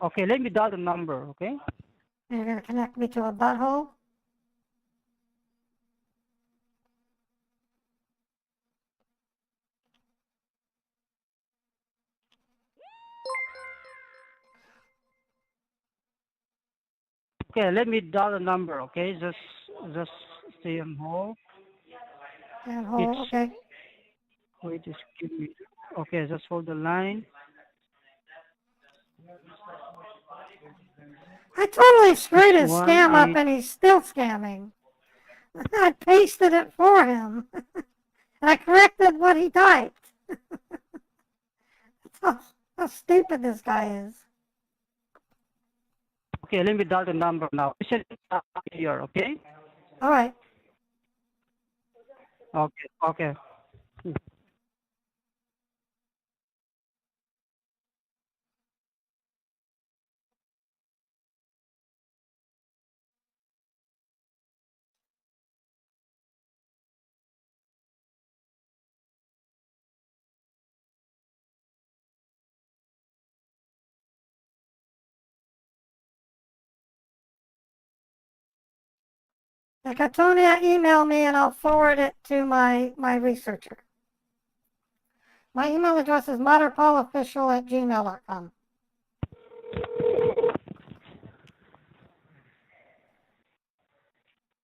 Okay. Let me dial the number. Okay. You're going to connect me to a butthole? Okay, let me dial the number. Okay, just stay on hold. And hold, okay. Wait, just give me. Okay, just hold the line. I totally screwed his One, scam up eight. and he's still scamming. I pasted it for him. I corrected what he typed. How stupid this guy is. Okay, let me dial the number now. Listen here, okay? All right. Okay. Katonia, email me and I'll forward it to my researcher. My email address is modernpaulofficial@gmail.com.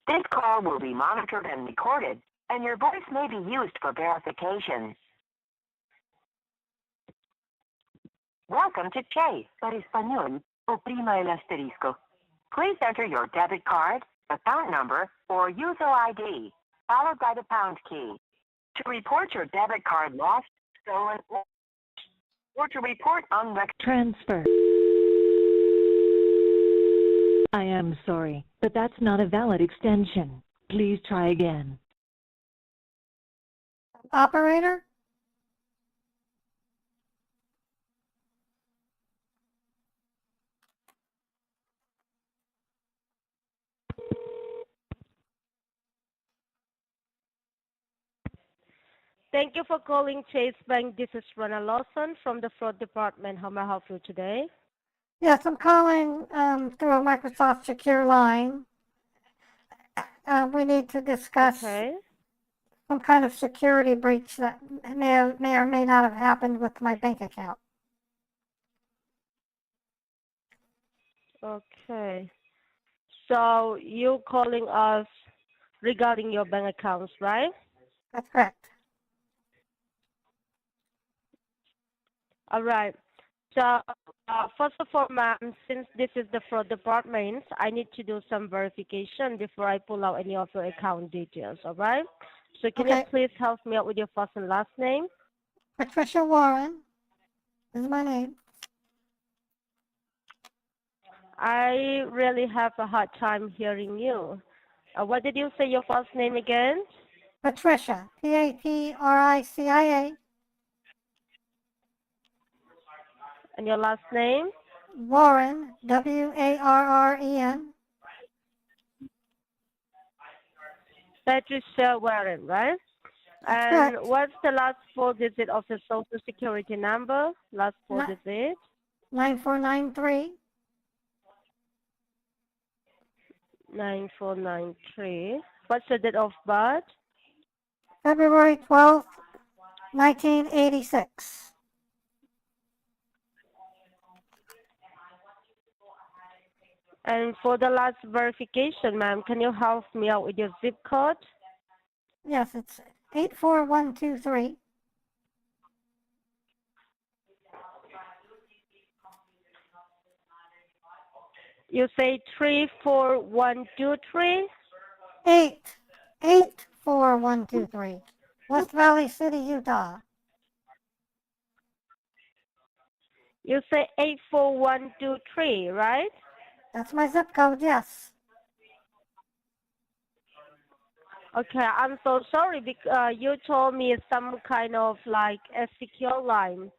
This call will be monitored and recorded, and your voice may be used for verification. Welcome to Chase. Para español, oprima el asterisco. Please enter your debit card, account number, or user ID, followed by the pound key. To report your debit card lost, stolen, or to report unrecognized Transfer. I am sorry, but that's not a valid extension. Please try again. Operator? Thank you for calling Chase Bank. This is Rona Lawson from the fraud department. How may I help you today? Yes, I'm calling through a Microsoft secure line. We need to discuss some kind of security breach that may or may not have happened with my bank account. Okay. So you calling us regarding your bank accounts, right? That's correct. All right. So first of all, ma'am, since this is the fraud department, I need to do some verification before I pull out any of your account details. All right. So can you please help me out with your first and last name? Patricia Warren is my name. I really have a hard time hearing you. What did you say your first name again? Patricia, Patricia. And your last name? Warren, Warren. Patricia Warren, right? That's And correct. what's the last four digit of the social security number? Last four digits? 9493. 9493. What's the date of birth? February 12th, 1986. And for the last verification, ma'am, can you help me out with your zip code? Yes, it's 84123. You say 34123? 84123. West Valley City, Utah. You say 84123, right? That's my zip code, yes. Okay, I'm so sorry because you told me some kind of like a secure line.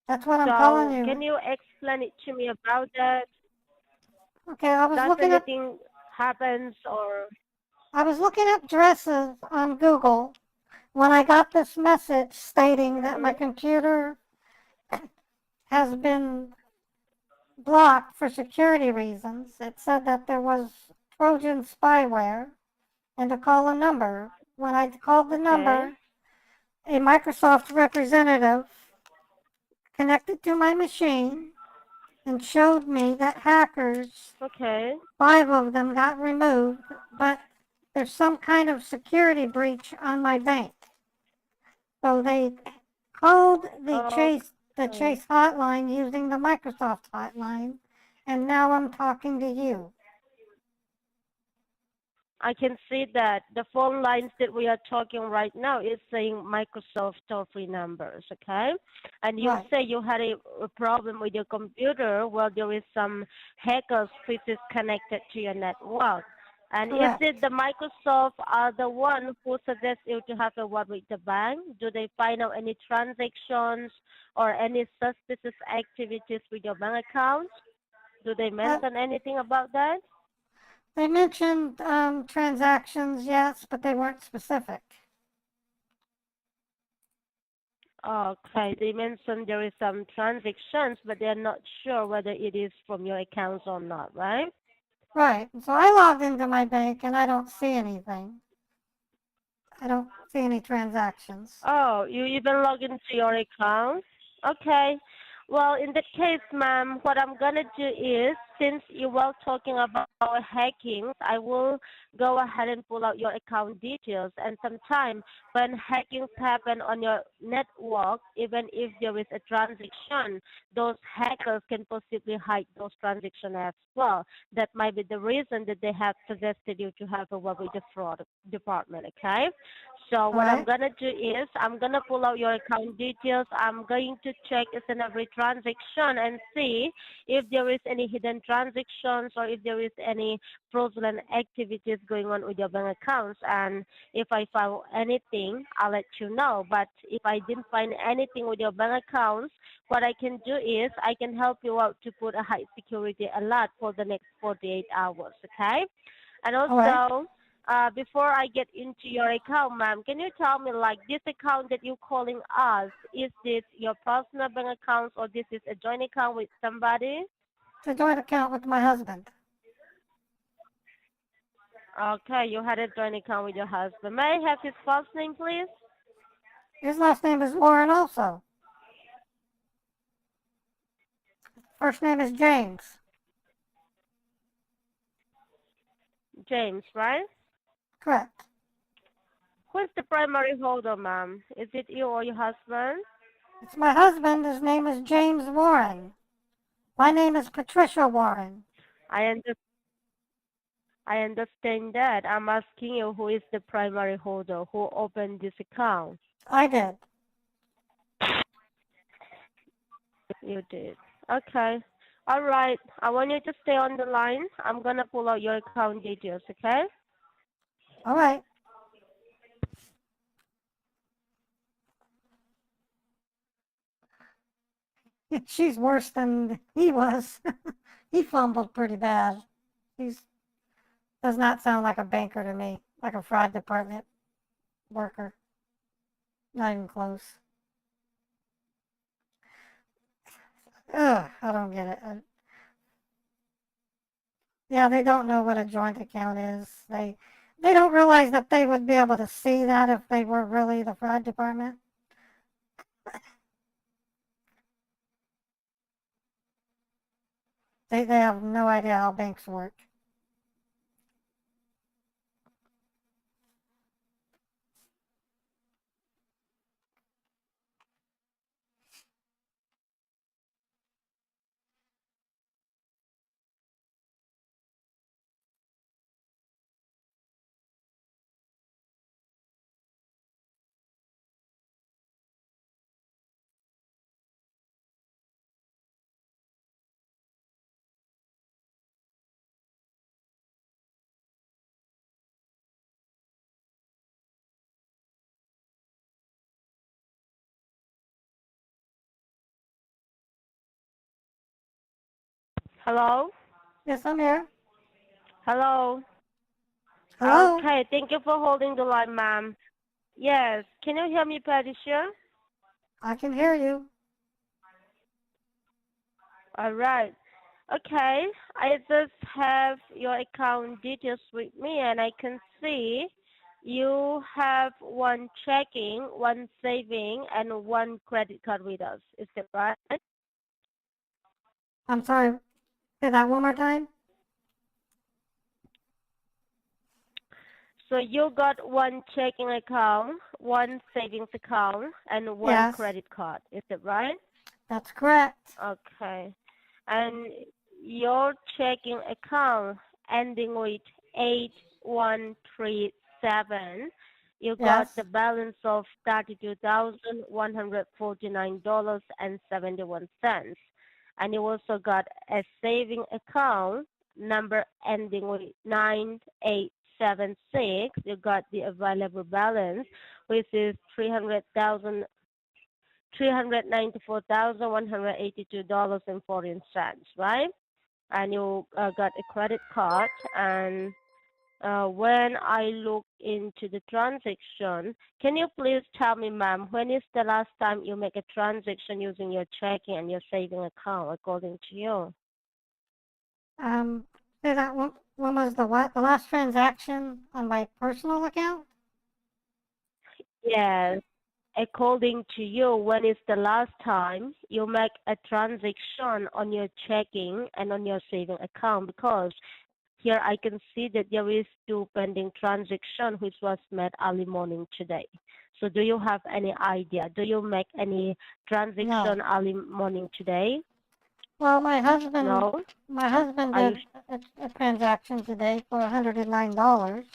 That's what I'm calling you. Can you explain it to me about that? Okay, I was Does looking up. anything happens or? I was looking up dresses on Google when I got this message stating that my computer has been blocked for security reasons. It said that there was Trojan spyware and to call a number. When I called the number, a Microsoft representative connected to my machine and showed me that hackers, 5 of them got removed, but there's some kind of security breach on my bank. So they called the Chase hotline using the Microsoft hotline, and now I'm talking to you. I can see that the phone lines that we are talking right now is saying Microsoft toll-free numbers, okay? And you say you had a problem with your computer. Well, there is some hackers which is connected to your network. And is it the Microsoft are the one who suggests you to have a word with the bank? Do they find out any transactions or any suspicious activities with your bank account? Do they mention anything about that? They mentioned transactions, yes, but they weren't specific. Okay, they mentioned there is some transactions, but they're not sure whether it is from your accounts or not, right? Right. So I logged into my bank and I don't see anything. I don't see any transactions. Oh, you even log into your account? Okay. Well, in that case, ma'am, what I'm going to do is, since you were talking about hacking, I will go ahead and pull out your account details. And sometimes when hackings happen on your network, even if there is a transaction, those hackers can possibly hide those transactions as well. That might be the reason that they have suggested you to have a word with the fraud department, okay? So what I'm going to do is I'm going to pull out your account details. I'm going to check each and every transaction and see if there is any hidden transactions or if there is any fraudulent activities going on with your bank accounts. And if I found anything, I'll let you know. But if I didn't find anything with your bank accounts, what I can do is I can help you out to put a high security alert for the next 48 hours, okay? And All right. also, before I get into your account, ma'am, can you tell me, like, this account that you're calling us, is this your personal bank account or this is a joint account with somebody? It's a joint account with my husband. Okay, you had a joint account with your husband. May I have his first name, please? His last name is Warren also. First name is James. James, right? Correct. Who is the primary holder, ma'am? Is it you or your husband? It's my husband. His name is James Warren. My name is Patricia Warren. I understand that. I'm asking you who is the primary holder, who opened this account. I did. You did. Okay. All right. I want you to stay on the line. I'm going to pull out your account details, okay? All right. She's worse than he was. He fumbled pretty bad. He's does not sound like a banker to me, like a fraud department worker. Not even close. Ugh, I don't get it. Yeah, they don't know what a joint account is. They don't realize that they would be able to see that if they were really the fraud department. They have no idea how banks work. Hello? Yes, I'm here. Hello? Hello? Okay, thank you for holding the line, ma'am. Yes, can you hear me, Patricia? I can hear you. All right. Okay, I just have your account details with me, and I can see you have one checking, one saving, and one credit card with us. Is that right? I'm sorry. Say that one more time. So you got one checking account, one savings account, and one Yes. credit card. Is that right? That's correct. Okay. And your checking account ending with 8137, you got Yes. the balance of $32,149.71. And you also got a saving account number ending with 9876. You got the available balance, which is $394,182.14, right? And you got a credit card. And when I look into the transaction, can you please tell me, ma'am, when is the last time you make a transaction using your checking and your saving account, according to you? Say that one. When was the what? The last transaction on my personal account? Yes. According to you, when is the last time you make a transaction on your checking and on your saving account? Because here I can see that there is two pending transaction which was made early morning today. So do you have any idea? Do you make any transaction early morning today? Well, my husband. No. My husband Are you did a transaction today for $109.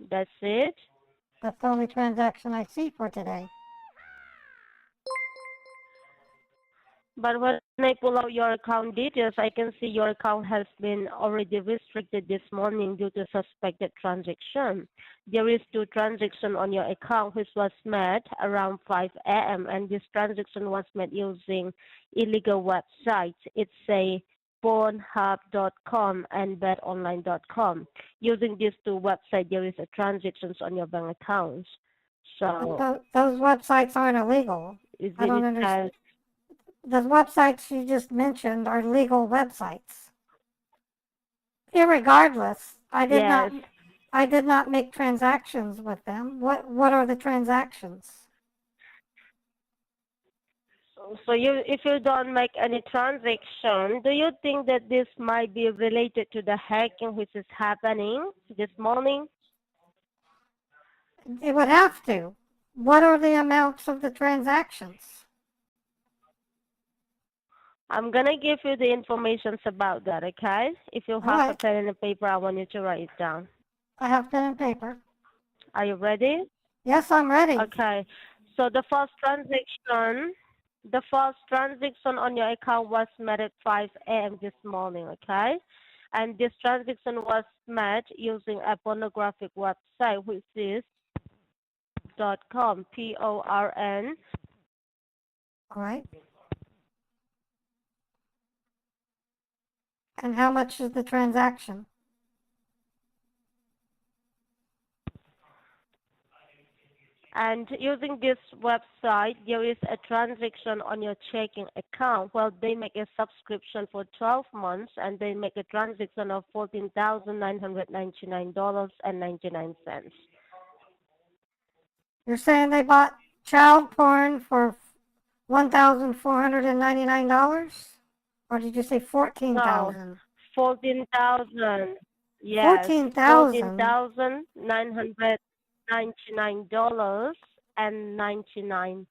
That's it? That's the only transaction I see for today. But when I pull out your account details, I can see your account has been already restricted this morning due to suspected transaction. There is two transaction on your account which was made around 5 a.m. and this transaction was made using illegal websites. It's a pornhub.com and betonline.com. Using these two websites, there is a transactions on your bank accounts. So Those websites aren't illegal. is I don't it understand. The websites you just mentioned are legal websites. Irregardless, Yes. I did not make transactions with them. What are the transactions? So if you don't make any transaction, do you think that this might be related to the hacking which is happening this morning? It would have to. What are the amounts of the transactions? I'm gonna give you the information about that, okay? If you have a pen and a paper, I want you to write it down. I have pen and paper. Are you ready? Yes, I'm ready. Okay. So the first transaction on your account was made at 5 a.m. this morning, okay? And this transaction was made using a pornographic website, which is .com, PORN. All right. And how much is the transaction? And using this website, there is a transaction on your checking account. Well, they make a subscription for 12 months, and they make a transaction of $14,999.99. You're saying they bought child porn for $1,499? Or did you say 14,000? No, 14,000. Yes, 14,000? $14,999.99.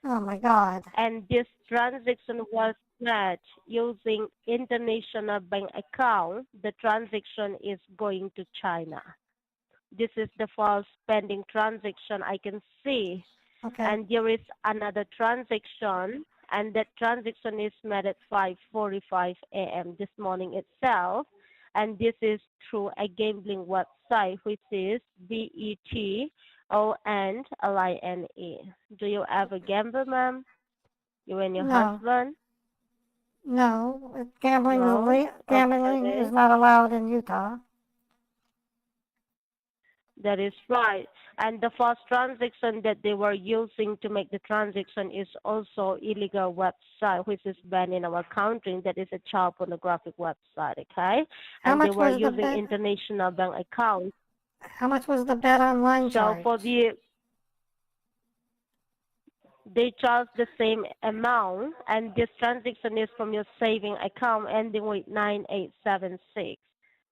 Oh my God. And this transaction was made using international bank account. The transaction is going to China. This is the first pending transaction I can see. Okay. And there is another transaction, and that transaction is made at 5:45 a.m. this morning itself. And this is through a gambling website, which is BETONLINE. Do you ever gamble, ma'am? You and your husband? No, gambling No? gambling Okay. is not allowed in Utah. That is right. And the first transaction that they were using to make the transaction is also illegal website, which is banned in our country. That is a child pornographic website, okay? And they were using international bank accounts. How much was the bet online charge? So for they charge the same amount, and this transaction is from your saving account ending with 9876.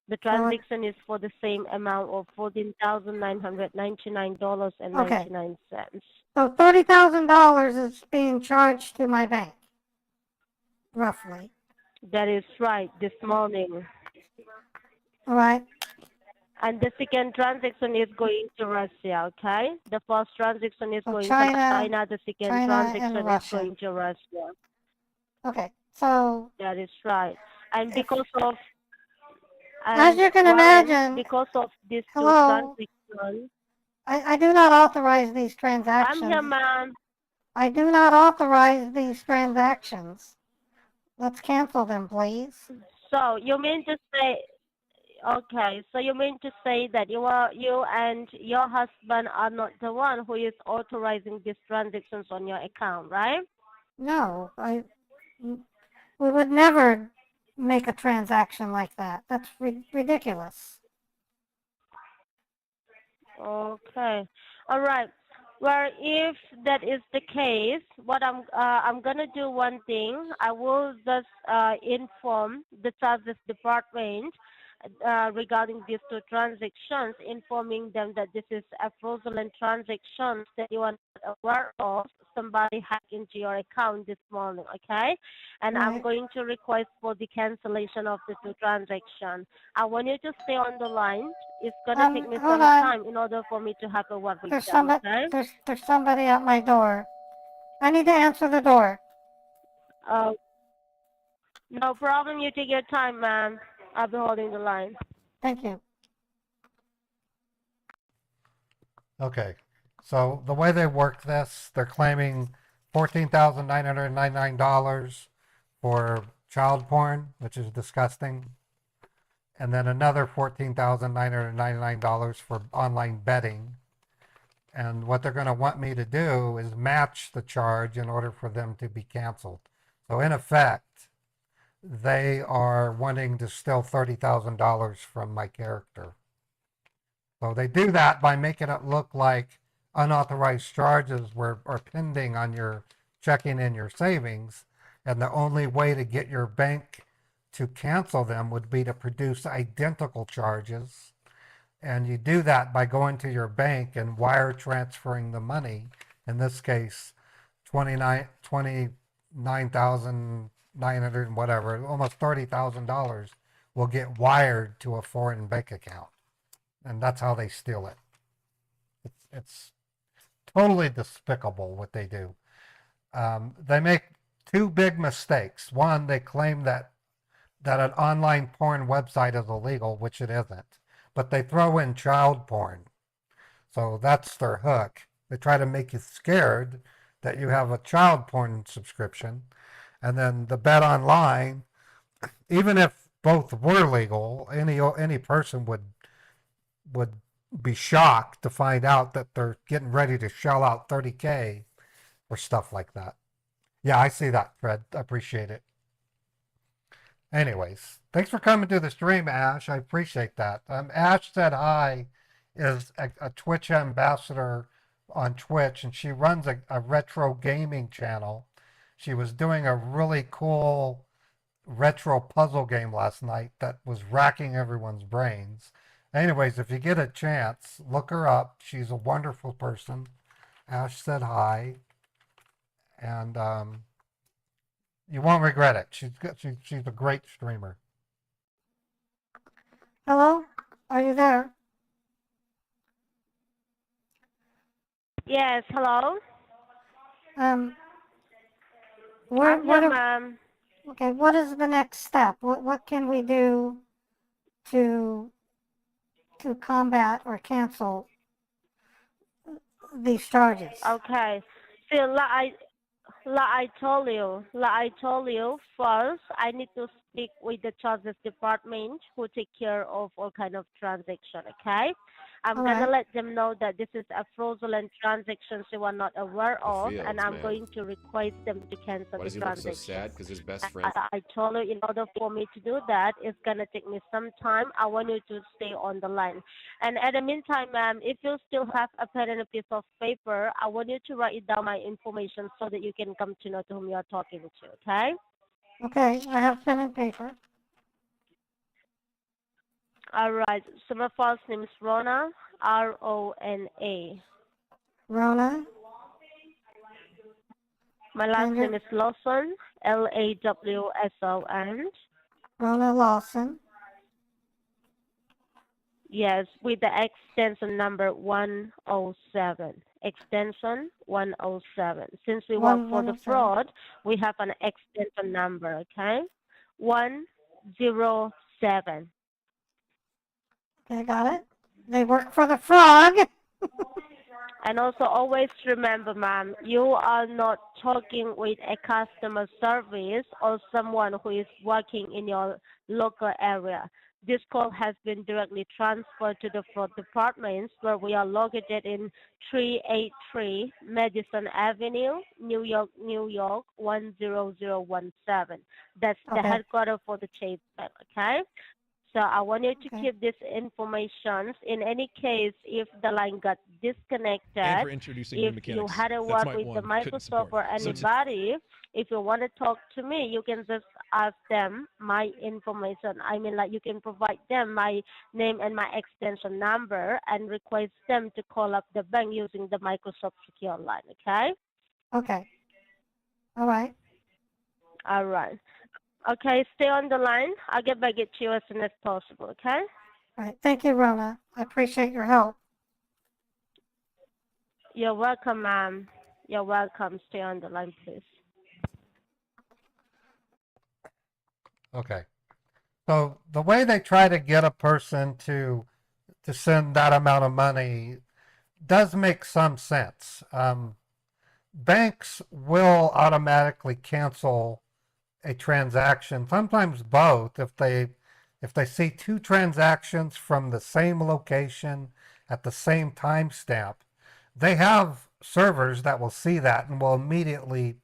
The transaction is for the same amount of $14,999.99. So $30,000 is being charged to my bank, roughly. That is right, this morning. All right. And the second transaction is going to Russia, okay? The first transaction is going to China, the second transaction is going to Russia. Okay, so... That is right. And because of... As you can imagine... Because of these two hello, transactions... I do not authorize these transactions. I'm here, ma'am. I do not authorize these transactions. Let's cancel them, please. So you mean to say... Okay, so you mean to say that you and your husband are not the one who is authorizing these transactions on your account, right? No, we would never make a transaction like that. That's ridiculous. Okay, all right. Well, if that is the case, what I'm gonna do one thing. I will just inform the service department regarding these two transactions, informing them that this is a fraudulent transaction that you are not aware of. Somebody hacked into your account this morning, okay? And I'm going to request for the cancellation of the two transactions. I want you to stay on the line. It's gonna take me some time in order for me to have a word with them, okay? There's somebody at my door. I need to answer the door. Uh, no problem. You take your time, ma'am. I'll be holding the line. Thank you. Okay. So the way they work this, they're claiming $14,999 for child porn, which is disgusting, and then another $14,999 for online betting. And what they're going to want me to do is match the charge in order for them to be canceled. So in effect, they are wanting to steal $30,000 from my character. So they do that by making it look like unauthorized charges are pending on your checking in your savings, and the only way to get your bank to cancel them would be to produce identical charges. And you do that by going to your bank and wire transferring the money. In this case, 29,900 and whatever, almost $30,000 will get wired to a foreign bank account. And that's how they steal it. It's totally despicable what they do. They make two big mistakes. One, they claim that an online porn website is illegal, which it isn't. But they throw in child porn. So that's their hook. They try to make you scared that you have a child porn subscription. And then the bet online, even if both were legal, any person would be shocked to find out that they're getting ready to shell out 30K for stuff like that. Yeah, I see that, Fred. I appreciate it. Anyways, thanks for coming to the stream, Ash. I appreciate that. Ash Said Hi is a Twitch ambassador on Twitch, and she runs a retro gaming channel. She was doing a really cool retro puzzle game last night that was racking everyone's brains. Anyways, if you get a chance, look her up. She's a wonderful person. Ash Said Hi. And you won't regret it. She's a great streamer. Hello? Are you there? Yes, hello? I'm here, ma'am. Okay, what is the next step? What can we do to combat or cancel these charges? Okay. See, like I told you, first I need to speak with the charges department who take care of all kind of transaction, okay? I'm All gonna right. let them know that this is a fraudulent transaction you are not aware of, fields, and I'm man. going to request them to cancel Why the does he look so transaction. sad? Because his best friend. I told you in order for me to do that, it's gonna take me some time. I want you to stay on the line. And at the meantime, ma'am, if you still have a pen and a piece of paper, I want you to write down my information so that you can come to know to whom you are talking to, okay? Okay, I have pen and paper. All right. So my first name is Rona, Rona. Rona. My last And your- name is Lawson, Lawson. Rona Lawson. Yes, with the extension number 107. Extension 107. Since we work for the 107. fraud, we have an extension number, okay? 107. Okay, got it. They work for the frog. And also always remember, ma'am, you are not talking with a customer service or someone who is working in your local area. This call has been directly transferred to the fraud departments where we are located in 383 Madison Avenue, New York, 10017. That's the Okay. headquarters for the Chase Bank, okay? So I want you to Okay. keep this information. In any case, if the line got disconnected, And for introducing new if you mechanics. had to That's work my with the one couldn't Microsoft or support. So to- anybody, if you want to talk to me, you can just ask them my information. I mean, like you can provide them my name and my extension number and request them to call up the bank using the Microsoft Secure line, okay? Okay. All right. All right. Okay, stay on the line. I'll get back at you as soon as possible, okay? All right. Thank you, Rona. I appreciate your help. You're welcome, ma'am. You're welcome. Stay on the line, please. Okay. So the way they try to get a person to send that amount of money does make some sense. Banks will automatically cancel a transaction, sometimes both, if they see two transactions from the same location at the same timestamp. They have servers that will see that and will immediately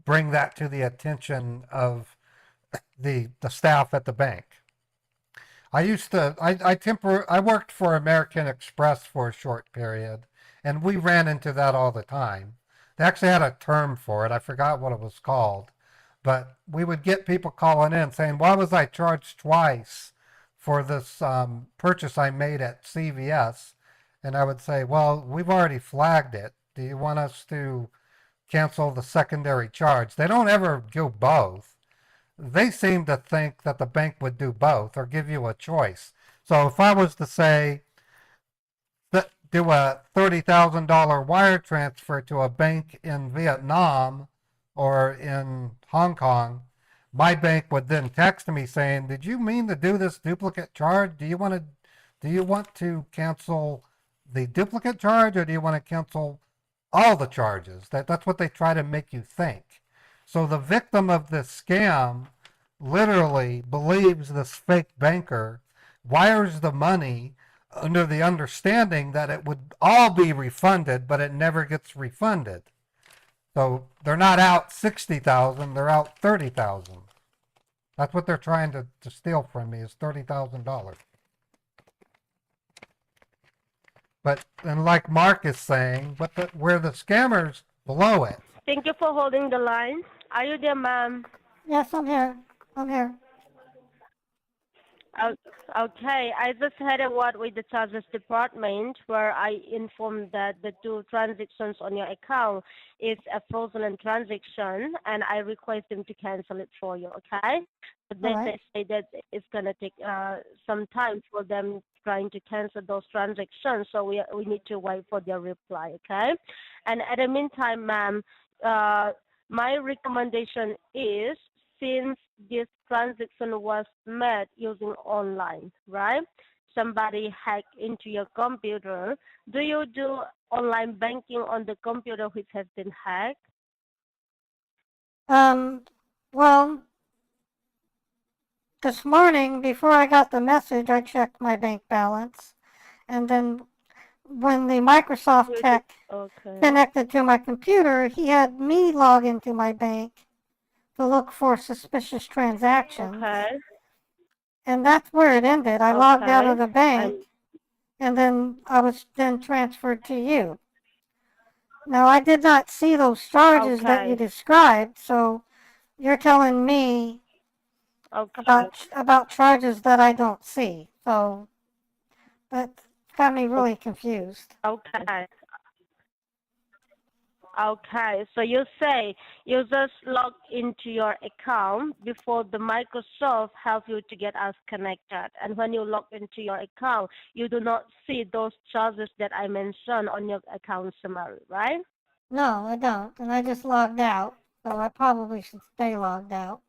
bring that to the attention of the staff at the bank. I worked for American Express for a short period, and we ran into that all the time. They actually had a term for it. I forgot what it was called, but we would get people calling in saying, "Why was I charged twice for this purchase I made at CVS?" And I would say, "Well, we've already flagged it. Do you want us to cancel the secondary charge?" They don't ever do both. They seem to think that the bank would do both or give you a choice. So if I was to say, do a $30,000 wire transfer to a bank in Vietnam or in Hong Kong, my bank would then text me saying, "Did you mean to do this duplicate charge? Do you want to cancel the duplicate charge, or do you want to cancel all the charges?" That's what they try to make you think. So the victim of this scam literally believes this fake banker, wires the money under the understanding that it would all be refunded, but it never gets refunded. So they're not out 60,000, they're out 30,000. That's what they're trying to steal from me, is $30,000. But, and like Mark is saying, where the scammers blow it. Thank you for holding the line. Are you there, ma'am? Yes, I'm here. I'm here. Okay, I just had a word with the charges department where I informed that the two transactions on your account is a fraudulent transaction, and I request them to cancel it for you, okay? But they say that it's going to take some time for them trying to cancel those transactions, so we need to wait for their reply, okay? And at the meantime, ma'am, my recommendation is, since this transaction was made using online, right? Somebody hacked into your computer. Do you do online banking on the computer which has been hacked? Well, this morning, before I got the message, I checked my bank balance. And then when the Microsoft tech connected to my computer, he had me log into my bank to look for suspicious transactions. Okay. And that's where it ended. I logged out of the bank, and then I was then transferred to you. Now, I did not see those charges that you described, so you're telling me about charges that I don't see. So that got me really confused. Okay. Okay, so you say you just log into your account before the Microsoft help you to get us connected. And when you log into your account, you do not see those charges that I mentioned on your account summary, right? No, I don't. And I just logged out. So I probably should stay logged out.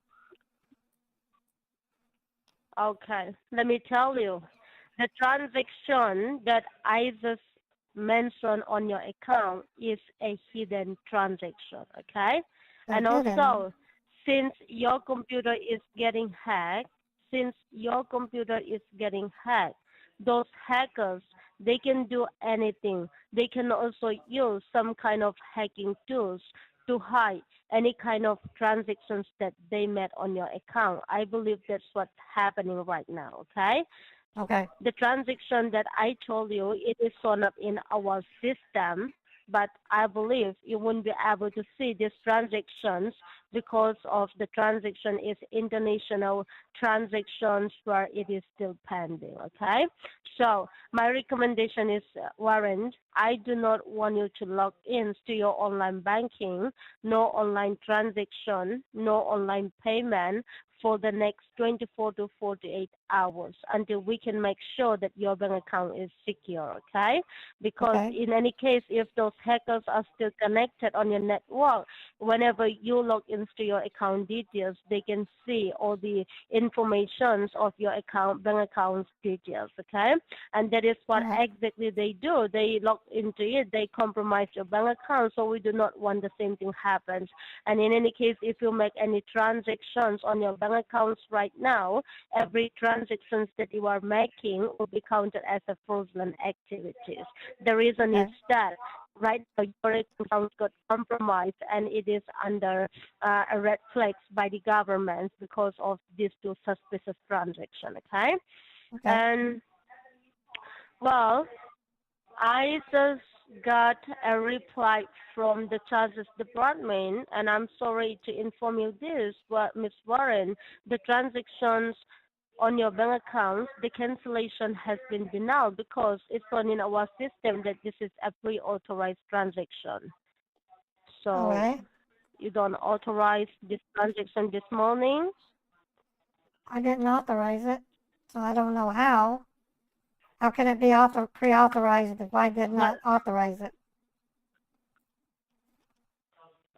Okay, let me tell you. The transaction that I just mentioned on your account is a hidden transaction, okay? And also, since your computer is getting hacked, those hackers, they can do anything. They can also use some kind of hacking tools to hide any kind of transactions that they made on your account. I believe that's what's happening right now, okay? Okay. The transaction that I told you, it is shown up in our system, but I believe you won't be able to see these transactions because of the transaction is international transactions where it is still pending, okay? So my recommendation is, Warren, I do not want you to log in to your online banking, no online transaction, no online payment for the next 24 to 48 hours until we can make sure that your bank account is secure, okay? Because in any case, if those hackers are still connected on your network, whenever you log in into your account details, they can see all the informations of your bank accounts details, okay? And that is what exactly they do. They log into it, they compromise your bank account, so we do not want the same thing happens. And in any case, if you make any transactions on your bank accounts right now, every transactions that you are making will be counted as a fraudulent activities. The reason is that right now your account got compromised and it is under a red flags by the government because of these two suspicious transactions, okay? And well, I just got a reply from the Justice Department, and I'm sorry to inform you this, but Ms. Warren, the transactions on your bank accounts, the cancellation has been denied because it's on in our system that this is a pre-authorized transaction. So you don't authorize this transaction this morning? I didn't authorize it, so I don't know how. How can it be pre-authorized if I did not authorize it?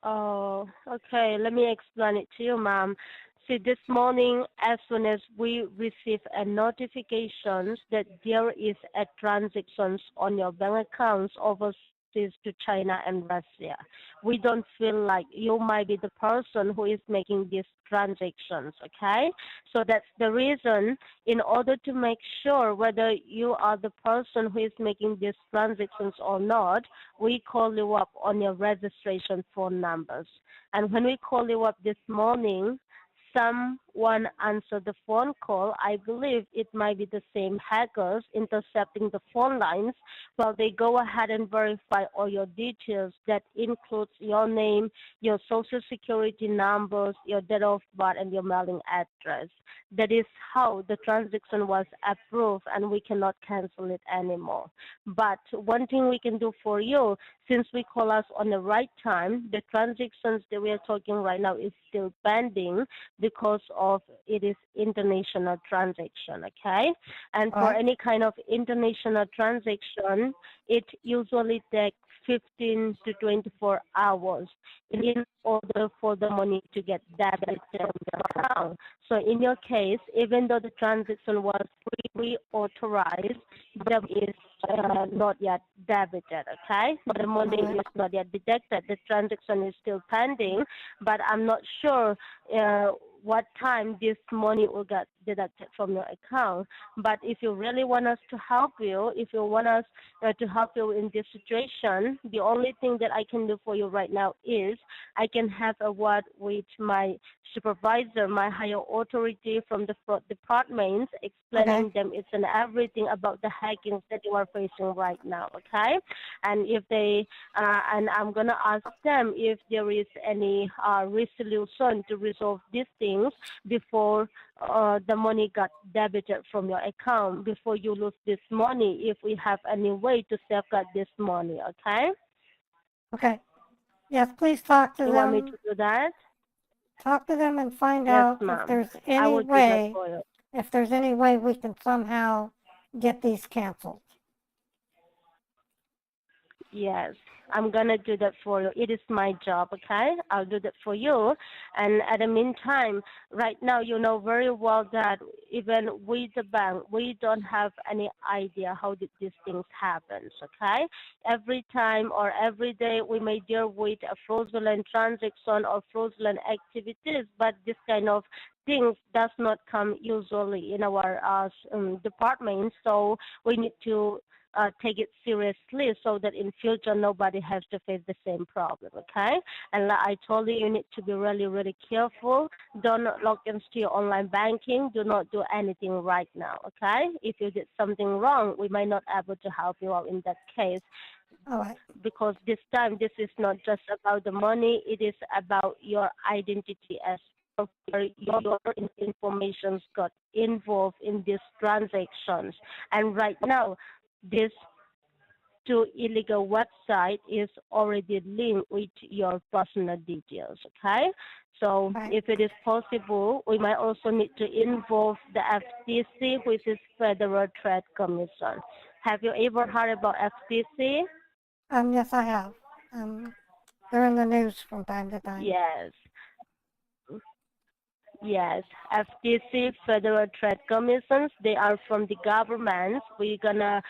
Oh, okay. Let me explain it to you, ma'am. See, this morning, as soon as we receive a notification that there is a transactions on your bank accounts overseas to China and Russia, we don't feel like you might be the person who is making these transactions, okay? So that's the reason, in order to make sure whether you are the person who is making these transactions or not, we call you up on your registration phone numbers. And when we call you up this morning, someone answered the phone call. I believe it might be the same hackers intercepting the phone lines while they go ahead and verify all your details. That includes your name, your social security numbers, your date of birth, and your mailing address. That is how the transaction was approved, and we cannot cancel it anymore. But one thing we can do for you, since we call us on the right time, the transactions that we are talking right now is still pending because of it is international transaction, okay? And for any kind of international transaction, it usually takes 15 to 24 hours in order for the money to get debited from your account. So in your case, even though the transaction was pre-authorized, the is not yet debited, okay? The money is not yet deducted. The transaction is still pending, but I'm not sure what time this money will get deducted from your account. But if you really want us to help you, if you want us to help you in this situation, the only thing that I can do for you right now is I can have a word with my supervisor, my higher authority from the fraud department, explaining them it's and everything about the hackings that you are facing right now, okay? And if they, and I'm gonna ask them if there is any resolution to resolve these things before the money got debited from your account, before you lose this money, if we have any way to safeguard this money, okay? Okay. Yes, please talk to them. You want me to do that? Talk to them and find Yes, out ma'am. if there's I any will do that way, for you. if there's any way we can somehow get these canceled. Yes, I'm gonna do that for you. It is my job, okay? I'll do that for you. And at the meantime, right now, you know very well that even with the bank, we don't have any idea how did these things happen, okay? Every time or every day, we may deal with a fraudulent transaction or fraudulent activities, but this kind of things does not come usually in our department, so we need to take it seriously so that in future nobody has to face the same problem, okay? And like I told you, you need to be really, really careful. Don't log into your online banking. Do not do anything right now, okay? If you did something wrong, we might not be able to help you out in that case. All right. Because this time, this is not just about the money. It is about your identity as well. Your information got involved in these transactions. And right now, this to illegal website is already linked with your personal details, okay? So if it is possible, we might also need to involve the FTC, which is Federal Trade Commission. Have you ever heard about FTC? Yes, I have. They're in the news from time to time. Yes. Yes, FTC, Federal Trade Commissions, they are from the government. We're gonna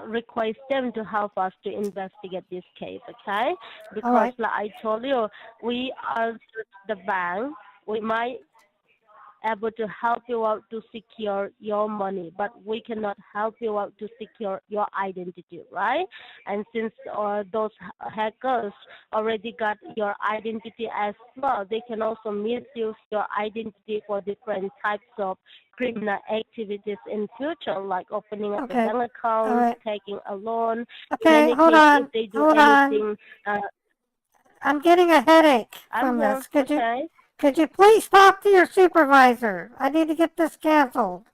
request them to help us to investigate this case, okay? All Because right. like I told you, we are just the bank. We might able to help you out to secure your money, but we cannot help you out to secure your identity, right? And since those hackers already got your identity as well, they can also misuse your identity for different types of criminal activities in future, like opening up a Okay. bank All account, right. taking a loan. In Okay, any hold case, if on. they do Hold on. anything, I'm getting a headache I'm from here, this. okay? Could you please talk to your supervisor? I need to get this canceled.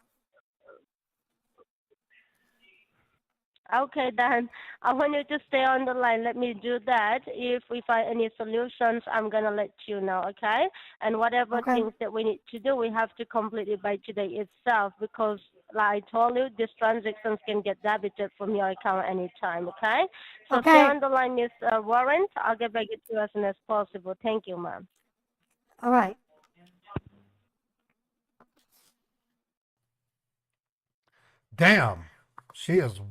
Okay, then I want you to stay on the line. Let me do that. If we find any solutions, I'm gonna let you know, okay? And whatever Okay. things that we need to do, we have to complete it by today itself because, like I told you, these transactions can get debited from your account anytime, okay? So stay Okay. on the line, Miss Warren. I'll get back to you as soon as possible. Thank you, ma'am. All right. Damn, she is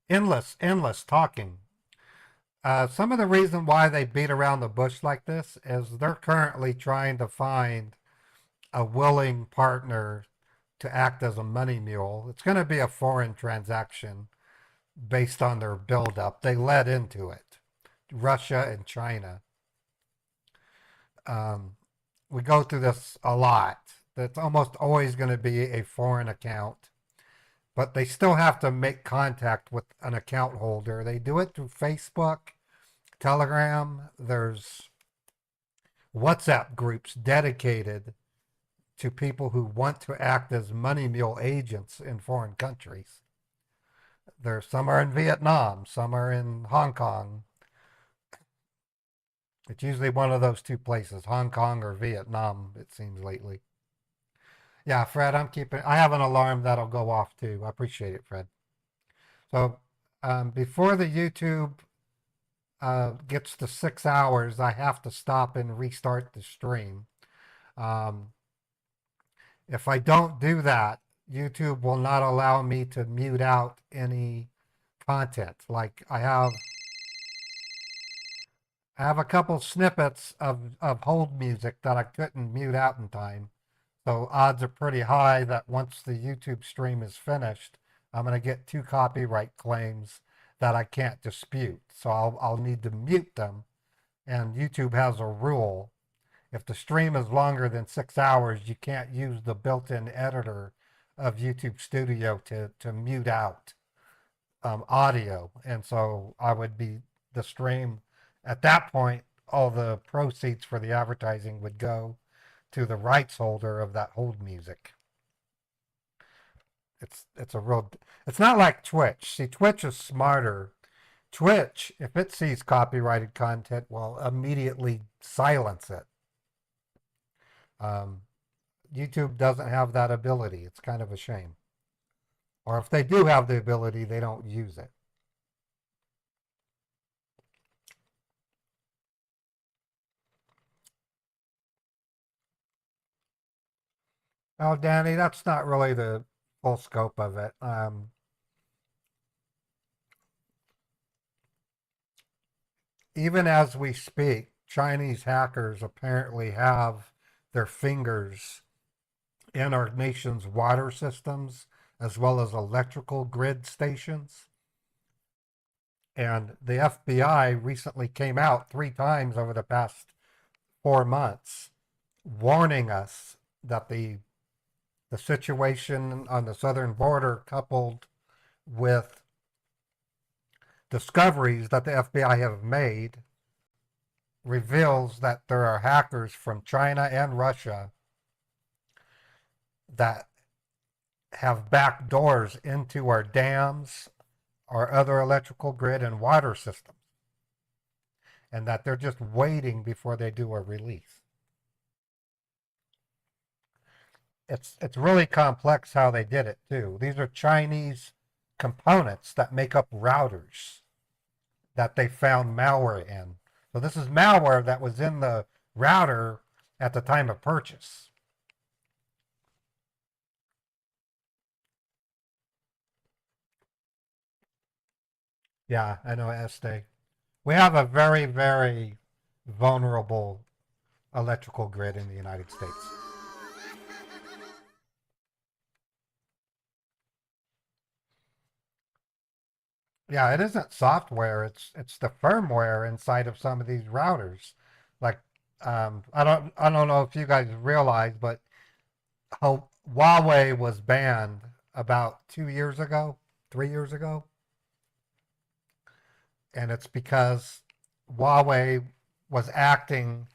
endless talking. Some of the reason why they beat around the bush like this is they're currently trying to find a willing partner to act as a money mule. It's going to be a foreign transaction based on their buildup. They led into it, Russia and China. We go through this a lot. That's almost always going to be a foreign account, but they still have to make contact with an account holder. They do it through Facebook, Telegram. There's WhatsApp groups dedicated to people who want to act as money mule agents in foreign countries. There's some are in Vietnam, some are in Hong Kong. It's usually one of those two places, Hong Kong or Vietnam, it seems lately. Yeah, Fred, I have an alarm that'll go off too. I appreciate it, Fred. So before the YouTube gets to 6 hours, I have to stop and restart the stream. If I don't do that, YouTube will not allow me to mute out any content. Like I have a couple snippets of hold music that I couldn't mute out in time. So odds are pretty high that once the YouTube stream is finished, I'm going to get 2 copyright claims that I can't dispute. So I'll need to mute them. And YouTube has a rule. If the stream is longer than 6 hours, you can't use the built-in editor of YouTube Studio to mute out audio. And so the stream, at that point, all the proceeds for the advertising would go to the rights holder of that hold music. It's not like Twitch. See, Twitch is smarter. Twitch, if it sees copyrighted content, will immediately silence it. YouTube doesn't have that ability. It's kind of a shame. Or if they do have the ability, they don't use it. Oh, Danny, that's not really the full scope of it. Even as we speak, Chinese hackers apparently have their fingers in our nation's water systems as well as electrical grid stations. And the FBI recently came out 3 times over the past 4 months warning us that the situation on the southern border, coupled with discoveries that the FBI have made, reveals that there are hackers from China and Russia that have back doors into our dams, our other electrical grid and water systems, and that they're just waiting before they do a release. It's really complex how they did it too. These are Chinese components that make up routers that they found malware in. So this is malware that was in the router at the time of purchase. Yeah, I know, Este. We have a very, very vulnerable electrical grid in the United States. Yeah, it isn't software, it's the firmware inside of some of these routers. Like I don't know if you guys realize, but how Huawei was banned about 2 years ago, 3 years ago, and it's because Huawei was acting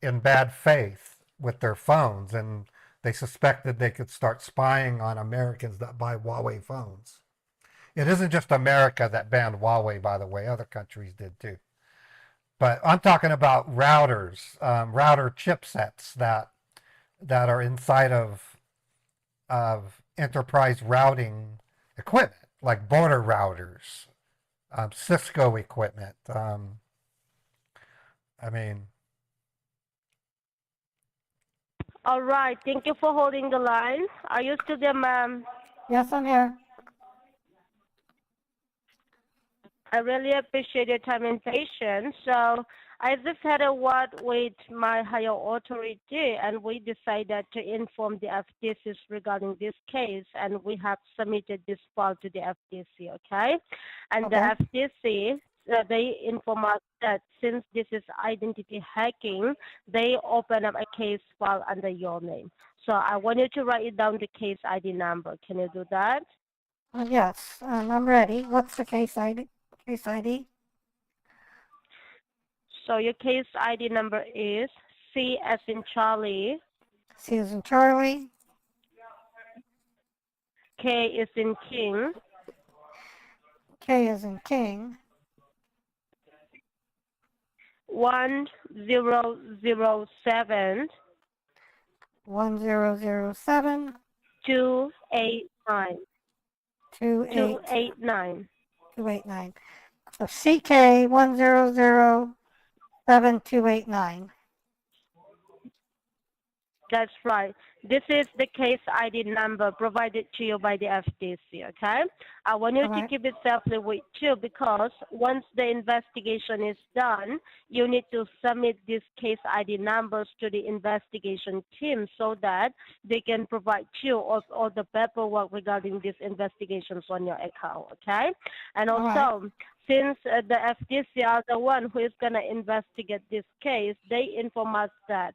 in bad faith with their phones, and they suspected they could start spying on Americans that buy Huawei phones. It isn't just America that banned Huawei, by the way. Other countries did too. But I'm talking about routers, router chipsets that are inside of enterprise routing equipment, like border routers, Cisco equipment. I mean, All right. Thank you for holding the line. Are you still there, ma'am? Yes, I'm here. I really appreciate your time and patience. So I just had a word with my higher authority, and we decided to inform the FTC regarding this case, and we have submitted this file to the FTC, okay? And Okay. the FTC, they inform us that since this is identity hacking, they open up a case file under your name. So I want you to write it down, the case ID number. Can you do that? Yes, I'm ready. What's the case ID? Case ID? So your case ID number is C as in Charlie, C as in Charlie, K is in King, K as in King, 1007 1007 289 28 289. 289. So CK 1007 289. That's right. This is the case ID number provided to you by the FTC, okay? I want you All to right. keep it safely with you, because once the investigation is done, you need to submit these case ID numbers to the investigation team so that they can provide you all the paperwork regarding these investigations on your account, okay? And All right. also, since the FTC are the one who is going to investigate this case, they inform us that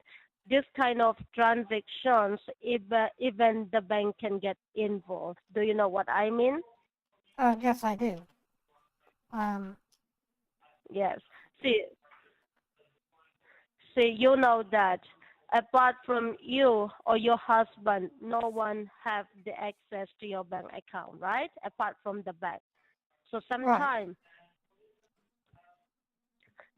this kind of transactions, even the bank can get involved. Do you know what I mean? Yes, I do. Um, Yes. See, you know that apart from you or your husband, no one have the access to your bank account, right? Apart from the bank. So right. sometimes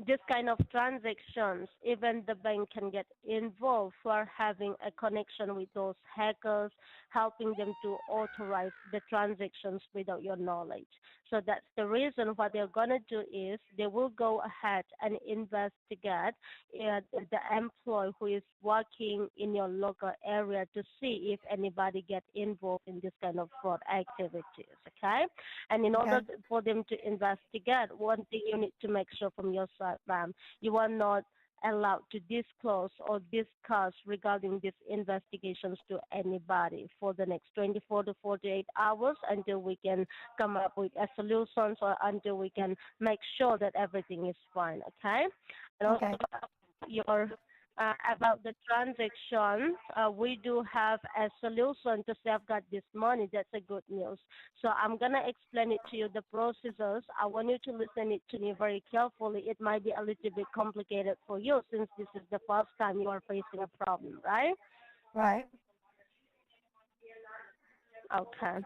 this kind of transactions, even the bank can get involved for having a connection with those hackers, helping them to authorize the transactions without your knowledge. So that's the reason what they're going to do is they will go ahead and investigate the employee who is working in your local area to see if anybody get involved in this kind of fraud activities, okay? And in order for them to investigate, one thing you need to make sure from your side, ma'am, you are not allowed to disclose or discuss regarding these investigations to anybody for the next 24 to 48 hours until we can come up with a solution, or until we can make sure that everything is fine, okay? And also your about the transaction, we do have a solution to safeguard this money. That's a good news. So I'm going to explain it to you, the procedures. I want you to listen it to me very carefully. It might be a little bit complicated for you since this is the first time you are facing a problem, right? Right. Okay.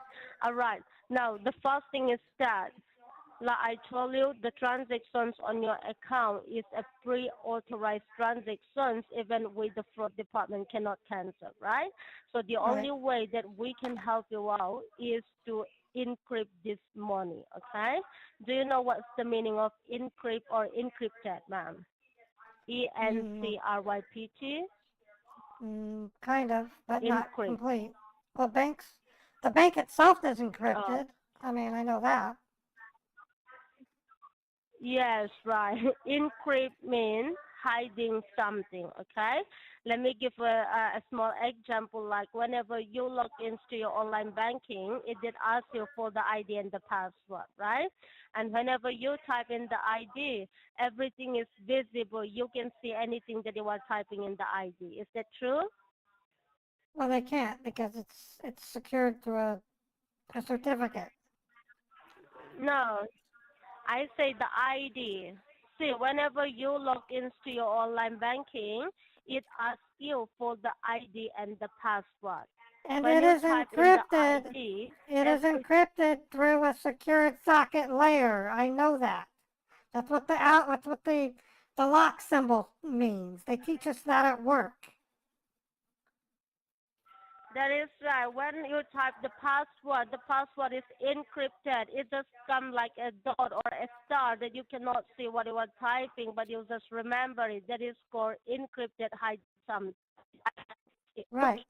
All right. Now, the first thing is that, like I told you, the transactions on your account is a pre-authorized transactions, even with the fraud department cannot cancel, right? So the only way that we can help you out is to encrypt this money, okay? Do you know what's the meaning of encrypt or encrypted, ma'am? ENCRYPT. Kind of, but not Encrypt. complete. Well, the bank itself is Oh. encrypted. I mean, I know that. Yes, right. Encrypt means hiding something, okay? Let me give a small example. Like whenever you log into your online banking, it did ask you for the ID and the password, right? And whenever you type in the ID, everything is visible. You can see anything that you are typing in the ID. Is that true? Well, they can't because it's secured through a certificate. No, I say the ID. See, whenever you log into your online banking, it asks you for the ID and the password. And When it you is type in the encrypted. ID, It is encrypted through a secured socket layer. I know that. That's what the lock symbol means. They teach us that at work. that is right. When you type the password is encrypted. It just come like a dot or a star that you cannot see what you are typing, but you just remember it. That is called encrypted hide some. Right.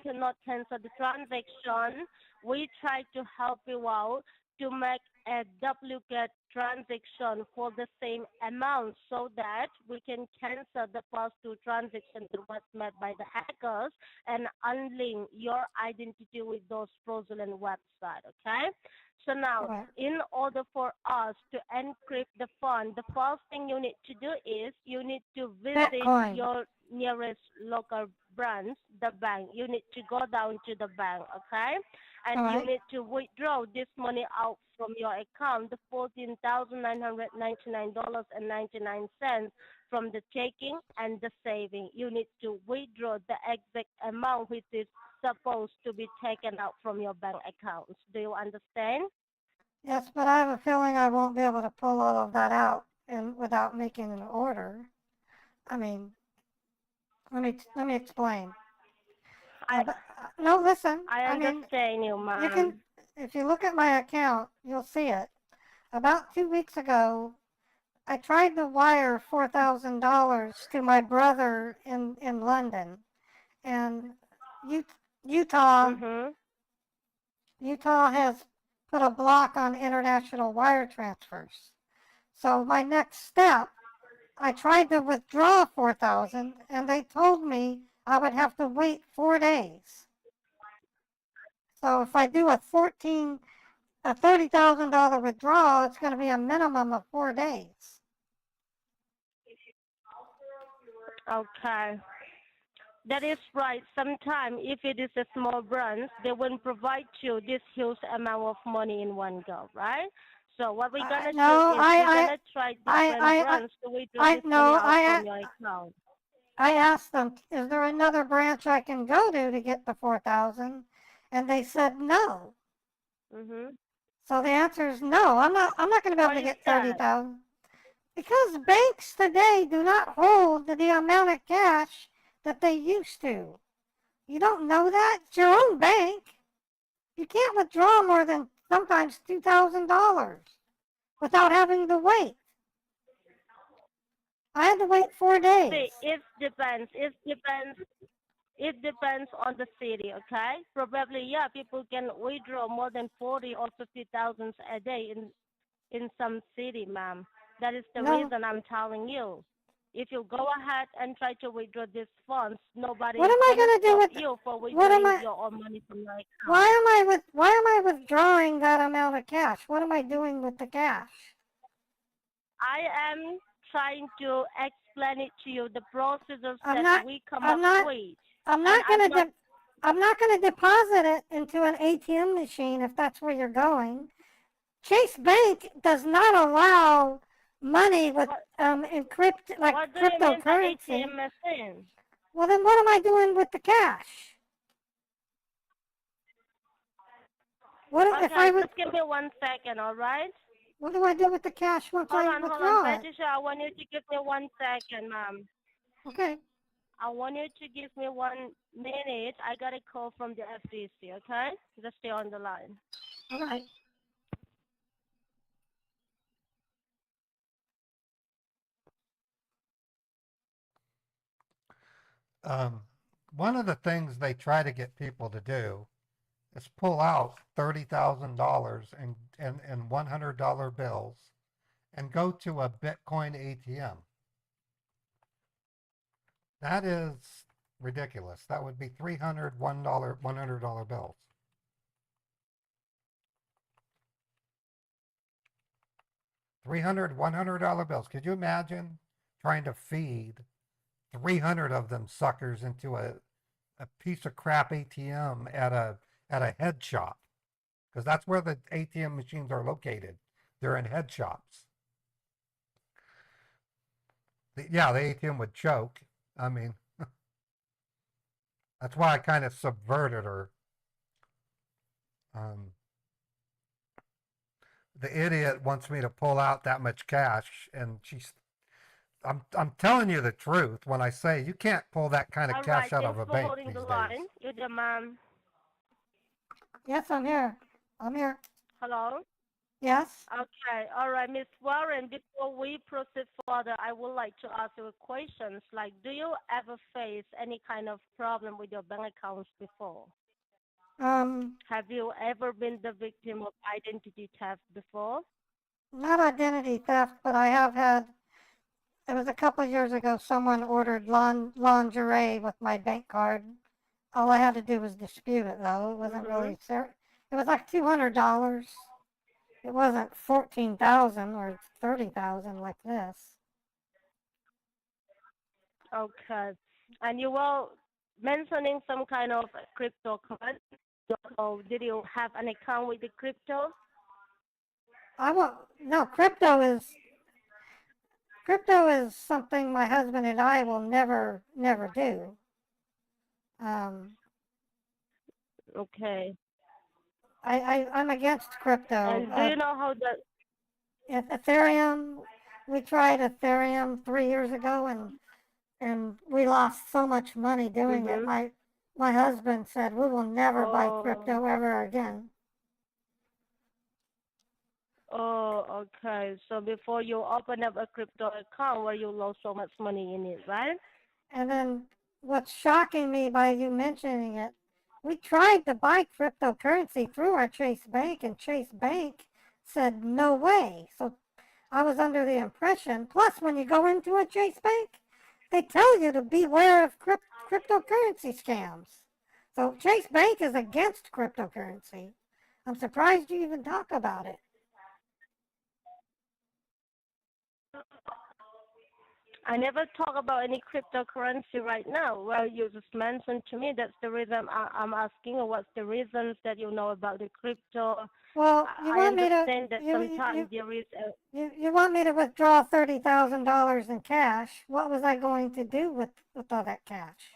Cannot cancel the transaction. We try to help you out to make a duplicate transaction for the same amount so that we can cancel the past two transactions that was made by the hackers and unlink your identity with those fraudulent websites, okay? So now, Right. in order for us to encrypt the fund, the first thing you need to do is you need to visit Bitcoin. your nearest local branch, the bank. You need to go down to the bank, okay? And All you right. need to withdraw this money out from your account, the $14,999.99 from the checking and the saving. You need to withdraw the exact amount which is supposed to be taken out from your bank accounts. Do you understand? Yes, but I have a feeling I won't be able to pull all of that out without making an order. I mean, let me explain. No, listen. I mean, understand you, ma'am. you can, if you look at my account, you'll see it. About 2 weeks ago, I tried to wire $4,000 to my brother in London, and Utah Utah has put a block on international wire transfers. So my next step, I tried to withdraw 4,000, and they told me I would have to wait 4 days. So if I do a $30,000 withdrawal, it's going to be a minimum of 4 days. Okay. That is right. Sometimes, if it is a small branch, they won't provide you this huge amount of money in one go, right? So what we're gonna do is we're gonna try different branches to withdraw this money out from your account. I asked them, is there another branch I can go to get the 4,000? And they said no. So the answer is no. I'm not going to be able to get 30,000 because banks today do not hold the amount of cash that they used to. You don't know that? It's your own bank. You can't withdraw more than sometimes $2,000 without having to wait. I had to wait 4 days. See, it depends. It depends on the city, okay? Probably, yeah, people can withdraw more than 40 or 50,000 a day in some city, ma'am. That is the reason I'm telling you. If you go ahead and try to withdraw these funds, nobody What is am I going to do with stop you for what am withdrawing I? your own money from your account. Why am I withdrawing that amount of cash? What am I doing with the cash? I am trying to explain it to you, the procedures I'm that not- we come I'm up not- with. I'm not going to deposit it into an ATM machine if that's where you're going. Chase Bank does not allow money with encrypted like What do you mean by cryptocurrency. ATM machine? Well, then what am I doing with the cash? What if I Okay, would? just give me 1 second, all right? What do I do with the cash once I Hold on, withdraw it? Patricia, I want you to give me 1 second, ma'am. Okay. I want you to give me 1 minute. I got a call from the FTC, okay? Just stay on the line. All right. One of the things they try to get people to do is pull out $30,000 in $100 bills and go to a Bitcoin ATM. That is ridiculous. That would be $100 bills. $100 bills. Could you imagine trying to feed 300 of them suckers into a piece of crap ATM at a head shop? Because that's where the ATM machines are located. They're in head shops. Yeah, the ATM would choke. I mean, that's why I kind of subverted her. The idiot wants me to pull out that much cash, and I'm telling you the truth when I say you can't pull that kind of All cash right, out of thanks a for bank holding these the days. line. You're the ma'am. Yes, I'm here. I'm here. Hello? Yes? Okay, all right, Miss Warren, before we proceed further, I would like to ask you questions like, do you ever face any kind of problem with your bank accounts before? Have you ever been the victim of identity theft before? Not identity theft, but I have had, it was a couple of years ago, someone ordered lingerie with my bank card. All I had to do was dispute it, though. It wasn't really serious. It was like $200. It wasn't 14,000 or 30,000 like this. Okay. And you were mentioning some kind of cryptocurrency. So did you have an account with the crypto? No, crypto is something my husband and I will never do. Okay. I'm against crypto. And do you know how the Ethereum, we tried Ethereum 3 years ago and we lost so much money doing it. My husband said we will never buy crypto ever again. Oh, okay. So before you open up a crypto account where you lost so much money in it, right? And then what's shocking me by you mentioning it, we tried to buy cryptocurrency through our Chase Bank, and Chase Bank said no way. So I was under the impression, plus when you go into a Chase Bank, they tell you to beware of cryptocurrency scams. So Chase Bank is against cryptocurrency. I'm surprised you even talk about it. I never talk about any cryptocurrency right now. Well, you just mentioned to me that's the reason I'm asking, or what's the reasons that you know about the crypto? Well, you want me to understand that sometimes there is a you want me to withdraw $30,000 in cash? What was I going to do with all that cash?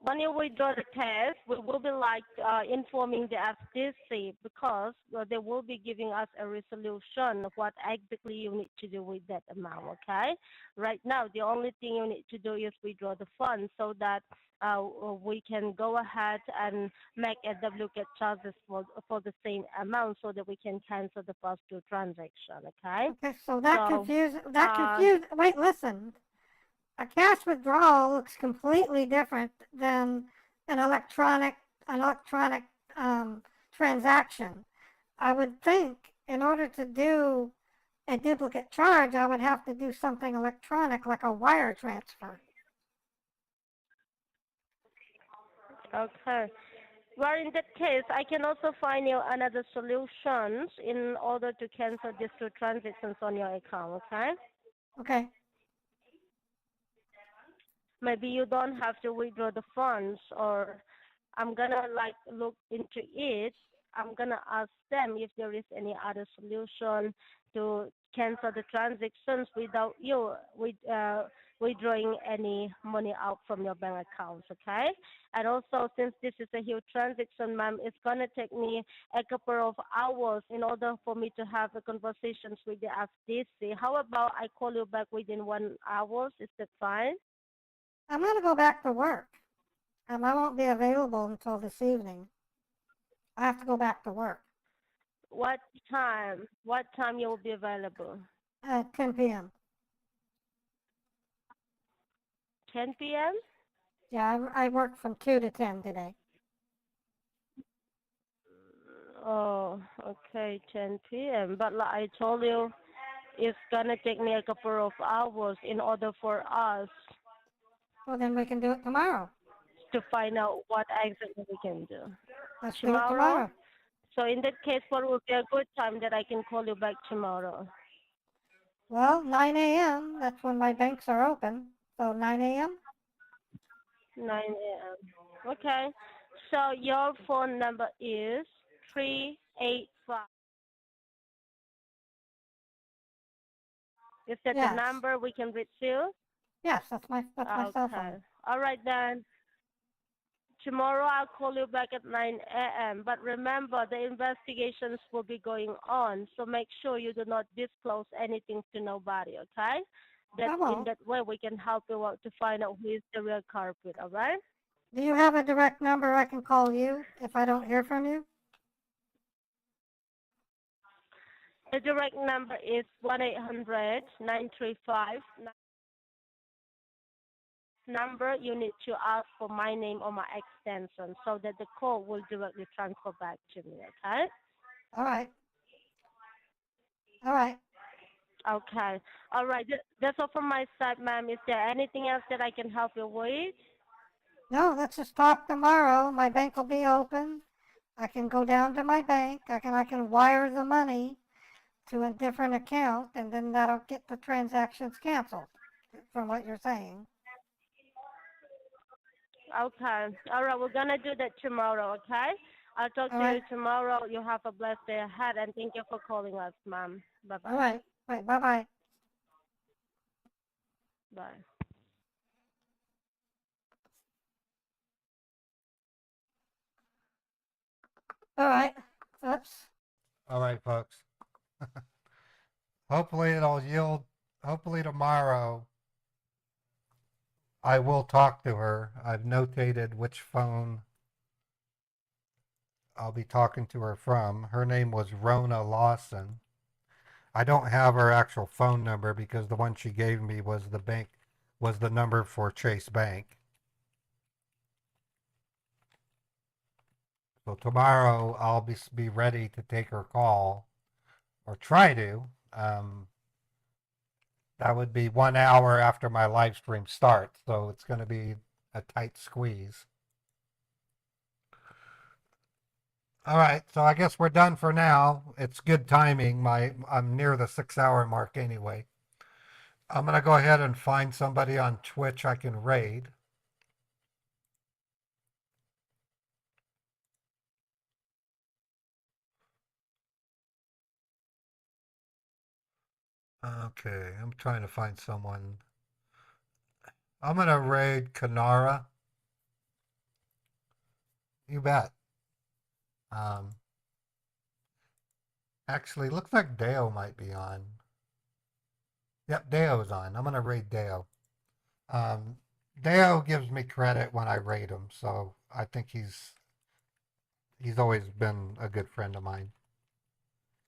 when you withdraw the cash, we will be like informing the FTC because they will be giving us a resolution of what exactly you need to do with that amount, okay? Right now, the only thing you need to do is withdraw the funds so that we can go ahead and make a duplicate charges for the same amount so that we can cancel the first two transactions, okay? Okay, so wait, listen. A cash withdrawal looks completely different than an electronic transaction. I would think in order to do a duplicate charge, I would have to do something electronic like a wire transfer. Okay. Well, in that case, I can also find you another solutions in order to cancel these two transactions on your account, okay? Okay. Maybe you don't have to withdraw the funds, or I'm gonna like look into it. I'm gonna ask them if there is any other solution to cancel the transactions without you withdrawing any money out from your bank accounts, okay? And also, since this is a huge transaction, ma'am, it's gonna take me a couple of hours in order for me to have a conversations with the FTC. How about I call you back within 1 hour? Is that fine? I'm going to go back to work. I won't be available until this evening. I have to go back to work. What time? What time you will be available? At 10 p.m. 10 p.m.? Yeah, I work from 2 to 10 today. Oh, okay, 10 p.m. But like I told you, it's gonna take me a couple of hours in order for us Well, then we can do it tomorrow. to find out what exactly we can do. Let's do it Tomorrow? tomorrow. So in that case, what would be a good time that I can call you back tomorrow? Well, 9 a.m. That's when my banks are open. So 9 a.m. 9 a.m. Okay. So your phone number is 385. Is that the Yes. number we can reach you? Yes, that's my cell Okay. phone. All right then. Tomorrow I'll call you back at 9 a.m. But remember, the investigations will be going on, so make sure you do not disclose anything to nobody, okay? That in that way we can help you out to find out who is the real culprit, all right? Do you have a direct number I can call you if I don't hear from you? The direct number is 1-800-935. Number, you need to ask for my name or my extension so that the call will directly transfer back to me, okay? All right. All right. Okay. All right. That's all from my side, ma'am. Is there anything else that I can help you with? No, let's just talk tomorrow. My bank will be open. I can go down to my bank. I can wire the money to a different account, and then that'll get the transactions canceled, from what you're saying. Okay. All right. We're going to do that tomorrow, okay? I'll talk to you tomorrow. You have a blessed day ahead, and thank you for calling us, ma'am. Bye-bye. All right. Right. Bye-bye. Bye. All right. Oops. All right, folks. Hopefully it'll yield. Hopefully tomorrow I will talk to her. I've notated which phone I'll be talking to her from. Her name was Rona Lawson. I don't have her actual phone number because the one she gave me was the number for Chase Bank. So tomorrow I'll be ready to take her call, or try to. That would be 1 hour after my live stream starts, so it's going to be a tight squeeze. All right, so I guess we're done for now. It's good timing. I'm near the 6-hour mark anyway. I'm going to go ahead and find somebody on Twitch I can raid. Okay, I'm trying to find someone. I'm going to raid Kanara. You bet. Actually, looks like Deo might be on. Yep, Deo's on. I'm going to raid Deo. Deo gives me credit when I raid him, so I think he's always been a good friend of mine.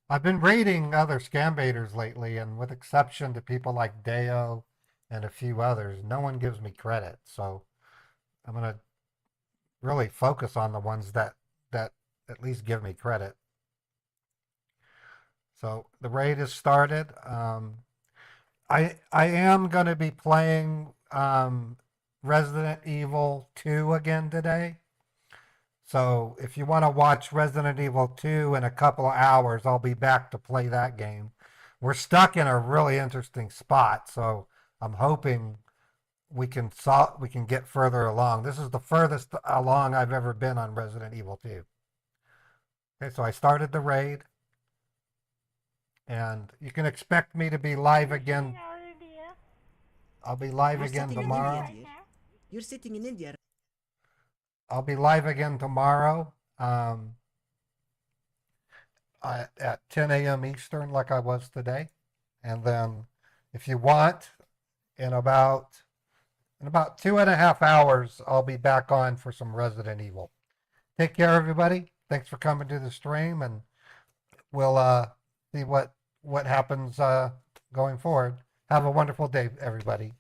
I've been raiding other scambaiters lately, and with exception to people like Deo and a few others, no one gives me credit. So I'm going to really focus on the ones that at least give me credit. So the raid has started. I am going to be playing Resident Evil 2 again today. So if you want to watch Resident Evil 2 in a couple of hours, I'll be back to play that game. We're stuck in a really interesting spot, so I'm hoping we can get further along. This is the furthest along I've ever been on Resident Evil 2. Okay, so I started the raid, and you can expect me to be live again. I'll be live again tomorrow. You're sitting in India. I'll be live again tomorrow at 10 a.m. Eastern, like I was today. And then, if you want, in about 2.5 hours, I'll be back on for some Resident Evil. Take care, everybody. Thanks for coming to the stream, and we'll see what happens going forward. Have a wonderful day, everybody.